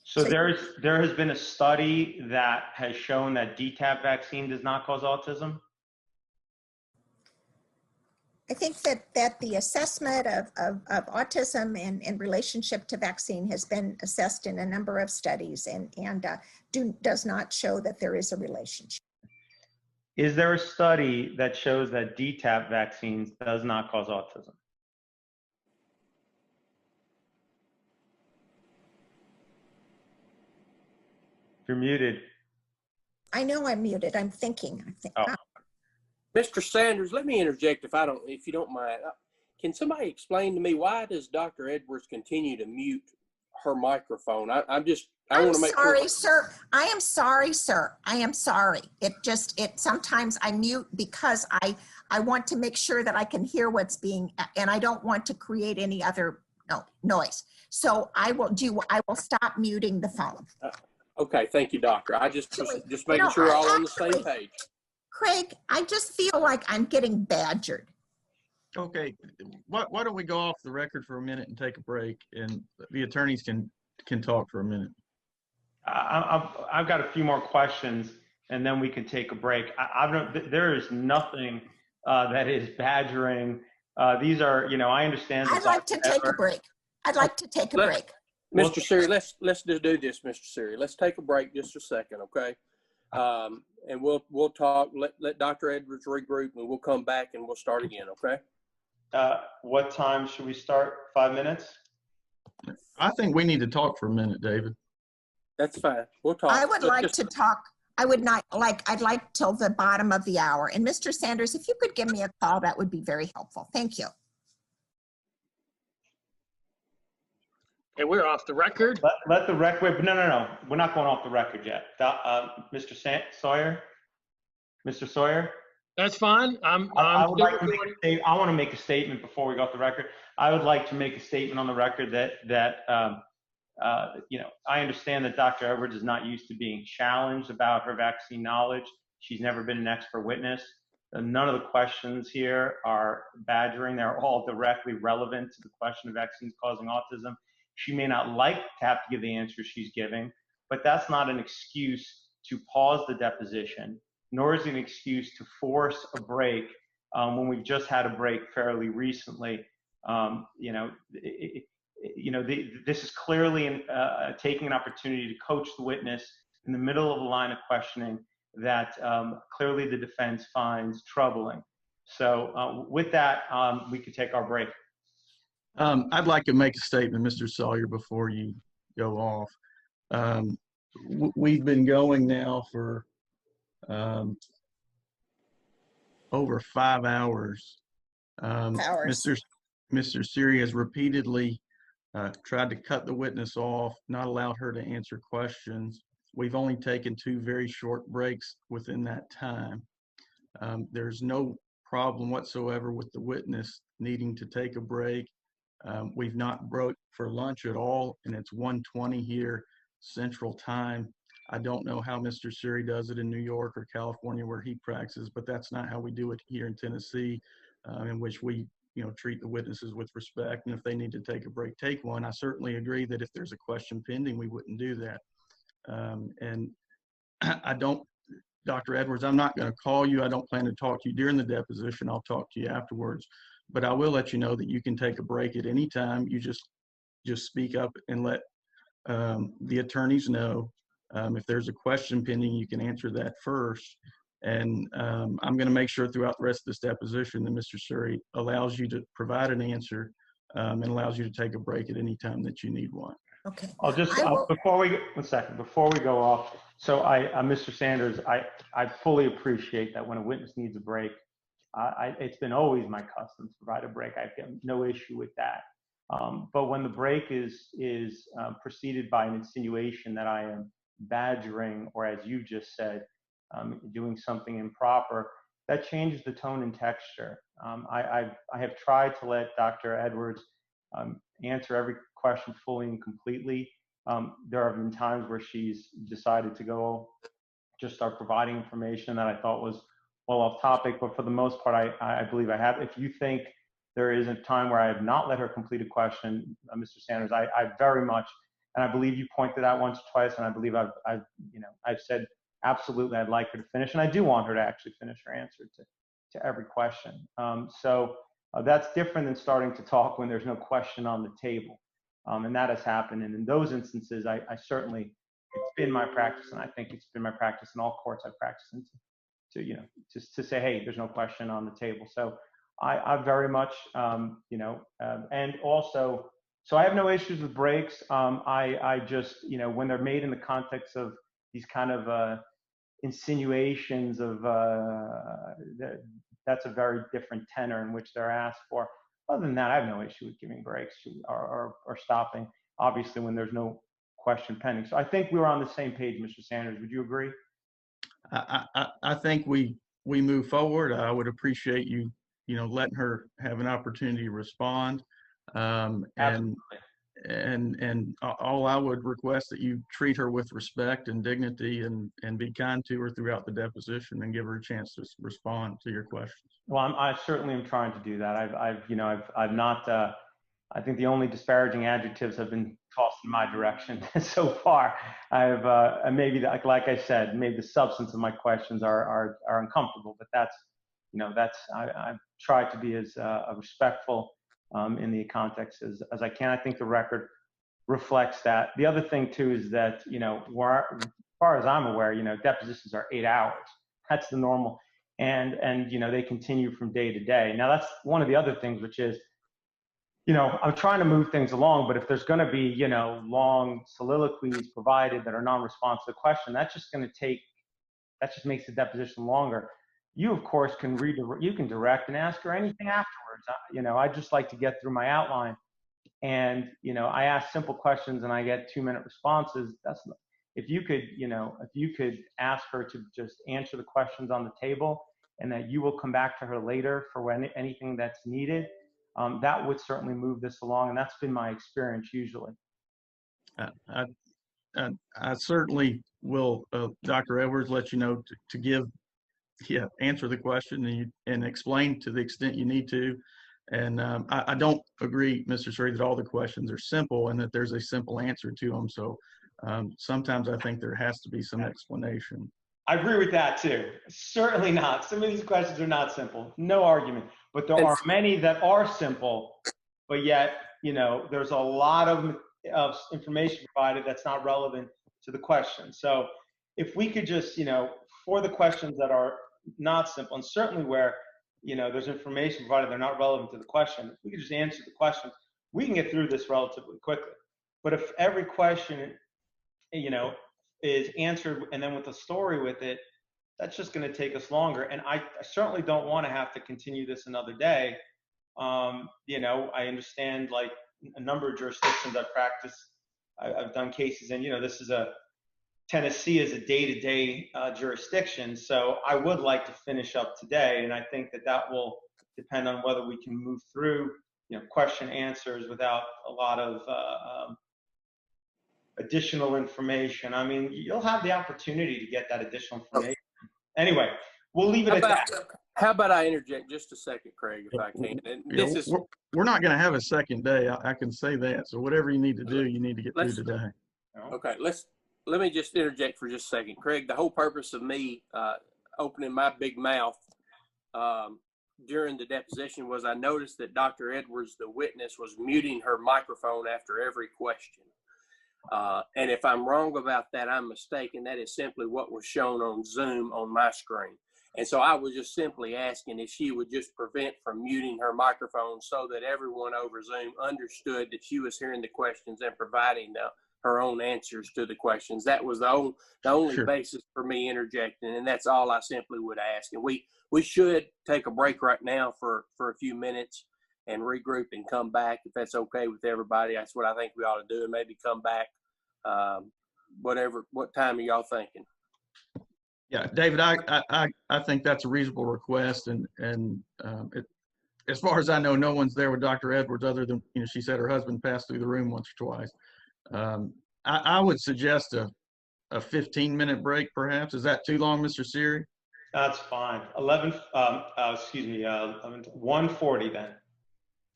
So there has been a study that has shown that DTaP vaccine does not cause autism? I think that the assessment of autism and in relationship to vaccine has been assessed in a number of studies and does not show that there is a relationship. Is there a study that shows that DTaP vaccines does not cause autism? You're muted. I know I'm muted. I'm thinking. Oh. Mr. Sanders, let me interject if you don't mind. Can somebody explain to me why does Dr. Edwards continue to mute her microphone? I want to make sorry, sure. sir. I am sorry, sir. I am sorry. It sometimes I mute because I want to make sure that I can hear what's being, and I don't want to create any other noise. So I will stop muting the phone. Okay, thank you, doctor. I just making sure we're all on the same page. Craig, I just feel like I'm getting badgered. Okay, why don't we go off the record for a minute and take a break, and the attorneys can talk for a minute. I've got a few more questions, and then we can take a break. There is nothing that is badgering. These are, I understand. I'd like to take a break. I'd like to take a break. Mr. Siri, let's just do this, Mr. Siri. Let's take a break just a second, okay? And we'll talk. Let Dr. Edwards regroup, and we'll come back and we'll start again, okay? What time should we start? 5 minutes? I think we need to talk for a minute, David. That's fine. We'll talk. I would like to talk. I would not like. I'd like till the bottom of the hour. And Mr. Sanders, if you could give me a call, that would be very helpful. Thank you. Okay, we're off the record. Let the record. No. We're not going off the record yet. Mr. Sawyer. Mr. Sawyer. That's fine. I want to make a statement before we go off the record. I would like to make a statement on the record that I understand that Dr. Edwards is not used to being challenged about her vaccine knowledge. She's never been an expert witness. None of the questions here are badgering. They're all directly relevant to the question of vaccines causing autism. She may not like to have to give the answer she's giving, but that's not an excuse to pause the deposition, nor is it an excuse to force a break when we've just had a break fairly recently. This is clearly taking an opportunity to coach the witness in the middle of a line of questioning that clearly the defense finds troubling. So with that, we could take our break. I'd like to make a statement, Mr. Sawyer, before you go off. We've been going now for over 5 hours. Mr. Siri has repeatedly tried to cut the witness off, not allowed her to answer questions. We've only taken 2 very short breaks within that time. There's no problem whatsoever with the witness needing to take a break. We've not broke for lunch at all, and it's 1:20 here Central Time. I don't know how Mr. Siri does it in New York or California where he practices, but that's not how we do it here in Tennessee, in which we treat the witnesses with respect. And if they need to take a break, take one. I certainly agree that if there's a question pending, we wouldn't do that. And I don't, Dr. Edwards, I'm not going to call you. I don't plan to talk to you during the deposition. I'll talk to you afterwards. But I will let you know that you can take a break at any time. You just speak up and let the attorneys know. If there's a question pending, you can answer that first. And I'm going to make sure throughout the rest of this deposition that Mr. Suri allows you to provide an answer and allows you to take a break at any time that you need one. Okay. Before we go off. So Mr. Sanders, I fully appreciate that when a witness needs a break, it's been always my custom to provide a break. I've got no issue with that. But when the break is preceded by an insinuation that I am badgering, or as you just said, doing something improper, that changes the tone and texture. I have tried to let Dr. Edwards answer every question fully and completely. There have been times where she's decided to just start providing information that I thought was well off topic, but for the most part, I believe I have. If you think there is a time where I have not let her complete a question, Mr. Sanders, I very much, and I believe you pointed out once or twice, and I believe I've said absolutely I'd like her to finish, and I do want her to actually finish her answer to every question. So That's different than starting to talk when there's no question on the table. And that has happened. And in those instances, I certainly, it's been my practice, and I think it's been my practice in all courts I've practiced in, to you know, just to say, hey, there's no question on the table. So I very much, you know, and also, so I have no issues with breaks. I just, you know, when they're made in the context of these kind of insinuations of, that's a very different tenor in which they're asked for. Other than that, I have no issue with giving breaks or stopping, obviously, when there's no question pending. So I think we were on the same page, Mr. Sanders. Would you agree? I think we move forward. I would appreciate you letting her have an opportunity to respond. And all I would request that you treat her with respect and dignity and be kind to her throughout the deposition and give her a chance to respond to your questions. Well, I certainly am trying to do that. I've not, I think the only disparaging adjectives have been tossed in my direction so far. I've, maybe like I said, maybe the substance of my questions are uncomfortable, but that's, I've tried to be as respectful in the context as I can. I think the record reflects that. The other thing too is that, as far as I'm aware, depositions are 8 hours. That's the normal. And they continue from day to day. Now that's one of the other things, which is, I'm trying to move things along, but if there's going to be, long soliloquies provided that are non-responsive to the question, that just makes the deposition longer. You, of course, you can direct and ask her anything afterwards. I'd just like to get through my outline. And, I ask simple questions and I get 2-minute responses. If you could ask her to just answer the questions on the table and that you will come back to her later for anything that's needed, that would certainly move this along. And that's been my experience usually. I certainly will, Dr. Edwards, let you know to answer the question and explain to the extent you need to. And I don't agree, Mr. Siri, that all the questions are simple and that there's a simple answer to them. So sometimes I think there has to be some explanation. I agree with that too. Certainly not. Some of these questions are not simple. No argument. But there are many that are simple, but yet, there's a lot of information provided that's not relevant to the question. So if we could just, for the questions that are not simple, and certainly where, there's information provided they're not relevant to the question, if we could just answer the questions, we can get through this relatively quickly. But if every question, is answered and then with a story with it, that's just going to take us longer. And I certainly don't want to have to continue this another day. I understand, like, a number of jurisdictions I've practiced, I've done cases, and Tennessee is a day-to-day jurisdiction, so I would like to finish up today, and I think that will depend on whether we can move through, question answers without a lot of additional information. I mean, you'll have the opportunity to get that additional information. Anyway, we'll leave it at that. How about I interject just a second, Craig, if I can? And we're not going to have a second day. I can say that. So whatever you need to do, you need to get through today. Okay, let me just interject for just a second. Craig, the whole purpose of me opening my big mouth during the deposition was I noticed that Dr. Edwards, the witness, was muting her microphone after every question. And if I'm wrong about that, I'm mistaken. That is simply what was shown on Zoom on my screen. And so I was just simply asking if she would just prevent from muting her microphone so that everyone over Zoom understood that she was hearing the questions and providing her own answers to the questions. That was the only Sure. basis for me interjecting, and that's all I simply would ask. And we should take a break right now for a few minutes and regroup and come back if that's okay with everybody. That's what I think we ought to do, and maybe come back what time are y'all thinking? Yeah, David, I think that's a reasonable request, and as far as I know, no one's there with Dr. Edwards other than, she said her husband passed through the room once or twice. I would suggest a 15-minute break, perhaps. Is that too long, Mr. Siri? That's fine. 1:40 then.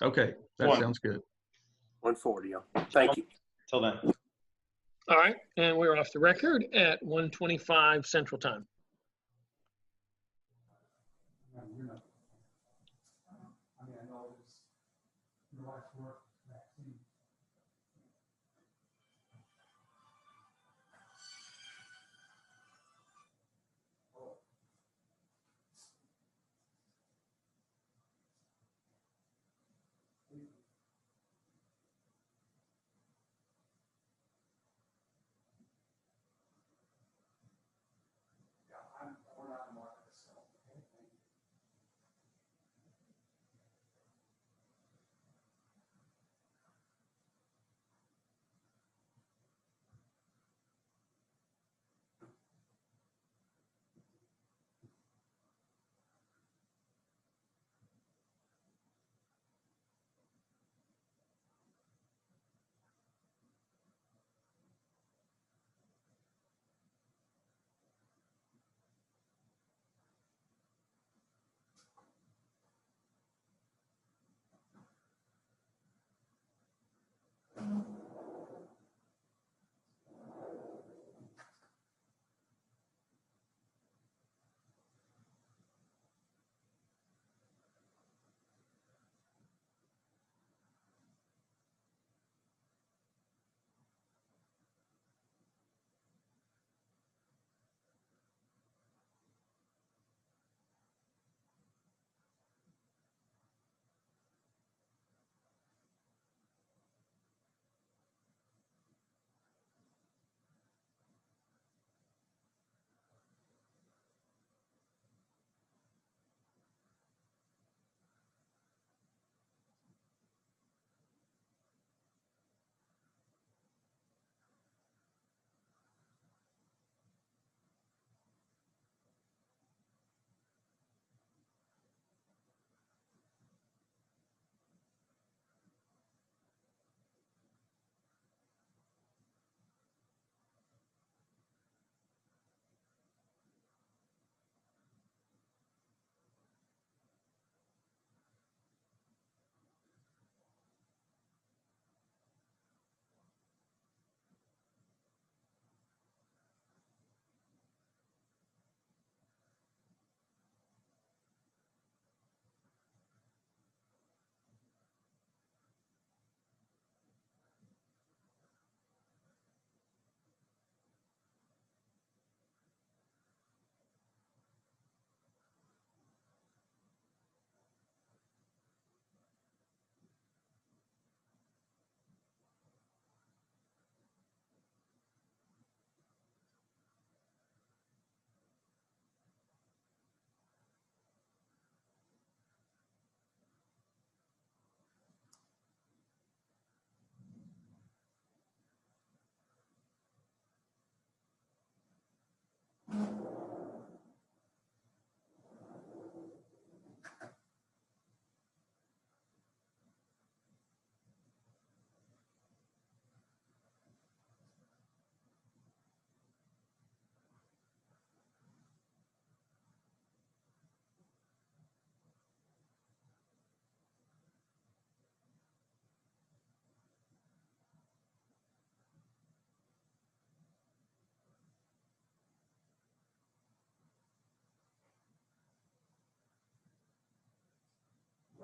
Okay, that sounds good. 1:40. Thank you. Till then. All right, and we're off the record at 1:25 Central Time. know is your wife's work vaccine. Yeah, we're not in the market, so, okay, thank you.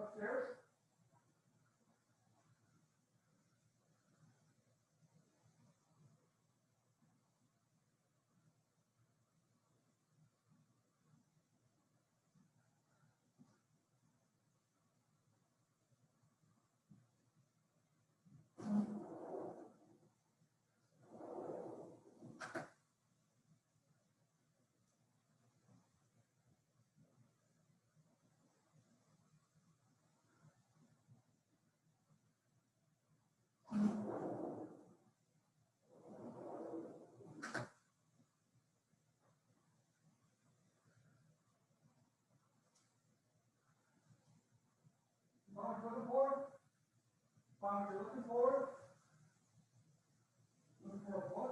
Upstairs? Found what you're looking for? Found what you're looking for? Looking for a book?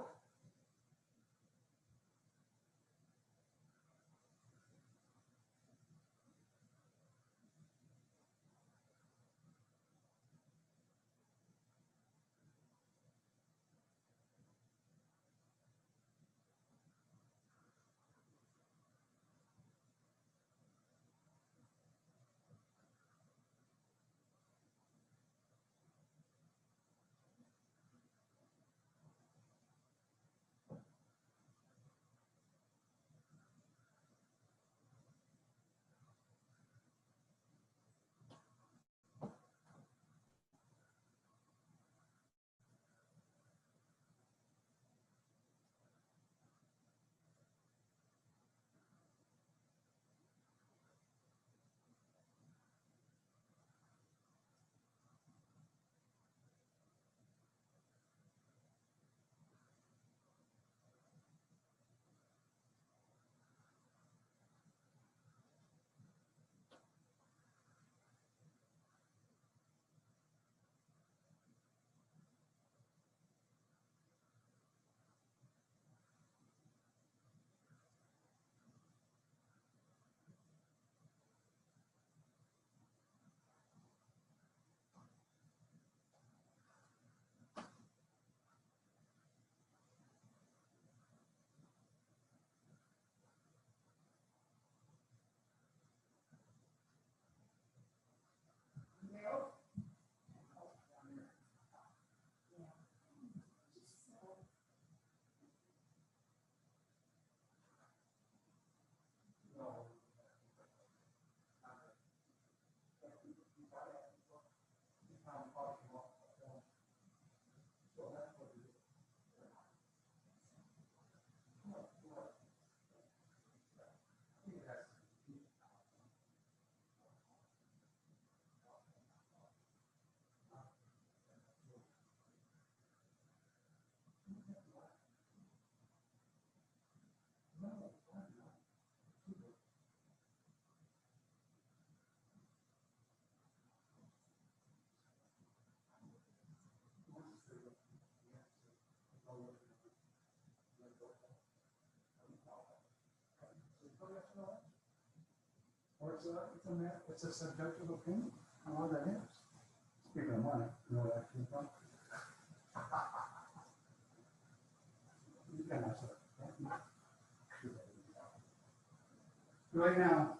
it's a subjective opinion. All that is. Speaking of money, you know where that came from? You can answer that. Right now,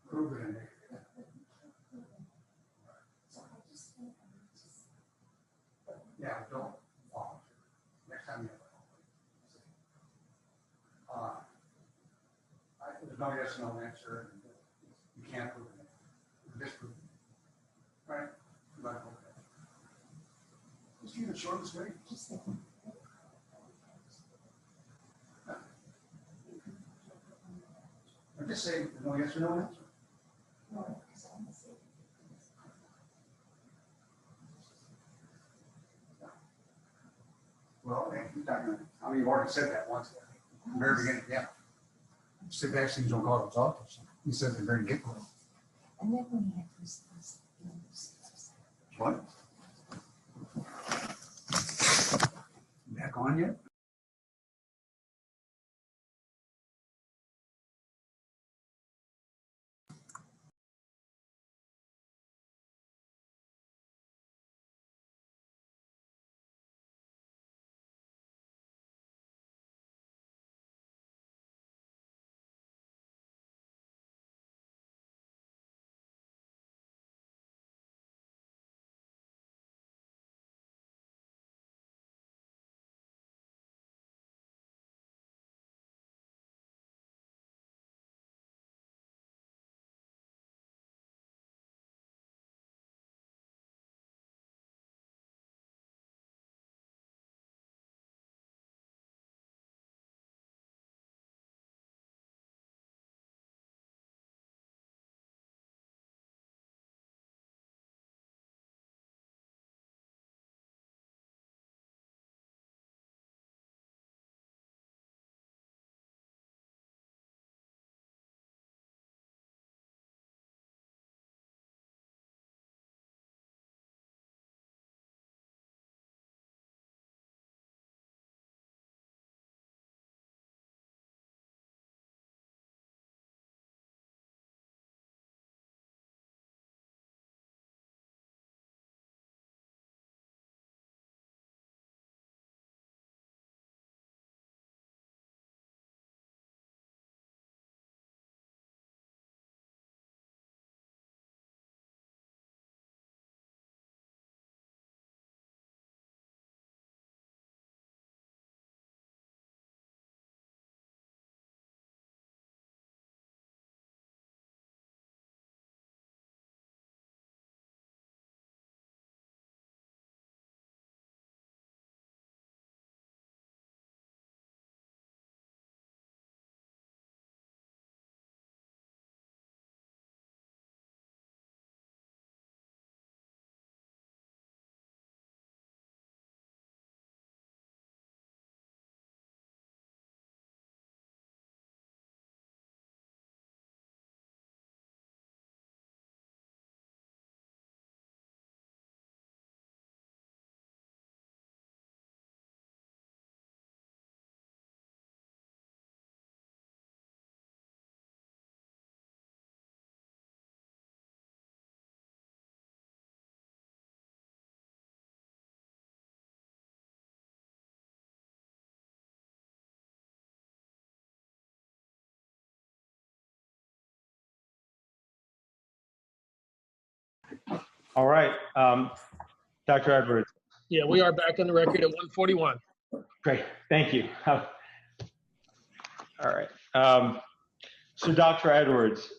prove it in there. Yeah, don't volunteer. Next time you have there's no yes or no answer. You can't prove it. Disprove it. Right? Like, okay. Just keep it short and sweet. Or just say no yes or no answer. Well, I mean, you've already said that once. At the very beginning, yeah. Say vaccines don't cause autism. You said at the very get-go. And then when you have what? Back on yet? All right, Dr. Edwards. Yeah, we are back on the record at 1:41. Great, thank you. All right. So Dr. Edwards,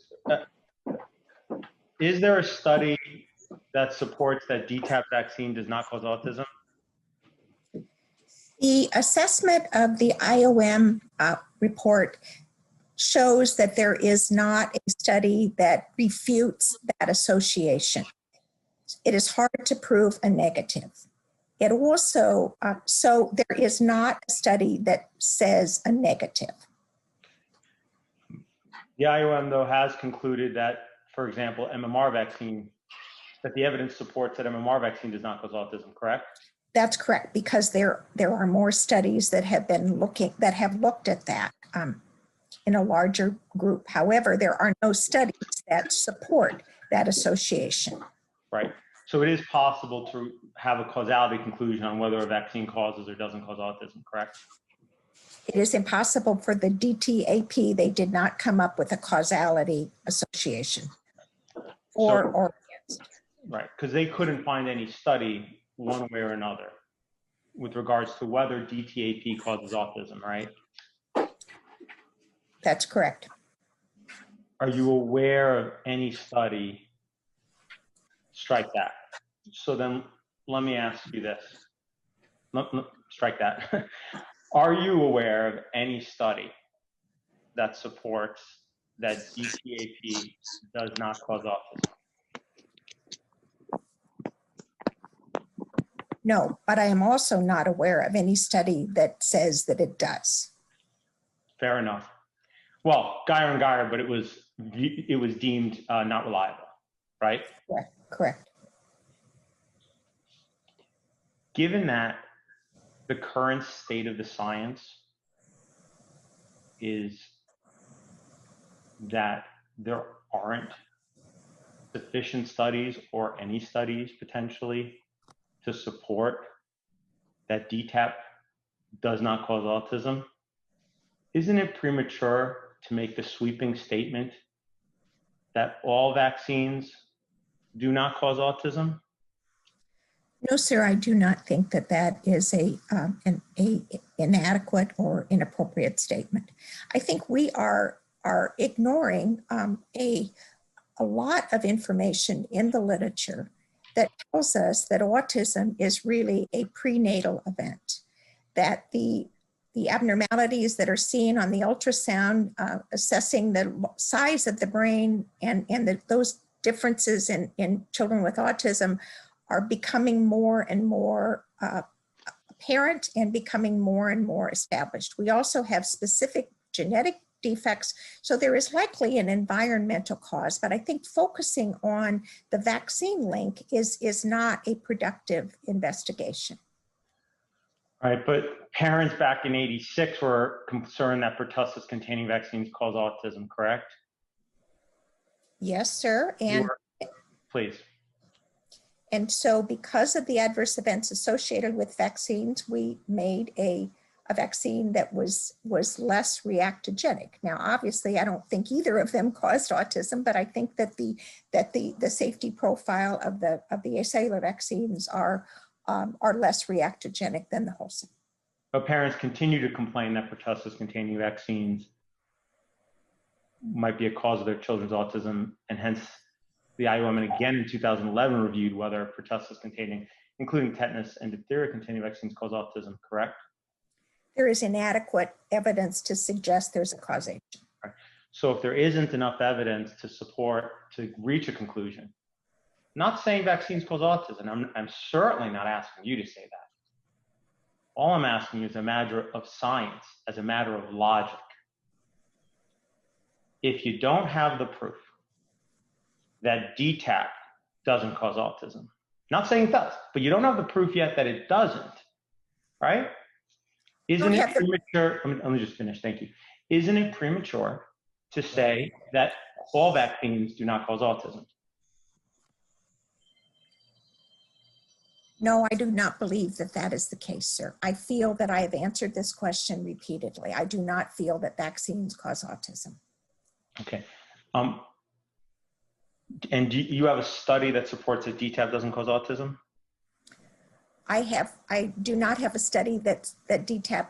is there a study that supports that DTaP vaccine does not cause autism? The assessment of the IOM report shows that there is not a study that refutes that association. It is hard to prove a negative. It also, so there is not a study that says a negative. The IOM, though, has concluded that, for example, MMR vaccine, that the evidence supports that MMR vaccine does not cause autism, correct? That's correct, because there are more studies that have been that have looked at that in a larger group. However, there are no studies that support that association. Right. So it is possible to have a causality conclusion on whether a vaccine causes or doesn't cause autism, correct? It is impossible for the DTAP. They did not come up with a causality association or against. Right, because they couldn't find any study one way or another with regards to whether DTAP causes autism, right? That's correct. Are you aware of any study? Strike that. So then let me ask you this. Strike that. Are you aware of any study that supports that DTAP does not cause autism? No, but I am also not aware of any study that says that it does. Fair enough. Well, Geyer and Geyer, but it was deemed not reliable, right? Correct. Given that the current state of the science is that there aren't sufficient studies or any studies potentially to support that DTaP does not cause autism, isn't it premature to make the sweeping statement that all vaccines do not cause autism? No, sir, I do not think that that is an inadequate or inappropriate statement. I think we are ignoring a lot of information in the literature that tells us that autism is really a prenatal event, that the abnormalities that are seen on the ultrasound assessing the size of the brain and those differences in children with autism are becoming more and more apparent and becoming more and more established. We also have specific genetic defects, so there is likely an environmental cause, but I think focusing on the vaccine link is not a productive investigation. All right, but parents back in '86 were concerned that pertussis-containing vaccines cause autism, correct? Yes, sir. And please. And so because of the adverse events associated with vaccines, we made a vaccine that was less reactogenic. Now, obviously, I don't think either of them caused autism, but I think that the safety profile of the acellular vaccines are less reactogenic than the wholesome. But parents continue to complain that pertussis-containing vaccines might be a cause of their children's autism, and hence the IOM again in 2011 reviewed whether pertussis-containing, including tetanus and diphtheria-containing vaccines cause autism, correct? There is inadequate evidence to suggest there's a causation. Right. So if there isn't enough evidence to reach a conclusion, not saying vaccines cause autism, I'm certainly not asking you to say that. All I'm asking you is a matter of science, as a matter of logic. If you don't have the proof that DTaP doesn't cause autism, not saying it does, but you don't have the proof yet that it doesn't, right? Isn't it premature? Let me just finish, thank you. Isn't it premature to say that all vaccines do not cause autism? No, I do not believe that that is the case, sir. I feel that I have answered this question repeatedly. I do not feel that vaccines cause autism. Okay. And do you have a study that supports that DTaP doesn't cause autism? I do not have a study that DTaP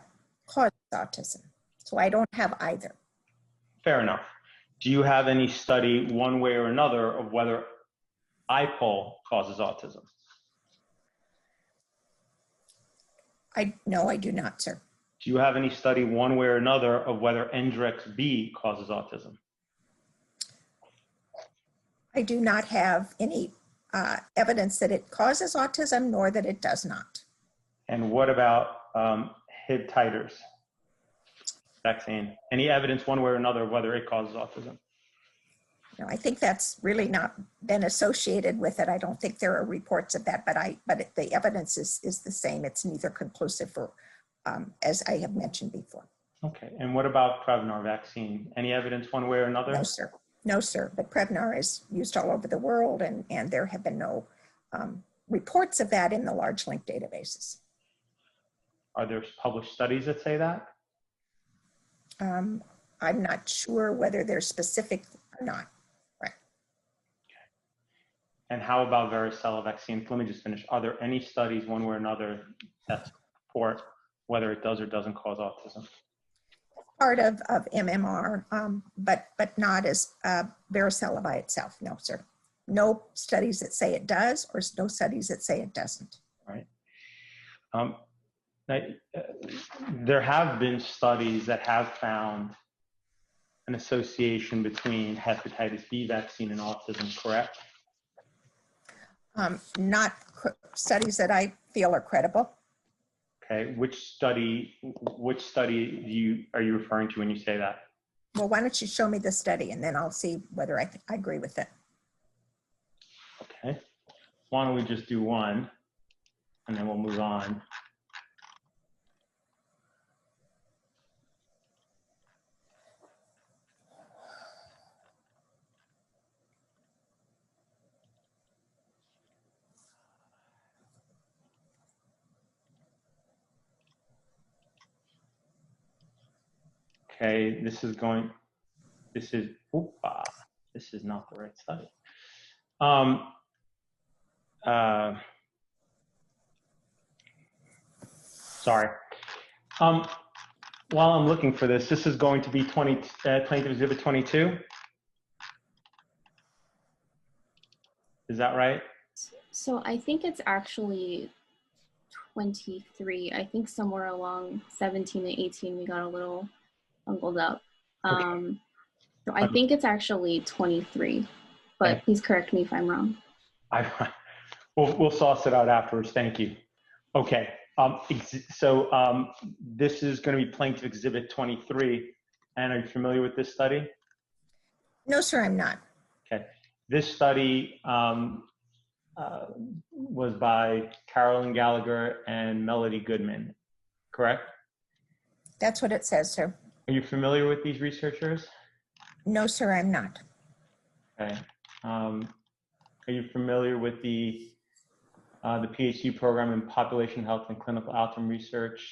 causes autism, so I don't have either. Fair enough. Do you have any study one way or another of whether IPOL causes autism? No, I do not, sir. Do you have any study one way or another of whether NGRX-B causes autism? I do not have any evidence that it causes autism, nor that it does not. And what about Hib titers vaccine? Any evidence one way or another of whether it causes autism? No, I think that's really not been associated with it. I don't think there are reports of that, but the evidence is the same. It's neither conclusive or, as I have mentioned before. Okay, and what about Prevnar vaccine? Any evidence one way or another? No, sir. No, sir. But Prevnar is used all over the world, and there have been no reports of that in the large link databases. Are there published studies that say that? I'm not sure whether they're specific or not. Right. And how about varicella vaccine? Let me just finish. Are there any studies one way or another that support whether it does or doesn't cause autism? Part of MMR, but not as varicella by itself. No, sir. No studies that say it does, or no studies that say it doesn't. Right. There have been studies that have found an association between hepatitis B vaccine and autism, correct? Not studies that I feel are credible. Okay, which study are you referring to when you say that? Well, why don't you show me the study, and then I'll see whether I agree with it. Okay, why don't we just do one, and then we'll move on. Okay, this is not the right study. Sorry. While I'm looking for this is going to be Plaintiff Exhibit 22. Is that right? So I think it's actually 23. I think somewhere along 17 and 18 we got a little bungled up. Okay. So I think it's actually 23, but please correct me if I'm wrong. We'll sauce it out afterwards. Thank you. Okay. So this is going to be Plaintiff Exhibit 23. And are you familiar with this study? No, sir, I'm not. Okay. This study was by Carolyn Gallagher and Melody Goodman, correct? That's what it says, sir. Are you familiar with these researchers? No, sir, I'm not. Okay. Are you familiar with the PhD program in population health and clinical outcome research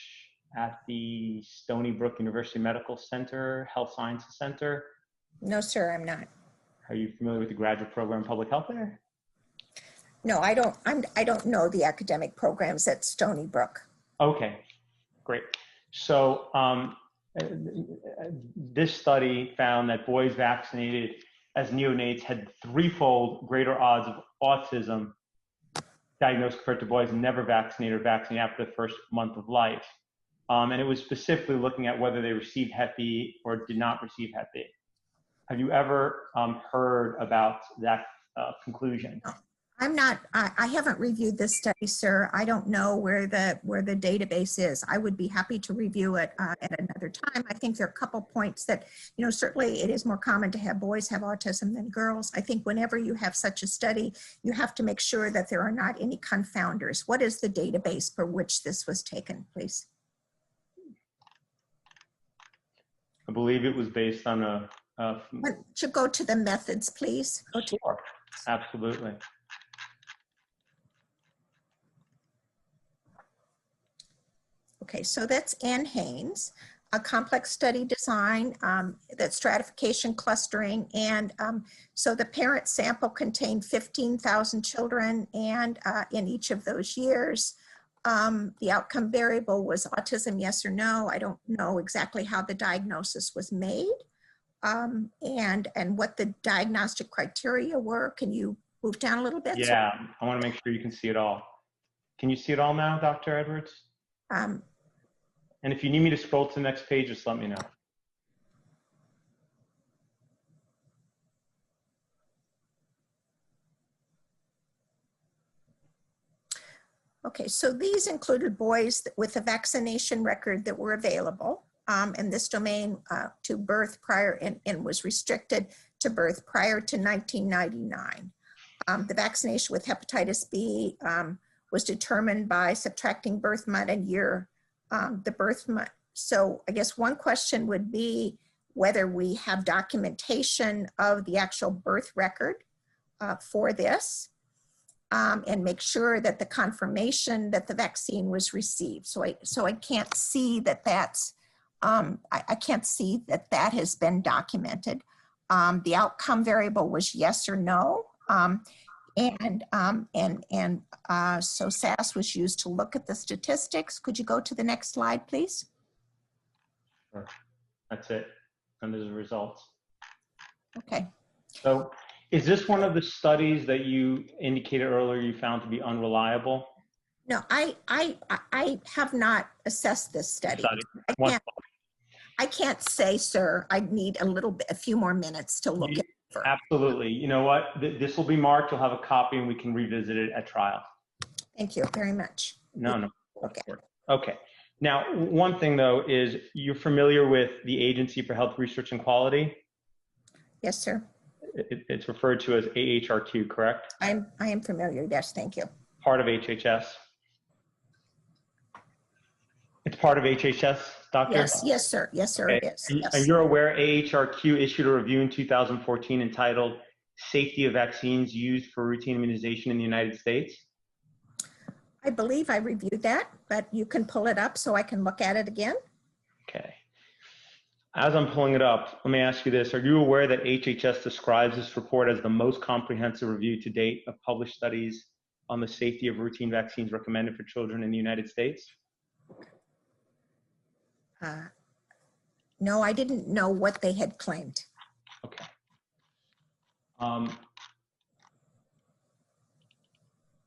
at the Stony Brook University Medical Center, Health Sciences Center? No, sir, I'm not. Are you familiar with the graduate program in public health there? No, I don't know the academic programs at Stony Brook. Okay, great. So this study found that boys vaccinated as neonates had threefold greater odds of autism diagnosed compared to boys never vaccinated or vaccinated after the first month of life. And it was specifically looking at whether they received Hep B or did not receive Hep B. Have you ever heard about that conclusion? I'm not, I haven't reviewed this study, sir. I don't know where the database is. I would be happy to review it at another time. I think there are a couple points that, certainly it is more common to have boys have autism than girls. I think whenever you have such a study, you have to make sure that there are not any confounders. What is the database for which this was taken, please? I believe it was based on a... Why don't you go to the methods, please? Sure, absolutely. Okay, so that's Ann Haynes, a complex study design, that stratification clustering. And so the parent sample contained 15,000 children, and in each of those years, the outcome variable was autism, yes or no. I don't know exactly how the diagnosis was made and what the diagnostic criteria were. Can you move down a little bit? Yeah, I want to make sure you can see it all. Can you see it all now, Dr. Edwards? And if you need me to scroll to the next page, just let me know. Okay, so these included boys with a vaccination record that were available, and this domain to birth prior and was restricted to birth prior to 1999. The vaccination with hepatitis B was determined by subtracting birth month and year, the birth month. So I guess one question would be whether we have documentation of the actual birth record for this. And make sure that the confirmation that the vaccine was received. So I can't see that that's, I can't see that that has been documented. The outcome variable was yes or no. So SAS was used to look at the statistics. Could you go to the next slide, please? Sure. That's it. And there's the results. Okay. So is this one of the studies that you indicated earlier you found to be unreliable? No, I have not assessed this study. I can't say, sir. I need a few more minutes to look at it. Absolutely. You know what? This will be marked. You'll have a copy and we can revisit it at trial. Thank you very much. No. Okay. Okay. Now, one thing though is you're familiar with the Agency for Health Research and Quality? Yes, sir. It's referred to as AHRQ, correct? I am familiar. Yes, thank you. Part of HHS. It's part of HHS, Doctor? Yes, sir. Yes, sir, Okay. it is. And Yes. you're aware AHRQ issued a review in 2014 entitled Safety of Vaccines Used for Routine Immunization in the United States? I believe I reviewed that, but you can pull it up so I can look at it again. Okay. As I'm pulling it up, let me ask you this. Are you aware that HHS describes this report as the most comprehensive review to date of published studies on the safety of routine vaccines recommended for children in the United States? No, I didn't know what they had claimed. Okay.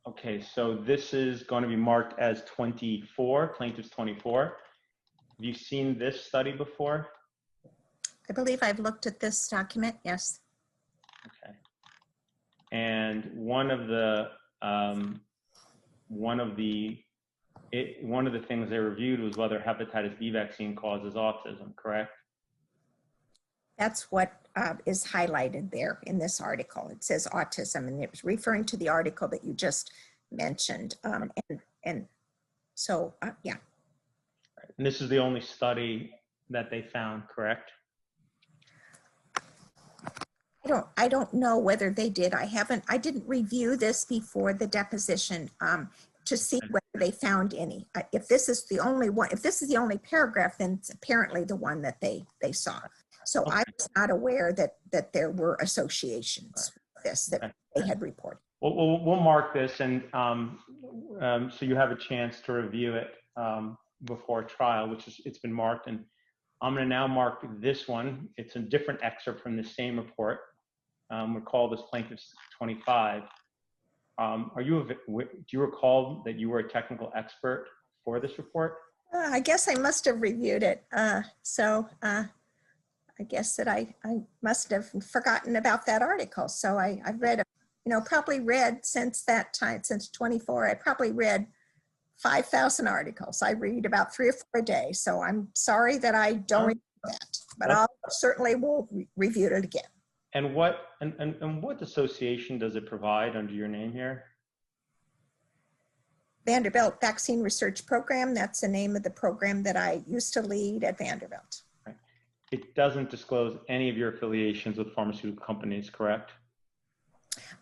Okay, so this is going to be marked as 24, plaintiff's 24. Have you seen this study before? I believe I've looked at this document. Yes. Okay. And one of the things they reviewed was whether hepatitis B vaccine causes autism, correct? That's what is highlighted there in this article. It says autism, and it was referring to the article that you just mentioned. So, yeah. And this is the only study that they found, correct? I don't know whether they did. I didn't review this before the deposition to see whether they found any. If this is the only one, if this is the only paragraph, then it's apparently the one that they saw. So Okay. I was not aware that there were associations with this that they had reported. We'll mark this, and so you have a chance to review it before trial, it's been marked. And I'm going to now mark this one. It's a different excerpt from the same report. We'll call this plaintiff's 25. Do you recall that you were a technical expert for this report? I guess I must have reviewed it. I guess that I must have forgotten about that article. So I've read, probably read since that time, since 24, I probably read 5,000 articles. I read about 3 or 4 a day. So I'm sorry that I don't remember that, but I'll certainly will review it again. And what association does it provide under your name here? Vanderbilt Vaccine Research Program. That's the name of the program that I used to lead at Vanderbilt. Right. It doesn't disclose any of your affiliations with pharmaceutical companies, correct?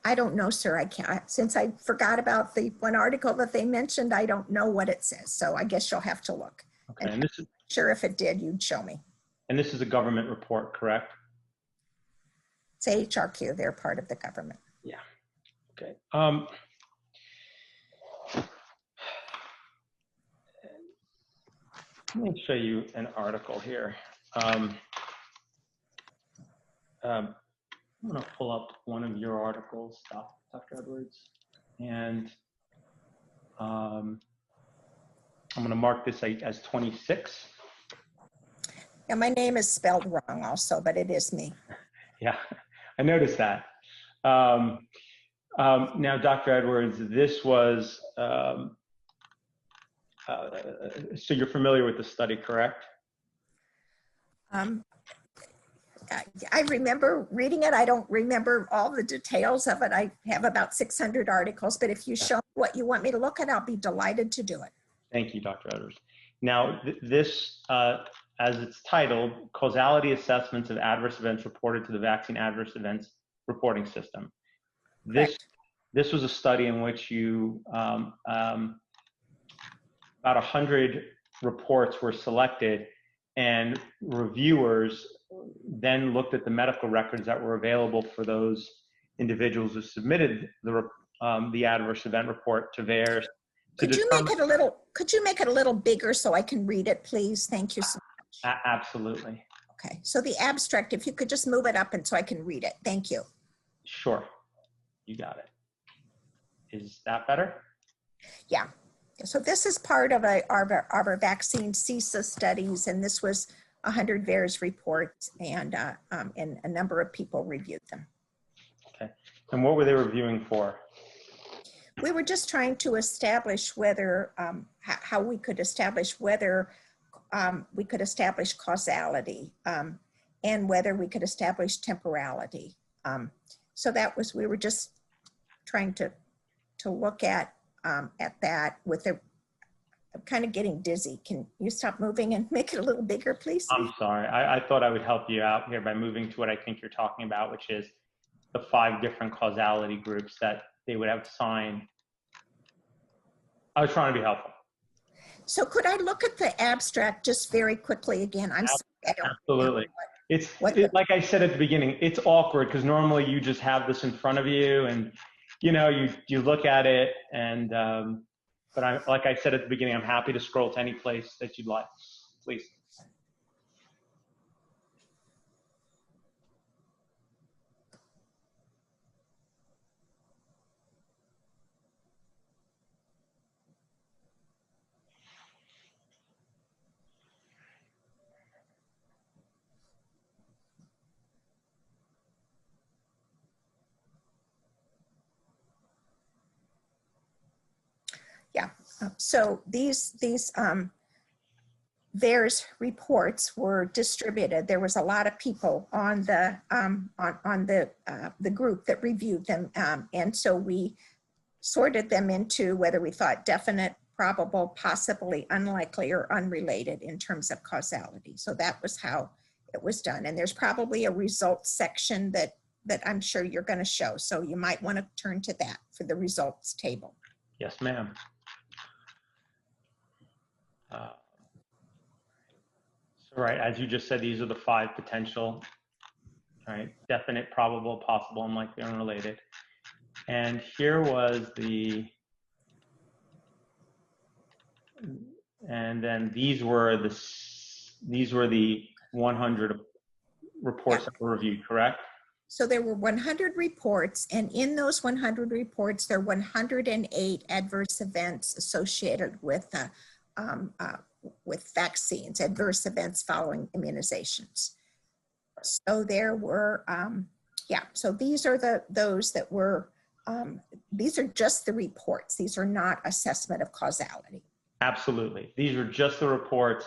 I don't know, sir. I can't, since I forgot about the one article that they mentioned, I don't know what it says. So I guess you'll have to look. Okay. And this is sure, if it did, you'd show me. And this is a government report, correct? It's HRQ. They're part of the government. Yeah. Okay. Let me show you an article here. I'm going to pull up one of your articles, Dr. Edwards, and I'm going to mark this as 26. Yeah, my name is spelled wrong also, but it is me. Yeah, I noticed that. Now, Dr. Edwards, this was So you're familiar with the study, correct? I remember reading it. I don't remember all the details of it. I have about 600 articles, but if you show me what you want me to look at, I'll be delighted to do it. Thank you, Dr. Edwards. Now, this, as it's titled, Causality Assessments of Adverse Events Reported to the Vaccine Adverse Events Reporting System. This was a study in which you, about 100 reports were selected, and reviewers then looked at the medical records that were available for those individuals who submitted the adverse event report to VAERS. Could you make it a little bigger so I can read it, please? Thank you so much. Absolutely. Okay, so the abstract, if you could just move it up and so I can read it. Thank you. Sure, you got it. Is that better? Yeah. So this is part of our vaccine CISA studies, and this was 100 VAERS reports, and a number of people reviewed them. Okay. And what were they reviewing for? We were just trying to establish whether, how we could establish whether we could establish causality and whether we could establish temporality. So that was, we were just trying to look at that with a, I'm kind of getting dizzy. Can you stop moving and make it a little bigger, please? I'm sorry. I thought I would help you out here by moving to what I think you're talking about, which is the 5 different causality groups that they would have assigned. I was trying to be helpful. So could I look at the abstract just very quickly again? I'm sorry, I don't Absolutely. It's like I said at the beginning, it's awkward because normally you just have this in front of you and you look at it and but like I said at the beginning, I'm happy to scroll to any place that you'd like, please. Yeah, so these VAERS reports were distributed. There was a lot of people on the group that reviewed them, and so we sorted them into whether we thought definite, probable, possibly unlikely, or unrelated in terms of causality. So that was how it was done. And there's probably a results section that I'm sure you're going to show. So you might want to turn to that for the results table. Yes, ma'am. So right, as you just said, these are the 5 potential, right? Definite, probable, possible, unlikely, unrelated. And here was and then these were the 100 reports that were reviewed, correct? So there were 100 reports, and in those 100 reports, there were 108 adverse events associated with vaccines, adverse events following immunizations. So there were, so these are those that were, these are just the reports. These are not assessment of causality. Absolutely. These are just the reports,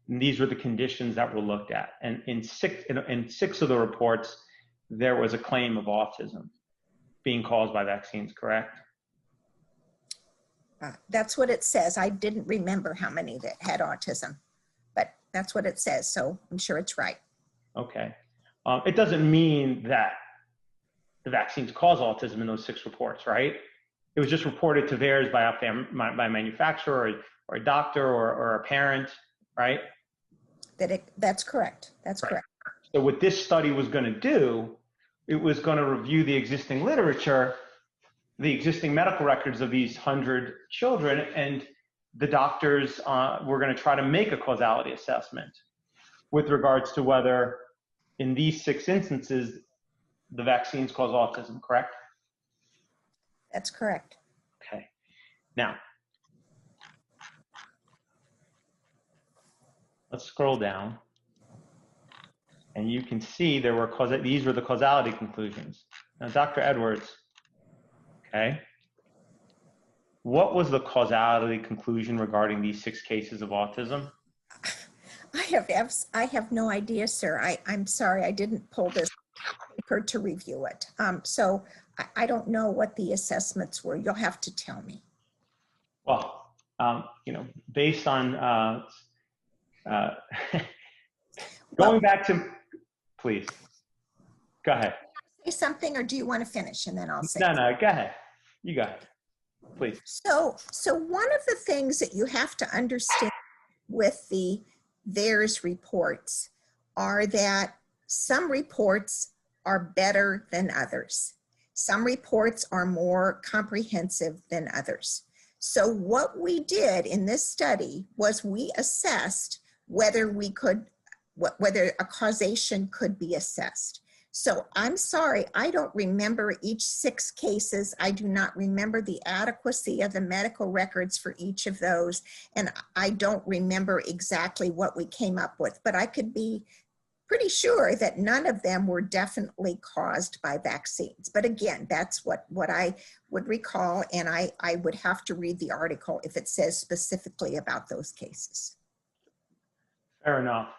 and these were the conditions that were looked at. And in 6 of the reports, there was a claim of autism being caused by vaccines, correct? That's what it says. I didn't remember how many that had autism, but that's what it says. So I'm sure it's right. Okay. It doesn't mean that the vaccines cause autism in those 6 reports, right? It was just reported to VAERS by a manufacturer or a doctor or a parent, right? That's correct. That's right. Correct. So what this study was going to do, it was going to review the existing literature, the existing medical records of these 100 children, and the doctors were going to try to make a causality assessment with regards to whether in these 6 instances, the vaccines cause autism, correct? That's correct. Okay. Now, let's scroll down. And you can see there were these were the causality conclusions. Now, Dr. Edwards, okay, what was the causality conclusion regarding these 6 cases of autism? I have no idea, sir. I'm sorry, I didn't pull this paper to review it. So I don't know what the assessments were. You'll have to tell me. Well, based on going back to, please, go ahead. Say something, or do you want to finish and then I'll say? No, go ahead. You go ahead, please. So one of the things that you have to understand with the VAERS reports are that some reports are better than others. Some reports are more comprehensive than others. So what we did in this study was we assessed whether whether a causation could be assessed. So I'm sorry, I don't remember each 6 cases. I do not remember the adequacy of the medical records for each of those. And I don't remember exactly what we came up with, but I could be pretty sure that none of them were definitely caused by vaccines. But again, that's what I would recall, and I would have to read the article if it says specifically about those cases. Fair enough.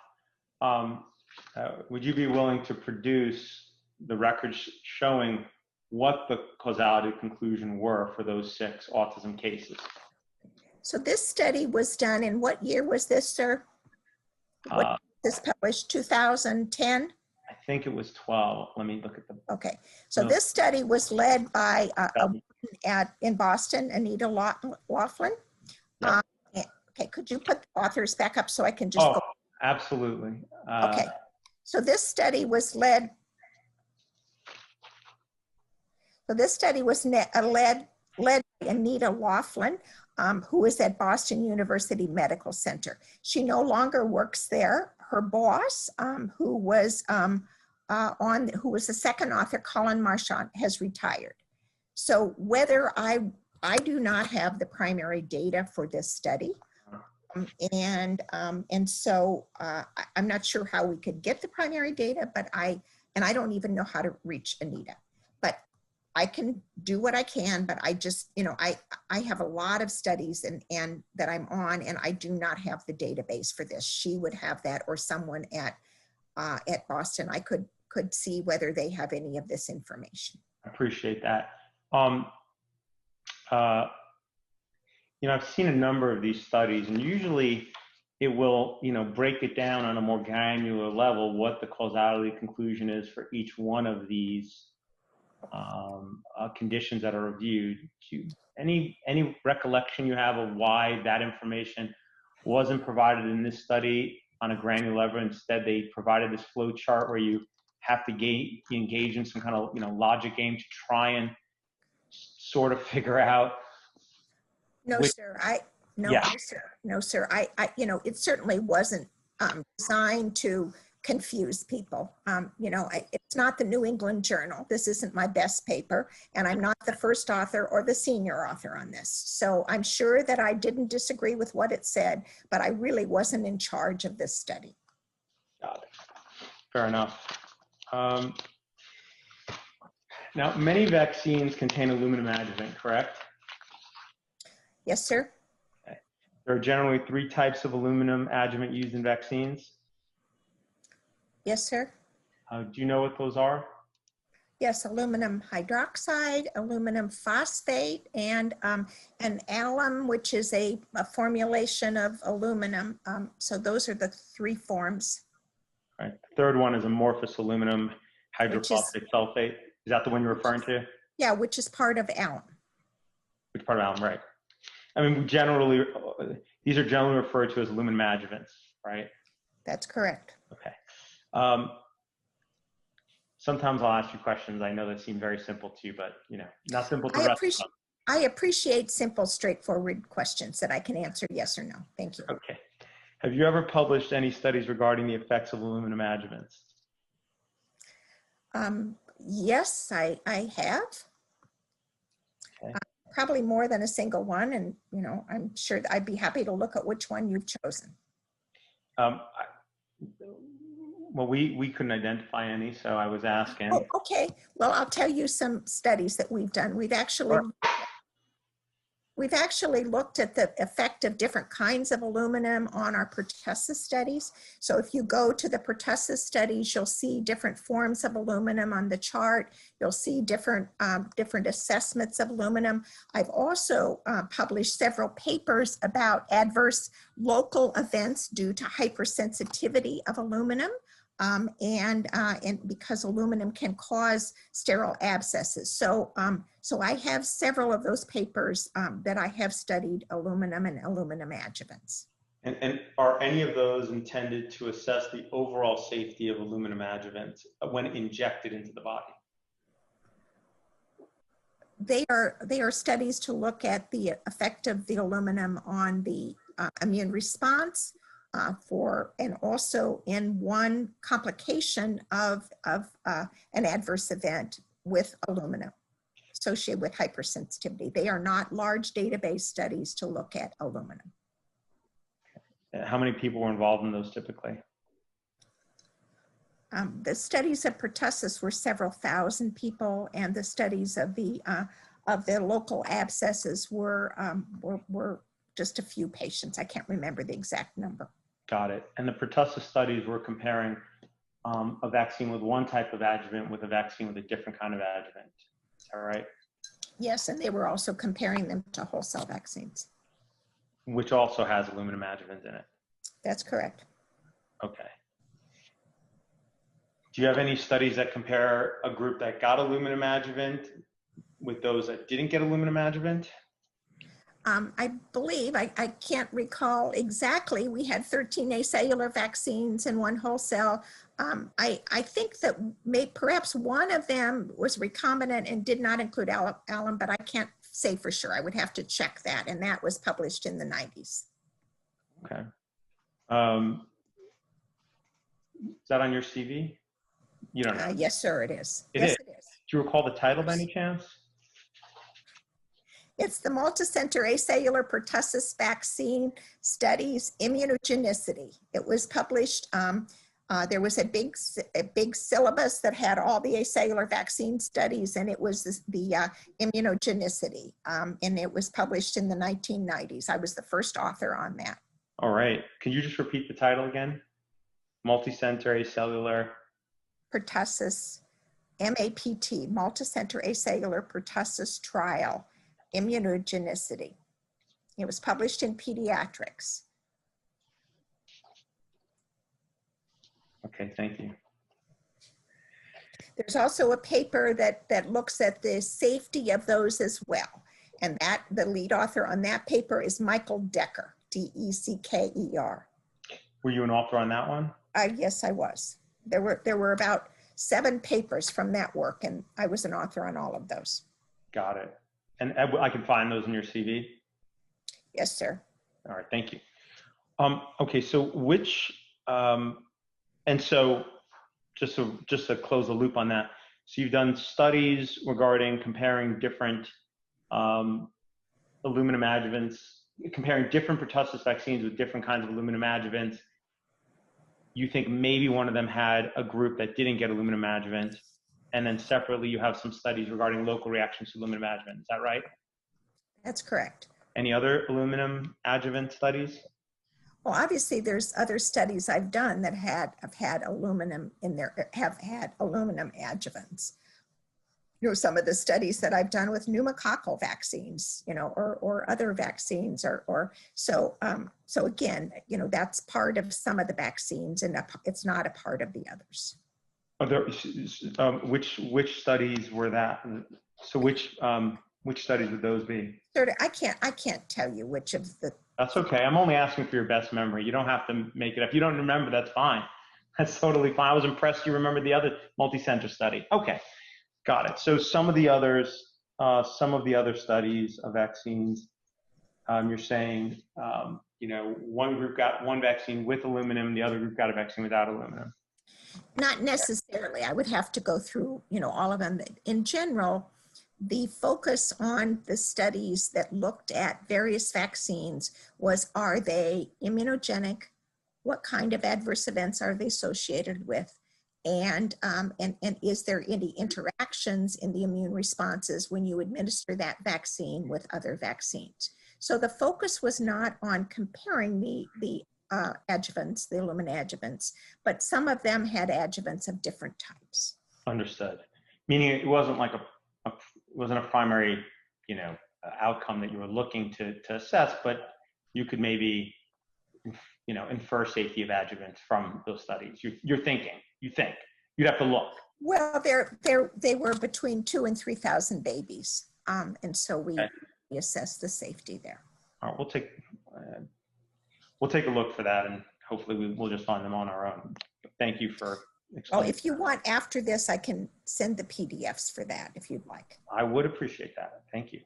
Would you be willing to produce the records showing what the causality conclusion were for those 6 autism cases? So this study was done in what year was this, sir? What this published, 2010? I think it was 12. Let me look at the. Okay, so this study was led by a woman in Boston, Anita Laughlin. Yep. Okay, could you put the authors back up so I can just go? Absolutely. Okay, so this study was led. So this study was led by Anita Laughlin, who is at Boston University Medical Center. She no longer works there. Her boss, who was the second author, Colin Marchand, has retired. So whether I do not have the primary data for this study. And so I'm not sure how we could get the primary data, but I don't even know how to reach Anita, but I can do what I can, but I just, I have a lot of studies and that I'm on, and I do not have the database for this. She would have that, or someone at Boston. I could see whether they have any of this information. I appreciate that. I've seen a number of these studies, and usually it will, break it down on a more granular level what the causality conclusion is for each one of these conditions that are reviewed. Any recollection you have of why that information wasn't provided in this study on a granular level? Instead, they provided this flow chart where you have to engage in some kind of logic game to try and sort of figure out. No, sir. No, sir. It certainly wasn't designed to confuse people. It's not the New England Journal. This isn't my best paper, and I'm not the first author or the senior author on this. So I'm sure that I didn't disagree with what it said, but I really wasn't in charge of this study. Got it. Fair enough. Now, many vaccines contain aluminum adjuvant, correct? Yes, sir. Okay. There are generally 3 types of aluminum adjuvant used in vaccines. Yes, sir. Do you know what those are? Yes, aluminum hydroxide, aluminum phosphate, and alum, which is a formulation of aluminum. So those are the 3 forms. Right. The third one is amorphous aluminum hydrophosphate sulfate. Is that the one you're referring to? Yeah, which is part of alum. Which part of alum, right. I mean, these are generally referred to as aluminum adjuvants, right? That's correct. Okay. Sometimes I'll ask you questions I know that seem very simple to you, but not simple to I appreciate simple, straightforward questions that I can answer yes or no. Thank you. Okay. Have you ever published any studies regarding the effects of aluminum adjuvants? Yes, I have. Okay. Probably more than a single one, and I'm sure I'd be happy to look at which one you've chosen. Well, we couldn't identify any, so I was asking. Oh, okay. Well, I'll tell you some studies that we've done. We've actually We've actually looked at the effect of different kinds of aluminum on our pertussis studies. So if you go to the pertussis studies, you'll see different forms of aluminum on the chart. You'll see different assessments of aluminum. I've also published several papers about adverse local events due to hypersensitivity of aluminum. And because aluminum can cause sterile abscesses. So I have several of those papers that I have studied aluminum and aluminum adjuvants. And are any of those intended to assess the overall safety of aluminum adjuvants when injected into the body? They are studies to look at the effect of the aluminum on the immune response, and also in one complication of an adverse event with aluminum associated with hypersensitivity. They are not large database studies to look at aluminum. How many people were involved in those typically? The studies of pertussis were several thousand people, and the studies of the local abscesses were just a few patients. I can't remember the exact number. Got it. And the pertussis studies were comparing a vaccine with one type of adjuvant with a vaccine with a different kind of adjuvant. Is that right? Yes, and they were also comparing them to whole cell vaccines. Which also has aluminum adjuvant in it. That's correct. Okay. Do you have any studies that compare a group that got aluminum adjuvant with those that didn't get aluminum adjuvant? I believe, I can't recall exactly, we had 13 acellular vaccines and 1 whole cell. I think that perhaps one of them was recombinant and did not include alum, but I can't say for sure. I would have to check that, and that was published in the 90s. Okay. Is that on your CV? You don't know? Yes, sir, it is. It yes, is. It is. Do you recall the title by any chance? It's the Multicenter Acellular Pertussis Vaccine Studies Immunogenicity. It was published, there was a big syllabus that had all the acellular vaccine studies, and it was the immunogenicity, and it was published in the 1990s. I was the first author on that. All right. Can you just repeat the title again? Multicenter Acellular Pertussis, MAPT, Multicenter Acellular Pertussis Trial, Immunogenicity. It was published in Pediatrics. Okay, thank you. There's also a paper that looks at the safety of those as well. And the lead author on that paper is Michael Decker, D-E-C-K-E-R. Were you an author on that one? Yes, I was. There were about 7 papers from that work, and I was an author on all of those. Got it. And I can find those in your CV? Yes, sir. All right, thank you. Okay, so which, and so just to close the loop on that, so you've done studies regarding comparing different aluminum adjuvants, comparing different pertussis vaccines with different kinds of aluminum adjuvants. You think maybe one of them had a group that didn't get aluminum adjuvant, and then separately you have some studies regarding local reactions to aluminum adjuvant. Is that right? That's correct. Any other aluminum adjuvant studies? Well, obviously there's other studies I've done that have had aluminum in there, have had aluminum adjuvants. You know, some of the studies that I've done with pneumococcal vaccines, you know, or other vaccines, so again, you know, that's part of some of the vaccines, and it's not a part of the others. Are there, which studies were that? So which studies would those be? I can't tell you which of the. That's okay. I'm only asking for your best memory. You don't have to make it up. If you don't remember, that's fine. That's totally fine. I was impressed you remembered the other multi-center study. Okay, got it. So some of the others, some of the other studies of vaccines, you're saying, you know, one group got one vaccine with aluminum, the other group got a vaccine without aluminum. Not necessarily. I would have to go through, you know, all of them. In general, the focus on the studies that looked at various vaccines was, are they immunogenic? What kind of adverse events are they associated with? And is there any interactions in the immune responses when you administer that vaccine with other vaccines? So the focus was not on comparing the adjuvants, the Illumina adjuvants, but some of them had adjuvants of different types. Understood. Meaning it wasn't like it wasn't a primary, outcome that you were looking to assess, but you could maybe, infer safety of adjuvants from those studies. You think you'd have to look. Well, they were between 2,000 and 3,000 babies, and so we assessed the safety there. All right, we'll take a look for that, and hopefully we'll just find them on our own. Thank you for explaining. Oh, if you want after this, I can send the PDFs for that if you'd like. I would appreciate that. Thank you.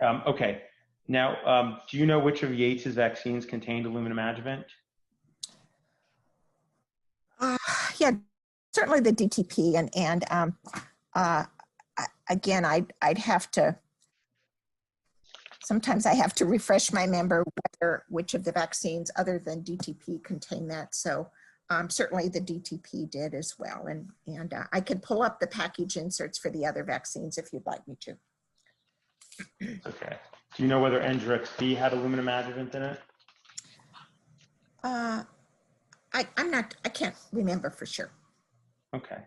Okay. Now, do you know which of Yates's vaccines contained aluminum adjuvant? Yeah, certainly the DTP, again, I'd have to. Sometimes I have to refresh my memory which of the vaccines other than DTP contain that. So certainly the DTP did as well, and I could pull up the package inserts for the other vaccines if you'd like me to. Okay. Do you know whether Engerix-B had aluminum adjuvant in it? I can't remember for sure. Okay.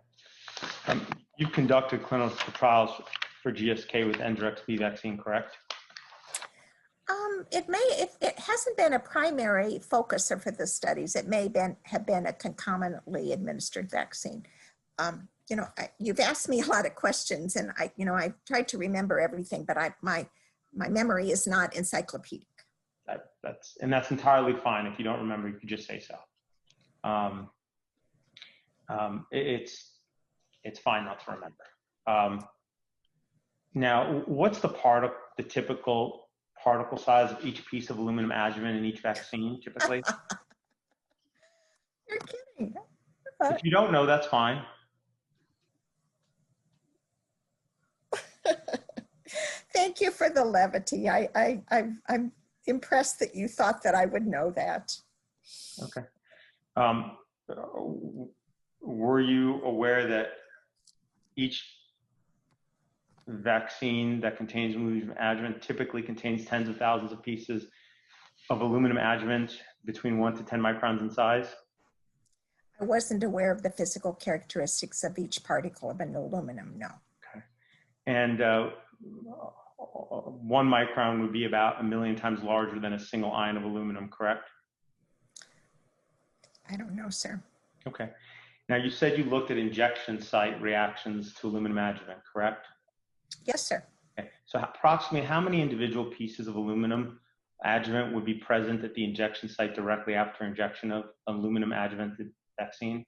You conducted clinical trials for GSK with Engerix-B vaccine, correct? It hasn't been a primary focus for the studies. It may have been a concomitantly administered vaccine. You've asked me a lot of questions, and I tried to remember everything, but my memory is not encyclopedic. That's entirely fine. If you don't remember, you could just say so. It's fine not to remember. Now, what's the typical particle size of each piece of aluminum adjuvant in each vaccine, typically? You're kidding. If you don't know, that's fine. Thank you for the levity. I'm impressed that you thought that I would know that. Okay. Were you aware that each vaccine that contains aluminum adjuvant typically contains tens of thousands of pieces of aluminum adjuvant between 1 to 10 microns in size? I wasn't aware of the physical characteristics of each particle of an aluminum, no. Okay. And 1 micron would be about 1 million times larger than a single ion of aluminum, correct? I don't know, sir. Okay. Now, you said you looked at injection site reactions to aluminum adjuvant, correct? Yes, sir. Okay. So approximately how many individual pieces of aluminum adjuvant would be present at the injection site directly after injection of aluminum adjuvanted vaccine?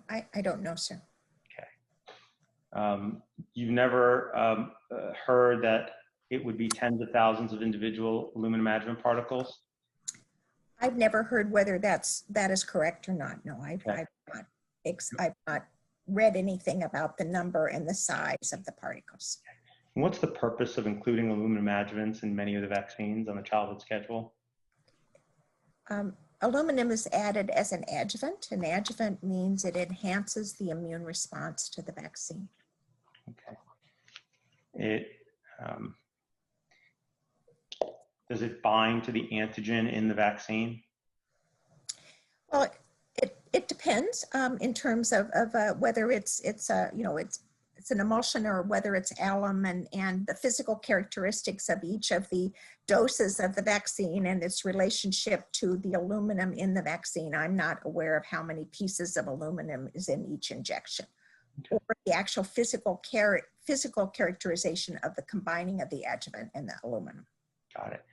I don't know, sir. Okay. You've never heard that it would be tens of thousands of individual aluminum adjuvant particles? I've never heard whether that is correct or not. No, I've not read anything about the number and the size of the particles. And what's the purpose of including aluminum adjuvants in many of the vaccines on the childhood schedule? Aluminum is added as an adjuvant. An adjuvant means it enhances the immune response to the vaccine. Okay. Does it bind to the antigen in the vaccine? Well, it depends in terms of whether it's an emulsion or whether it's alum, and the physical characteristics of each of the doses of the vaccine and its relationship to the aluminum in the vaccine. I'm not aware of how many pieces of aluminum is in each injection, or the actual physical characterization of the combining of the adjuvant and the aluminum. Got it.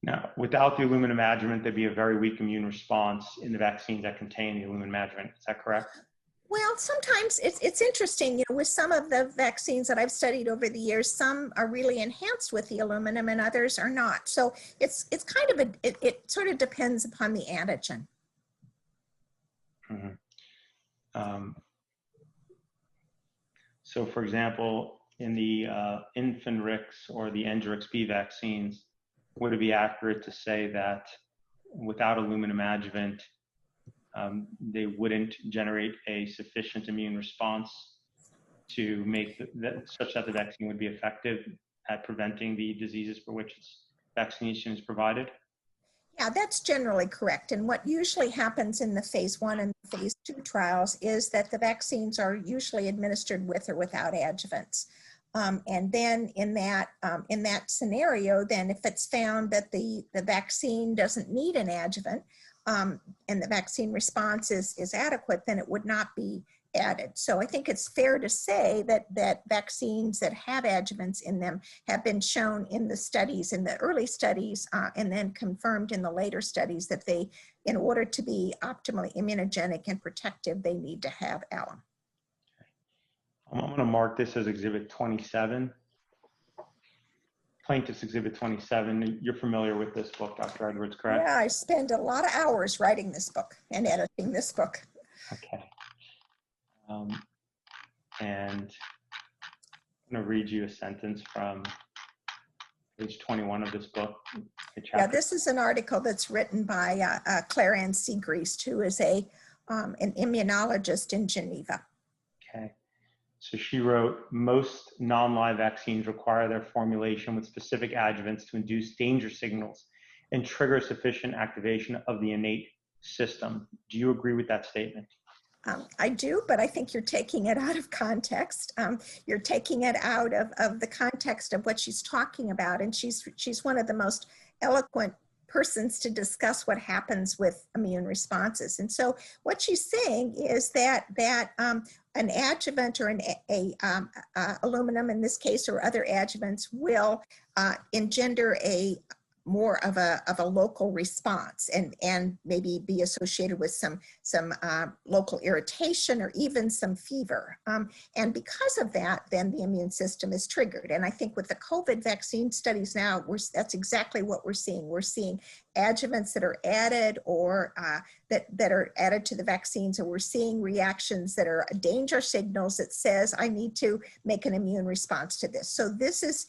Now, without the aluminum adjuvant, there'd be a very weak immune response in the vaccines that contain the aluminum adjuvant. Is that correct? Well, sometimes it's interesting, with some of the vaccines that I've studied over the years, some are really enhanced with the aluminum and others are not. So it's kind of it sort of depends upon the antigen. Mm-hmm. So for example, in the Infinrix or the Engerix-B vaccines, would it be accurate to say that without aluminum adjuvant, they wouldn't generate a sufficient immune response to make such that the vaccine would be effective at preventing the diseases for which vaccination is provided? Yeah, that's generally correct. And what usually happens in the phase 1 and phase 2 trials is that the vaccines are usually administered with or without adjuvants. And then in that scenario, then if it's found that the vaccine doesn't need an adjuvant and the vaccine response is adequate, then it would not be added. So I think it's fair to say that vaccines that have adjuvants in them have been shown in the studies, in the early studies, and then confirmed in the later studies that they, in order to be optimally immunogenic and protective, they need to have alum. I'm going to mark this as Exhibit 27. Plaintiff's Exhibit 27. You're familiar with this book, Dr. Edwards, correct? Yeah, I spend a lot of hours writing this book and editing this book. Okay. And I'm going to read you a sentence from page 21 of this book. Yeah, this is an article that's written by Claire Ann Segrist, who is an immunologist in Geneva. Okay. So she wrote, most non-live vaccines require their formulation with specific adjuvants to induce danger signals and trigger sufficient activation of the innate system. Do you agree with that statement? I do, but I think you're taking it out of context. You're taking it out of the context of what she's talking about, and she's one of the most eloquent persons to discuss what happens with immune responses. And so what she's saying is that an adjuvant or aluminum in this case, or other adjuvants, will engender more of a local response and maybe be associated with some local irritation or even some fever. And because of that, then the immune system is triggered. And I think with the COVID vaccine studies now, that's exactly what we're seeing. We're seeing adjuvants that are added or that are added to the vaccines, and we're seeing reactions that are danger signals that says, I need to make an immune response to this. So this is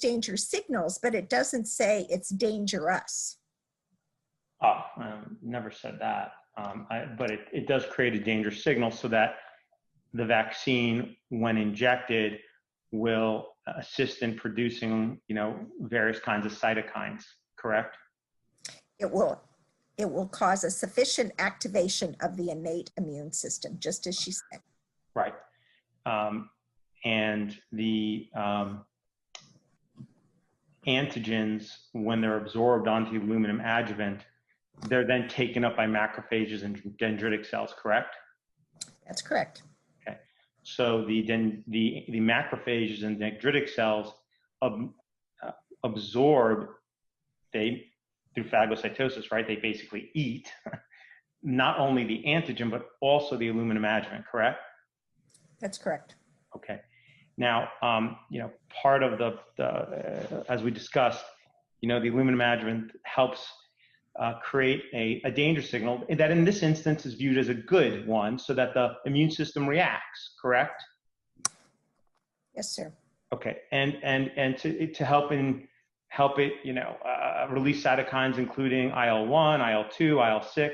danger signals, but it doesn't say it's dangerous. Oh, never said that. But it does create a danger signal so that the vaccine, when injected, will assist in producing, various kinds of cytokines, correct? It will cause a sufficient activation of the innate immune system, just as she said. Right. And the antigens, when they're absorbed onto the aluminum adjuvant, they're then taken up by macrophages and dendritic cells, correct? That's correct. Okay. So the macrophages and dendritic cells absorb, through phagocytosis, right? They basically eat not only the antigen, but also the aluminum adjuvant, correct? That's correct. Okay. Now, part of as we discussed, the aluminum adjuvant helps create a danger signal that in this instance is viewed as a good one so that the immune system reacts, correct? Yes, sir. Okay. And to help it, release cytokines, including IL-1, IL-2, IL-6,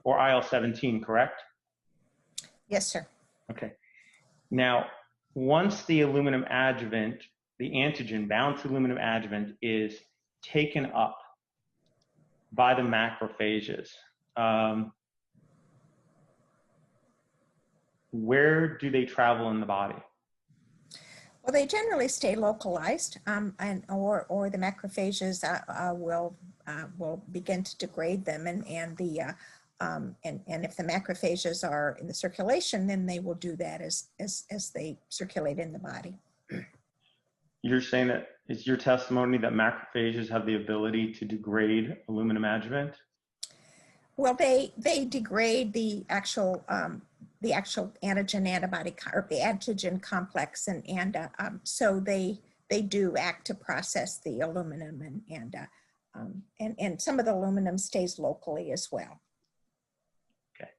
or IL-17, correct? Yes, sir. Okay. Now, once the aluminum adjuvant, the antigen bound to aluminum adjuvant, is taken up by the macrophages, where do they travel in the body? Well, they generally stay localized, or the macrophages will begin to degrade them, and if the macrophages are in the circulation, then they will do that as they circulate in the body. You're saying that it's your testimony that macrophages have the ability to degrade aluminum adjuvant? Well, they degrade the actual antigen antibody or the antigen complex, and so they do act to process the aluminum, and some of the aluminum stays locally as well. Okay.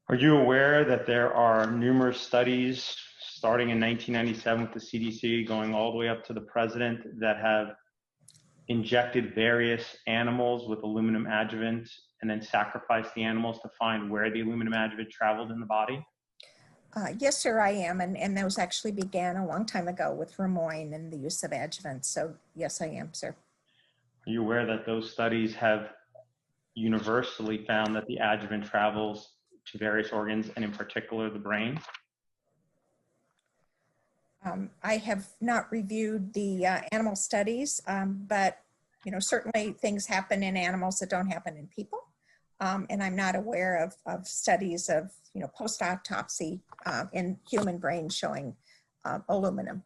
Are you aware that there are numerous studies starting in 1997 with the CDC going all the way up to the president that have injected various animals with aluminum adjuvant and then sacrifice the animals to find where the aluminum adjuvant traveled in the body? Yes, sir, I am. And those actually began a long time ago with Lemoyne and the use of adjuvants. So yes, I am, sir. Are you aware that those studies have universally found that the adjuvant travels to various organs, and in particular the brain? I have not reviewed the animal studies, but certainly things happen in animals that don't happen in people. And I'm not aware of studies of post-autopsy in human brains showing aluminum.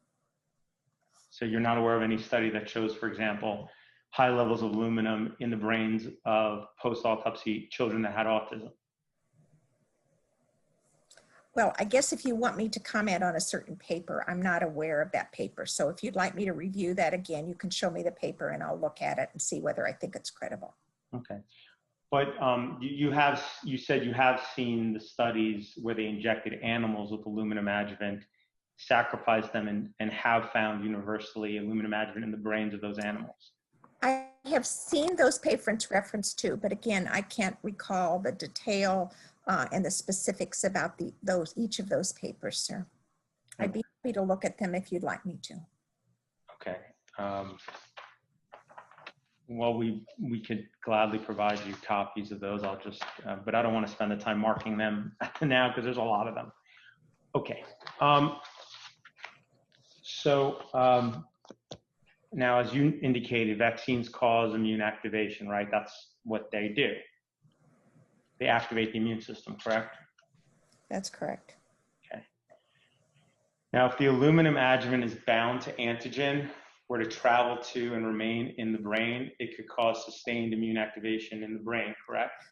So you're not aware of any study that shows, for example, high levels of aluminum in the brains of post-autopsy children that had autism? Well, I guess if you want me to comment on a certain paper, I'm not aware of that paper. So if you'd like me to review that again, you can show me the paper and I'll look at it and see whether I think it's credible. Okay. But you said you have seen the studies where they injected animals with aluminum adjuvant, sacrificed them, and have found universally aluminum adjuvant in the brains of those animals. I have seen those papers referenced too, but again, I can't recall the detail and the specifics about each of those papers, sir. I'd be happy to look at them if you'd like me to. Okay. Well, we could gladly provide you copies of those. I'll just, but I don't want to spend the time marking them now because there's a lot of them. Okay. Now, as you indicated, vaccines cause immune activation, right? That's what they do. They activate the immune system, correct? That's correct. Okay. Now, if the aluminum adjuvant is bound to antigen, were to travel to and remain in the brain, it could cause sustained immune activation in the brain, correct?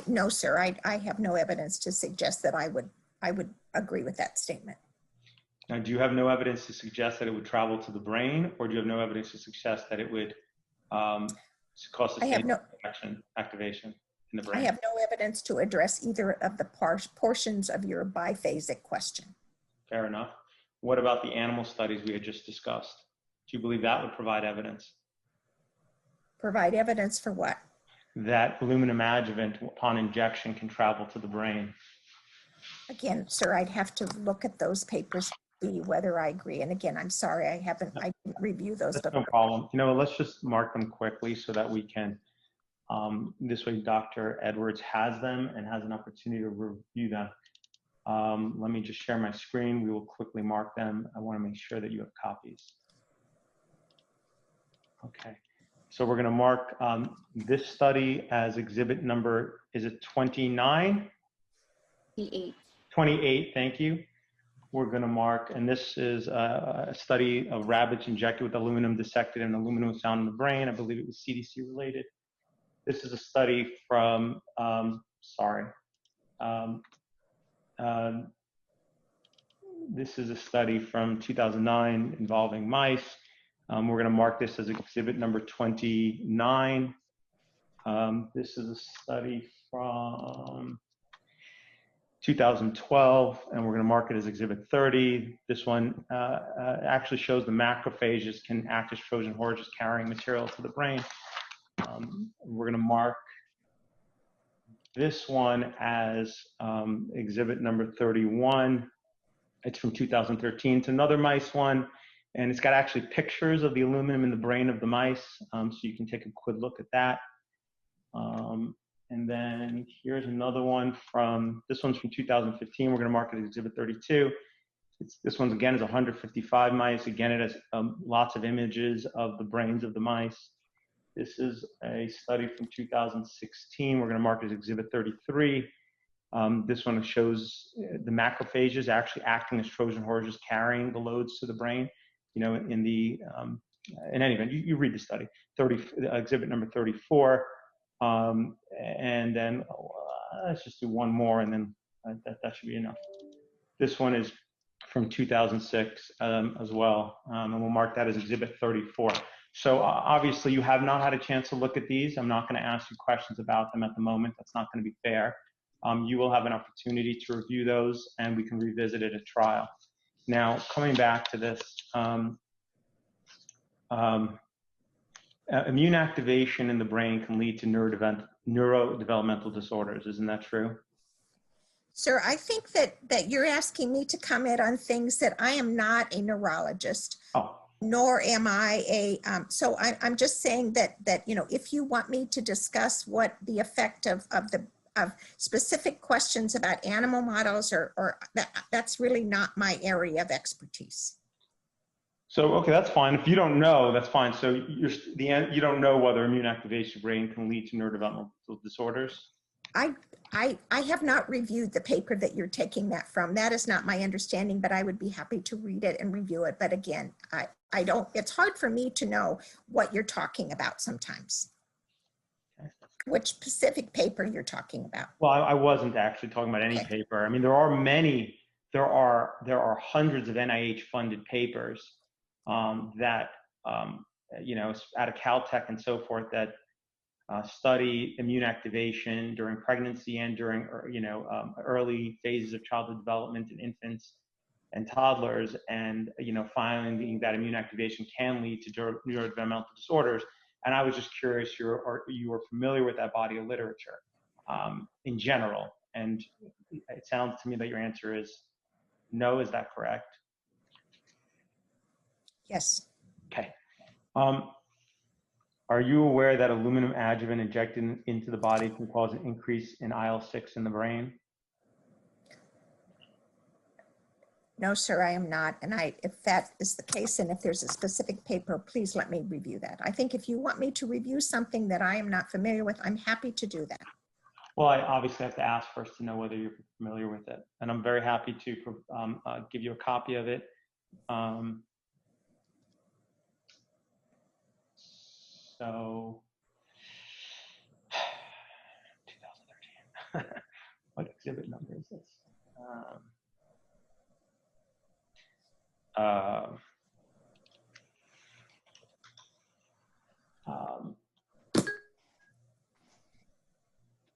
No, sir. I have no evidence to suggest that I would agree with that statement. Now, do you have no evidence to suggest that it would travel to the brain, or do you have no evidence to suggest that it would cause sustained activation in the brain? I have no evidence to address either of the portions of your biphasic question. Fair enough. What about the animal studies we had just discussed? Do you believe that would provide evidence? Provide evidence for what? That aluminum adjuvant upon injection can travel to the brain. Again, sir, I'd have to look at those papers to see whether I agree. And again, I'm sorry, I didn't review those. That's no problem. Let's just mark them quickly so that we can, this way Dr. Edwards has them and has an opportunity to review them. Let me just share my screen. We will quickly mark them. I want to make sure that you have copies. Okay. So we're going to mark this study as exhibit number, is it 29? 28. 28, thank you. We're going to mark, and this is a study of rabbits injected with aluminum, dissected, and aluminum was found in the brain. I believe it was CDC related. This is a study from, this is a study from 2009 involving mice. We're going to mark this as exhibit number 29. This is a study from 2012, and we're going to mark it as exhibit 30. This one actually shows the macrophages can act as Trojan horses carrying material to the brain. We're going to mark this one as exhibit number 31. It's from 2013. It's another mice one, and it's got actually pictures of the aluminum in the brain of the mice, so you can take a quick look at that. And then here's another one this one's from 2015. We're going to mark it as exhibit 32. This one's again is 155 mice. Again, it has lots of images of the brains of the mice. This is a study from 2016. We're going to mark it as exhibit 33. This one shows the macrophages actually acting as Trojan horses carrying the loads to the brain. In any event, you read the study. Exhibit number 34. And then let's just do one more, and then that should be enough. This one is from 2006 as well, and we'll mark that as exhibit 34. So obviously you have not had a chance to look at these. I'm not going to ask you questions about them at the moment. That's not going to be fair. You will have an opportunity to review those, and we can revisit it at trial. Now, coming back to this, immune activation in the brain can lead to neurodevelopmental disorders. Isn't that true? Sir, I think that you're asking me to comment on things that I am not a neurologist, Oh, nor am I so I'm just saying that if you want me to discuss what the effect of specific questions about animal models or that's really not my area of expertise. so okay, that's fine. If you don't know, that's fine. So you don't know whether immune activation brain can lead to neurodevelopmental disorders? I have not reviewed the paper that you're taking that from. That is not my understanding, but I would be happy to read it and review it. But again, I don't, it's hard for me to know what you're talking about sometimes. Which specific paper you're talking about. Well, I wasn't actually talking about any paper. I mean, there are hundreds of NIH funded papers that, out of Caltech and so forth that study immune activation during pregnancy and during, early phases of childhood development in infants and toddlers, and, finding that immune activation can lead to neurodevelopmental disorders. And I was just curious, you were familiar with that body of literature in general. And it sounds to me that your answer is no. Is that correct? Yes. Okay. Are you aware that aluminum adjuvant injected into the body can cause an increase in IL-6 in the brain? No, sir, I am not. And if that is the case, and if there's a specific paper, please let me review that. I think if you want me to review something that I am not familiar with, I'm happy to do that. Well, I obviously have to ask first to know whether you're familiar with it. And I'm very happy to give you a copy of it. So, 2013. What exhibit number is this? All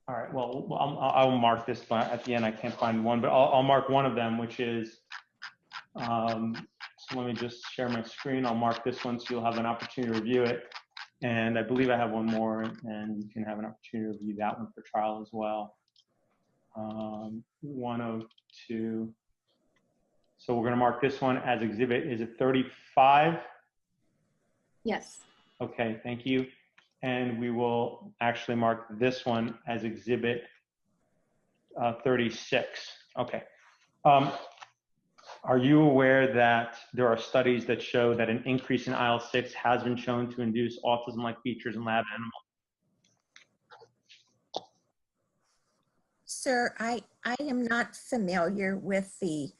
right, well, I'll mark this, but at the end I can't find one, but I'll mark one of them, which is, so let me just share my screen. I'll mark this one so you'll have an opportunity to review it. And I believe I have one more, and you can have an opportunity to review that one for trial as well. 102. So we're gonna mark this one as exhibit, is it 35? Yes. Okay, thank you. And we will actually mark this one as exhibit 36. Okay. Are you aware that there are studies that show that an increase in IL-6 has been shown to induce autism-like features in lab animals? Sir, I am not familiar with the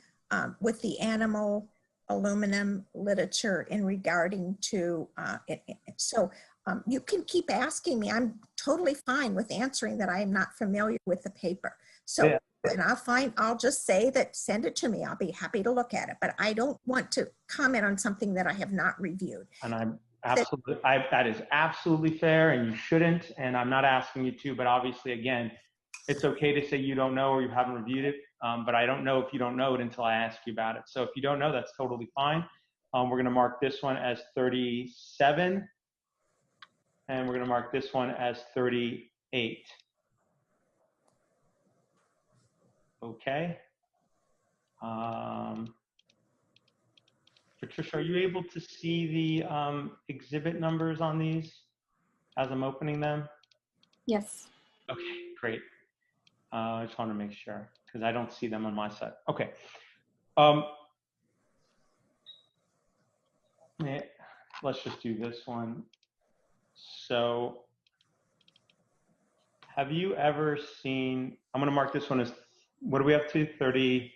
animal aluminum literature in regarding to so you can keep asking me. I'm totally fine with answering that I am not familiar with the paper. So, yeah. And I'll just say that, send it to me. I'll be happy to look at it, but I don't want to comment on something that I have not reviewed. And I'm absolutely, that is absolutely fair, and you shouldn't, and I'm not asking you to, but obviously, again, it's okay to say you don't know or you haven't reviewed it, but I don't know if you don't know it until I ask you about it. So if you don't know, that's totally fine. We're gonna mark this one as 37, and we're gonna mark this one as 38. Okay. Patricia, are you able to see the exhibit numbers on these as I'm opening them? Yes. Okay, great. I just want to make sure because I don't see them on my side. Okay. Let's just do this one. So have you ever seen, I'm going to mark this one as, what are we up to? 30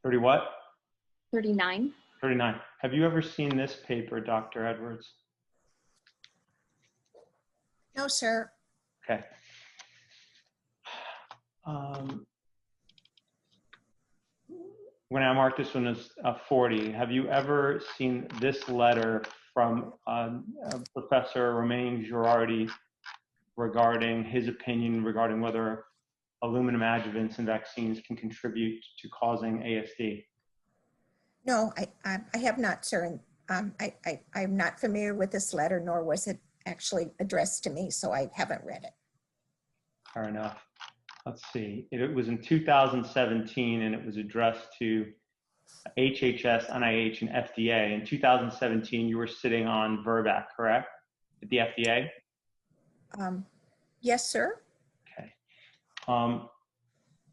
what? 39. 39. Have you ever seen this paper, Dr. Edwards? No, sir. Okay. When I mark this one as 40, have you ever seen this letter from Professor Romain Girardi regarding his opinion regarding whether aluminum adjuvants in vaccines can contribute to causing ASD? No, I have not, sir. I'm not familiar with this letter, nor was it actually addressed to me, so I haven't read it. Fair enough. Let's see. It was in 2017, and it was addressed to HHS, NIH, and FDA. In 2017, you were sitting on VRBAC, correct? At the FDA? Yes, sir. Okay.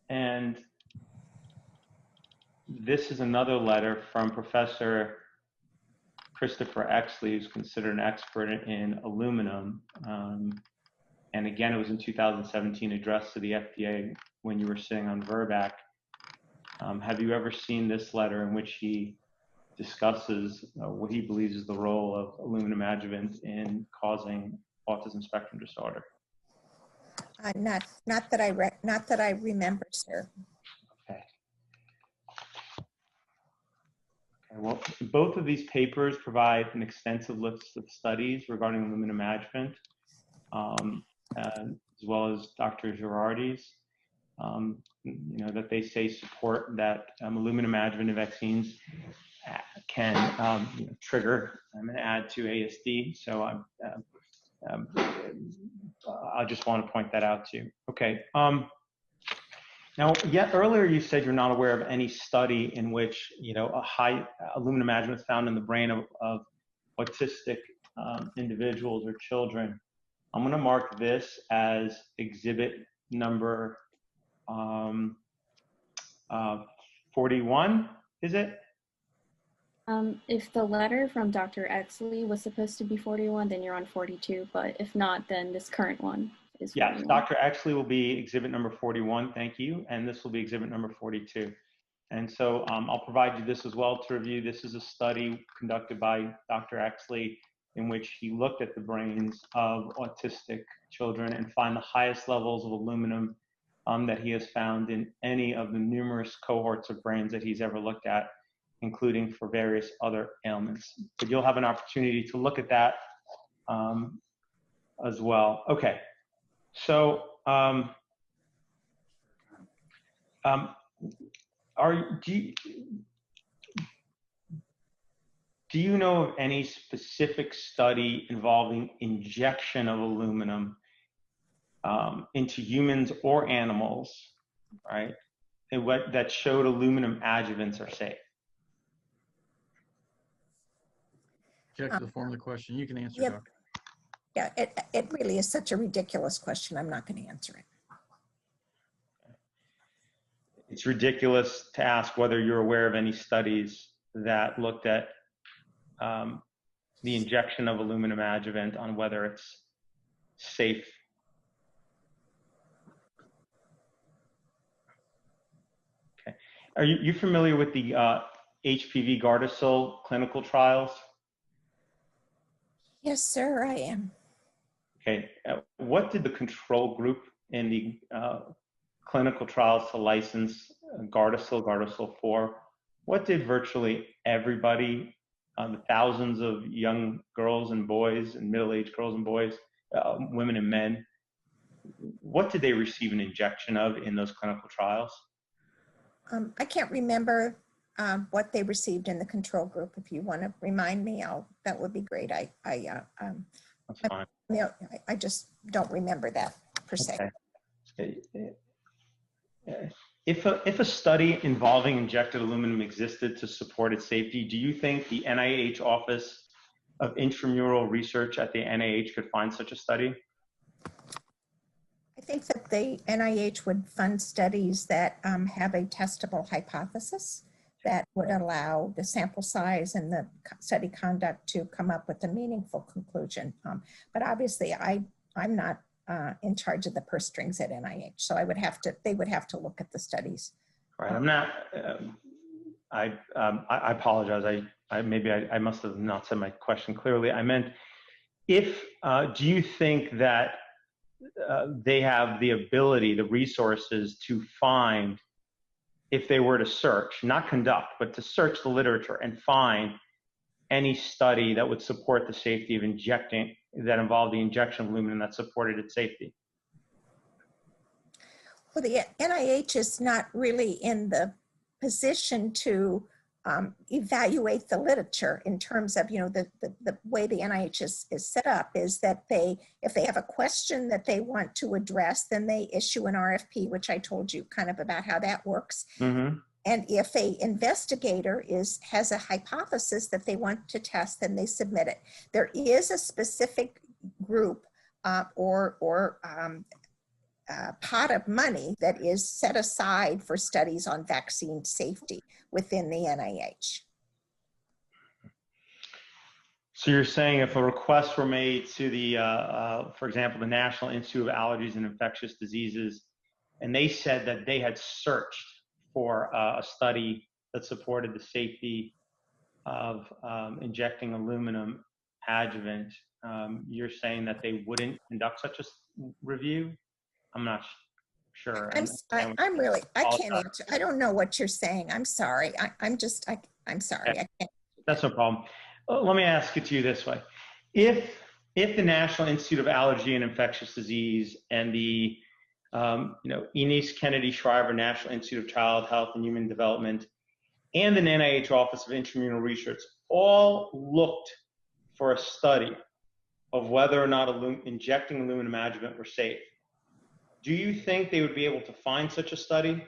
And this is another letter from Professor Christopher Exley, who's considered an expert in aluminum. And again, it was in 2017, addressed to the FDA when you were sitting on VRBAC. Have you ever seen this letter in which he discusses what he believes is the role of aluminum adjuvant in causing autism spectrum disorder? Not that I remember, sir. Okay. Well, both of these papers provide an extensive list of studies regarding aluminum adjuvant, as well as Dr. Girardi's, that they say support that aluminum adjuvant vaccines can trigger and add to ASD. So I just want to point that out to you. Okay. Now, yet earlier you said you're not aware of any study in which a high aluminum adjuvant is found in the brain of autistic individuals or children. I'm going to mark this as exhibit number 41. Is it? If the letter from Dr. Exley was supposed to be 41, then you're on 42. But if not, then this current one is 41. Yes, Dr. Exley will be exhibit number 41. Thank you. And this will be exhibit number 42. And so I'll provide you this as well to review. This is a study conducted by Dr. Exley in which he looked at the brains of autistic children and find the highest levels of aluminum that he has found in any of the numerous cohorts of brains that he's ever looked at, including for various other ailments. But you'll have an opportunity to look at that as well. Okay, so do you know of any specific study involving injection of aluminum into humans or animals, right, and that showed aluminum adjuvants are safe? Check the form of the question. You can answer, yeah, Doctor. Yeah, it really is such a ridiculous question. I'm not going to answer it. It's ridiculous to ask whether you're aware of any studies that looked at the injection of aluminum adjuvant on whether it's safe. Okay. Are you familiar with the HPV Gardasil clinical trials? Yes, sir, I am. Okay. What did the control group in the clinical trials to license Gardasil, Gardasil 4, what did virtually everybody, the thousands of young girls and boys and middle-aged girls and boys, women and men, what did they receive an injection of in those clinical trials? I can't remember what they received in the control group. If you want to remind me, that would be great. That's fine. I just don't remember that per se. Okay. If a study involving injected aluminum existed to support its safety, do you think the NIH Office of Intramural Research at the NIH could find such a study? I think that the NIH would fund studies that have a testable hypothesis that would allow the sample size and the study conduct to come up with a meaningful conclusion. But obviously, I'm not in charge of the purse strings at NIH, so they would have to look at the studies. Right. I'm not. I apologize. I must have not said my question clearly. I meant, do you think that they have the ability, the resources to find, if they were to search, not conduct, but to search the literature and find any study that would support the safety of injecting, that involved the injection of aluminum that supported its safety? Well, the NIH is not really in the position to evaluate the literature in terms of, you know, the way the NIH is set up is that if they have a question that they want to address, then they issue an RFP, which I told you kind of about how that works. Mm-hmm. And if a investigator has a hypothesis that they want to test, then they submit it. There is a specific group pot of money that is set aside for studies on vaccine safety within the NIH. So you're saying if a request were made to the, for example, the National Institute of Allergies and Infectious Diseases, and they said that they had searched for a study that supported the safety of injecting aluminum adjuvant, you're saying that they wouldn't conduct such a review? I'm not sure. I can't answer. I don't know what you're saying. I'm sorry. I'm sorry. Okay. I can't. That's no problem. Let me ask it to you this way. If the National Institute of Allergy and Infectious Disease and the Eunice Kennedy Shriver National Institute of Child Health and Human Development and the NIH Office of Intramural Research all looked for a study of whether or not injecting aluminum adjuvant were safe, do you think they would be able to find such a study?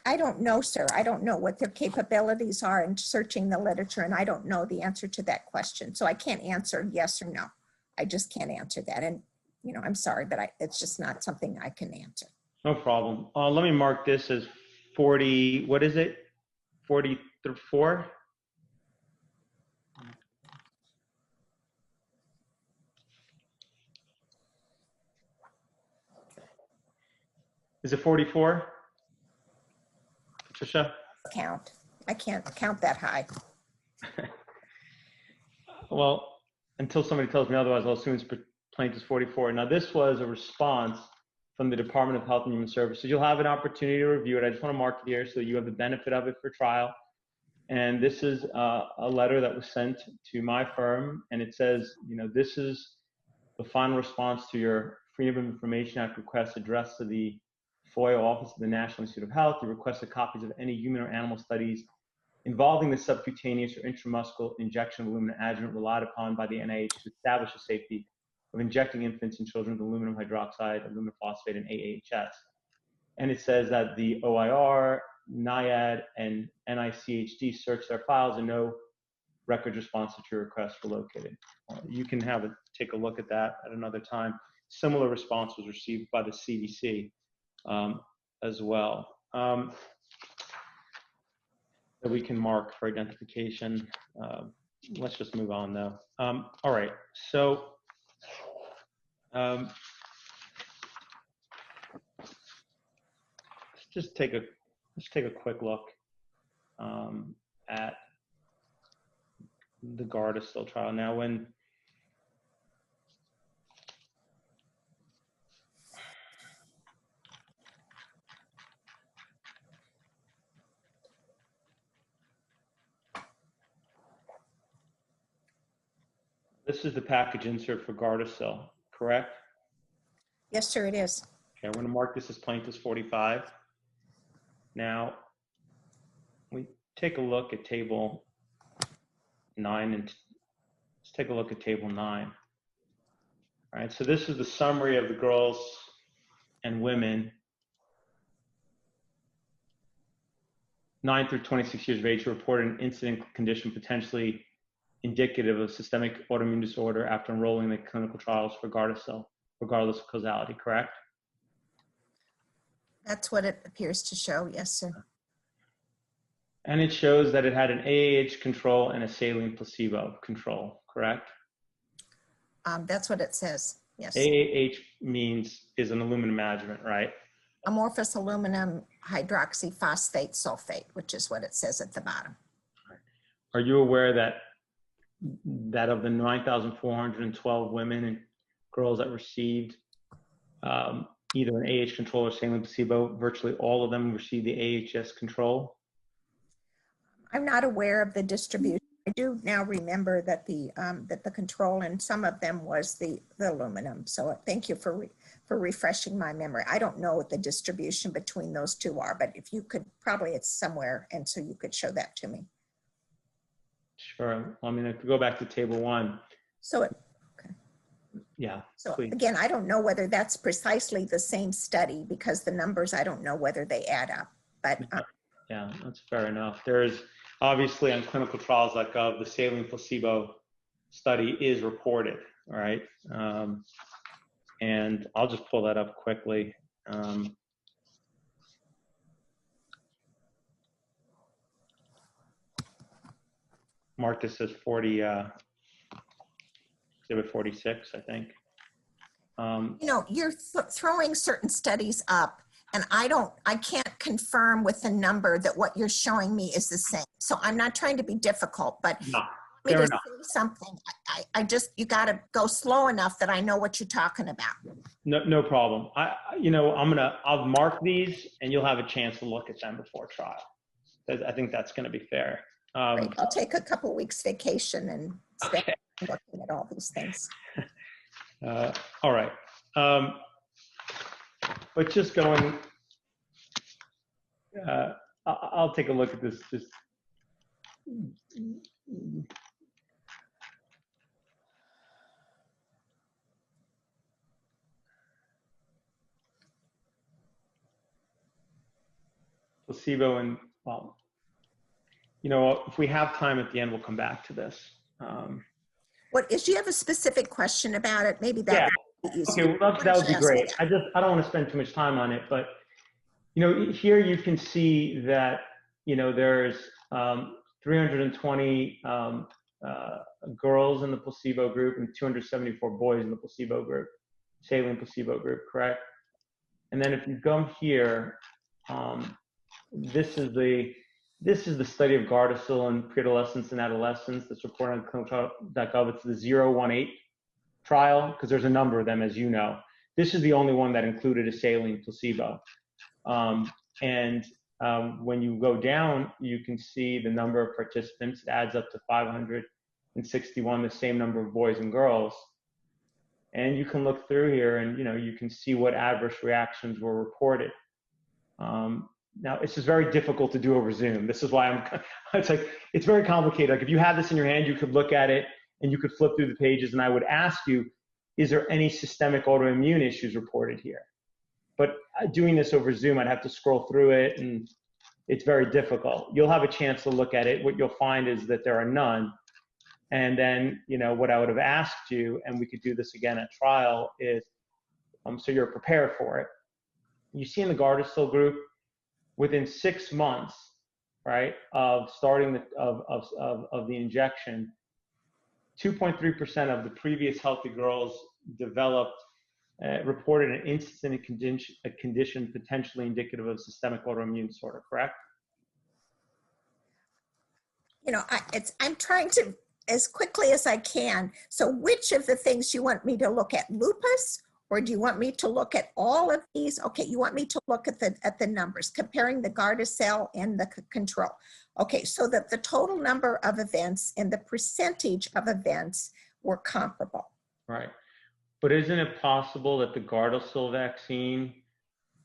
I don't know, sir. I don't know what their capabilities are in searching the literature, and I don't know the answer to that question. So I can't answer yes or no. I just can't answer that. And, you know, I'm sorry, but it's just not something I can answer. No problem. Let me mark this as 40, what is it? 44? Is it 44? Patricia? Count. I can't count that high. Well, until somebody tells me otherwise, I'll assume it's plaintiff's 44. Now, this was a response from the Department of Health and Human Services. You'll have an opportunity to review it. I just want to mark it here so you have the benefit of it for trial. And this is a letter that was sent to my firm, and it says, you know, this is the final response to your Freedom of Information Act request addressed to the FOIA Office of the National Institute of Health. You requested copies of any human or animal studies involving the subcutaneous or intramuscular injection of aluminum adjuvant relied upon by the NIH to establish the safety of injecting infants and children with aluminum hydroxide, aluminum phosphate, and AHS. And it says that the OIR, NIAID, and NICHD searched their files and no records responsive to your request were located. You can take a look at that at another time. Similar response was received by the CDC as well. That we can mark for identification. Let's just move on though. All right, so let's take a quick look at the Gardasil trial. Now, when this is the package insert for Gardasil, correct? Yes, sir, it is. Okay, I'm going to mark this as plaintiff's 45. Now, we take a look at table 9, and let's take a look at table 9. All right, so this is the summary of the girls and women 9 through 26 years of age who reported an incident condition potentially indicative of systemic autoimmune disorder after enrolling in the clinical trials for Gardasil, regardless of causality, correct? That's what it appears to show. Yes, sir. And it shows that it had an AAH control and a saline placebo control, correct? That's what it says. Yes. AAH is an aluminum adjuvant, right? Amorphous aluminum hydroxyphosphate sulfate, which is what it says at the bottom. Are you aware that of the 9,412 women and girls that received either an AH control or saline placebo, virtually all of them received the AHS control? I'm not aware of the distribution I do now remember that the control in some of them was the aluminum. So thank you for refreshing my memory. I don't know what the distribution between those two are, but if you could, probably it's somewhere, and so you could show that to me. Sure. I mean, if we go back to table 1. So Yeah. So please. again, I don't know whether that's precisely the same study because the numbers, I don't know whether they add up, but. Yeah, that's fair enough. There's obviously on clinicaltrials.gov, the saline placebo study is reported, all right? And I'll just pull that up quickly. Mark, this says 40, exhibit 46, I think. You know, you're throwing certain studies up, and I can't confirm with the number that what you're showing me is the same. So I'm not trying to be difficult, but No, me fair to enough. say something. I just, you got to go slow enough that I know what you're talking about. No problem. I'll mark these, and you'll have a chance to look at them before trial. I think that's going to be fair. Great. I'll take a couple weeks vacation and spend Okay. looking at all these things. All right. But just going, I'll take a look at this. Just placebo and, well, you know, if we have time at the end, we'll come back to this. Do you have a specific question about it? Maybe that would be easier. Okay, well, that would be great. I don't want to spend too much time on it, but, you know, here you can see that, you know, there's 320 girls in the placebo group and 274 boys in the placebo group, saline placebo group, correct? And then if you go here, this is the study of Gardasil in preadolescents and adolescents that's reported on clinicaltrials.gov. It's the 018 trial, because there's a number of them, as you know. This is the only one that included a saline placebo. When you go down, you can see the number of participants. It adds up to 561, the same number of boys and girls. And you can look through here and, you know, you can see what adverse reactions were reported. Now, it's just very difficult to do over Zoom. This is why it's very complicated. Like if you had this in your hand, you could look at it and you could flip through the pages, and I would ask you, is there any systemic autoimmune issues reported here? But doing this over Zoom, I'd have to scroll through it, and it's very difficult. You'll have a chance to look at it. What you'll find is that there are none. And then, you know, what I would have asked you, and we could do this again at trial, is so you're prepared for it. You see in the Gardasil group, within 6 months, right, of starting of the injection, 2.3% of the previous healthy girls reported an instance in a condition potentially indicative of systemic autoimmune disorder, correct? You know, I'm trying to, as quickly as I can. So which of the things you want me to look at? Lupus? Or do you want me to look at all of these? Okay, you want me to look at the numbers, comparing the Gardasil and the control. Okay, so that the total number of events and the percentage of events were comparable. Right. But isn't it possible that the Gardasil vaccine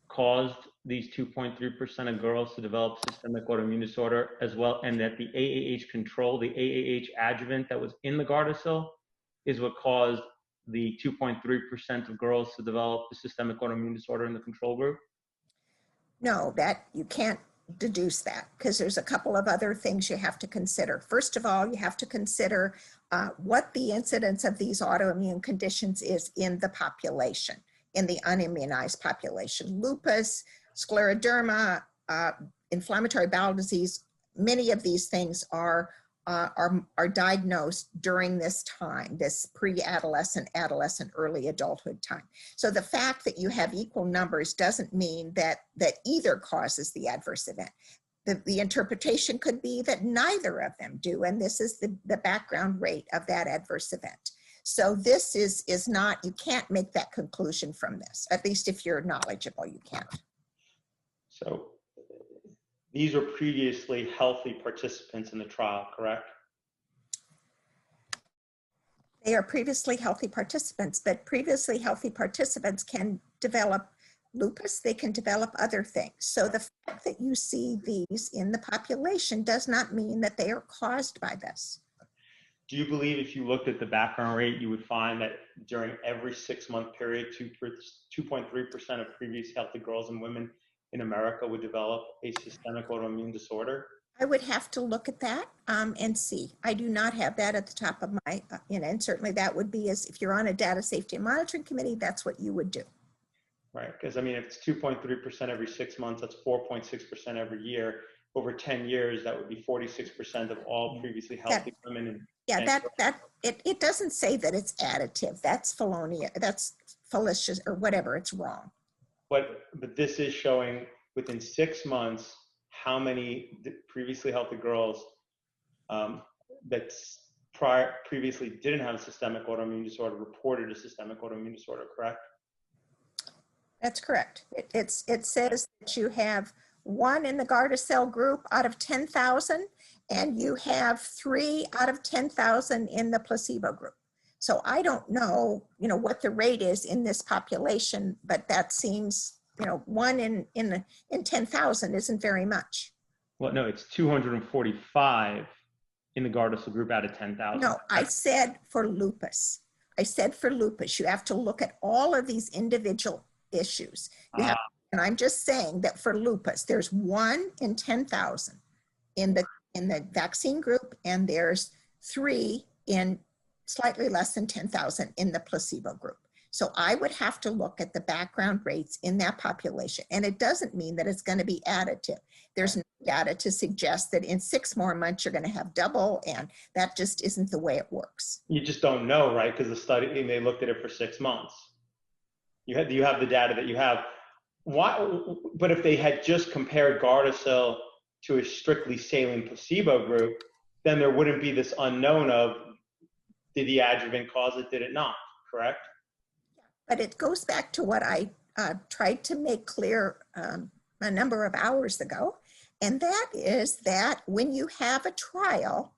caused these 2.3% of girls to develop systemic autoimmune disorder as well, and that the AAH control, the AAH adjuvant that was in the Gardasil, is what caused the 2.3% of girls to develop the systemic autoimmune disorder in the control group? No, that you can't deduce that, because there's a couple of other things you have to consider. First of all, you have to consider what the incidence of these autoimmune conditions is in the population, in the unimmunized population. Lupus, scleroderma, inflammatory bowel disease, many of these things are diagnosed during this time, this pre-adolescent, adolescent, early adulthood time. So the fact that you have equal numbers doesn't mean that either causes the adverse event. The interpretation could be that neither of them do, and this is the background rate of that adverse event. So this is not, you can't make that conclusion from this, at least if you're knowledgeable, you can't. So these were previously healthy participants in the trial, correct? They are previously healthy participants, but previously healthy participants can develop lupus, they can develop other things. So the fact that you see these in the population does not mean that they are caused by this. Do you believe if you looked at the background rate, you would find that during every 6-month period, 2.3% of previous healthy girls and women in America would develop a systemic autoimmune disorder? I would have to look at that and see. I do not have that at the top of my, and certainly that would be, as if you're on a data safety and monitoring committee, that's what you would do. Right, because I mean, if it's 2.3% every 6 months, that's 4.6% every year. Over 10 years, that would be 46% of all previously healthy women. And, yeah, it doesn't say that it's additive. That's felonious, that's fallacious or whatever, it's wrong. But this is showing within 6 months, how many previously healthy girls that previously didn't have a systemic autoimmune disorder reported a systemic autoimmune disorder, correct? That's correct. It says that you have 1 in the Gardasil group out of 10,000, and you have 3 out of 10,000 in the placebo group. So I don't know, what the rate is in this population, but that seems, 1 in 10,000 isn't very much. Well, no, it's 245 in the Gardasil group out of 10,000. No, I said for lupus. You have to look at all of these individual issues. And I'm just saying that for lupus, there's 1 in 10,000 in the vaccine group, and there's 3 in slightly less than 10,000 in the placebo group. So I would have to look at the background rates in that population. And it doesn't mean that it's going to be additive. There's no data to suggest that in 6 more months, you're going to have double, and that just isn't the way it works. You just don't know, right? Because the study, they looked at it for 6 months. You have the data that you have. Why? But if they had just compared Gardasil to a strictly saline placebo group, then there wouldn't be this unknown of, did the adjuvant cause it, did it not, correct? But it goes back to what I tried to make clear a number of hours ago, and that is that when you have a trial,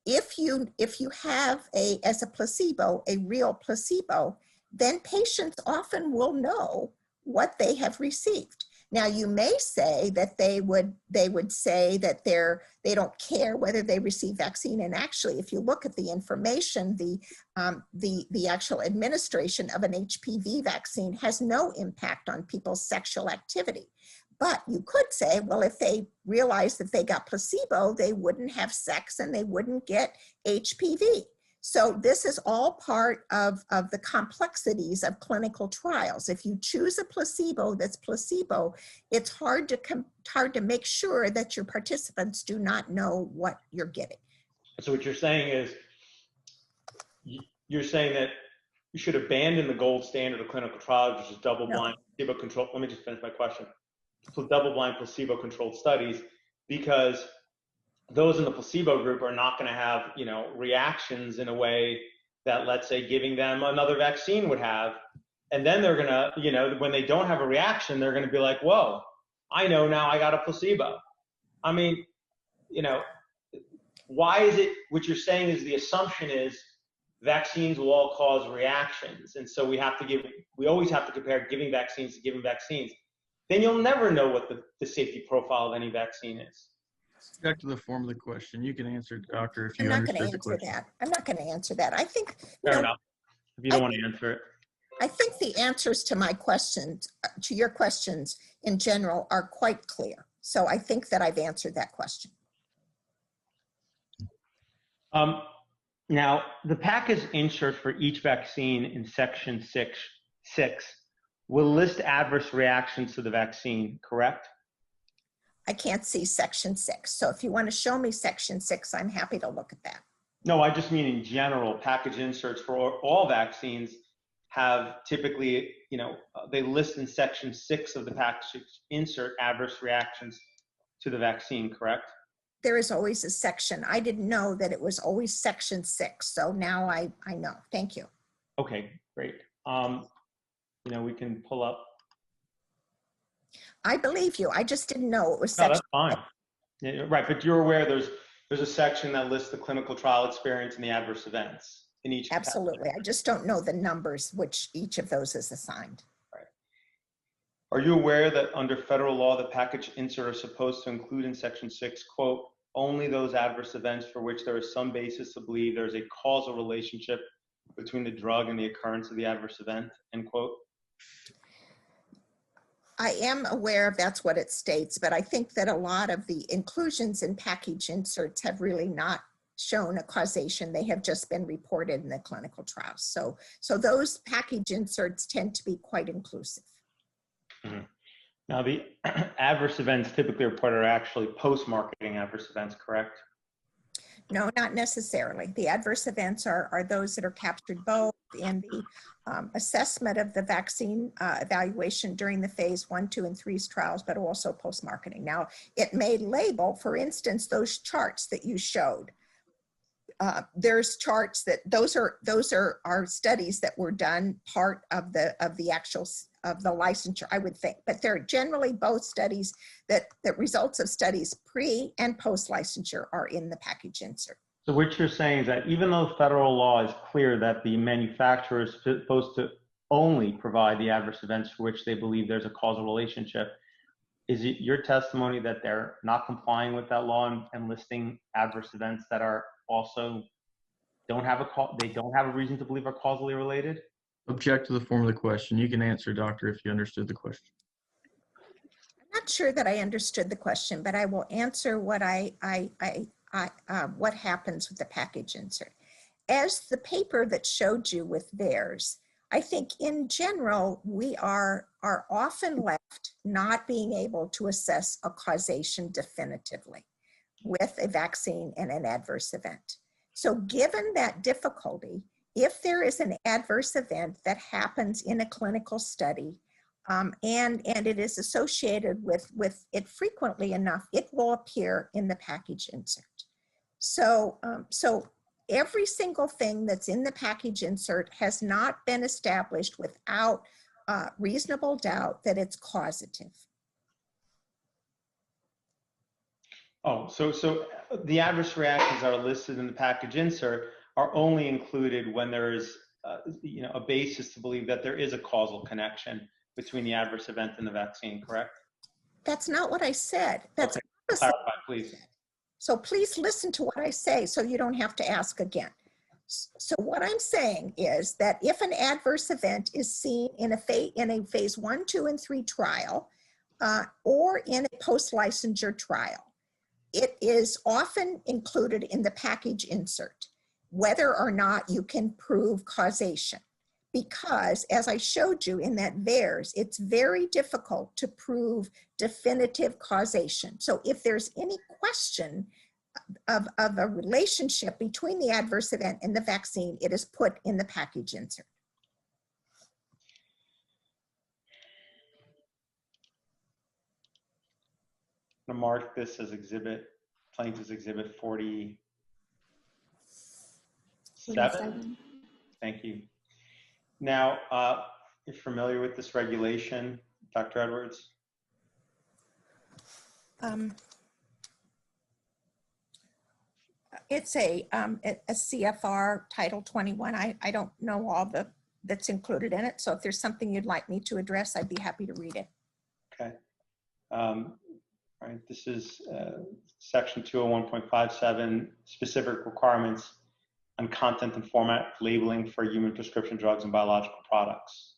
if you have as a placebo, a real placebo, then patients often will know what they have received. Now, you may say that they would say that they don't care whether they receive vaccine, and actually, if you look at the information, the actual administration of an HPV vaccine has no impact on people's sexual activity. But you could say, well, if they realized that they got placebo, they wouldn't have sex and they wouldn't get HPV. So this is all part of the complexities of clinical trials. If you choose a placebo that's placebo, it's hard to make sure that your participants do not know what you're getting. So what you're saying is, you're saying that you should abandon the gold standard of clinical trials, which is double-blind, placebo-controlled. Let me just finish my question. Double-blind, placebo-controlled studies, because those in the placebo group are not going to have, reactions in a way that, let's say, giving them another vaccine would have. And then they're going to, when they don't have a reaction, they're going to be like, whoa, I know now I got a placebo. I mean, why is it, what you're saying is the assumption is vaccines will all cause reactions. And so we always have to compare giving vaccines to giving vaccines. Then you'll never know what the safety profile of any vaccine is. Back to the form of the question. You can answer it, Doctor, if you I'm not going to understood the answer question. that. I'm not going to answer that. I think, Fair enough. If you don't want to answer it. I think the answers to my questions, to your questions in general, are quite clear. So I think that I've answered that question. Now, the package insert for each vaccine in section 6 will list adverse reactions to the vaccine, correct? I can't see section 6. So if you want to show me section 6, I'm happy to look at that. No, I just mean in general, package inserts for all vaccines have typically, they list in section 6 of the package insert adverse reactions to the vaccine, correct? There is always a section. I didn't know that it was always section 6. So now I know. Thank you. Okay, great. We can pull up. I believe you. I just didn't know it was No, section. that's fine. Yeah, right, but you're aware there's a section that lists the clinical trial experience and the adverse events. in each. Absolutely. I just don't know the numbers which each of those is assigned. Right. Are you aware that under federal law, the package insert are supposed to include in section 6, quote, only those adverse events for which there is some basis to believe there's a causal relationship between the drug and the occurrence of the adverse event, end quote? I am aware that's what it states, but I think that a lot of the inclusions in package inserts have really not shown a causation. They have just been reported in the clinical trials. So those package inserts tend to be quite inclusive. Mm-hmm. Now, the adverse events typically reported are actually post-marketing adverse events, correct? No, not necessarily. The adverse events are those that are captured both in the assessment of the vaccine evaluation during the phase 1, 2, and 3 trials, but also post-marketing. Now, it may label, for instance, those charts that you showed. There's charts that those are studies that were done part of the actual of the licensure, I would think, but they're generally both studies that results of studies pre and post licensure are in the package insert. So what you're saying is that even though federal law is clear that the manufacturer is supposed to only provide the adverse events for which they believe there's a causal relationship, is it your testimony that they're not complying with that law and listing adverse events that are also they don't have a reason to believe are causally related? Object to the form of the question. You can answer, doctor, if you understood the question. I'm not sure that I understood the question, but I will answer what what happens with the package insert. As the paper that showed you with theirs, I think in general, we are often left not being able to assess a causation definitively with a vaccine and an adverse event. So given that difficulty, if there is an adverse event that happens in a clinical study and it is associated with it frequently enough, it will appear in the package insert. So every single thing that's in the package insert has not been established without reasonable doubt that it's causative. Oh, so the adverse reactions that are listed in the package insert are only included when there is a basis to believe that there is a causal connection between the adverse event and the vaccine, correct? That's not what I said. That's okay. Clarify, please. So please listen to what I say so you don't have to ask again. So what I'm saying is that if an adverse event is seen in a phase 1, 2, and 3 trial or in a post-licensure trial, it is often included in the package insert, whether or not you can prove causation. Because as I showed you in that VAERS, it's very difficult to prove definitive causation. So if there's any question of a relationship between the adverse event and the vaccine, it is put in the package insert. I'm going to mark this as plaintiff's exhibit 47. Thank you. Now, you're familiar with this regulation, Dr. Edwards? It's a CFR Title 21. I don't know all that's included in it. So if there's something you'd like me to address, I'd be happy to read it. Okay. Right. This is section 201.57, specific requirements on content and format labeling for human prescription drugs and biological products.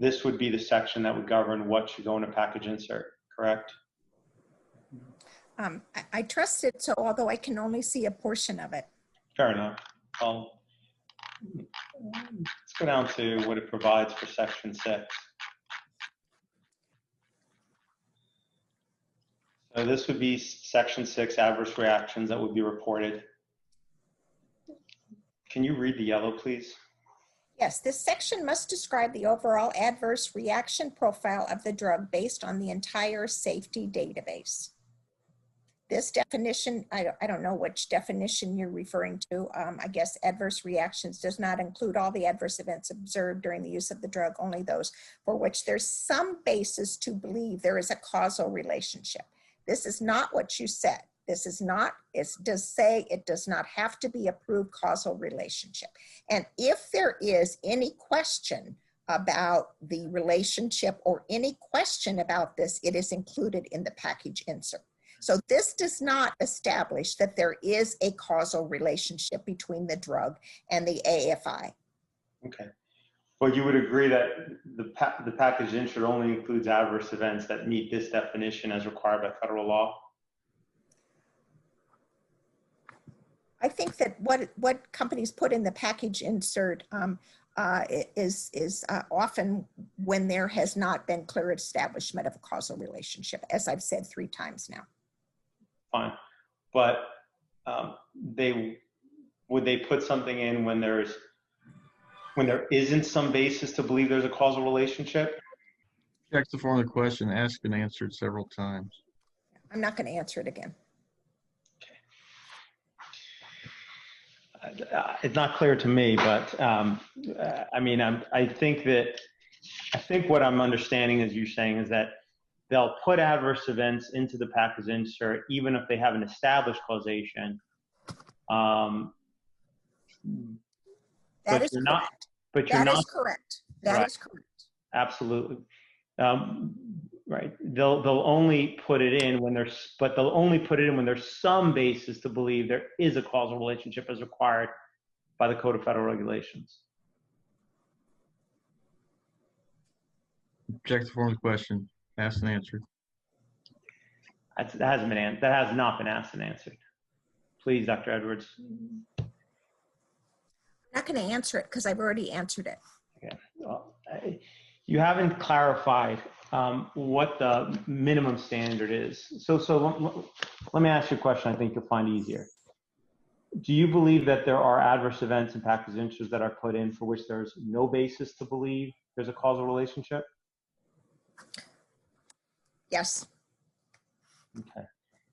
This would be the section that would govern what should go in a package insert, correct? I trust it, so although I can only see a portion of it. Fair enough. Well, let's go down to what it provides for section 6. So this would be section 6, adverse reactions that would be reported. Can you read the yellow, please? Yes, this section must describe the overall adverse reaction profile of the drug based on the entire safety database. This definition, I don't know which definition you're referring to. I guess adverse reactions does not include all the adverse events observed during the use of the drug, only those for which there's some basis to believe there is a causal relationship. This is not what you said. This is not, it does say it does not have to be a proved causal relationship. And if there is any question about the relationship or any question about this, it is included in the package insert. So this does not establish that there is a causal relationship between the drug and the AFI. Okay. But you would agree that the package insert only includes adverse events that meet this definition as required by federal law? I think that what companies put in the package insert is often when there has not been clear establishment of a causal relationship, as I've said 3 times now. Fine. But would they put something in when there isn't some basis to believe there's a causal relationship? Check the form of the question, asked and answered several times. I'm not going to answer it again. It's not clear to me, but I mean, I think what I'm understanding as you're saying is that they'll put adverse events into the package insert even if they haven't established causation. That is correct. But you're not. That is correct. That is correct. Absolutely. Right. They'll only put it in when there's some basis to believe there is a causal relationship as required by the Code of Federal Regulations. Check the form of the question, asked and answered. That has not been asked and answered. Please, Dr. Edwards. I'm not going to answer it because I've already answered it. Okay. Well, you haven't clarified what the minimum standard is. So let me ask you a question I think you'll find easier. Do you believe that there are adverse events and package inserts that are put in for which there's no basis to believe there's a causal relationship? Yes. Okay.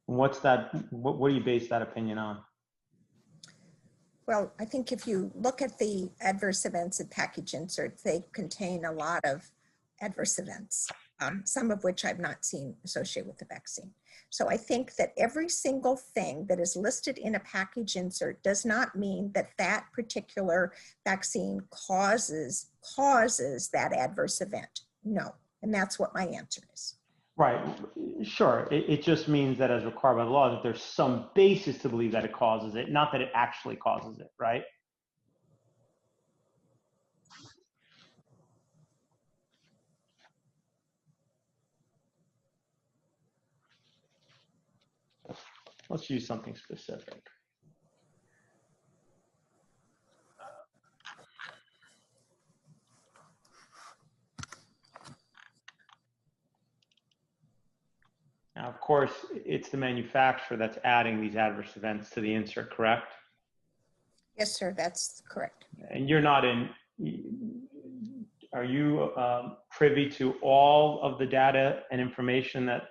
And what's that? What do you base that opinion on? Well, I think if you look at the adverse events and package inserts, they contain a lot of adverse events, some of which I've not seen associated with the vaccine. So I think that every single thing that is listed in a package insert does not mean that that particular vaccine causes that adverse event. No, and that's what my answer is. Right, sure. It just means that as required by the law, that there's some basis to believe that it causes it, not that it actually causes it, right? Let's use something specific. Now, of course, it's the manufacturer that's adding these adverse events to the insert, correct? Yes, sir, that's correct. And you're not are you privy to all of the data and information that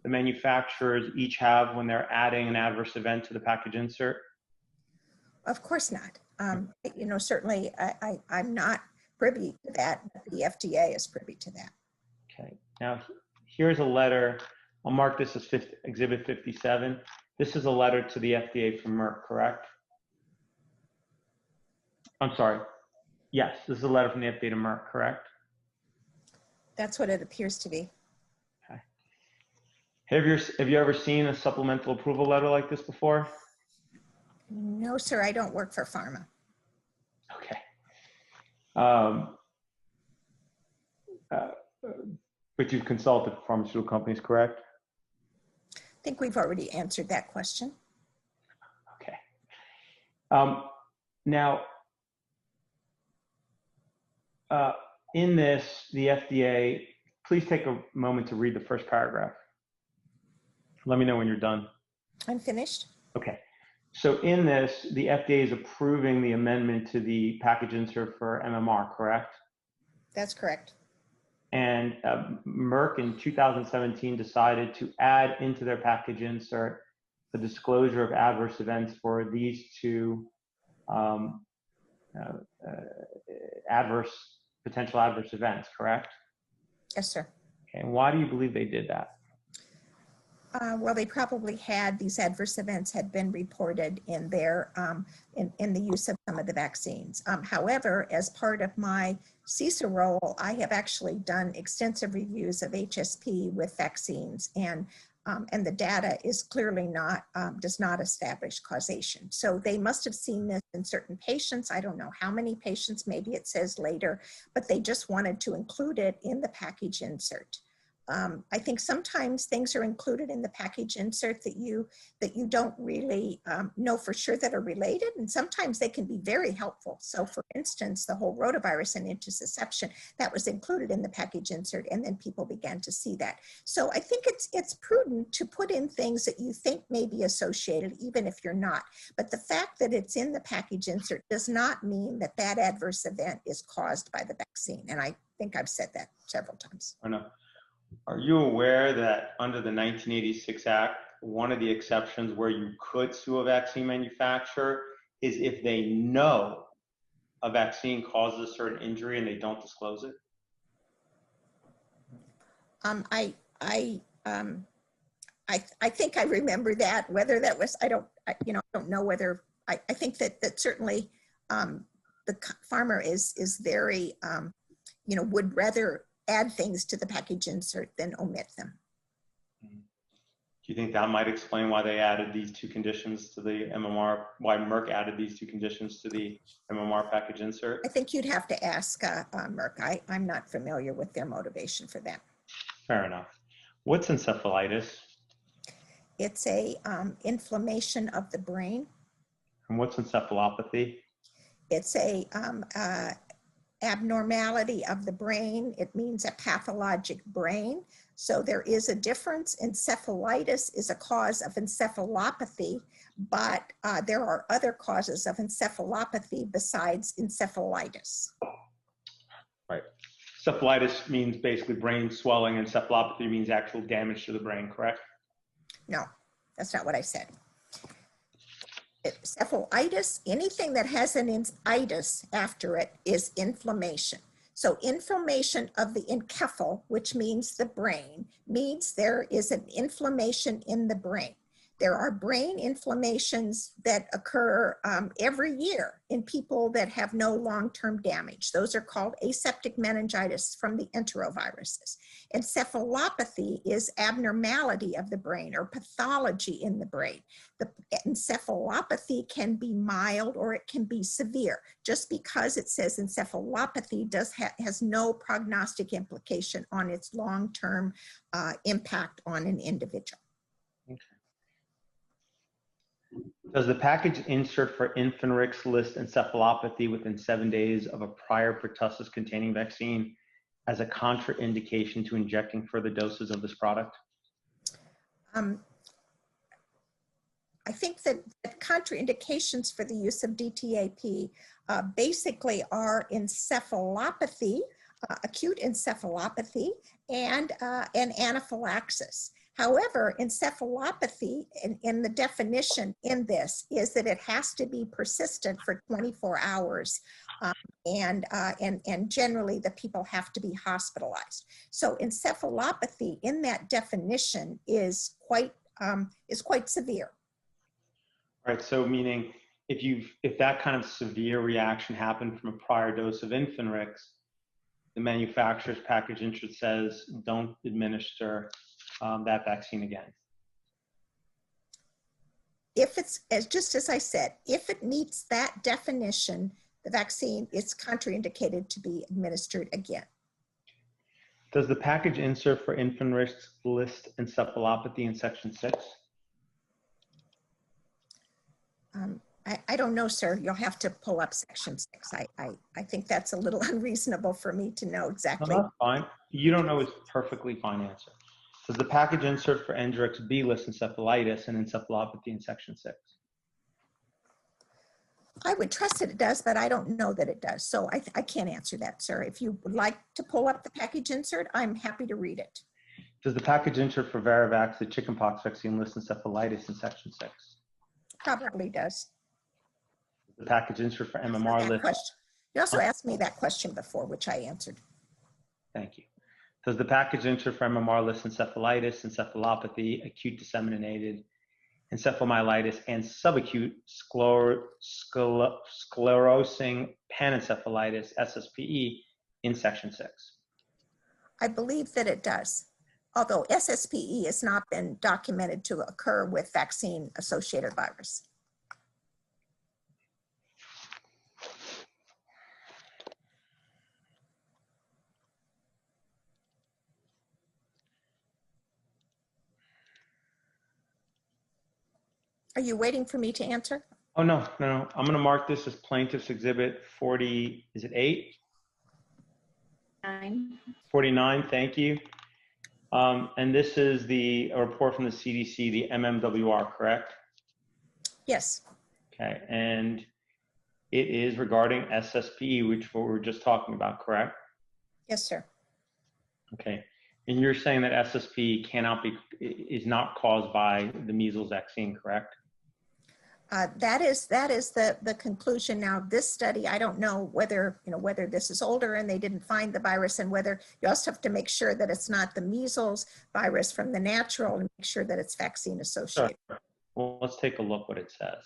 the manufacturers each have when they're adding an adverse event to the package insert? Of course not. You know, certainly I'm not privy to that, but the FDA is privy to that. Okay, now here's a letter. I'll mark this as Exhibit 57. This is a letter to the FDA from Merck, correct? I'm sorry. Yes, this is a letter from the FDA to Merck, correct? That's what it appears to be. Okay. Have you ever seen a supplemental approval letter like this before? No, sir, I don't work for pharma. Okay. But you've consulted pharmaceutical companies, correct? I think we've already answered that question. Okay. Now, in this, the FDA, please take a moment to read the first paragraph. Let me know when you're done. I'm finished. Okay. So in this, the FDA is approving the amendment to the package insert for MMR, correct? That's correct. And Merck in 2017 decided to add into their package insert the disclosure of adverse events for these two potential adverse events, correct? Yes, sir. Okay, and why do you believe they did that? Well, they probably had, these adverse events had been reported in their, in the use of some of the vaccines. However, as part of my CISA role, I have actually done extensive reviews of HSP with vaccines, and the data is clearly not, does not establish causation. So they must have seen this in certain patients. I don't know how many patients, maybe it says later, but they just wanted to include it in the package insert. I think sometimes things are included in the package insert that you don't really know for sure that are related, and sometimes they can be very helpful. So for instance, the whole rotavirus and intussusception, that was included in the package insert, and then people began to see that. So I think it's prudent to put in things that you think may be associated, even if you're not. But the fact that it's in the package insert does not mean that that adverse event is caused by the vaccine. And I think I've said that several times. I know. Are you aware that under the 1986 Act, one of the exceptions where you could sue a vaccine manufacturer is if they know a vaccine causes a certain injury and they don't disclose it? I think I remember that. Whether that was, I don't know whether, I think that certainly the farmer is very, would rather add things to the package insert than omit them. Do you think that might explain why they added these two conditions to the MMR, why Merck added these two conditions to the MMR package insert? I think you'd have to ask Merck. I'm not familiar with their motivation for that. Fair enough. What's encephalitis? It's a inflammation of the brain. And what's encephalopathy? It's a abnormality of the brain. It means a pathologic brain. So there is a difference. Encephalitis is a cause of encephalopathy, but there are other causes of encephalopathy besides encephalitis. Right. Encephalitis means basically brain swelling. Encephalopathy means actual damage to the brain, correct? No, that's not what I said. Encephalitis, anything that has an itis after it is inflammation. So inflammation of the encephal, which means the brain, means there is an inflammation in the brain. There are brain inflammations that occur every year in people that have no long-term damage. Those are called aseptic meningitis from the enteroviruses. Encephalopathy is abnormality of the brain or pathology in the brain. The encephalopathy can be mild or it can be severe. Just because it says encephalopathy has no prognostic implication on its long-term impact on an individual. Okay. Does the package insert for Infinrix list encephalopathy within 7 days of a prior pertussis containing vaccine as a contraindication to injecting further doses of this product? I think that contraindications for the use of DTaP basically are encephalopathy, acute encephalopathy, and anaphylaxis. However, encephalopathy in the definition in this is that it has to be persistent for 24 hours and generally the people have to be hospitalized. So encephalopathy in that definition is quite severe. All right, so meaning if that kind of severe reaction happened from a prior dose of Infinrix, the manufacturer's package insert says don't administer that vaccine again. If it's, just as I said, if it meets that definition, the vaccine is contraindicated to be administered again. Does the package insert for Infinrix list encephalopathy in section 6? I don't know, sir. You'll have to pull up section 6. I think that's a little unreasonable for me to know exactly. No, that's fine. You don't know is perfectly fine answer. Does the package insert for Endrix B list encephalitis and encephalopathy in section 6? I would trust that it does, but I don't know that it does. So I can't answer that, sir. If you would like to pull up the package insert, I'm happy to read it. Does the package insert for Varivax, the chickenpox vaccine, list encephalitis in section 6? Probably does. The package insert for MMR list. You also asked me that question before, which I answered. Thank you. Does the package enter for MMR-less encephalitis, encephalopathy, acute disseminated encephalomyelitis, and subacute sclerosing panencephalitis, SSPE, in section 6? I believe that it does, although SSPE has not been documented to occur with vaccine-associated virus. Are you waiting for me to answer? Oh, no. I'm going to mark this as plaintiff's exhibit 40, is it 8? 49, thank you. And this is a report from the CDC, the MMWR, correct? Yes. Okay, and it is regarding SSPE, which we were just talking about, correct? Yes, sir. Okay. And you're saying that SSPE is not caused by the measles vaccine, correct? That is the conclusion. Now, this study, I don't know whether this is older and they didn't find the virus, and whether you also have to make sure that it's not the measles virus from the natural, and make sure that it's vaccine associated. Sure. Well, let's take a look what it says.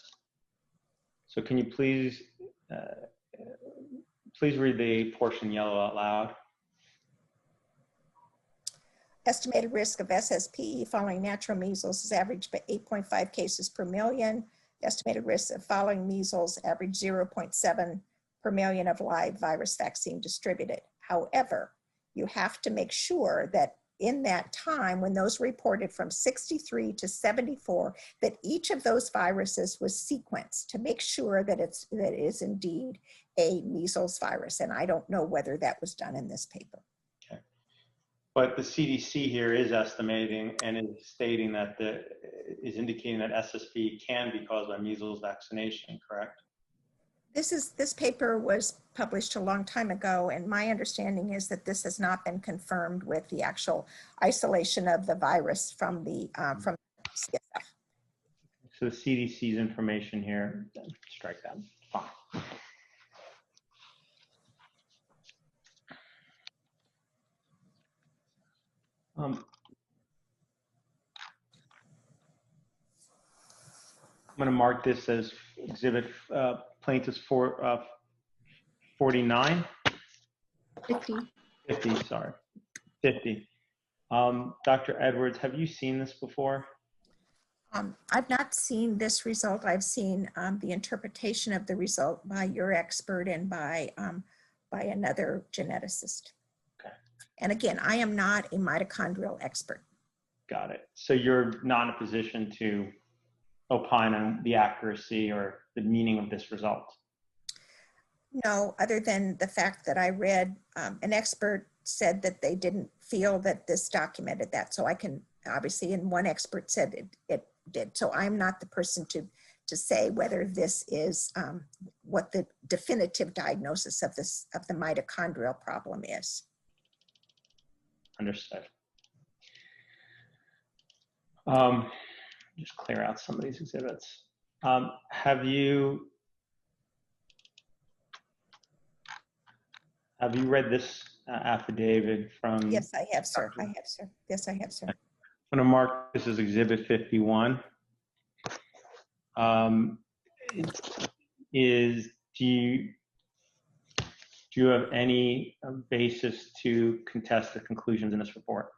So can you please read the portion yellow out loud? Estimated risk of SSPE following natural measles is averaged by 8.5 cases per million. Estimated risk of following measles average 0.7 per million of live virus vaccine distributed. However, you have to make sure that in that time, when those reported from 63 to 74, that each of those viruses was sequenced to make sure that it is indeed a measles virus. And I don't know whether that was done in this paper. Okay. But the CDC here is estimating and is stating that is indicating that SSP can be caused by measles vaccination, correct? This paper was published a long time ago, and my understanding is that this has not been confirmed with the actual isolation of the virus from the CSF. So the CDC's information here, strike that, fine. I'm going to mark this as exhibit plaintiff's 49. 50, sorry. 50. Dr. Edwards, have you seen this before? I've not seen this result. I've seen the interpretation of the result by your expert and by another geneticist. Okay. And again, I am not a mitochondrial expert. Got it. So you're not in a position to opine on the accuracy or the meaning of this result? No, other than the fact that I read an expert said that they didn't feel that this documented that. So I can obviously, and one expert said it did. So I'm not the person to say whether this is what the definitive diagnosis of the mitochondrial problem is. Understood. Just clear out some of these exhibits. Have you read this affidavit from? Yes, I have, sir. I have, sir. Yes, I have, sir. I'm going to mark this as exhibit 51. Do you have any basis to contest the conclusions in this report?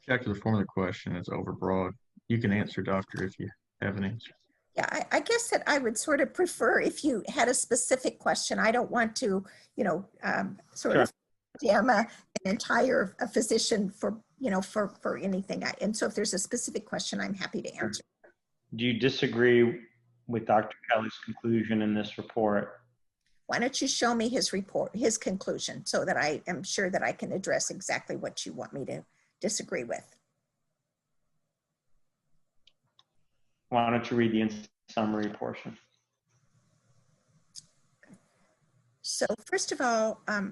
Check the form of the question. It's overbroad. You can answer, doctor, if you have an answer. Yeah, I guess that I would sort of prefer if you had a specific question. I don't want to, sort of damn an entire physician for anything. And so if there's a specific question, I'm happy to answer. Do you disagree with Dr. Kelly's conclusion in this report? Why don't you show me his report, his conclusion, so that I am sure that I can address exactly what you want me to disagree with. Why don't you read the summary portion? So first of all, I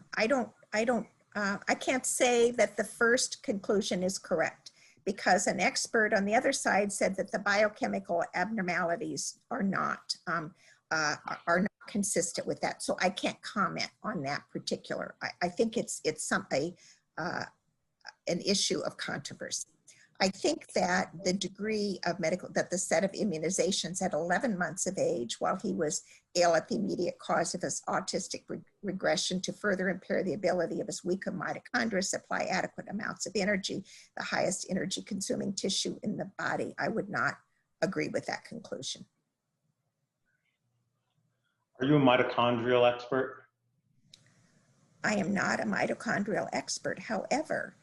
can't say that the first conclusion is correct, because an expert on the other side said that the biochemical abnormalities are not consistent with that. So I can't comment on that particular. I think it's an issue of controversy. I think that the degree of that the set of immunizations at 11 months of age, while he was ill at the immediate cause of his autistic regression to further impair the ability of his weaker mitochondria to supply adequate amounts of energy, the highest energy consuming tissue in the body, I would not agree with that conclusion. Are you a mitochondrial expert? I am not a mitochondrial expert. However,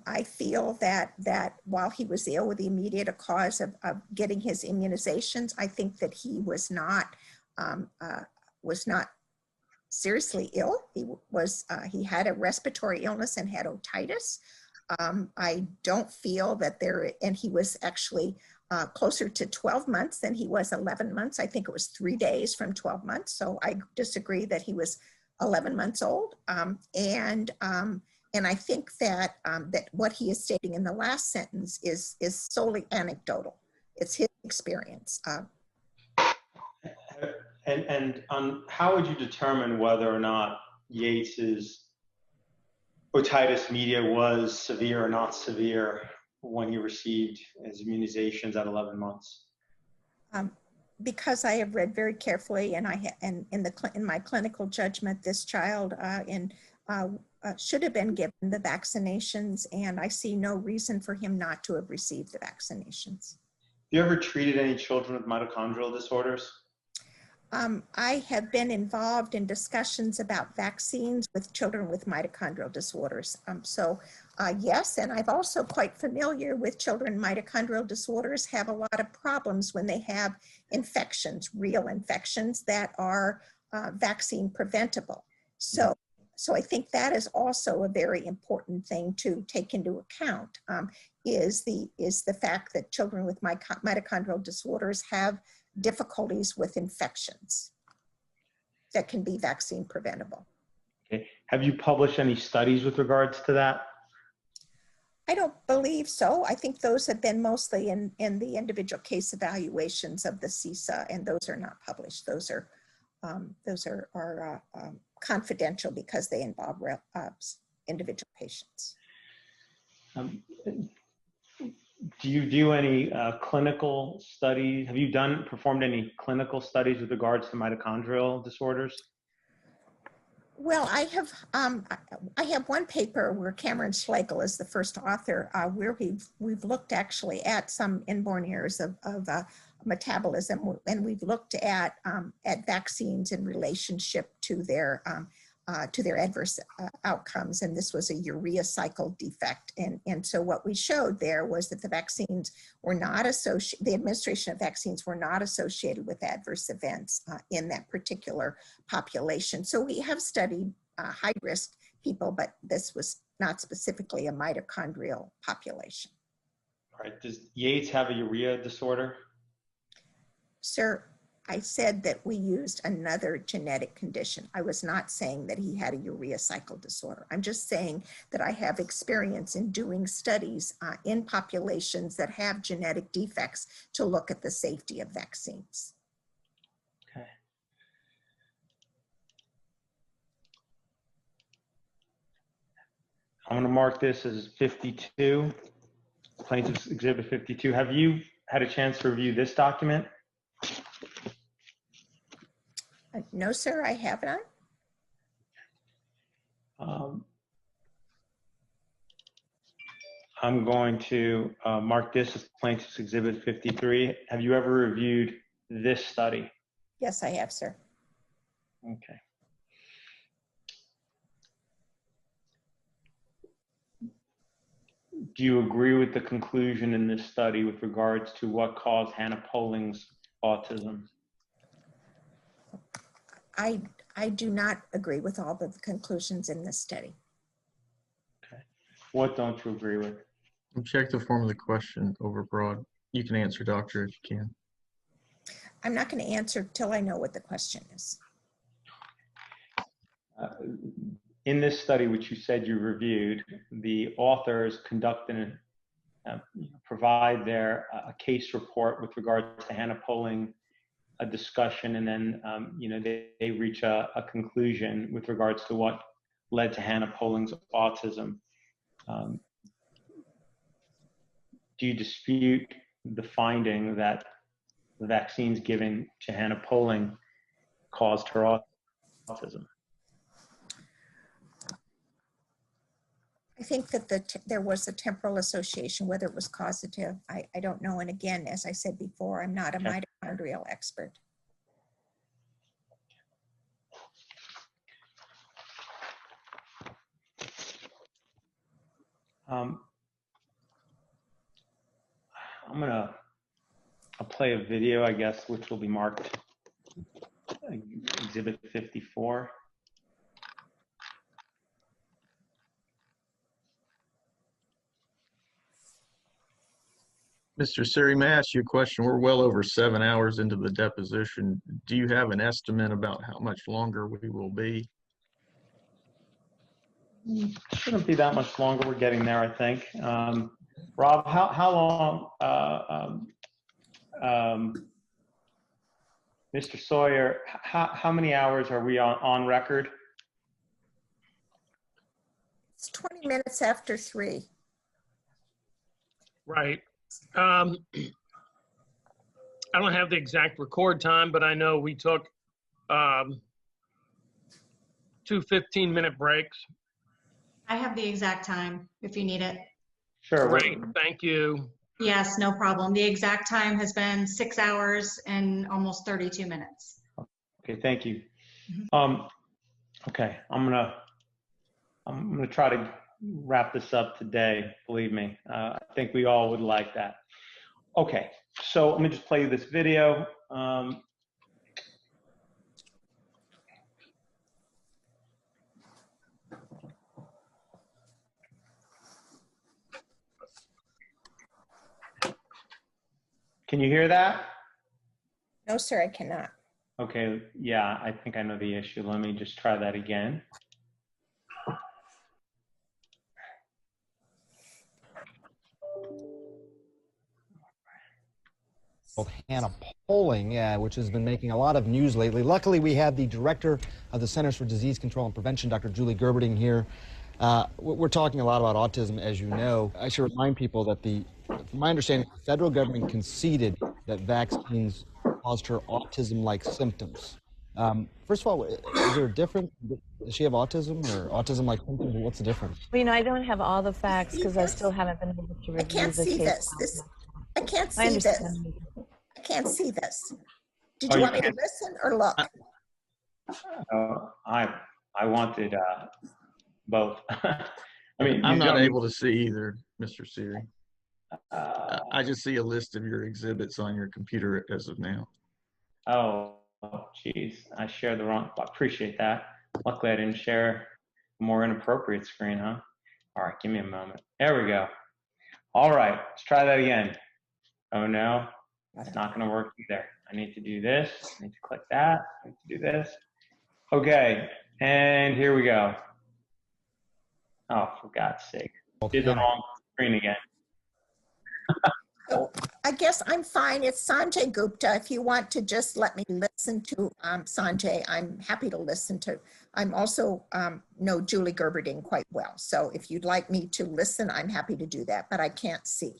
I feel that while he was ill with the immediate cause of getting his immunizations, I think that he was not seriously ill. He had a respiratory illness and had otitis. I don't feel that and he was actually closer to 12 months than he was 11 months. I think it was 3 days from 12 months. So I disagree that he was 11 months old. And I think that that what he is stating in the last sentence is solely anecdotal. It's his experience. And how would you determine whether or not Yates's otitis media was severe or not severe when he received his immunizations at 11 months? Because I have read very carefully, and in my clinical judgment, this child should have been given the vaccinations, and I see no reason for him not to have received the vaccinations. Have you ever treated any children with mitochondrial disorders? I have been involved in discussions about vaccines with children with mitochondrial disorders. Yes, and I'm also quite familiar with children. Mitochondrial disorders have a lot of problems when they have infections, real infections that are vaccine preventable. So I think that is also a very important thing to take into account, is the fact that children with mitochondrial disorders have difficulties with infections that can be vaccine preventable. Okay. Have you published any studies with regards to that? I don't believe so. I think those have been mostly in the individual case evaluations of the CISA, and those are not published. Those are confidential because they involve individual patients. Do you do any clinical studies? Have you performed any clinical studies with regards to mitochondrial disorders? Well, I have one paper where Cameron Schlegel is the first author, where we've looked actually at some inborn errors of metabolism, and we've looked at vaccines in relationship to their adverse outcomes, and this was a urea cycle defect. And so what we showed there was that the vaccines were not associated, the administration of vaccines were not associated with adverse events in that particular population. So we have studied high-risk people, but this was not specifically a mitochondrial population. All right, does Yates have a urea disorder? Sir, I said that we used another genetic condition. I was not saying that he had a urea cycle disorder. I'm just saying that I have experience in doing studies in populations that have genetic defects to look at the safety of vaccines. Okay. I'm going to mark this as 52, Plaintiff's Exhibit 52. Have you had a chance to review this document? No, sir, I have not. I'm going to mark this as Plaintiff's Exhibit 53. Have you ever reviewed this study? Yes, I have, sir. Okay. Do you agree with the conclusion in this study with regards to what caused Hannah Polling's autism? I do not agree with all the conclusions in this study. Okay. What don't you agree with? Check the form of the question overbroad. You can answer, doctor, if you can. I'm not going to answer till I know what the question is. In this study, which you said you reviewed, the authors conducted provide their case report with regards to Hannah Polling a discussion, and then they reach a conclusion with regards to what led to Hannah Polling's autism. Do you dispute the finding that the vaccines given to Hannah Polling caused her autism? I think that there was a temporal association, whether it was causative, I don't know. And again, as I said before, I'm not a mitochondrial expert. I'll play a video, I guess, which will be marked Exhibit 54. Mr. Siri, may I ask you a question? We're well over 7 hours into the deposition. Do you have an estimate about how much longer we will be? Shouldn't be that much longer. We're getting there, I think. Rob, how long, Mr. Sawyer, how many hours are we on record? It's 20 minutes after 3. Right. I don't have the exact record time, but I know we took 2 15-minute breaks. I have the exact time if you need it. Sure. Great, thank you. Yes, no problem. The exact time has been 6 hours and almost 32 minutes. Okay, thank you. Okay, I'm gonna try to wrap this up today. Believe me, I think we all would like that. Okay, so let me just play you this video. Can you hear that? No, sir, I cannot. Okay, yeah, I think I know the issue. Let me just try that again. Hannah Polling, which has been making a lot of news lately. Luckily, we have the director of the Centers for Disease Control and Prevention, Dr. Julie Gerberding, here. We're talking a lot about autism, as you know. I should remind people that from my understanding, the federal government conceded that vaccines caused her autism-like symptoms. First of all, is there a difference? Does she have autism or autism-like symptoms? What's the difference? Well, I don't have all the facts because I still haven't been able to review the case. I can't see this. I can't see this. I can't see this. Did you want me to listen or look? I wanted both. I mean, I'm not able to see either, Mr. Siri. I just see a list of your exhibits on your computer as of now. Oh, geez. I shared the wrong. I appreciate that. Luckily, I didn't share a more inappropriate screen, huh? All right, give me a moment. There we go. All right, let's try that again. Oh, no. It's not going to work either. I need to do this. I need to click that. I need to do this. Okay, and here we go. Oh, for God's sake. Did the wrong screen again. So I guess I'm fine. It's Sanjay Gupta. If you want to just let me listen to Sanjay, I'm happy to listen to. I'm also know Julie Gerberding quite well. So if you'd like me to listen, I'm happy to do that, but I can't see.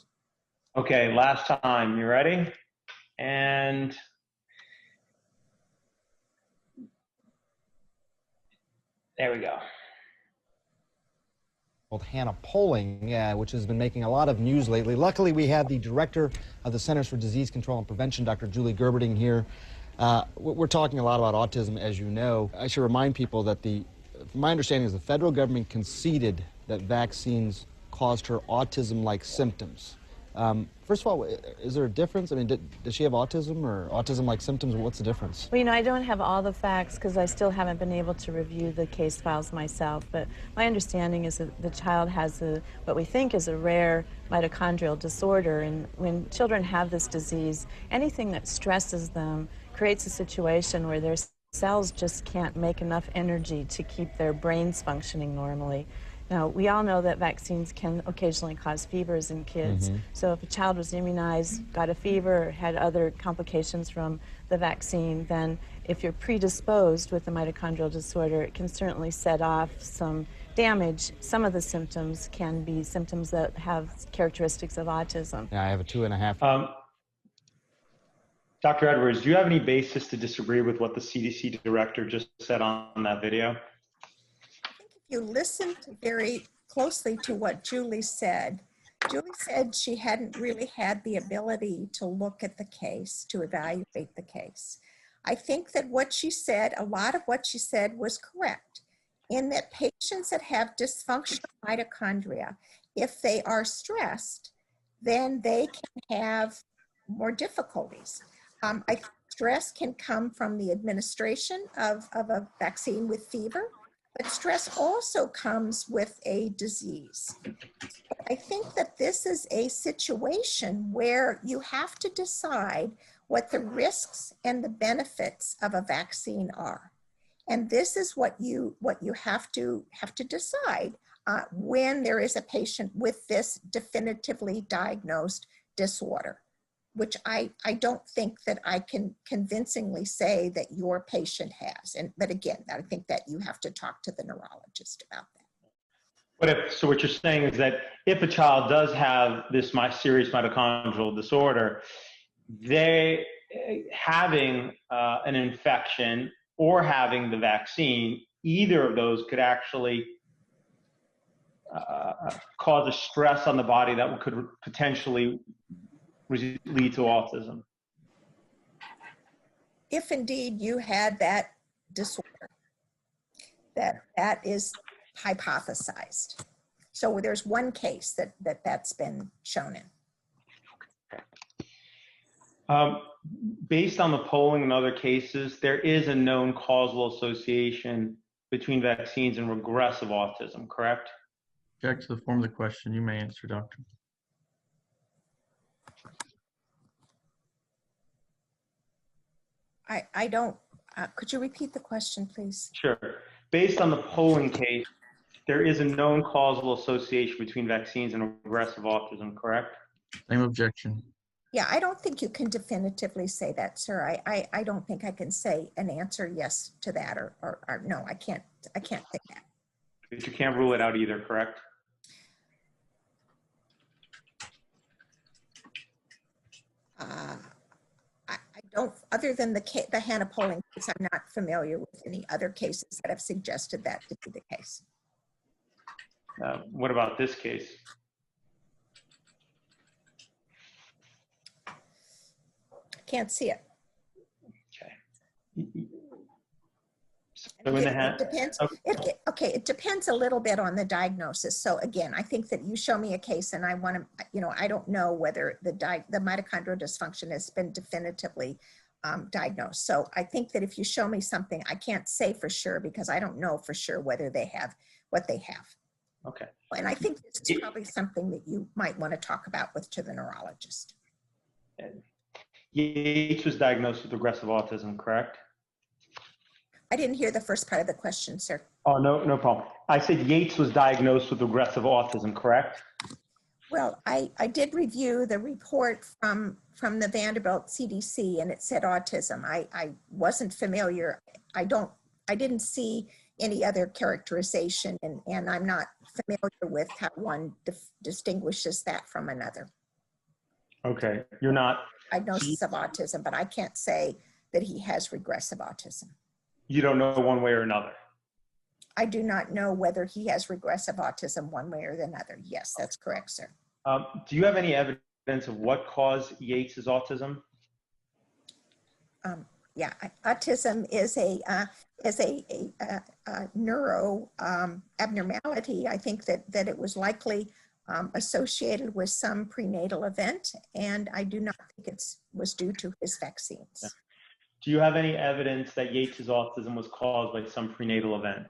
Okay, last time. You ready? And there we go. Hannah Polling, which has been making a lot of news lately. Luckily, we have the director of the Centers for Disease Control and Prevention, Dr. Julie Gerberding, here. We're talking a lot about autism, as you know. I should remind people that from my understanding is the federal government conceded that vaccines caused her autism-like symptoms. First of all, is there a difference? I mean, does she have autism or autism-like symptoms? What's the difference? Well, I don't have all the facts because I still haven't been able to review the case files myself, but my understanding is that the child has what we think is a rare mitochondrial disorder, and when children have this disease, anything that stresses them creates a situation where their cells just can't make enough energy to keep their brains functioning normally. Now, we all know that vaccines can occasionally cause fevers in kids. So if a child was immunized, got a fever, or had other complications from the vaccine, then if you're predisposed with a mitochondrial disorder, it can certainly set off some damage. Some of the symptoms can be symptoms that have characteristics of autism. Yeah, I have a 2.5. Dr. Edwards, do you have any basis to disagree with what the CDC director just said on that video? You listened very closely to what Julie said. Julie said she hadn't really had the ability to look at the case, to evaluate the case. I think that what she said, a lot of what she said was correct, in that patients that have dysfunctional mitochondria, if they are stressed, then they can have more difficulties. I think stress can come from the administration of a vaccine with fever, but stress also comes with a disease. I think that this is a situation where you have to decide what the risks and the benefits of a vaccine are. And this is what you have to decide when there is a patient with this definitively diagnosed disorder, which I don't think that I can convincingly say that your patient has. But again, I think that you have to talk to the neurologist about that. So what you're saying is that if a child does have this serious mitochondrial disorder, they having an infection or having the vaccine, either of those could actually cause a stress on the body that could potentially lead to autism. If indeed you had that disorder, that is hypothesized. So there's one case that's been shown in. Based on the polling and other cases, there is a known causal association between vaccines and regressive autism, correct? Object to the form of the question. You may answer, Doctor. I don't, could you repeat the question, please? Sure. Based on the polling case, there is a known causal association between vaccines and regressive autism, correct? Same objection. Yeah, I don't think you can definitively say that, sir. I don't think I can say an answer yes to that or no, I can't say that. But you can't rule it out either, correct? I don't, other than the Hannah polling case, I'm not familiar with any other cases that have suggested that to be the case. What about this case? Can't see it. Okay. So in the It depends. Okay, it depends a little bit on the diagnosis. So again, I think that you show me a case and I want to, I don't know whether the mitochondrial dysfunction has been definitively diagnosed. So I think that if you show me something, I can't say for sure because I don't know for sure whether they have what they have. Okay. And I think this is probably something that you might want to talk about to the neurologist. Yates was diagnosed with regressive autism, correct? I didn't hear the first part of the question, sir. Oh, no problem. I said Yates was diagnosed with regressive autism, correct? Well, I did review the report from the Vanderbilt CDC and it said autism. I wasn't familiar. I didn't see any other characterization and I'm not familiar with how one distinguishes that from another. Okay, you're not. Diagnosis of autism, but I can't say that he has regressive autism. You don't know one way or another? I do not know whether he has regressive autism one way or another. Yes, that's correct, sir. Do you have any evidence of what caused Yates's autism? Yeah, autism is a neuro abnormality. I think that it was likely associated with some prenatal event, and I do not think it was due to his vaccines. Yeah. Do you have any evidence that Yates's autism was caused by some prenatal event?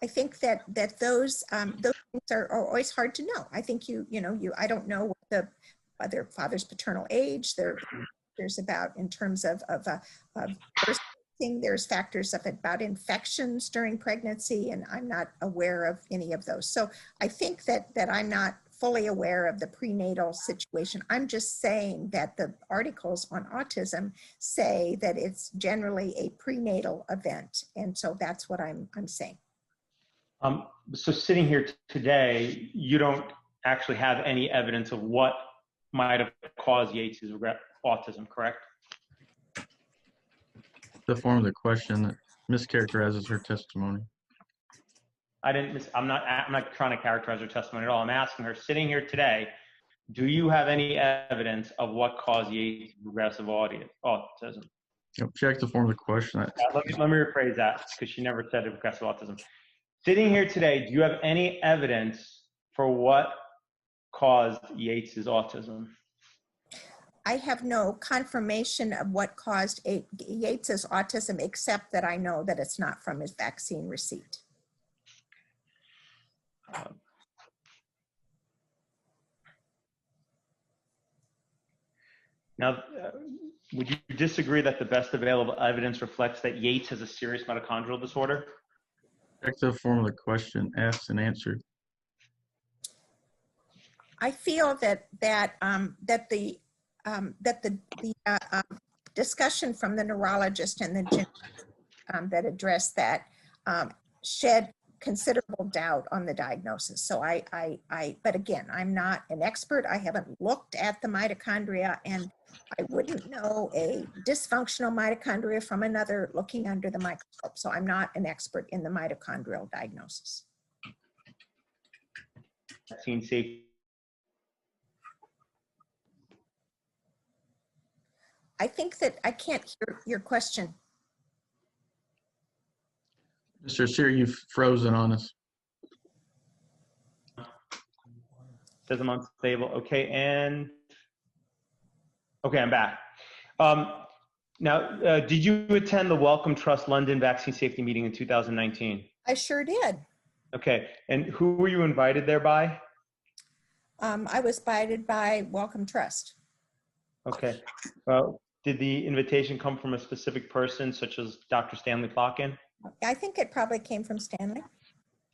I think that those things are always hard to know. I think I don't know what their father's paternal age. There's about in terms of birth There's factors about infections during pregnancy, and I'm not aware of any of those. So I think that I'm not fully aware of the prenatal situation. I'm just saying that the articles on autism say that it's generally a prenatal event. And so that's what I'm saying. So sitting here today, you don't actually have any evidence of what might have caused Yates's autism, correct? The form of the question that mischaracterizes her testimony. I'm not trying to characterize her testimony at all. I'm asking her, sitting here today, do you have any evidence of what caused Yates' regressive autism? Check the form of the question. Let me rephrase that, because she never said regressive autism. Sitting here today, do you have any evidence for what caused Yates's autism? I have no confirmation of what caused Yates's autism, except that I know that it's not from his vaccine receipt. Now, would you disagree that the best available evidence reflects that Yates has a serious mitochondrial disorder? Check the form of the question, asked and answered. I feel that the discussion from the neurologist and the geneticist that addressed that shed considerable doubt on the diagnosis. So but again, I'm not an expert. I haven't looked at the mitochondria, and I wouldn't know a dysfunctional mitochondria from another looking under the microscope. So I'm not an expert in the mitochondrial diagnosis. Vaccine safety. I think that I can't hear your question. Mr. Siri, you've frozen on us. Says I'm unstable. Okay, I'm back. Now, did you attend the Wellcome Trust London Vaccine Safety Meeting in 2019? I sure did. Okay, and who were you invited there by? I was invited by Wellcome Trust. Okay. Did the invitation come from a specific person, such as Dr. Stanley Plotkin? I think it probably came from Stanley.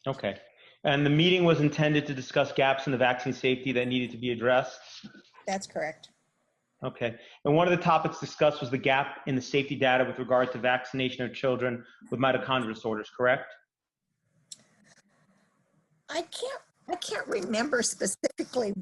Okay. And the meeting was intended to discuss gaps in the vaccine safety that needed to be addressed? That's correct. Okay. And one of the topics discussed was the gap in the safety data with regard to vaccination of children with mitochondrial disorders, correct? I can't remember specifically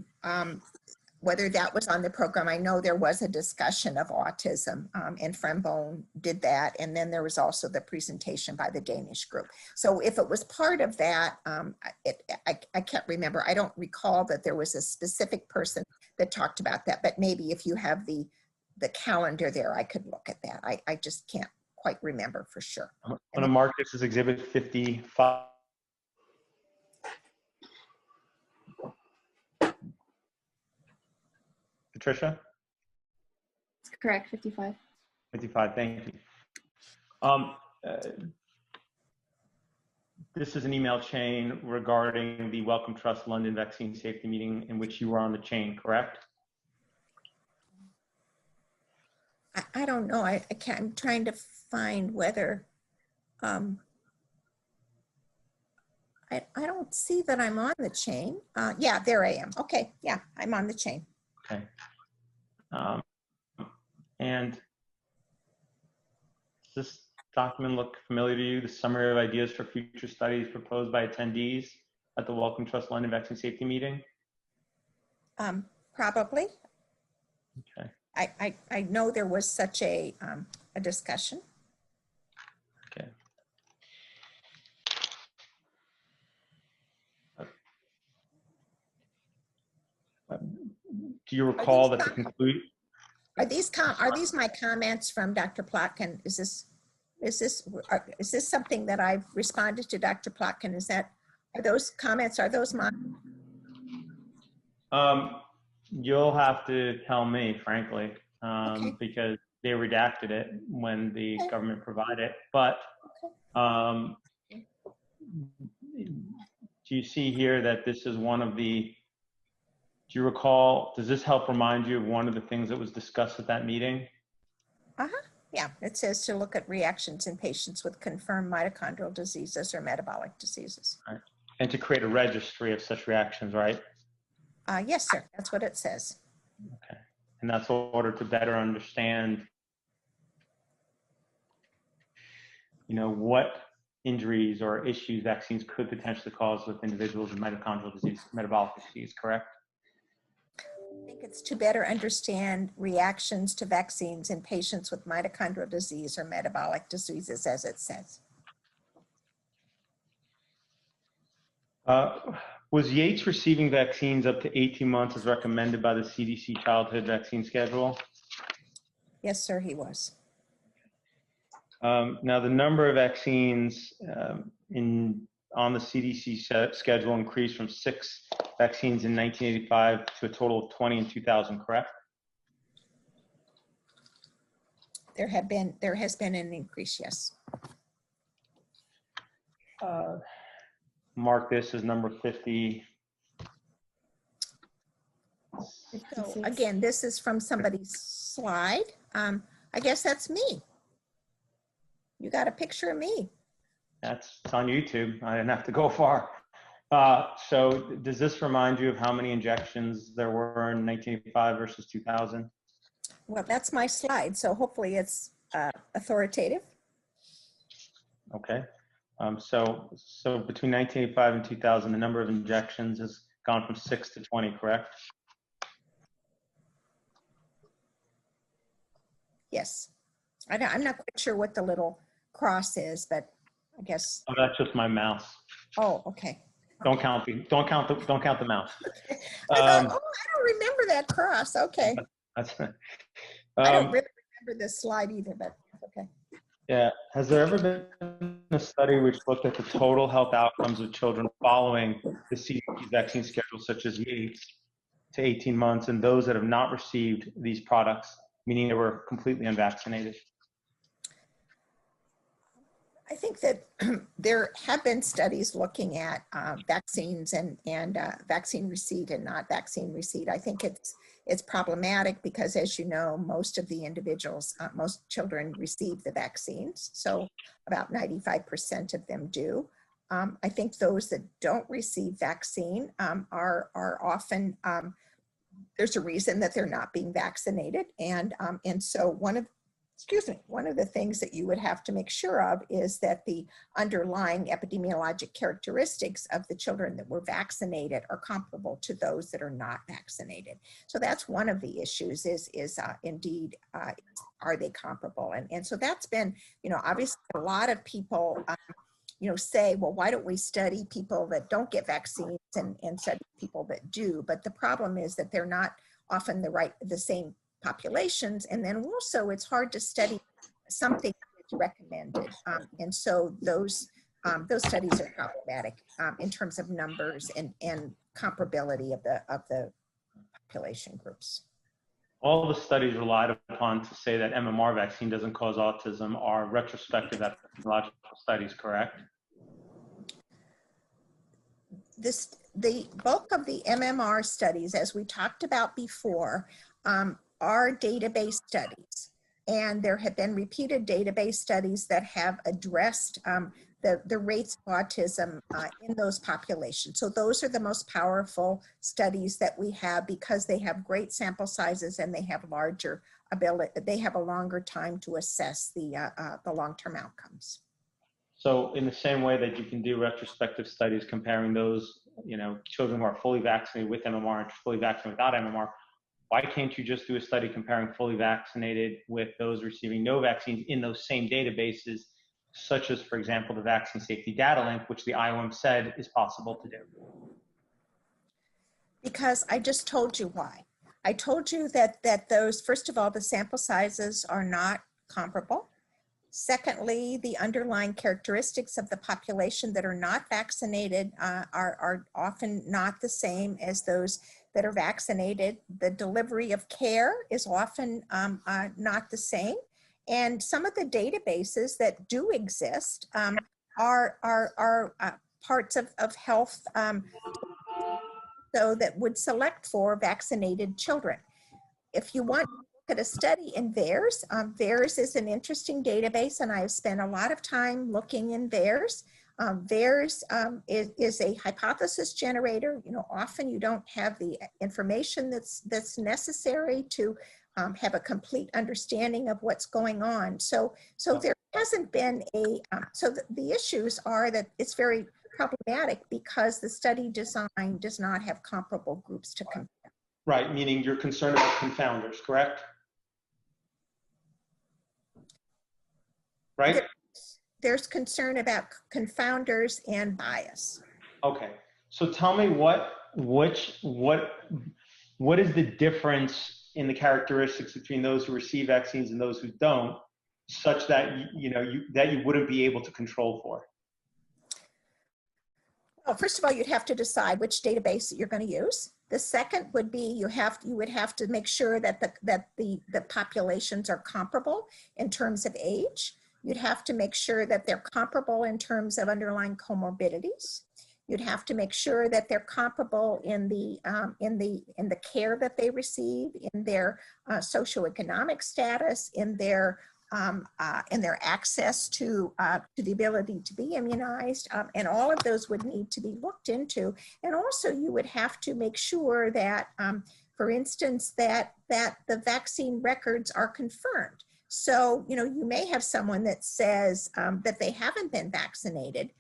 whether that was on the program. I know there was a discussion of autism, and Frembone did that. And then there was also the presentation by the Danish group. So if it was part of that, I can't remember. I don't recall that there was a specific person that talked about that, but maybe if you have the calendar there, I could look at that. I just can't quite remember for sure. I'm going to mark this as Exhibit 55. Patricia? That's correct, 55. 55, thank you. This is an email chain regarding the Wellcome Trust London Vaccine Safety Meeting in which you were on the chain, correct? I don't know. I can't, I'm trying to find whether, I don't see that I'm on the chain. Yeah, there I am. Okay, yeah, I'm on the chain. Okay. And does this document look familiar to you? The summary of ideas for future studies proposed by attendees at the Wellcome Trust London Vaccine Safety Meeting? Probably. Okay. I know there was such a discussion. Okay. Do you recall that the conclusion? Are these my comments from Dr. Plotkin? Is this something that I've responded to Dr. Plotkin? Are those comments, are those mine? You'll have to tell me, frankly, Okay. because they redacted it when the government provided it. But do you see here that this is one of the, do you recall, does this help remind you of one of the things that was discussed at that meeting? Yeah, it says to look at reactions in patients with confirmed mitochondrial diseases or metabolic diseases. Right. And to create a registry of such reactions, right? Yes, sir, that's what it says. Okay. And that's in order to better understand, you know, what injuries or issues vaccines could potentially cause with individuals with mitochondrial disease, metabolic disease, correct? I think it's to better understand reactions to vaccines in patients with mitochondrial disease or metabolic diseases, as it says. Was Yates receiving vaccines up to 18 months as recommended by the CDC childhood vaccine schedule? Yes, sir, he was. Now, the number of vaccines on the CDC schedule increased from 6 vaccines in 1985 to a total of 20 in 2000, correct? There has been an increase, yes. Mark this as number 50. So again, this is from somebody's slide. I guess that's me. You got a picture of me. It's on YouTube. I didn't have to go far. So does this remind you of how many injections there were in 1985 versus 2000? Well, that's my slide. So hopefully it's authoritative. Okay. So between 1985 and 2000, the number of injections has gone from 6 to 20, correct? Yes. I'm not quite sure what the little cross is, but I guess. Oh, that's just my mouse. Oh, okay. Don't count the mouse. I thought, oh, I don't remember that cross. Okay. That's, I don't really remember this slide either, but okay. Yeah. Has there ever been a study which looked at the total health outcomes of children following the CDC vaccine schedule, such as Yates, to 18 months, and those that have not received these products, meaning they were completely unvaccinated? I think that there have been studies looking at vaccines and vaccine receipt and not vaccine receipt. I think it's problematic because, as you know, most of the individuals, most children receive the vaccines. So about 95% of them do. I think those that don't receive vaccine are often, there's a reason that they're not being vaccinated. And so one of the things that you would have to make sure of is that the underlying epidemiologic characteristics of the children that were vaccinated are comparable to those that are not vaccinated. So that's one of the issues is indeed, are they comparable? And so that's been, obviously a lot of people, say, well, why don't we study people that don't get vaccines and study people that do? But the problem is that they're not often the same populations, and then also it's hard to study something that's recommended, and so those studies are problematic in terms of numbers and comparability of the population groups. All the studies relied upon to say that MMR vaccine doesn't cause autism are retrospective epidemiological studies, correct? The bulk of the MMR studies, as we talked about before, are database studies, and there have been repeated database studies that have addressed the rates of autism in those populations. So those are the most powerful studies that we have because they have great sample sizes and they have larger ability. They have a longer time to assess the long-term outcomes. So in the same way that you can do retrospective studies comparing those, children who are fully vaccinated with MMR and fully vaccinated without MMR, why can't you just do a study comparing fully vaccinated with those receiving no vaccines in those same databases, such as, for example, the Vaccine Safety Data Link, which the IOM said is possible to do? Because I just told you why. I told you that those, first of all, the sample sizes are not comparable. Secondly, the underlying characteristics of the population that are not vaccinated are often not the same as those that are vaccinated. The delivery of care is often not the same. And some of the databases that do exist are parts of health so that would select for vaccinated children. If you want to look at a study in VAERS. VAERS is an interesting database, and I've spent a lot of time looking in VAERS. VAERS is a hypothesis generator. You know, often you don't have the information that's necessary to have a complete understanding of what's going on. So there hasn't been a, the issues are that it's very problematic because the study design does not have comparable groups to compare. Right, meaning you're concerned about confounders, correct? Right? There's concern about confounders and bias. Okay, so tell me what is the difference in the characteristics between those who receive vaccines and those who don't, such that that you wouldn't be able to control for? Well, first of all, you'd have to decide which database that you're going to use. The second would be you would have to make sure that the populations are comparable in terms of age. You'd have to make sure that they're comparable in terms of underlying comorbidities. You'd have to make sure that they're comparable in the care that they receive, in their socioeconomic status, in their access to the ability to be immunized, and all of those would need to be looked into. And also, you would have to make sure that, for instance, that the vaccine records are confirmed. So, you may have someone that says that they haven't been vaccinated,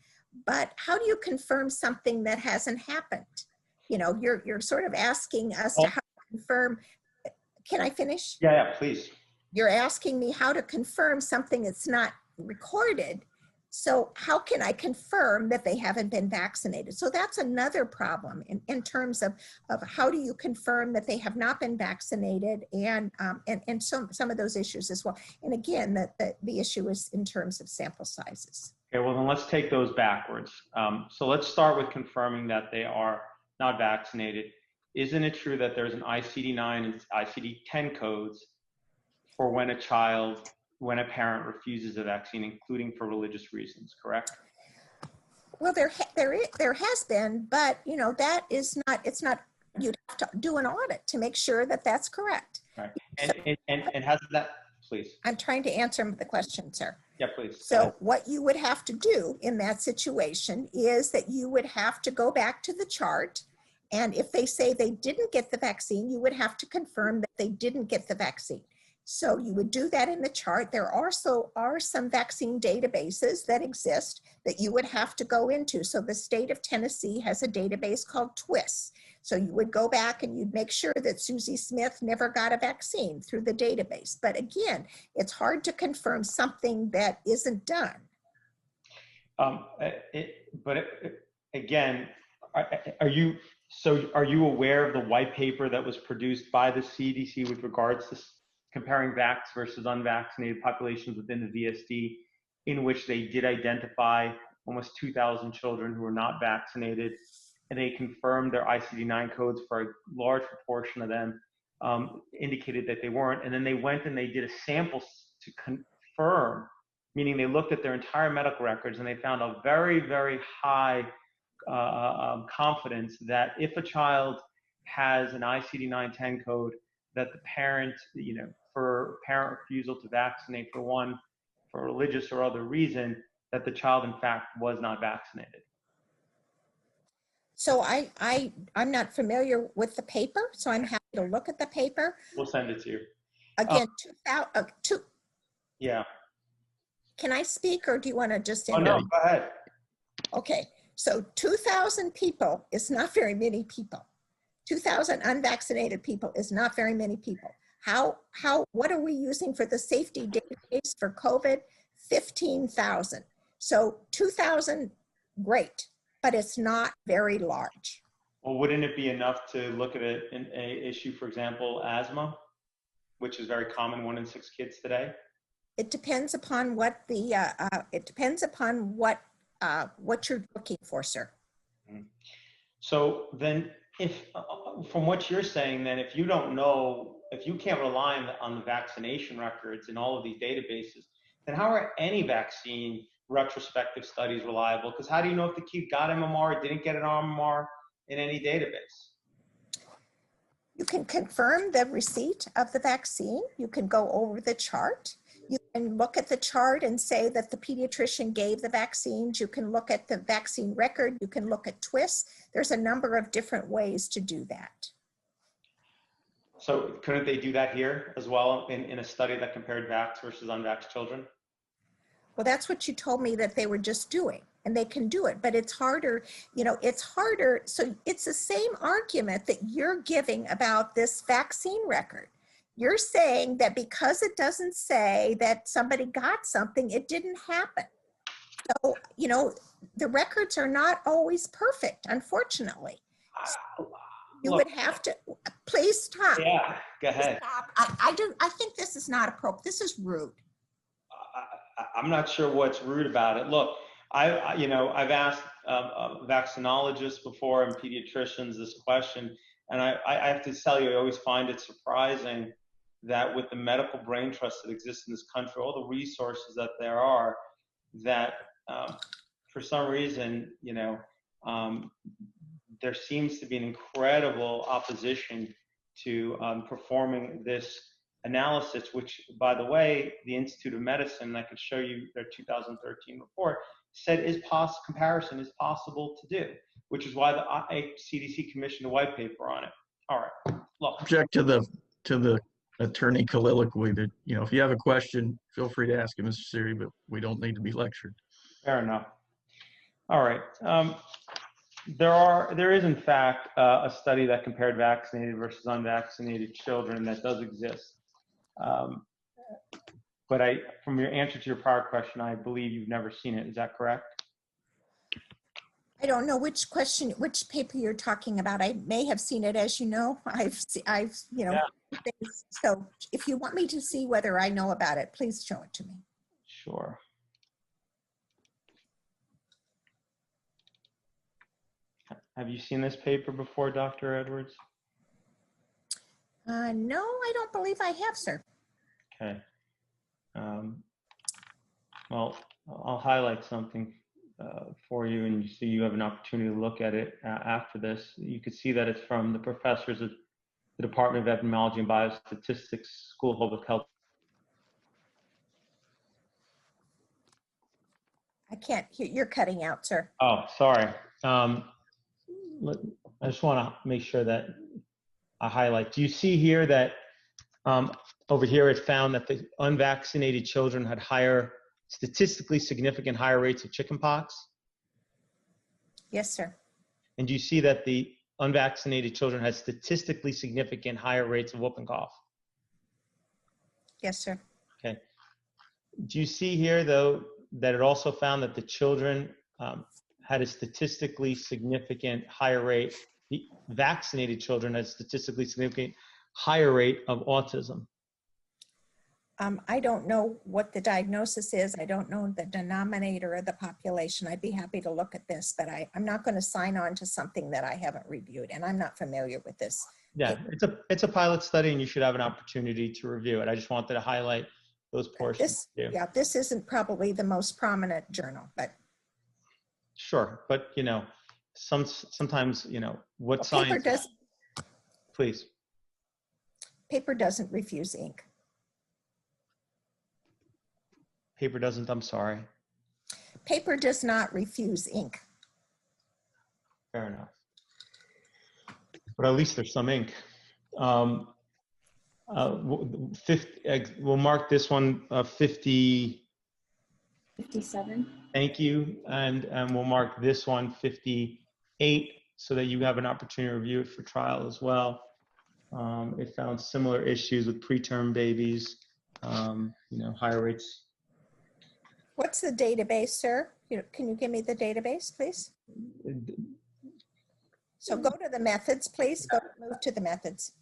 but how do you confirm something that hasn't happened? You're sort of asking us to how to confirm. Can I finish? Yeah, please. You're asking me how to confirm something that's not recorded. So how can I confirm that they haven't been vaccinated? So that's another problem in terms of how do you confirm that they have not been vaccinated, and some of those issues as well. And again, the issue is in terms of sample sizes. Okay, well then let's take those backwards. So let's start with confirming that they are not vaccinated. Isn't it true that there's an ICD-9 and ICD-10 codes for when a parent refuses a vaccine, including for religious reasons, correct? Well, there has been, but that is not. It's not. You'd have to do an audit to make sure that that's correct. Right. And has that, please? I'm trying to answer the question, sir. Yeah, please. So what you would have to do in that situation is that you would have to go back to the chart, and if they say they didn't get the vaccine, you would have to confirm that they didn't get the vaccine. So you would do that in the chart. There also are some vaccine databases that exist that you would have to go into. So the state of Tennessee has a database called TWIS. So you would go back and you'd make sure that Susie Smith never got a vaccine through the database. But again, it's hard to confirm something that isn't done. Again, are you aware of the white paper that was produced by the CDC with regards to comparing vax versus unvaccinated populations within the VSD, in which they did identify almost 2,000 children who were not vaccinated, and they confirmed their ICD-9 codes for a large proportion of them, indicated that they weren't, and then they went and they did a sample to confirm, meaning they looked at their entire medical records and they found a very, very high confidence that if a child has an ICD-9-10 code, that the parent, for parent refusal to vaccinate for religious or other reason, that the child in fact was not vaccinated. So I'm not familiar with the paper, so I'm happy to look at the paper. We'll send it to you. Again, Yeah. Can I speak, or do you want to just? Oh no, go ahead. Okay, so 2,000 people is not very many people. 2,000 unvaccinated people is not very many people. What are we using for the safety database for COVID? 15,000. So 2,000, great, but it's not very large. Well, wouldn't it be enough to look at an issue, for example, asthma, which is very common, 1 in 6 kids today? It depends upon what what you're looking for, sir. So then, if from what you're saying, then if you don't know, if you can't rely on the vaccination records in all of these databases, then how are any vaccine retrospective studies reliable? Because how do you know if the kid got MMR or didn't get an MMR in any database? You can confirm the receipt of the vaccine. You can go over the chart. You can look at the chart and say that the pediatrician gave the vaccines. You can look at the vaccine record. You can look at twists. There's a number of different ways to do that. So couldn't they do that here as well in a study that compared vax versus unvaxxed children? Well, that's what you told me that they were just doing, and they can do it, but it's harder, you know, it's harder. So it's the same argument that you're giving about this vaccine record. You're saying that because it doesn't say that somebody got something, it didn't happen. So, you know, the records are not always perfect, unfortunately. You would have to, please stop. Yeah, go ahead. Stop. I think this is not appropriate. This is rude. I'm not sure what's rude about it. Look, I've asked vaccinologists before and pediatricians this question, and I have to tell you, I always find it surprising that with the medical brain trust that exists in this country, all the resources that there are, that for some reason, there seems to be an incredible opposition to performing this analysis, which, by the way, the Institute of Medicine, I could show you their 2013 report, said comparison is possible to do, which is why the CDC commissioned a white paper on it. All right, look. Object to the attorney colloquy that, if you have a question, feel free to ask him, Mr. Siri, but we don't need to be lectured. Fair enough. All right. There is in fact a study that compared vaccinated versus unvaccinated children that does exist. But from your answer to your prior question, I believe you've never seen it. Is that correct? I don't know which paper you're talking about. I may have seen it, as you know. Yeah. So if you want me to see whether I know about it, please show it to me. Sure. Have you seen this paper before, Dr. Edwards? No, I don't believe I have, sir. Okay. Well, I'll highlight something for you, and so you have an opportunity to look at it after this. You can see that it's from the professors of the Department of Epidemiology and Biostatistics, School of Public Health. I can't hear. You're cutting out, sir. Oh, sorry. I just want to make sure that I highlight. Do you see here that over here it found that the unvaccinated children had statistically significant higher rates of chickenpox? Yes, sir. And do you see that the unvaccinated children had statistically significant higher rates of whooping cough? Yes, sir. Okay. Do you see here, though, that it also found that the children had a statistically significant higher rate, the vaccinated children had a statistically significant higher rate of autism? I don't know what the diagnosis is. I don't know the denominator of the population. I'd be happy to look at this, but I'm not going to sign on to something that I haven't reviewed, and I'm not familiar with this. Yeah, it's a pilot study, and you should have an opportunity to review it. I just wanted to highlight those portions. Yeah, this isn't probably the most prominent journal, but. Sure, but sometimes what science. Please. Paper doesn't refuse ink. Paper doesn't, I'm sorry. Paper does not refuse ink. Fair enough. But at least there's some ink. We'll mark this one 50. 57. Thank you. And we'll mark this one 58 so that you have an opportunity to review it for trial as well. It found similar issues with preterm babies, higher rates. What's the database, sir? Can you give me the database, please? So go to the methods, please. Move to the methods.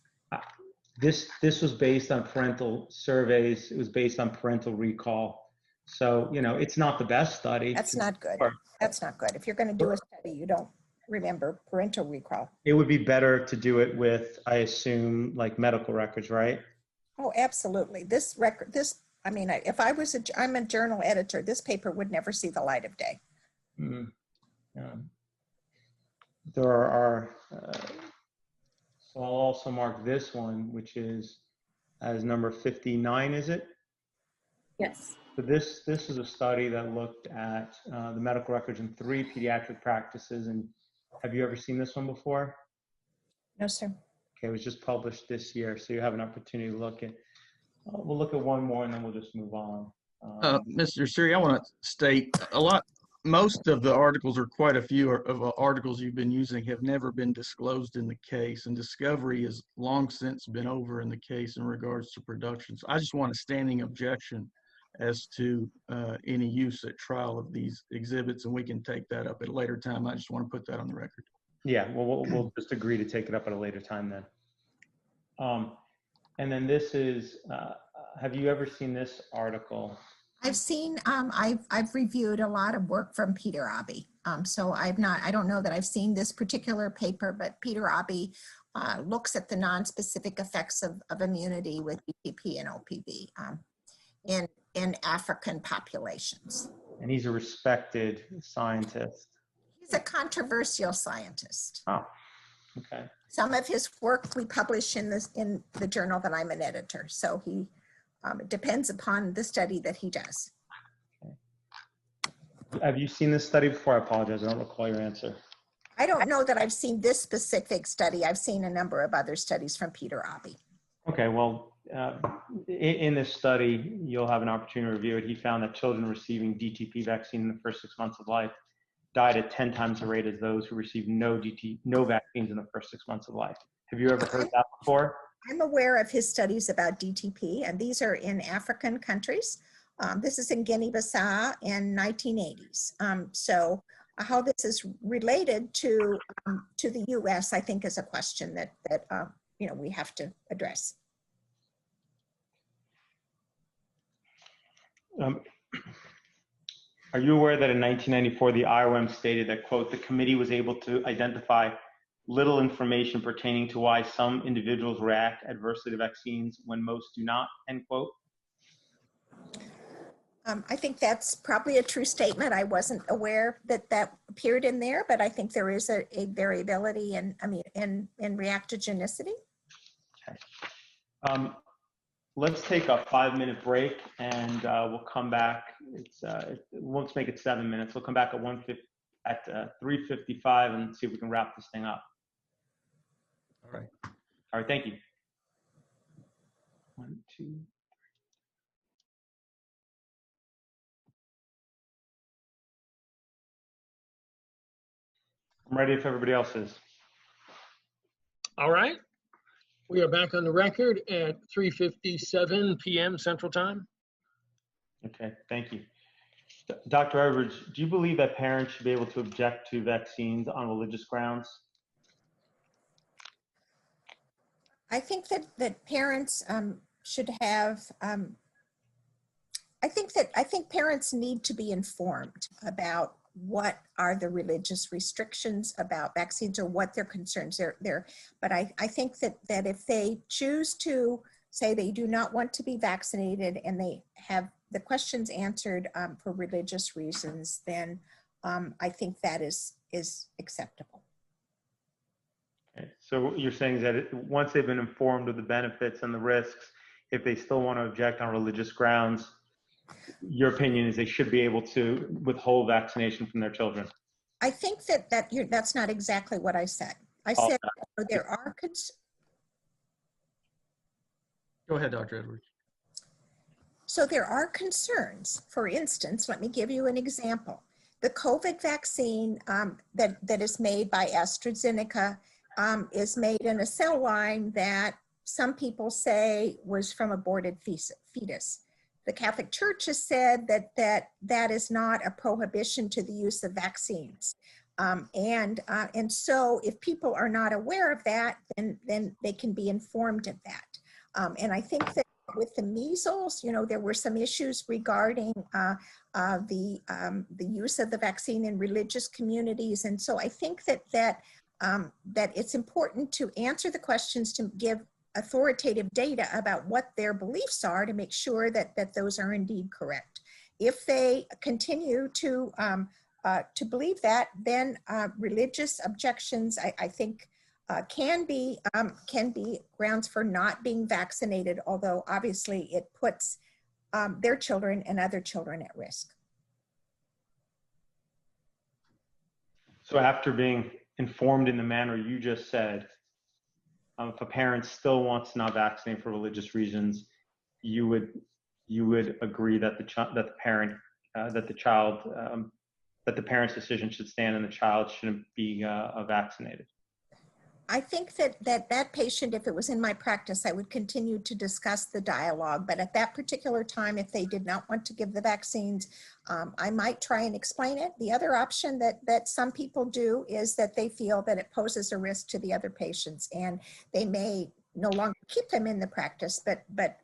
This was based on parental surveys. It was based on parental recall. So, it's not the best study. That's not good. That's not good. If you're going to do a study, you don't remember parental recall. It would be better to do it with, I assume, like medical records, right? Oh, absolutely. If I'm a journal editor, this paper would never see the light of day. There are So I'll also mark this one, which is as number 59, is it? Yes. So this is a study that looked at the medical records in 3 pediatric practices. And have you ever seen this one before? No, sir. Okay, it was just published this year, so you have an opportunity to look at. We'll look at one more and then we'll just move on. Mr. Siri, I want to state most of the articles, or quite a few of articles you've been using, have never been disclosed in the case, and discovery has long since been over in the case in regards to production. So I just want a standing objection as to any use at trial of these exhibits, and we can take that up at a later time. I just want to put that on the record. Yeah, well, we'll just agree to take it up at a later time then. And then this is, have you ever seen this article? I've seen, I've reviewed a lot of work from Peter Abbey. So I don't know that I've seen this particular paper, but Peter Abbey looks at the non-specific effects of immunity with DTP and OPV in African populations. And he's a respected scientist. He's a controversial scientist. Oh, okay. Some of his work we publish in the journal that I'm an editor. So it depends upon the study that he does. Okay. Have you seen this study before? I apologize, I don't recall your answer. I don't know that I've seen this specific study. I've seen a number of other studies from Peter Abbey. Okay, well, in this study, you'll have an opportunity to review it. He found that children receiving DTP vaccine in the first 6 months of life died at 10 times the rate as those who received no vaccines in the first 6 months of life. Have you ever heard that before? I'm aware of his studies about DTP, and these are in African countries. This is in Guinea-Bissau in 1980s. So how this is related to the U.S., I think, is a question that we have to address. Are you aware that in 1994, the IOM stated that, quote, the committee was able to identify little information pertaining to why some individuals react adversely to vaccines when most do not, end quote? I think that's probably a true statement. I wasn't aware that that appeared in there, but I think there is a variability in reactogenicity. Okay. Let's take a 5-minute break and we'll come back. Let's make it 7 minutes. We'll come back at 3:55 and see if we can wrap this thing up. All right. All right, thank you. 1, 2. I'm ready if everybody else is. All right. We are back on the record at 3:57 p.m. Central Time. Okay, thank you. Dr. Edwards, do you believe that parents should be able to object to vaccines on religious grounds? I think that parents should have. I think parents need to be informed about what are the religious restrictions about vaccines or what their concerns are there. But I think that if they choose to say they do not want to be vaccinated and they have the questions answered for religious reasons, then I think that is acceptable. Okay. So what you're saying is that once they've been informed of the benefits and the risks, if they still want to object on religious grounds, your opinion is they should be able to withhold vaccination from their children? I think that's not exactly what I said. I said there are Go ahead, Dr. Edwards. So there are concerns. For instance, let me give you an example. The COVID vaccine that is made by AstraZeneca is made in a cell line that some people say was from aborted fetus. The Catholic Church has said that is not a prohibition to the use of vaccines. And so if people are not aware of that, then they can be informed of that. And I think that with the measles, there were some issues regarding the use of the vaccine in religious communities. And so I think that it's important to answer the questions, to give authoritative data about what their beliefs are, to make sure that those are indeed correct. If they continue to believe that, then religious objections, I think, can be grounds for not being vaccinated, although obviously it puts their children and other children at risk. So after being informed in the manner you just said, if a parent still wants to not vaccinate for religious reasons, you would agree that the parent's decision should stand and the child shouldn't be vaccinated. I think that patient, if it was in my practice, I would continue to discuss the dialogue. But at that particular time, if they did not want to give the vaccines, I might try and explain it. The other option that some people do is that they feel that it poses a risk to the other patients, and they may no longer keep them in the practice, but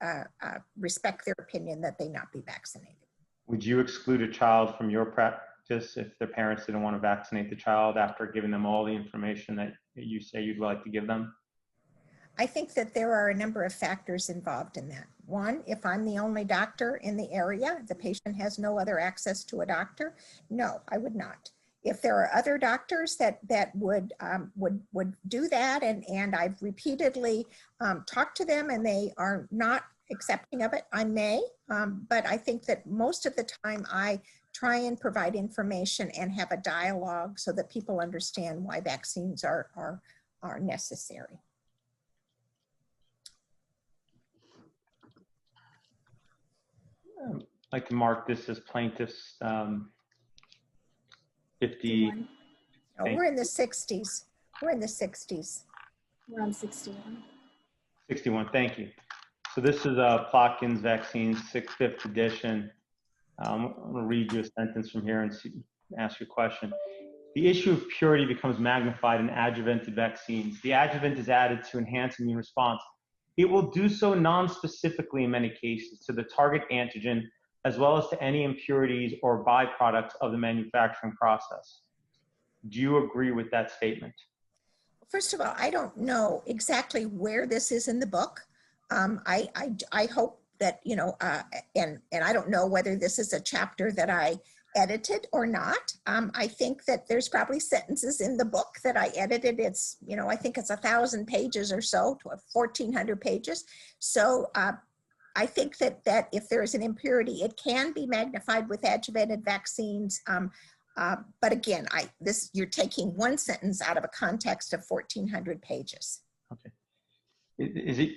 respect their opinion that they not be vaccinated. Would you exclude a child from your practice if their parents didn't want to vaccinate the child after giving them all the information that you say you'd like to give them? I think that there are a number of factors involved in that. One, if I'm the only doctor in the area, the patient has no other access to a doctor, no, I would not. If there are other doctors that would do that, and I've repeatedly talked to them and they are not accepting of it, I may, but I think that most of the time I try and provide information and have a dialogue so that people understand why vaccines are necessary. I'd like to mark this as plaintiff's 50. No, we're in the 60s. We're in the 60s. We're on 61. 61, thank you. So this is Plotkin's Vaccines, 5th edition. I'm going to read you a sentence from here and ask you a question. The issue of purity becomes magnified in adjuvanted vaccines. The adjuvant is added to enhance immune response. It will do so non-specifically in many cases to the target antigen, as well as to any impurities or byproducts of the manufacturing process. Do you agree with that statement? First of all, I don't know exactly where this is in the book. I hope that, you know, and I don't know whether this is a chapter that I edited or not. I think that there's probably sentences in the book that I edited. It's, you know, I think it's 1,000 pages or so, to 1,400 pages. So I think that if there is an impurity, it can be magnified with adjuvanted vaccines. But again, you're taking one sentence out of a context of 1,400 pages. Okay. Is it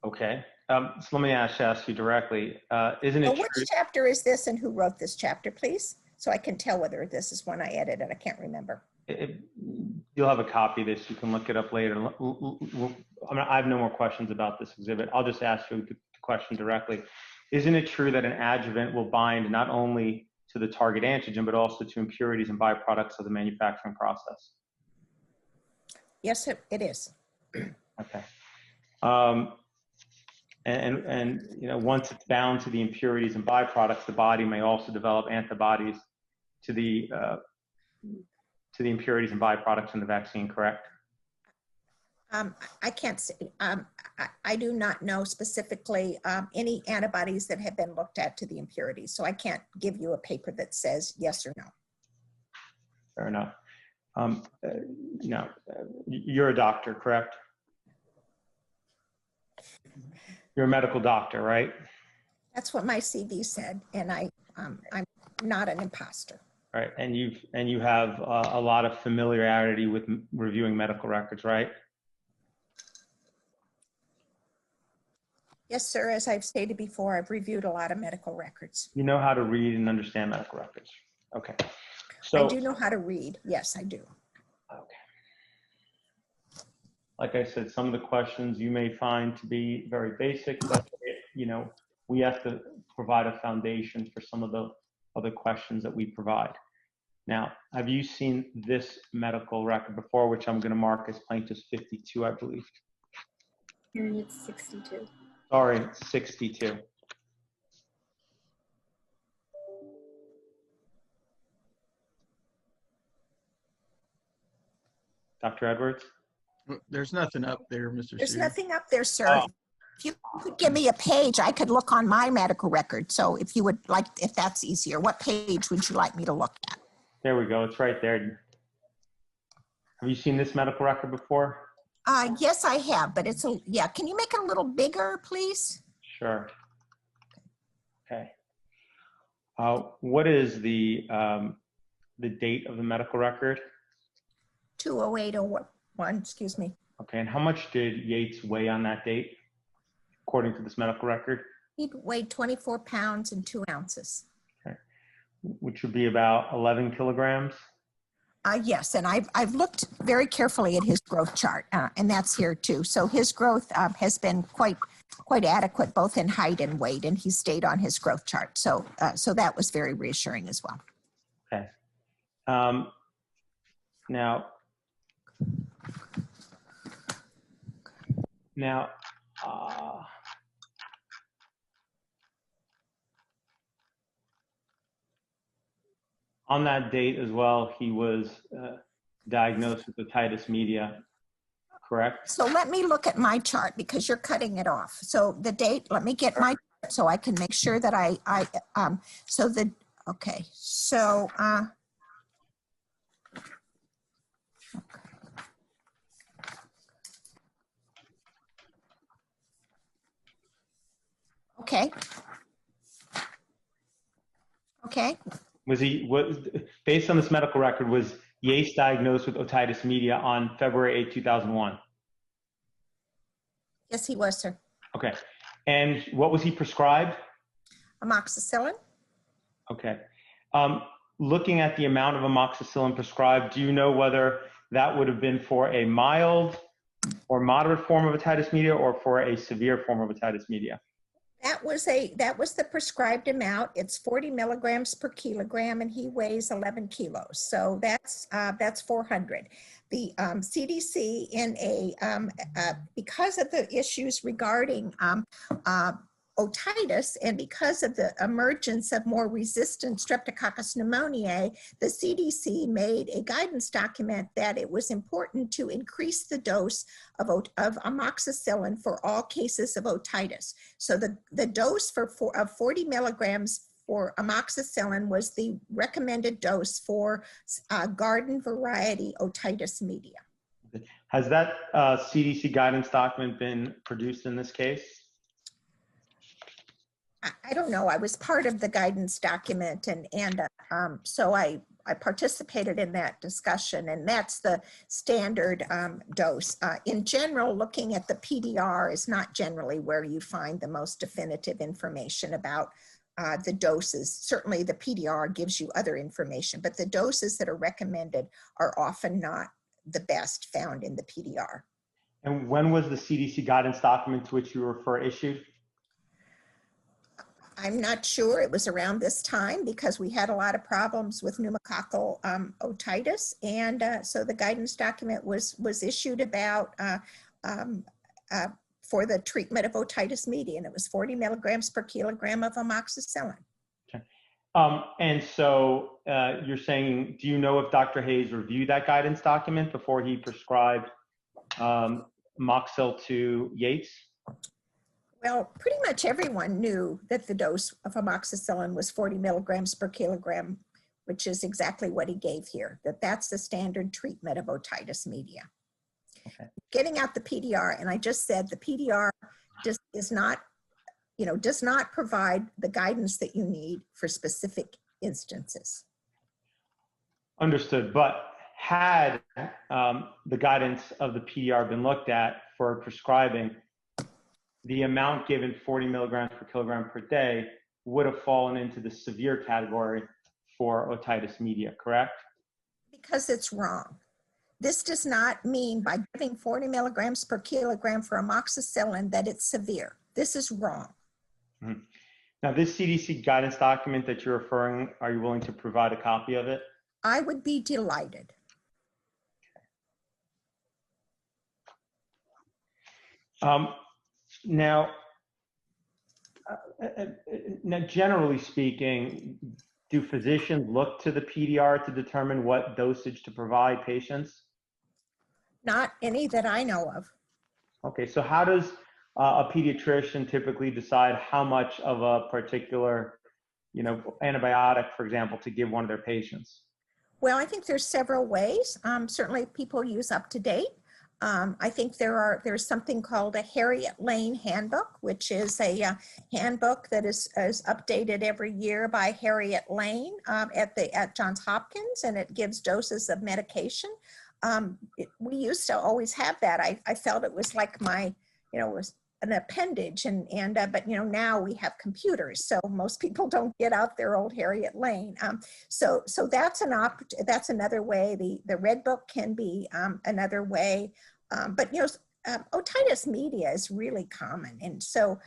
okay? So let me ask you directly. Isn't it Well, true? which chapter is this, and who wrote this chapter, please? So I can tell whether this is one I edited. I can't remember. You'll have a copy of this. You can look it up later. I have no more questions about this exhibit. I'll just ask you the question directly. Isn't it true that an adjuvant will bind not only to the target antigen, but also to impurities and byproducts of the manufacturing process? Yes, it is. Okay. And you know, once it's bound to the impurities and byproducts, the body may also develop antibodies to the impurities and byproducts in the vaccine, correct? I can't say, I do not know specifically any antibodies that have been looked at to the impurities. So I can't give you a paper that says yes or no. Fair enough. No, you're a doctor, correct? You're a medical doctor, right? That's what my CV said, and I'm not an imposter. Right, and you have a lot of familiarity with reviewing medical records, right? Yes, sir. As I've stated before, I've reviewed a lot of medical records. You know how to read and understand medical records. Okay. So I do know how to read. Yes, I do. Okay. Like I said, some of the questions you may find to be very basic, but you know, we have to provide a foundation for some of the other questions that we provide. Now, have you seen this medical record before, which I'm going to mark as plaintiff's 52, I believe? And it's 62. Sorry, 62. Dr. Edwards? There's nothing up there, Mr. There's Siri. nothing up there, sir. Oh. If you could give me a page, I could look on my medical record. So if you would like, if that's easier, what page would you like me to look at? There we go. It's right there. Have you seen this medical record before? Yes, I have, but it's yeah. Can you make it a little bigger, please? Sure. Okay. What is the date of the medical record? 20801, excuse me. Okay, and how much did Yates weigh on that date, according to this medical record? He weighed 24 pounds and 2 ounces. Okay. Which would be about 11 kilograms? Yes, and I've looked very carefully at his growth chart, and that's here too. So his growth has been quite adequate, both in height and weight, and he stayed on his growth chart. So so that was very reassuring as well. Okay. Now, on that date as well, he was diagnosed with otitis media, correct? So let me look at my chart because you're cutting it off. So the date, let me get my chart so I can make sure that okay, so okay. Okay. Based on this medical record, was Yates diagnosed with otitis media on February 8, 2001? Yes, he was, sir. Okay. And what was he prescribed? Amoxicillin. Okay. Looking at the amount of amoxicillin prescribed, do you know whether that would have been for a mild or moderate form of otitis media or for a severe form of otitis media? That was the prescribed amount. It's 40 milligrams per kilogram, and he weighs 11 kilos. So that's 400. The CDC because of the issues regarding otitis and because of the emergence of more resistant Streptococcus pneumoniae, the CDC made a guidance document that it was important to increase the dose of amoxicillin for all cases of otitis. So the dose of 40 milligrams for amoxicillin was the recommended dose for garden variety otitis media. Has that CDC guidance document been produced in this case? I don't know. I was part of the guidance document, and so I participated in that discussion, and that's the standard dose. In general, looking at the PDR is not generally where you find the most definitive information about the doses. Certainly the PDR gives you other information, but the doses that are recommended are often not the best found in the PDR. And when was the CDC guidance document to which you refer issued? I'm not sure. It was around this time because we had a lot of problems with pneumococcal otitis, and so the guidance document was issued about for the treatment of otitis media, and it was 40 milligrams per kilogram of amoxicillin. Okay. And so you're saying, do you know if Dr. Hayes reviewed that guidance document before he prescribed Moxil to Yates? Well, pretty much everyone knew that the dose of amoxicillin was 40 milligrams per kilogram, which is exactly what he gave here, that's the standard treatment of otitis media. Okay. Getting out the PDR, and I just said the PDR does not provide the guidance that you need for specific instances. Understood, but had the guidance of the PDR been looked at for prescribing, the amount given, 40 milligrams per kilogram per day, would have fallen into the severe category for otitis media, correct? Because it's wrong. This does not mean by giving 40 milligrams per kilogram for amoxicillin that it's severe. This is wrong. Mm-hmm. Now, this CDC guidance document that you're referring, are you willing to provide a copy of it? I would be delighted. Now, generally speaking, do physicians look to the PDR to determine what dosage to provide patients? Not any that I know of. Okay, so how does a pediatrician typically decide how much of a particular, antibiotic, for example, to give one of their patients? Well, I think there's several ways. Certainly people use UpToDate. I think there's something called a Harriet Lane handbook, which is a handbook that is updated every year by Harriet Lane at Johns Hopkins, and it gives doses of medication. We used to always have that. I felt it was like my, it was an appendage, but now we have computers, so most people don't get out their old Harriet Lane. So that's another way. The Red Book can be another way. But otitis media is really common, and so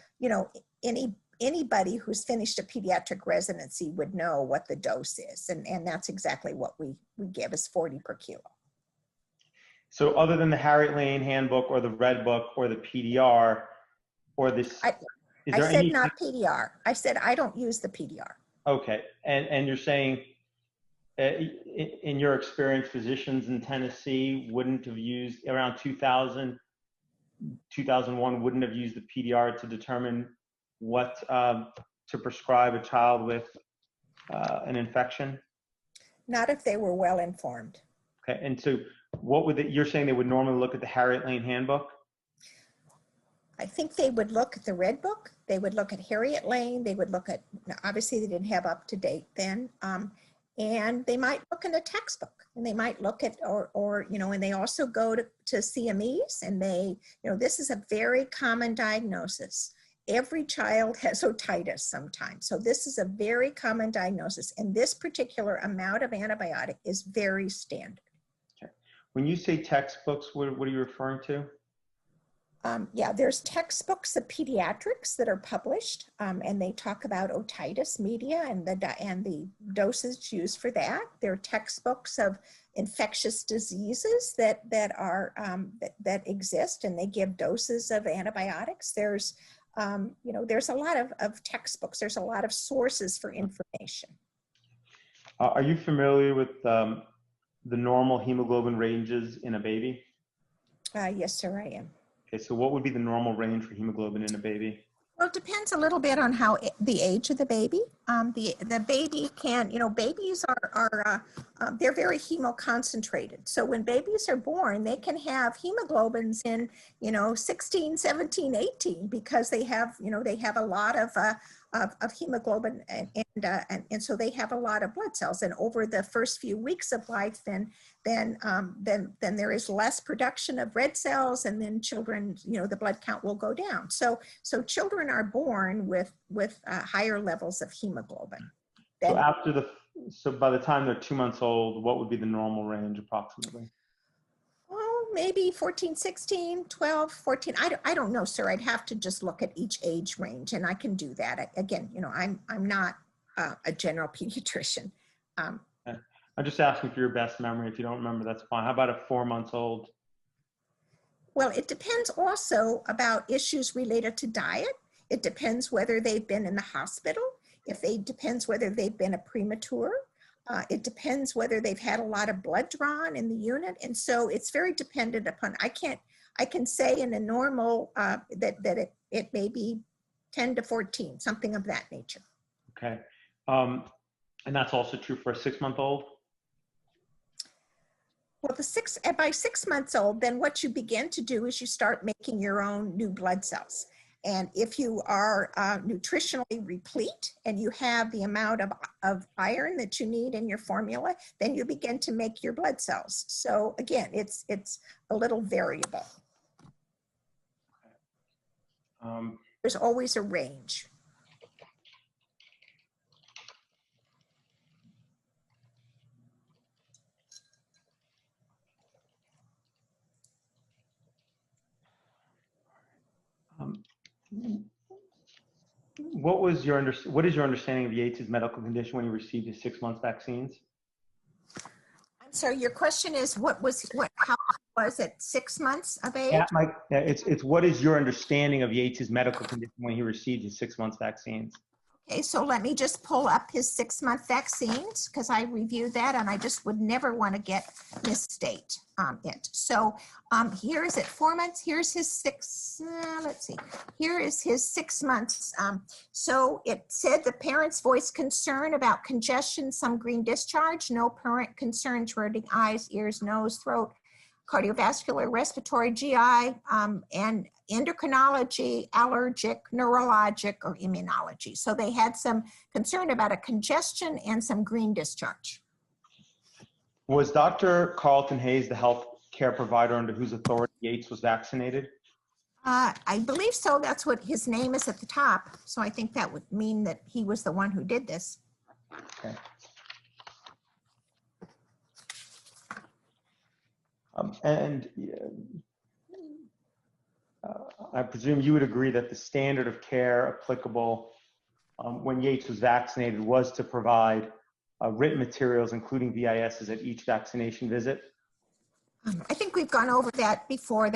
anybody who's finished a pediatric residency would know what the dose is, and that's exactly what we give is 40 per kilo. So other than the Harriet Lane handbook or the Red Book or the PDR or this, I said not PDR. I said I don't use the PDR. Okay, and you're saying in your experience, physicians in Tennessee wouldn't have used around 2000, 2001 wouldn't have used the PDR to determine what to prescribe a child with an infection? Not if they were well informed. Okay, and so what would you're saying they would normally look at the Harriet Lane handbook? I think they would look at the Red Book. They would look at Harriet Lane. They would look at, obviously they didn't have UpToDate then. And they might look in a textbook, and they might look at, and they also go to CMEs, and this is a very common diagnosis. Every child has otitis sometimes. So this is a very common diagnosis, and this particular amount of antibiotic is very standard. Okay. When you say textbooks, what are you referring to? Yeah, there's textbooks of pediatrics that are published, and they talk about otitis media and the dosage used for that. There are textbooks of infectious diseases that exist, and they give doses of antibiotics. There's there's a lot of textbooks. There's a lot of sources for information. Are you familiar with the normal hemoglobin ranges in a baby? Yes, sir, I am. Okay, so what would be the normal range for hemoglobin in a baby? Well, it depends a little bit on how the age of the baby. The baby can, babies are they're very hemoconcentrated. So when babies are born, they can have hemoglobins in 16, 17, 18 because they have a lot of hemoglobin and so they have a lot of blood cells. And over the first few weeks of life, then there is less production of red cells, and then children, the blood count will go down. So children are born with higher levels of hemoglobin. So by the time they're 2 months old, what would be the normal range approximately? Well, maybe 14, 16, 12, 14. I don't know, sir. I'd have to just look at each age range, and I can do that. Again, I'm not a general pediatrician. I'm just asking for your best memory. If you don't remember, that's fine. How about a 4 months old? Well, it depends also about issues related to diet. It depends whether they've been in the hospital. Depends whether they've been a premature. It depends whether they've had a lot of blood drawn in the unit. And so it's very dependent upon, I can say in a normal that it may be 10 to 14, something of that nature. Okay. And that's also true for a 6-month-old? Well, by 6 months old, then what you begin to do is you start making your own new blood cells. And if you are nutritionally replete and you have the amount of iron that you need in your formula, then you begin to make your blood cells. So again, it's a little variable. There's always a range. What is your understanding of Yates's medical condition when he received his 6 months vaccines? I'm sorry, your question is how was it 6 months of age? Yeah, Mike, it's what is your understanding of Yates's medical condition when he received his 6 months vaccines? Okay, so let me just pull up his 6-month vaccines because I reviewed that and I just would never want to get misstate it. So here is it 4 months. Here's his let's see. Here is his 6 months. So it said the parents voiced concern about congestion, some green discharge, no parent concerns regarding eyes, ears, nose, throat, cardiovascular, respiratory, GI, and endocrinology, allergic, neurologic, or immunology. So they had some concern about a congestion and some green discharge. Was Dr. Carlton Hayes the health care provider under whose authority Yates was vaccinated? I believe so. That's what his name is at the top. So I think that would mean that he was the one who did this. Okay. I presume you would agree that the standard of care applicable when Yates was vaccinated was to provide written materials, including VISs, at each vaccination visit? I think we've gone over that before.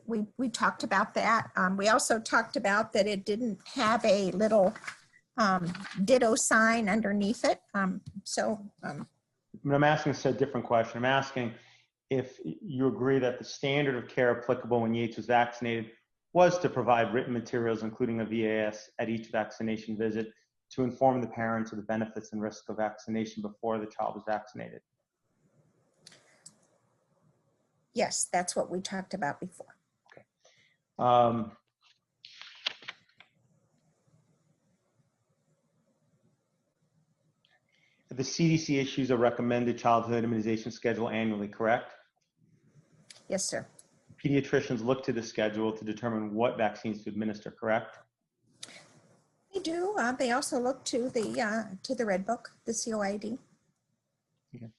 We talked about that. We also talked about that it didn't have a little ditto sign underneath it. I'm asking a different question. I'm asking if you agree that the standard of care applicable when Yates was vaccinated was to provide written materials, including a VAS, at each vaccination visit to inform the parents of the benefits and risks of vaccination before the child was vaccinated. Yes, that's what we talked about before. Okay. The CDC issues a recommended childhood immunization schedule annually, correct? Yes, sir. Pediatricians look to the schedule to determine what vaccines to administer, correct? They do. They also look to the Red Book, the COID. Okay.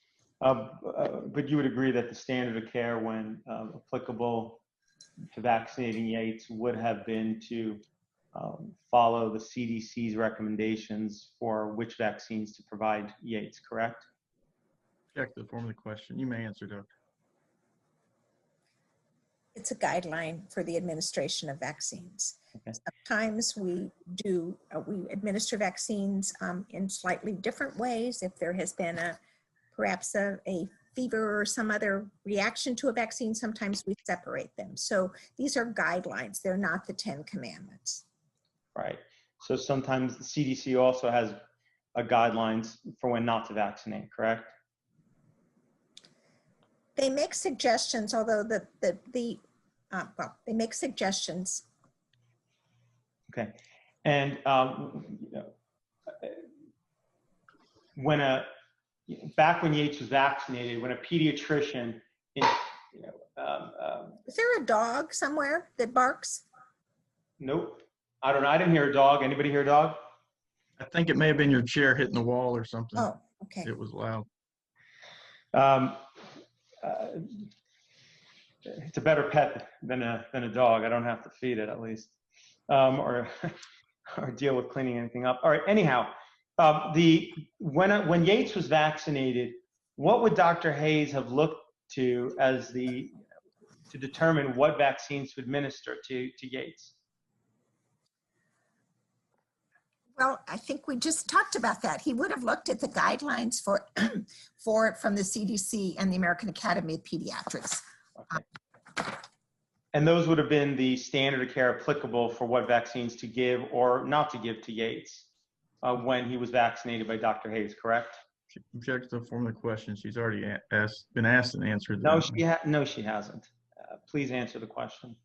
But you would agree that the standard of care when applicable to vaccinating Yates would have been to follow the CDC's recommendations for which vaccines to provide Yates, correct? Check the form of the question. You may answer, Doctor. It's a guideline for the administration of vaccines. Okay. Sometimes we administer vaccines in slightly different ways. If there has been perhaps a fever or some other reaction to a vaccine, sometimes we separate them. So these are guidelines. They're not the 10 commandments. Right. So sometimes the CDC also has guidelines for when not to vaccinate, correct? They make suggestions, although they make suggestions. Okay. And back when Yates was vaccinated, when a pediatrician, Is there a dog somewhere that barks? Nope. I don't know. I didn't hear a dog. Anybody hear a dog? I think it may have been your chair hitting the wall or something. Oh, okay. It was loud. It's a better pet than a dog. I don't have to feed it, at least, or deal with cleaning anything up. All right. Anyhow, when Yates was vaccinated, what would Dr. Hayes have looked to to determine what vaccines to administer to Yates? Well, I think we just talked about that. He would have looked at the guidelines for it from the CDC and the American Academy of Pediatrics. Okay. And those would have been the standard of care applicable for what vaccines to give or not to give to Yates when he was vaccinated by Dr. Hayes, correct? Object to the form of the question. She's already been asked and answered. No, she hasn't. Please answer the question.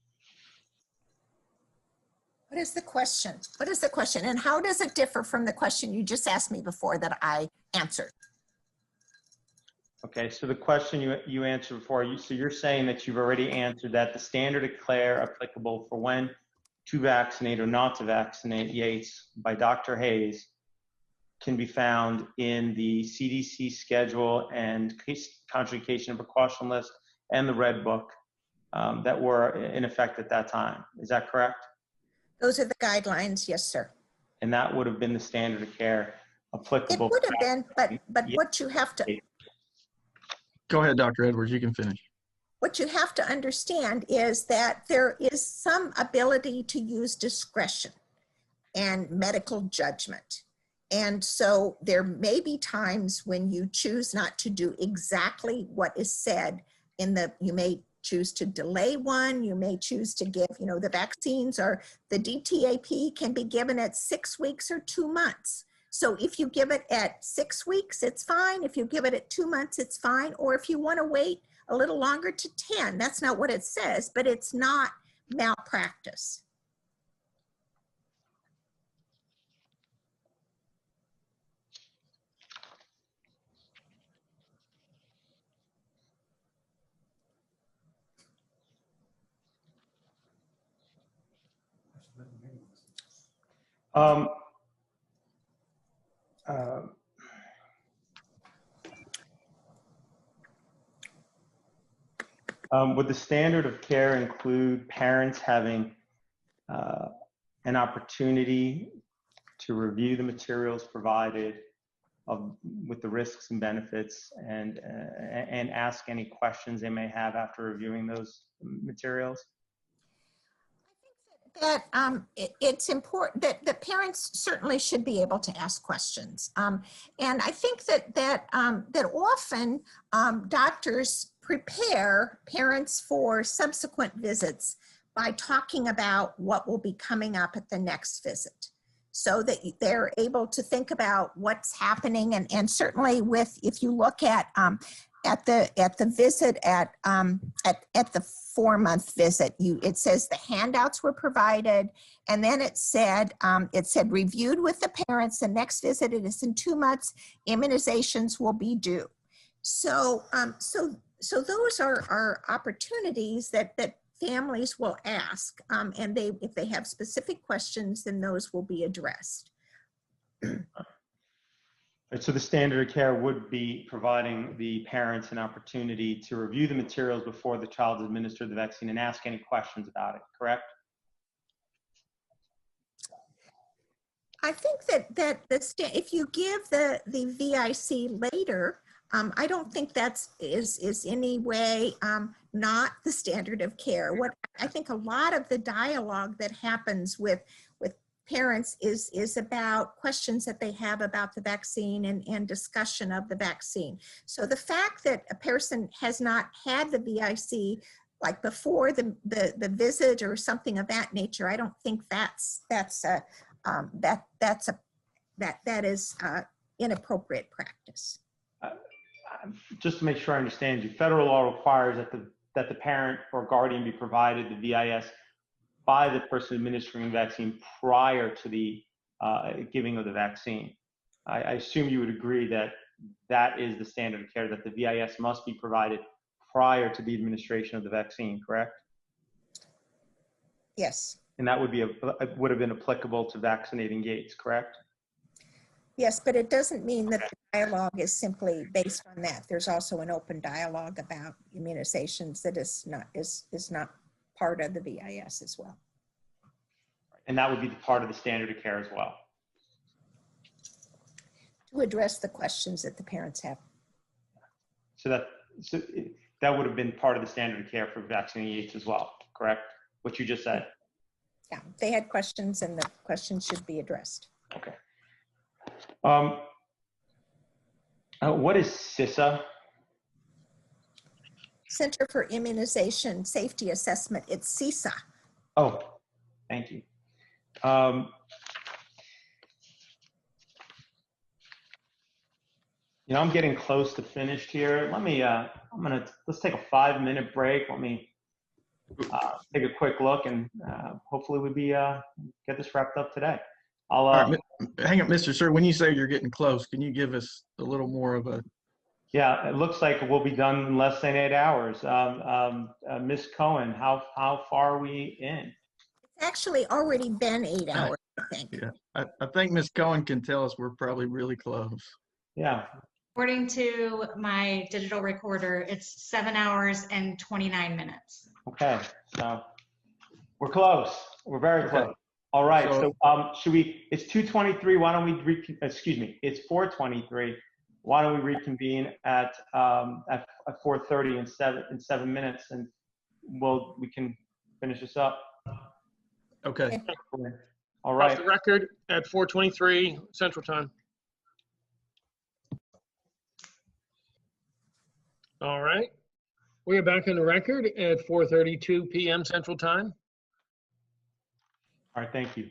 What is the question? What is the question? And how does it differ from the question you just asked me before that I answered? Okay, so the question you answered before, so you're saying that you've already answered that the standard of care applicable for when to vaccinate or not to vaccinate Yates by Dr. Hayes can be found in the CDC schedule and contraindication and precaution list and the Red Book that were in effect at that time. Is that correct? Those are the guidelines, yes, sir. And that would have been the standard of care applicable. It would have been, but what you have to... Go ahead, Dr. Edwards, you can finish. What you have to understand is that there is some ability to use discretion and medical judgment And so there may be times when you choose not to do exactly what is said you may choose to delay one, you may choose to give, the vaccines or the DTaP can be given at 6 weeks or 2 months. So if you give it at 6 weeks, it's fine. If you give it at 2 months, it's fine. Or if you want to wait a little longer to 10, that's not what it says, but it's not malpractice. Would the standard of care include parents having an opportunity to review the materials provided with the risks and benefits and ask any questions they may have after reviewing those materials? That it's important that the parents certainly should be able to ask questions, and I think that often doctors prepare parents for subsequent visits by talking about what will be coming up at the next visit, so that they're able to think about what's happening, and certainly if you look at the visit at the 4-month visit, it says the handouts were provided, and then it said reviewed with the parents. The next visit, it is in 2 months. Immunizations will be due. So those are opportunities that families will ask, and if they have specific questions, then those will be addressed. So the standard of care would be providing the parents an opportunity to review the materials before the child is administered the vaccine and ask any questions about it, correct? I think that if you give the VIC later, I don't think is any way not the standard of care. What I think a lot of the dialogue that happens with parents is about questions that they have about the vaccine and discussion of the vaccine. So the fact that a person has not had the VIC like before the visit or something of that nature, I don't think that is inappropriate practice. Just to make sure I understand you, federal law requires that the parent or guardian be provided the VIS by the person administering the vaccine prior to the giving of the vaccine. I assume you would agree that is the standard of care, that the VIS must be provided prior to the administration of the vaccine, correct? Yes. And that would have been applicable to vaccinating Gates, correct? Yes, but it doesn't mean that the dialogue is simply based on that. There's also an open dialogue about immunizations that is not part of the VIS as well. And that would be part of the standard of care as well. To address the questions that the parents have. So that would have been part of the standard of care for vaccinating Gates as well, correct? What you just said. Yeah, they had questions and the questions should be addressed. Okay. What is CISA? Center for Immunization Safety Assessment. It's CISA. Oh, thank you. I'm getting close to finished here. Let's take a 5-minute break. Let me take a quick look, and hopefully we'll get this wrapped up today. All right, hang up, Mr. Sir. When you say you're getting close, can you give us a little more of a? Yeah, it looks like we'll be done in less than 8 hours. Ms. Cohen, how far are we in? It's actually already been 8 hours, I think. Yeah, I think Ms. Cohen can tell us we're probably really close. Yeah. According to my digital recorder, it's 7 hours and 29 minutes. Okay, so we're close. We're very close. All right, so it's 2:23. Why don't we it's 4:23. Why don't we reconvene at 4:30 in 7 minutes, and we can finish this up. Okay. All Off right. the record at 4:23 Central Time. All right. We are back on the record at 4:32 p.m. Central Time. All right, thank you.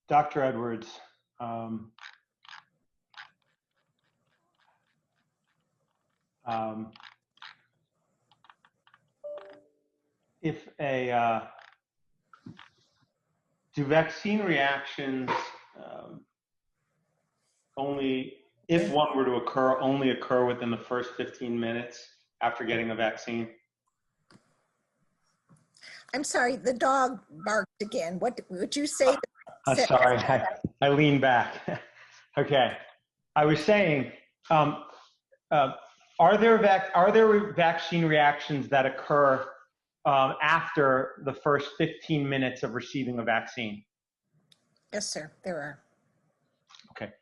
Dr. Edwards, if a do vaccine reactions only, if one were to occur, only occur within the first 15 minutes after getting a vaccine? I'm sorry, the dog barked again. What would you say? I'm sorry, I leaned back. Okay, I was saying, are there vaccine reactions that occur after the first 15 minutes of receiving a vaccine? Yes, sir, there are. Okay.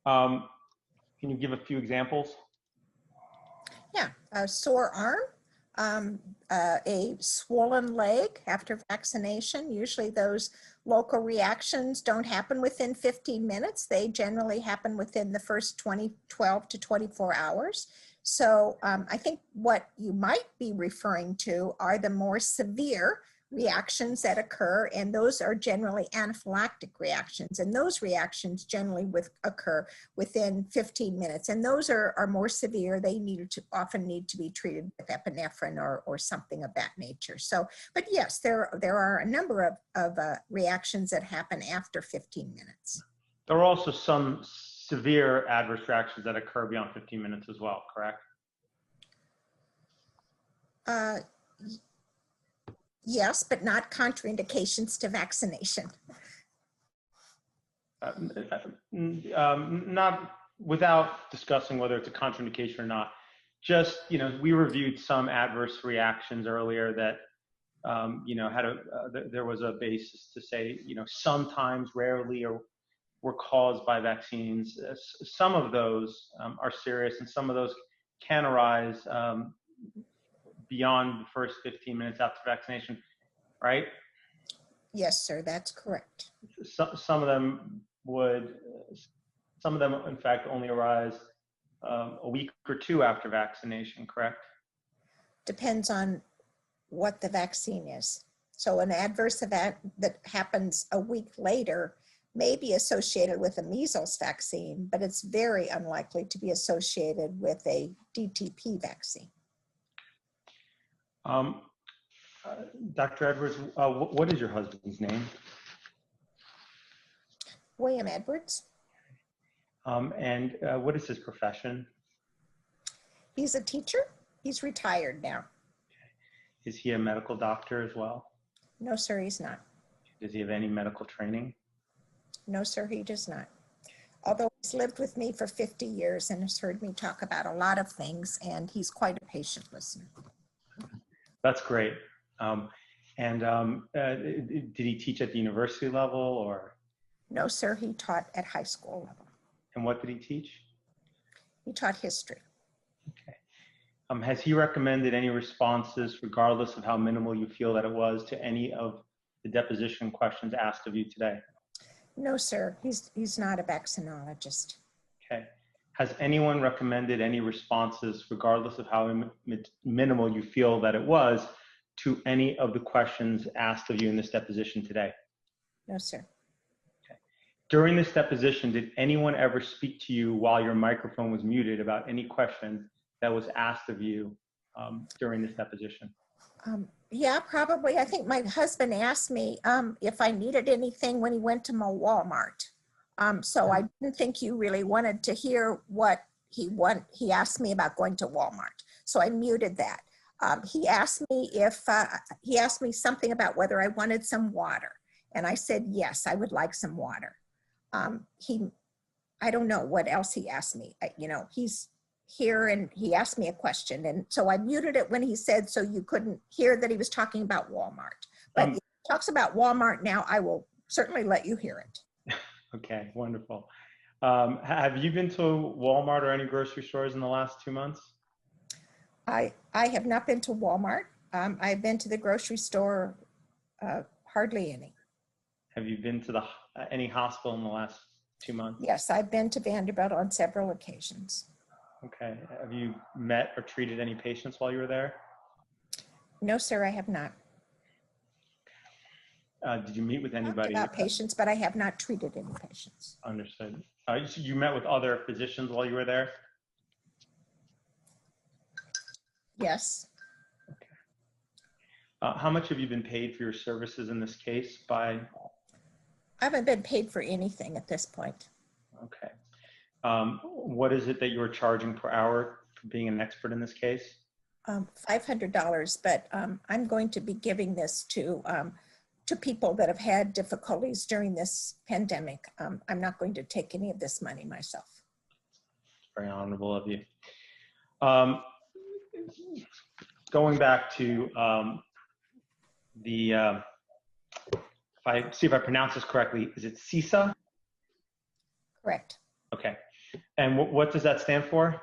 Can you give a few examples? Yeah, a sore arm, a swollen leg after vaccination. Usually those local reactions don't happen within 15 minutes. They generally happen within the first 12 to 24 hours. So I think what you might be referring to are the more severe reactions that occur, and those are generally anaphylactic reactions, and those reactions generally occur within 15 minutes, and those are more severe. They often need to be treated with epinephrine or something of that nature. So, but yes, there are a number of reactions that happen after 15 minutes. There are also some severe adverse reactions that occur beyond 15 minutes as well, correct? Yes, but not contraindications to vaccination. Not without discussing whether it's a contraindication or not. Just, we reviewed some adverse reactions earlier that, there was a basis to say, sometimes, rarely, or were caused by vaccines. Some of those are serious, and some of those can arise beyond the first 15 minutes after vaccination, right? Yes, sir, that's correct. Some of them in fact only arise a week or two after vaccination, correct? Depends on what the vaccine is. So an adverse event that happens a week later may be associated with a measles vaccine, but it's very unlikely to be associated with a DTP vaccine. Dr. Edwards, what is your husband's name? William Edwards. And what is his profession? He's a teacher. He's retired now. Is he a medical doctor as well? No, sir, he's not. Does he have any medical training? No, sir, he does not. Although he's lived with me for 50 years and has heard me talk about a lot of things, and he's quite a patient listener. That's great. Did he teach at the university level or? No, sir, he taught at high school level. And what did he teach? He taught history. Okay. Has he recommended any responses, regardless of how minimal you feel that it was, to any of the deposition questions asked of you today? No, sir, he's not a vaccinologist. Okay. Has anyone recommended any responses, regardless of how minimal you feel that it was, to any of the questions asked of you in this deposition today? No, sir. Okay. During this deposition, did anyone ever speak to you while your microphone was muted about any question that was asked of you during this deposition? Yeah, probably. I think my husband asked me if I needed anything when he went to Walmart. So I didn't think you really wanted to hear what he asked me about going to Walmart. So I muted that. He asked me something about whether I wanted some water. And I said, yes, I would like some water. I don't know what else he asked me. He's here and he asked me a question. And so I muted it when he said, so you couldn't hear that he was talking about Walmart. But if he talks about Walmart now, I will certainly let you hear it. Okay, wonderful. Have you been to Walmart or any grocery stores in the last 2 months? I have not been to Walmart. I've been to the grocery store, hardly any. Have you been to any hospital in the last 2 months? Yes, I've been to Vanderbilt on several occasions. Okay. Have you met or treated any patients while you were there? No, sir, I have not. Did you meet with Talked anybody? about patients, but I have not treated any patients. Understood. You met with other physicians while you were there? Yes. How much have you been paid for your services in this case by? I haven't been paid for anything at this point. Okay. What is it that you were charging per hour for being an expert in this case? $500, but I'm going to be giving this to people that have had difficulties during this pandemic. I'm not going to take any of this money myself. Very honorable of you. Going back to if I pronounce this correctly, is it CISA? Correct. Okay. And what does that stand for?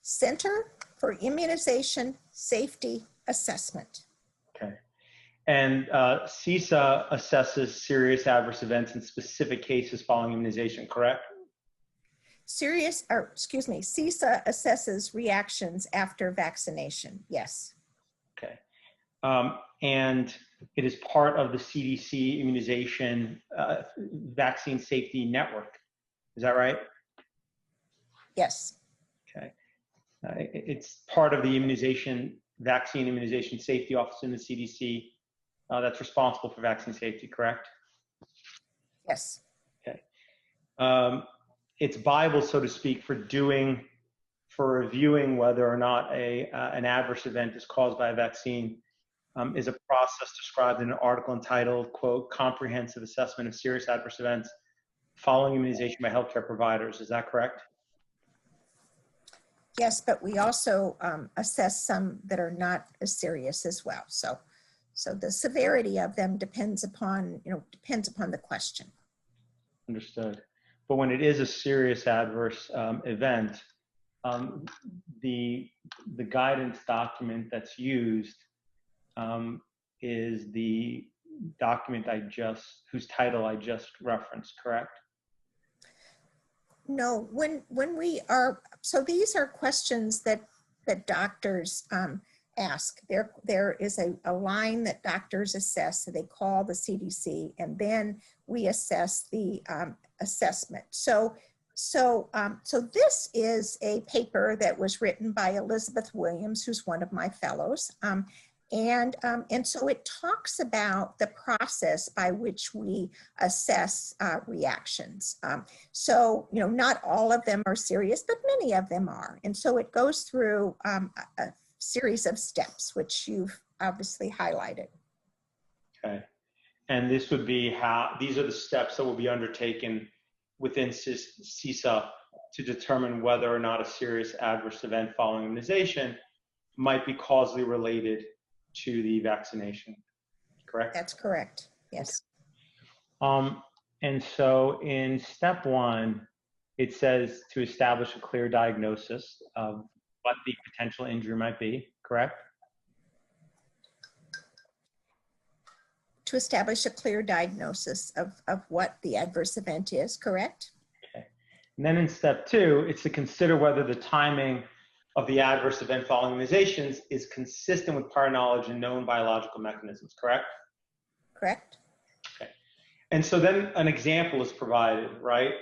Center for Immunization Safety Assessment. Okay. And CISA assesses serious adverse events in specific cases following immunization, correct? CISA assesses reactions after vaccination, yes. Okay. And it is part of the CDC immunization vaccine safety network. Is that right? Yes. Okay. It's part of the vaccine immunization safety office in the CDC that's responsible for vaccine safety, correct? Yes. Okay. It's Bible, so to speak, for reviewing whether or not an adverse event is caused by a vaccine is a process described in an article entitled, quote, Comprehensive Assessment of Serious Adverse Events Following Immunization by Healthcare Providers. Is that correct? Yes, but we also assess some that are not as serious as well. So the severity of them depends upon the question. Understood. But when it is a serious adverse event, the guidance document that's used is the document whose title I just referenced, correct? No, so these are questions that doctors ask. There is a line that doctors assess, so they call the CDC, and then we assess the assessment. So this is a paper that was written by Elizabeth Williams, who's one of my fellows. And so it talks about the process by which we assess reactions. So, not all of them are serious, but many of them are. And so it goes through a series of steps, which you've obviously highlighted. Okay. And this would be these are the steps that will be undertaken within CISA to determine whether or not a serious adverse event following immunization might be causally related to the vaccination, correct? That's correct, yes. And so in step 1, it says to establish a clear diagnosis of what the potential injury might be, correct? To establish a clear diagnosis of what the adverse event is, correct? Okay. And then in step 2, it's to consider whether the timing of the adverse event following immunizations is consistent with prior knowledge and known biological mechanisms, correct? Correct. Okay. And so then an example is provided, right?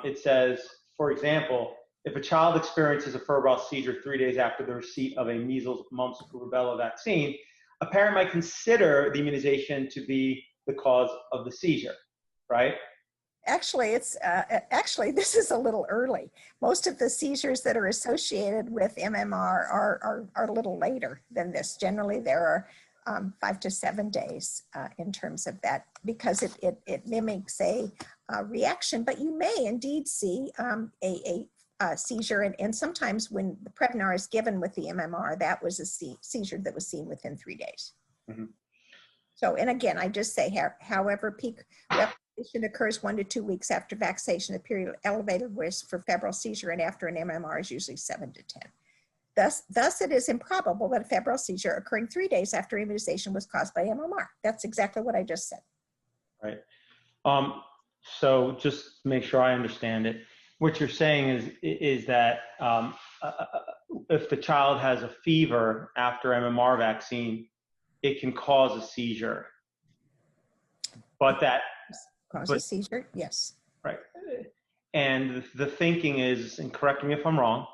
It says, for example, if a child experiences a febrile seizure 3 days after the receipt of a measles, mumps, rubella vaccine, a parent might consider the immunization to be the cause of the seizure, right? Actually, this is a little early. Most of the seizures that are associated with MMR are a little later than this. Generally, there are 5 to 7 days in terms of that, because it mimics a reaction. But you may indeed see a seizure, and sometimes when the Prevnar is given with the MMR, that was a seizure that was seen within 3 days. Mm-hmm. So, and again, I just say, however, peak replication occurs 1 to 2 weeks after vaccination. A period of elevated risk for febrile seizure and after an MMR is usually 7 to 10. Thus, it is improbable that a febrile seizure occurring 3 days after immunization was caused by MMR. That's exactly what I just said. Right. So just to make sure I understand it, what you're saying is that if the child has a fever after MMR vaccine, it can cause a seizure. But that cause a seizure, yes. Right. And the thinking is, and correct me if I'm wrong,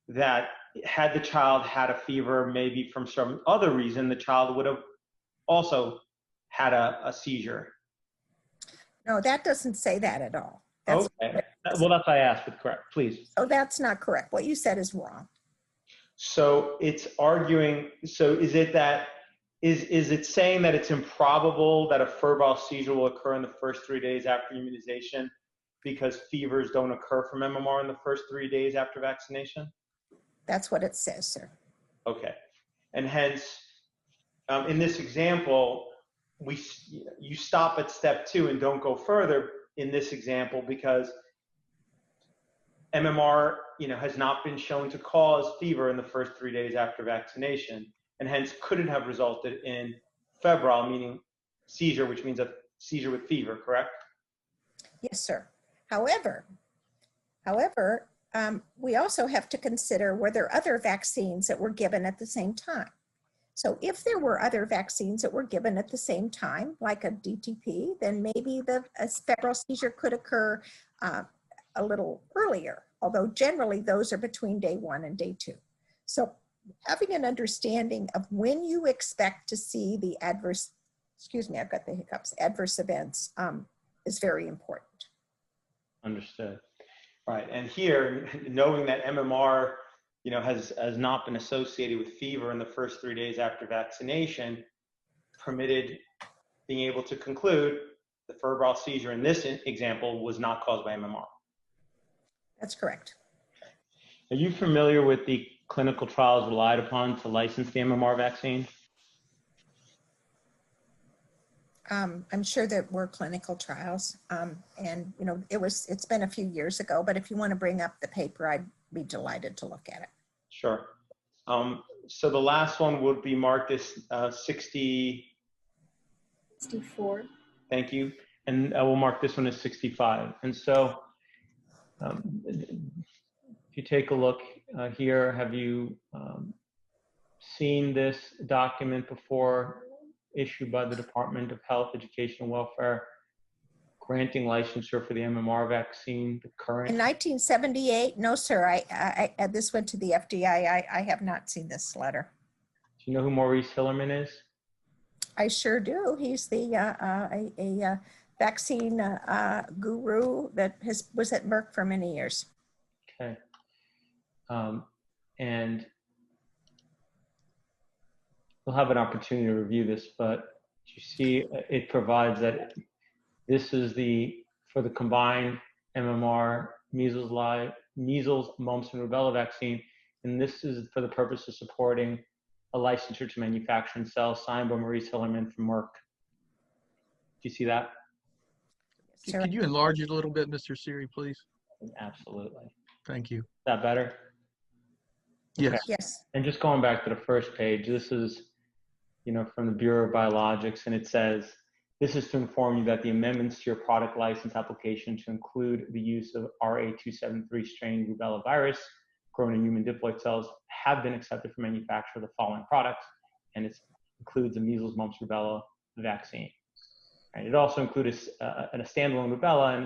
that had the child had a fever, maybe from some other reason, the child would have also had a seizure. No, that doesn't say that at all. Okay. Well, that's why I asked, but correct, please. Oh, that's not correct. What you said is wrong. So it's arguing, so is it that, is it saying that it's improbable that a febrile seizure will occur in the first 3 days after immunization because fevers don't occur from MMR in the first 3 days after vaccination? That's what it says, sir. Okay. And hence, in this example, you stop at step 2 and don't go further in this example because MMR, has not been shown to cause fever in the first 3 days after vaccination, and hence couldn't have resulted in febrile, meaning seizure, which means a seizure with fever, correct? Yes, sir. However, we also have to consider were there other vaccines that were given at the same time. So if there were other vaccines that were given at the same time, like a DTP, then maybe the febrile seizure could occur a little earlier, although generally those are between day 1 and day 2. So having an understanding of when you expect to see the adverse, I've got the hiccups, adverse events is very important. Understood. Right. And here, knowing that MMR, has not been associated with fever in the first 3 days after vaccination, permitted being able to conclude the febrile seizure in this example was not caused by MMR. That's correct. Are you familiar with the clinical trials relied upon to license the MMR vaccine? I'm sure there were clinical trials, and it's been a few years ago, but if you want to bring up the paper, I'd be delighted to look at it. Sure. So the last one would be marked as 64. Thank you. And we'll mark this one as 65. And so if you take a look here, have you seen this document before, issued by the Department of Health, Education, and Welfare, granting licensure for the MMR vaccine, the current? In 1978, no, sir. This went to the FDA. I have not seen this letter. Do you know who Maurice Hillerman is? I sure do. He's the a vaccine guru that was at Merck for many years. Okay. And we'll have an opportunity to review this, but you see it provides that this is for the combined MMR, measles, mumps, and rubella vaccine, and this is for the purpose of supporting a licensure to manufacture and sell, signed by Maurice Hillerman from Merck. Do you see that? Sure. Could you enlarge it a little bit, Mr. Siri, please? Absolutely. Thank you. Is that better? Yes. Okay. Yes. And just going back to the first page, this is, from the Bureau of Biologics, and it says, this is to inform you that the amendments to your product license application to include the use of RA273 strain rubella virus grown in human diploid cells have been accepted for manufacture of the following products, and it includes the measles, mumps, rubella vaccine. And it also includes a standalone rubella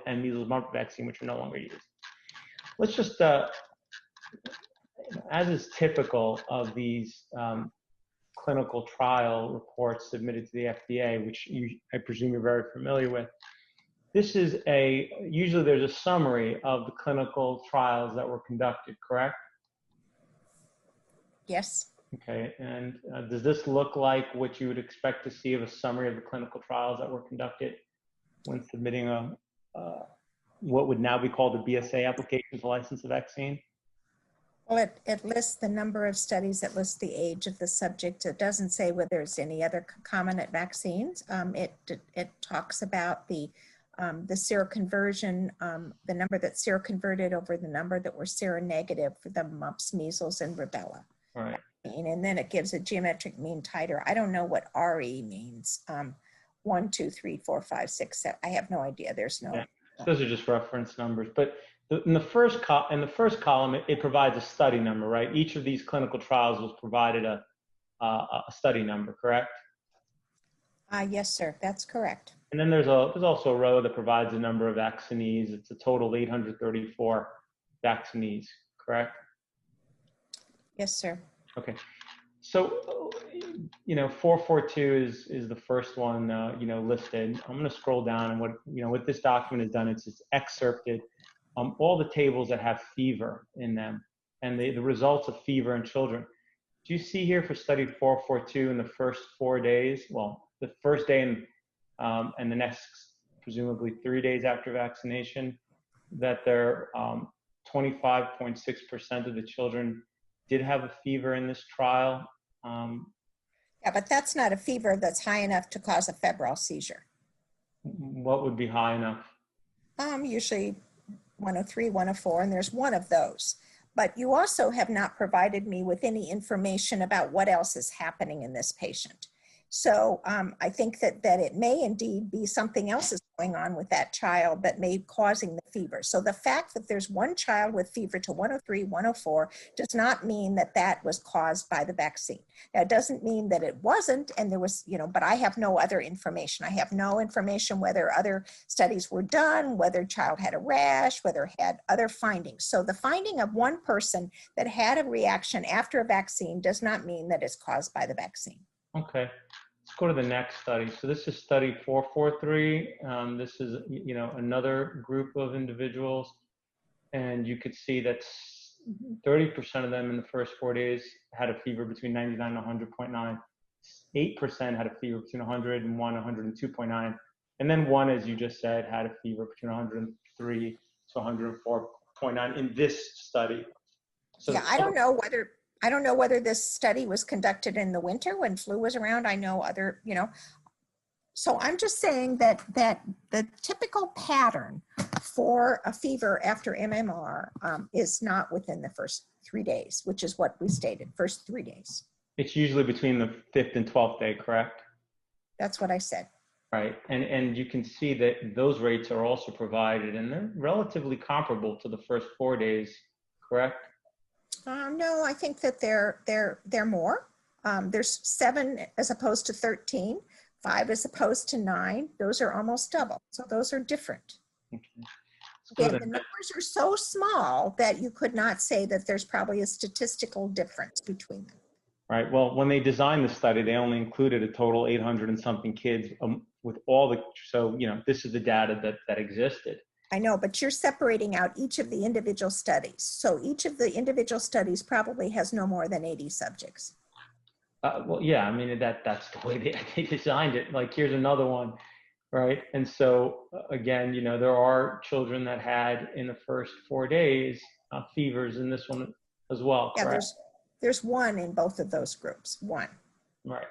and measles, mumps vaccine, which are no longer used. Let's just, as is typical of these clinical trial reports submitted to the FDA, which I presume you're very familiar with. This is usually there's a summary of the clinical trials that were conducted, correct? Yes. Okay, and does this look like what you would expect to see of a summary of the clinical trials that were conducted when submitting what would now be called a BSA application to license a vaccine? Well, it lists the number of studies, it lists the age of the subject. It doesn't say whether there's any other concomitant vaccines. It talks about the the seroconversion, the number that seroconverted over the number that were seronegative for the mumps, measles, and rubella. Right. And then it gives a geometric mean titer. I don't know what RE means. 1, 2, 3, 4, 5, 6, 7. I have no idea. There's no. Yeah. Those are just reference numbers. But in the first column, it provides a study number, right? Each of these clinical trials was provided a study number, correct? Yes, sir. That's correct. And then there's also a row that provides a number of vaccinees. It's a total of 834 vaccinees, correct? Yes, sir. Okay. So, 442 is the first one, listed. I'm going to scroll down, and what this document has done, it's excerpted all the tables that have fever in them and the results of fever in children. Do you see here for study 442 in the first 4 days? Well, the first day and the next, presumably 3 days after vaccination, that there 25.6% of the children did have a fever in this trial. Yeah, but that's not a fever that's high enough to cause a febrile seizure. What would be high enough? Usually 103, 104, and there's one of those. But you also have not provided me with any information about what else is happening in this patient. So I think that it may indeed be something else is going on with that child that may be causing the fever. So the fact that there's one child with fever to 103, 104 does not mean that that was caused by the vaccine. Now, it doesn't mean that it wasn't, and there was, but I have no other information. I have no information whether other studies were done, whether child had a rash, whether had other findings. So the finding of one person that had a reaction after a vaccine does not mean that it's caused by the vaccine. Okay. Let's go to the next study. So this is study 443. This is, another group of individuals, and you could see that 30% of them in the first 4 days had a fever between 99 and 100.9. 8% had a fever between 100 and 102.9. And then one, as you just said, had a fever between 103 to 104.9 in this study. So yeah, I don't know whether this study was conducted in the winter when flu was around. I know other, So I'm just saying that the typical pattern for a fever after MMR is not within the first 3 days, which is what we stated, first 3 days. It's usually between the 5th and 12th day, correct? That's what I said. Right, and you can see that those rates are also provided, and they're relatively comparable to the first 4 days, correct? No, I think that they're more. There's 7 as opposed to 13, 5 as opposed to 9. Those are almost double, so those are different. Okay. Again, the numbers are so small that you could not say that there's probably a statistical difference between them. Right. Well, when they designed the study, they only included a total 800 and something kids with all the, so, this is the data that existed. I know, but you're separating out each of the individual studies. So each of the individual studies probably has no more than 80 subjects. Well, yeah, I mean, that's the way they designed it. Like, here's another one, right? And so, again, there are children that had in the first 4 days fevers in this one as well, correct? Yeah, there's one in both of those groups, one. Right.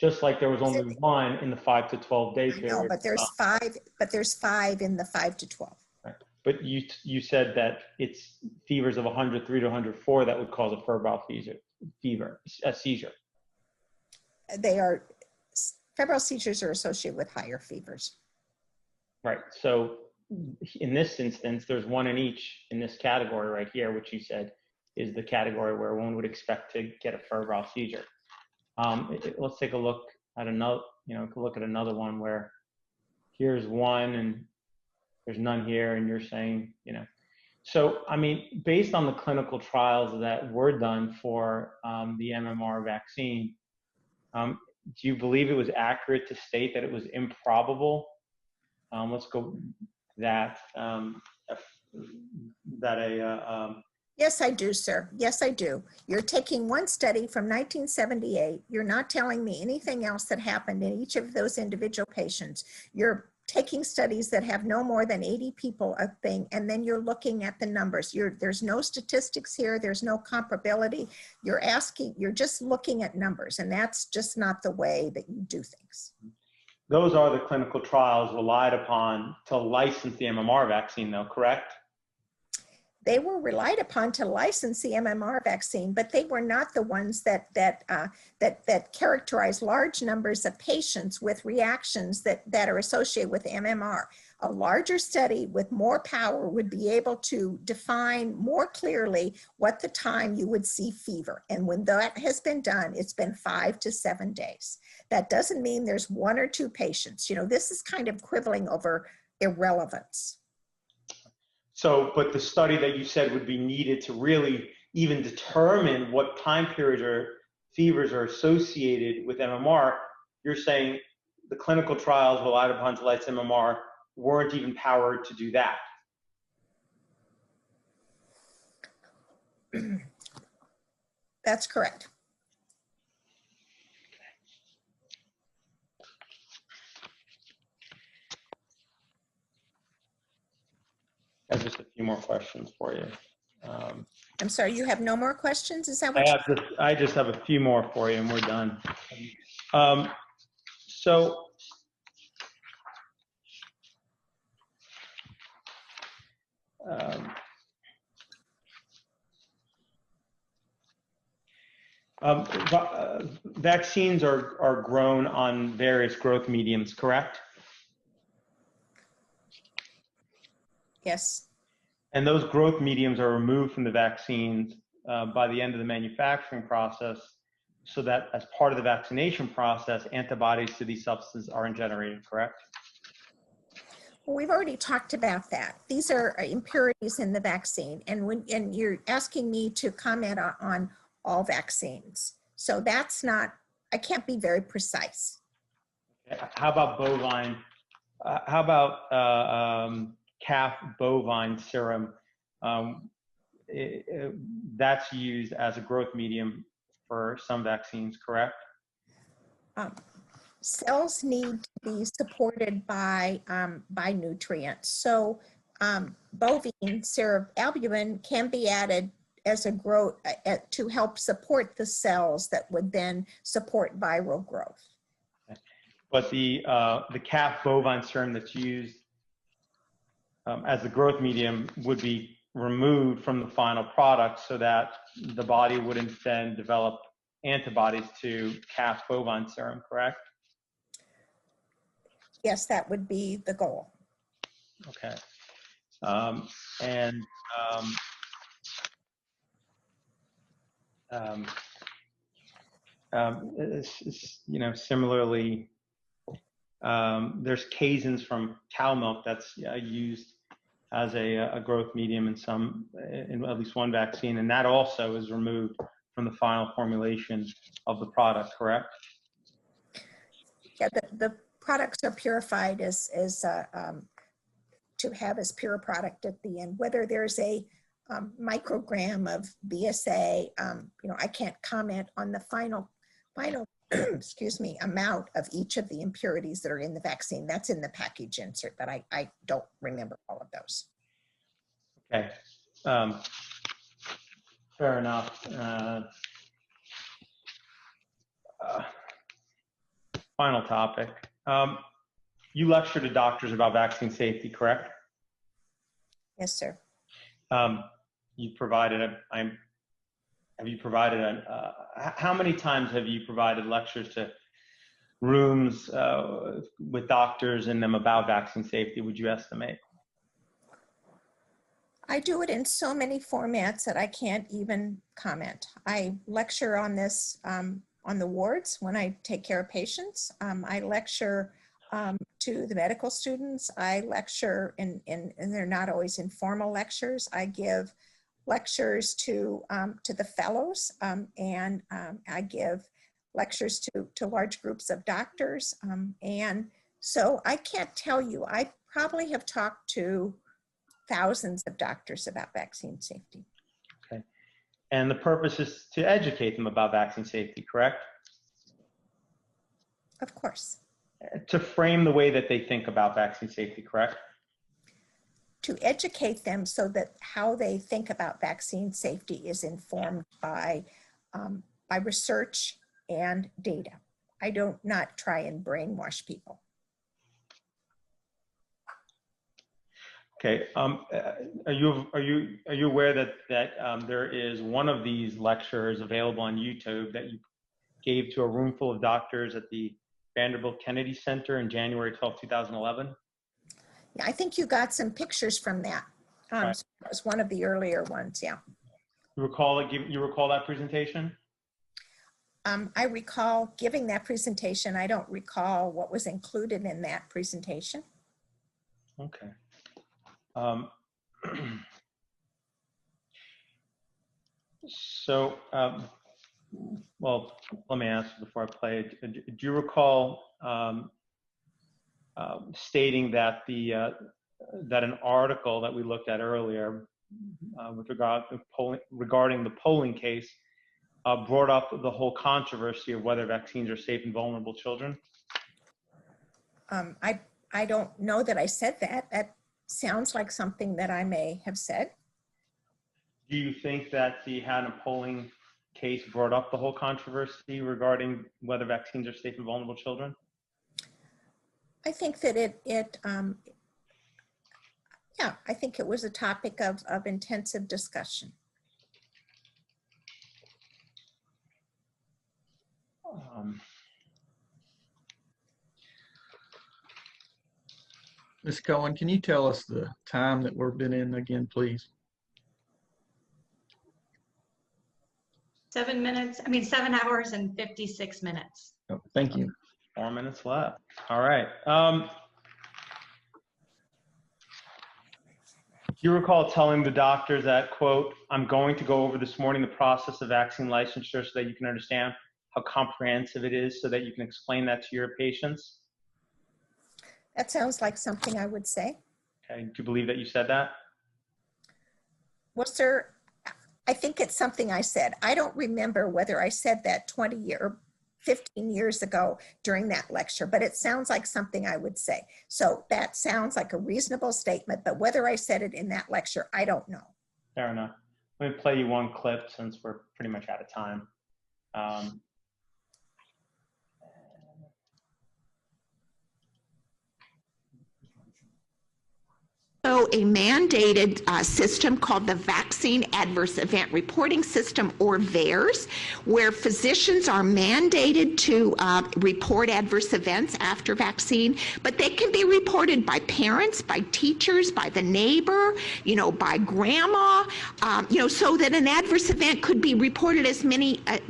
Just like there was only one in the 5 to 12 day period. No, but there's five in the 5 to 12. Right. But you said that it's fevers of 103 to 104 that would cause a febrile seizure. Febrile seizures are associated with higher fevers. Right. So in this instance, there's one in each in this category right here, which you said is the category where one would expect to get a febrile seizure. Let's take a look at another one where here's one and there's none here, and you're saying, So, I mean, based on the clinical trials that were done for the MMR vaccine, do you believe it was accurate to state that it was improbable? Let's go that Yes, I do, sir. Yes, I do. You're taking one study from 1978. You're not telling me anything else that happened in each of those individual patients. You're taking studies that have no more than 80 people a thing, and then you're looking at the numbers. There's no statistics here. There's no comparability. You're just looking at numbers, and that's just not the way that you do things. Those are the clinical trials relied upon to license the MMR vaccine, though, correct? They were relied upon to license the MMR vaccine, but they were not the ones that characterize large numbers of patients with reactions that are associated with MMR. A larger study with more power would be able to define more clearly what the time you would see fever. And when that has been done, it's been 5 to 7 days. That doesn't mean there's 1 or 2 patients. You know, this is kind of quibbling over irrelevance. So, but the study that you said would be needed to really even determine what time periods or fevers are associated with MMR, you're saying the clinical trials relied upon to license MMR weren't even powered to do that. That's correct. I have just a few more questions for you. I'm sorry, you have no more questions? Is that what I just have a few more for you and we're done. Vaccines are grown on various growth mediums, correct? Yes. And those growth mediums are removed from the vaccines by the end of the manufacturing process, so that as part of the vaccination process, antibodies to these substances aren't generated, correct? Well, we've already talked about that. These are impurities in the vaccine, and you're asking me to comment on all vaccines. So that's not, I can't be very precise. How about bovine? How about calf bovine serum? That's used as a growth medium for some vaccines, correct? Cells need to be supported by nutrients. So bovine serum albumin can be added as a growth to help support the cells that would then support viral growth. But the calf bovine serum that's used as a growth medium would be removed from the final product so that the body wouldn't then develop antibodies to calf bovine serum, correct? Yes, that would be the goal. Okay. You know, similarly, there's caseins from cow milk that's used as a growth medium in at least one vaccine, and that also is removed from the final formulation of the product, correct? Yeah, the products are purified to have as pure product at the end. Whether there's a microgram of BSA, you know, I can't comment on the final excuse me, amount of each of the impurities that are in the vaccine. That's in the package insert, but I don't remember all of those. Okay, fair enough. Final topic. You lecture to doctors about vaccine safety, correct? Yes, sir. How many times have you provided lectures to rooms with doctors in them about vaccine safety, would you estimate? I do it in so many formats that I can't even comment. I lecture on this on the wards when I take care of patients. I lecture to the medical students. I lecture, and they're not always informal lectures. I give lectures to the fellows, and I give lectures to large groups of doctors. And so I can't tell you, I probably have talked to thousands of doctors about vaccine safety. Okay. And the purpose is to educate them about vaccine safety, correct? Of course. To frame the way that they think about vaccine safety, correct? To educate them so that how they think about vaccine safety is informed by research and data. I don't not try and brainwash people. Okay. Are you aware that there is one of these lectures available on YouTube that you gave to a room full of doctors at the Vanderbilt Kennedy Center in January 12, 2011? Yeah, I think you got some pictures from that. Right. So it was one of the earlier ones. Yeah. You recall that presentation? I recall giving that presentation. I don't recall what was included in that presentation. Okay. Well, let me ask you before I play it. Do you recall stating that that an article that we looked at earlier with regard to regarding the polling case brought up the whole controversy of whether vaccines are safe in vulnerable children? I don't know that I said that. That sounds like something that I may have said. Do you think that the Hannah polling case brought up the whole controversy regarding whether vaccines are safe in vulnerable children? I think that yeah, I think it was a topic of intensive discussion. Ms. Cohen, can you tell us the time that we've been in again, please? 7 hours and 56 minutes. Oh, thank you. 4 minutes left. All right. Do you recall telling the doctors that, quote, "I'm going to go over this morning the process of vaccine licensure so that you can understand how comprehensive it is so that you can explain that to your patients"? That sounds like something I would say. Okay. Do you believe that you said that? Well, sir, I think it's something I said. I don't remember whether I said that 20 or 15 years ago during that lecture, but it sounds like something I would say. So that sounds like a reasonable statement, but whether I said it in that lecture, I don't know. Fair enough. Let me play you one clip since we're pretty much out of time. So a mandated system called the Vaccine Adverse Event Reporting System, or VAERS, where physicians are mandated to report adverse events after vaccine, but they can be reported by parents, by teachers, by the neighbor, by grandma, so that an adverse event could be reported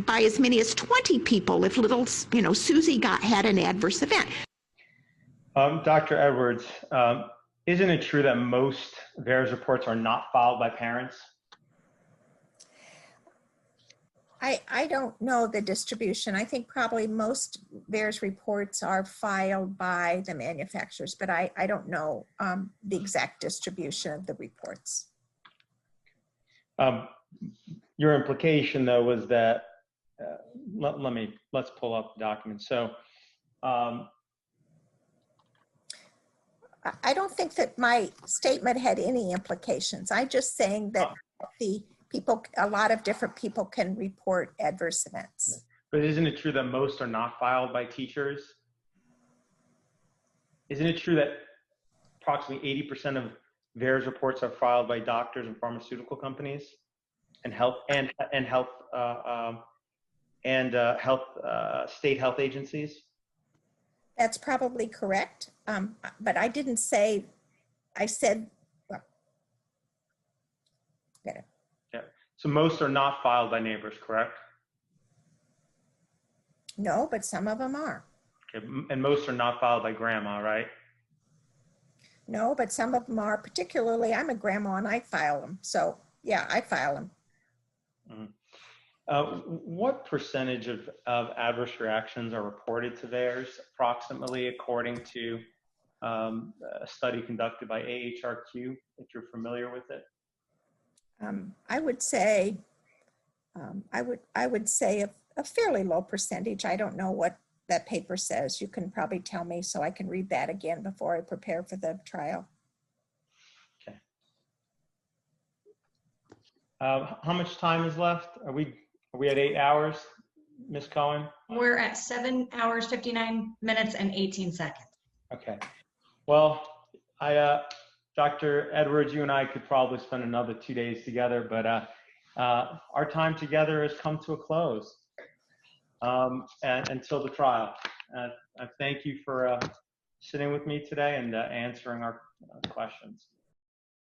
by as many as 20 people if little, Susie had an adverse event. Dr. Edwards, isn't it true that most VAERS reports are not filed by parents? I don't know the distribution. I think probably most VAERS reports are filed by the manufacturers, but I don't know the exact distribution of the reports. Your implication, though, was that, let's pull up the document. So, I don't think that my statement had any implications. I'm just saying that a lot of different people can report adverse events. But isn't it true that most are not filed by teachers? Isn't it true that approximately 80% of VAERS reports are filed by doctors and pharmaceutical companies and state health agencies? That's probably correct, but I didn't say, I said, well, get it. Yeah. So most are not filed by neighbors, correct? No, but some of them are. Okay. And most are not filed by grandma, right? No, but some of them are. Particularly, I'm a grandma and I file them. So yeah, I file them. Mm-hmm. What percentage of adverse reactions are reported to VAERS, approximately, according to a study conducted by AHRQ, if you're familiar with it? I would say, I would say a fairly low percentage. I don't know what that paper says. You can probably tell me so I can read that again before I prepare for the trial. Okay. How much time is left? Are we at 8 hours, Ms. Cohen? We're at 7 hours, 59 minutes, and 18 seconds. Okay. Well, Dr. Edwards, you and I could probably spend another 2 days together, but our time together has come to a close and until the trial. I thank you for sitting with me today and answering our questions.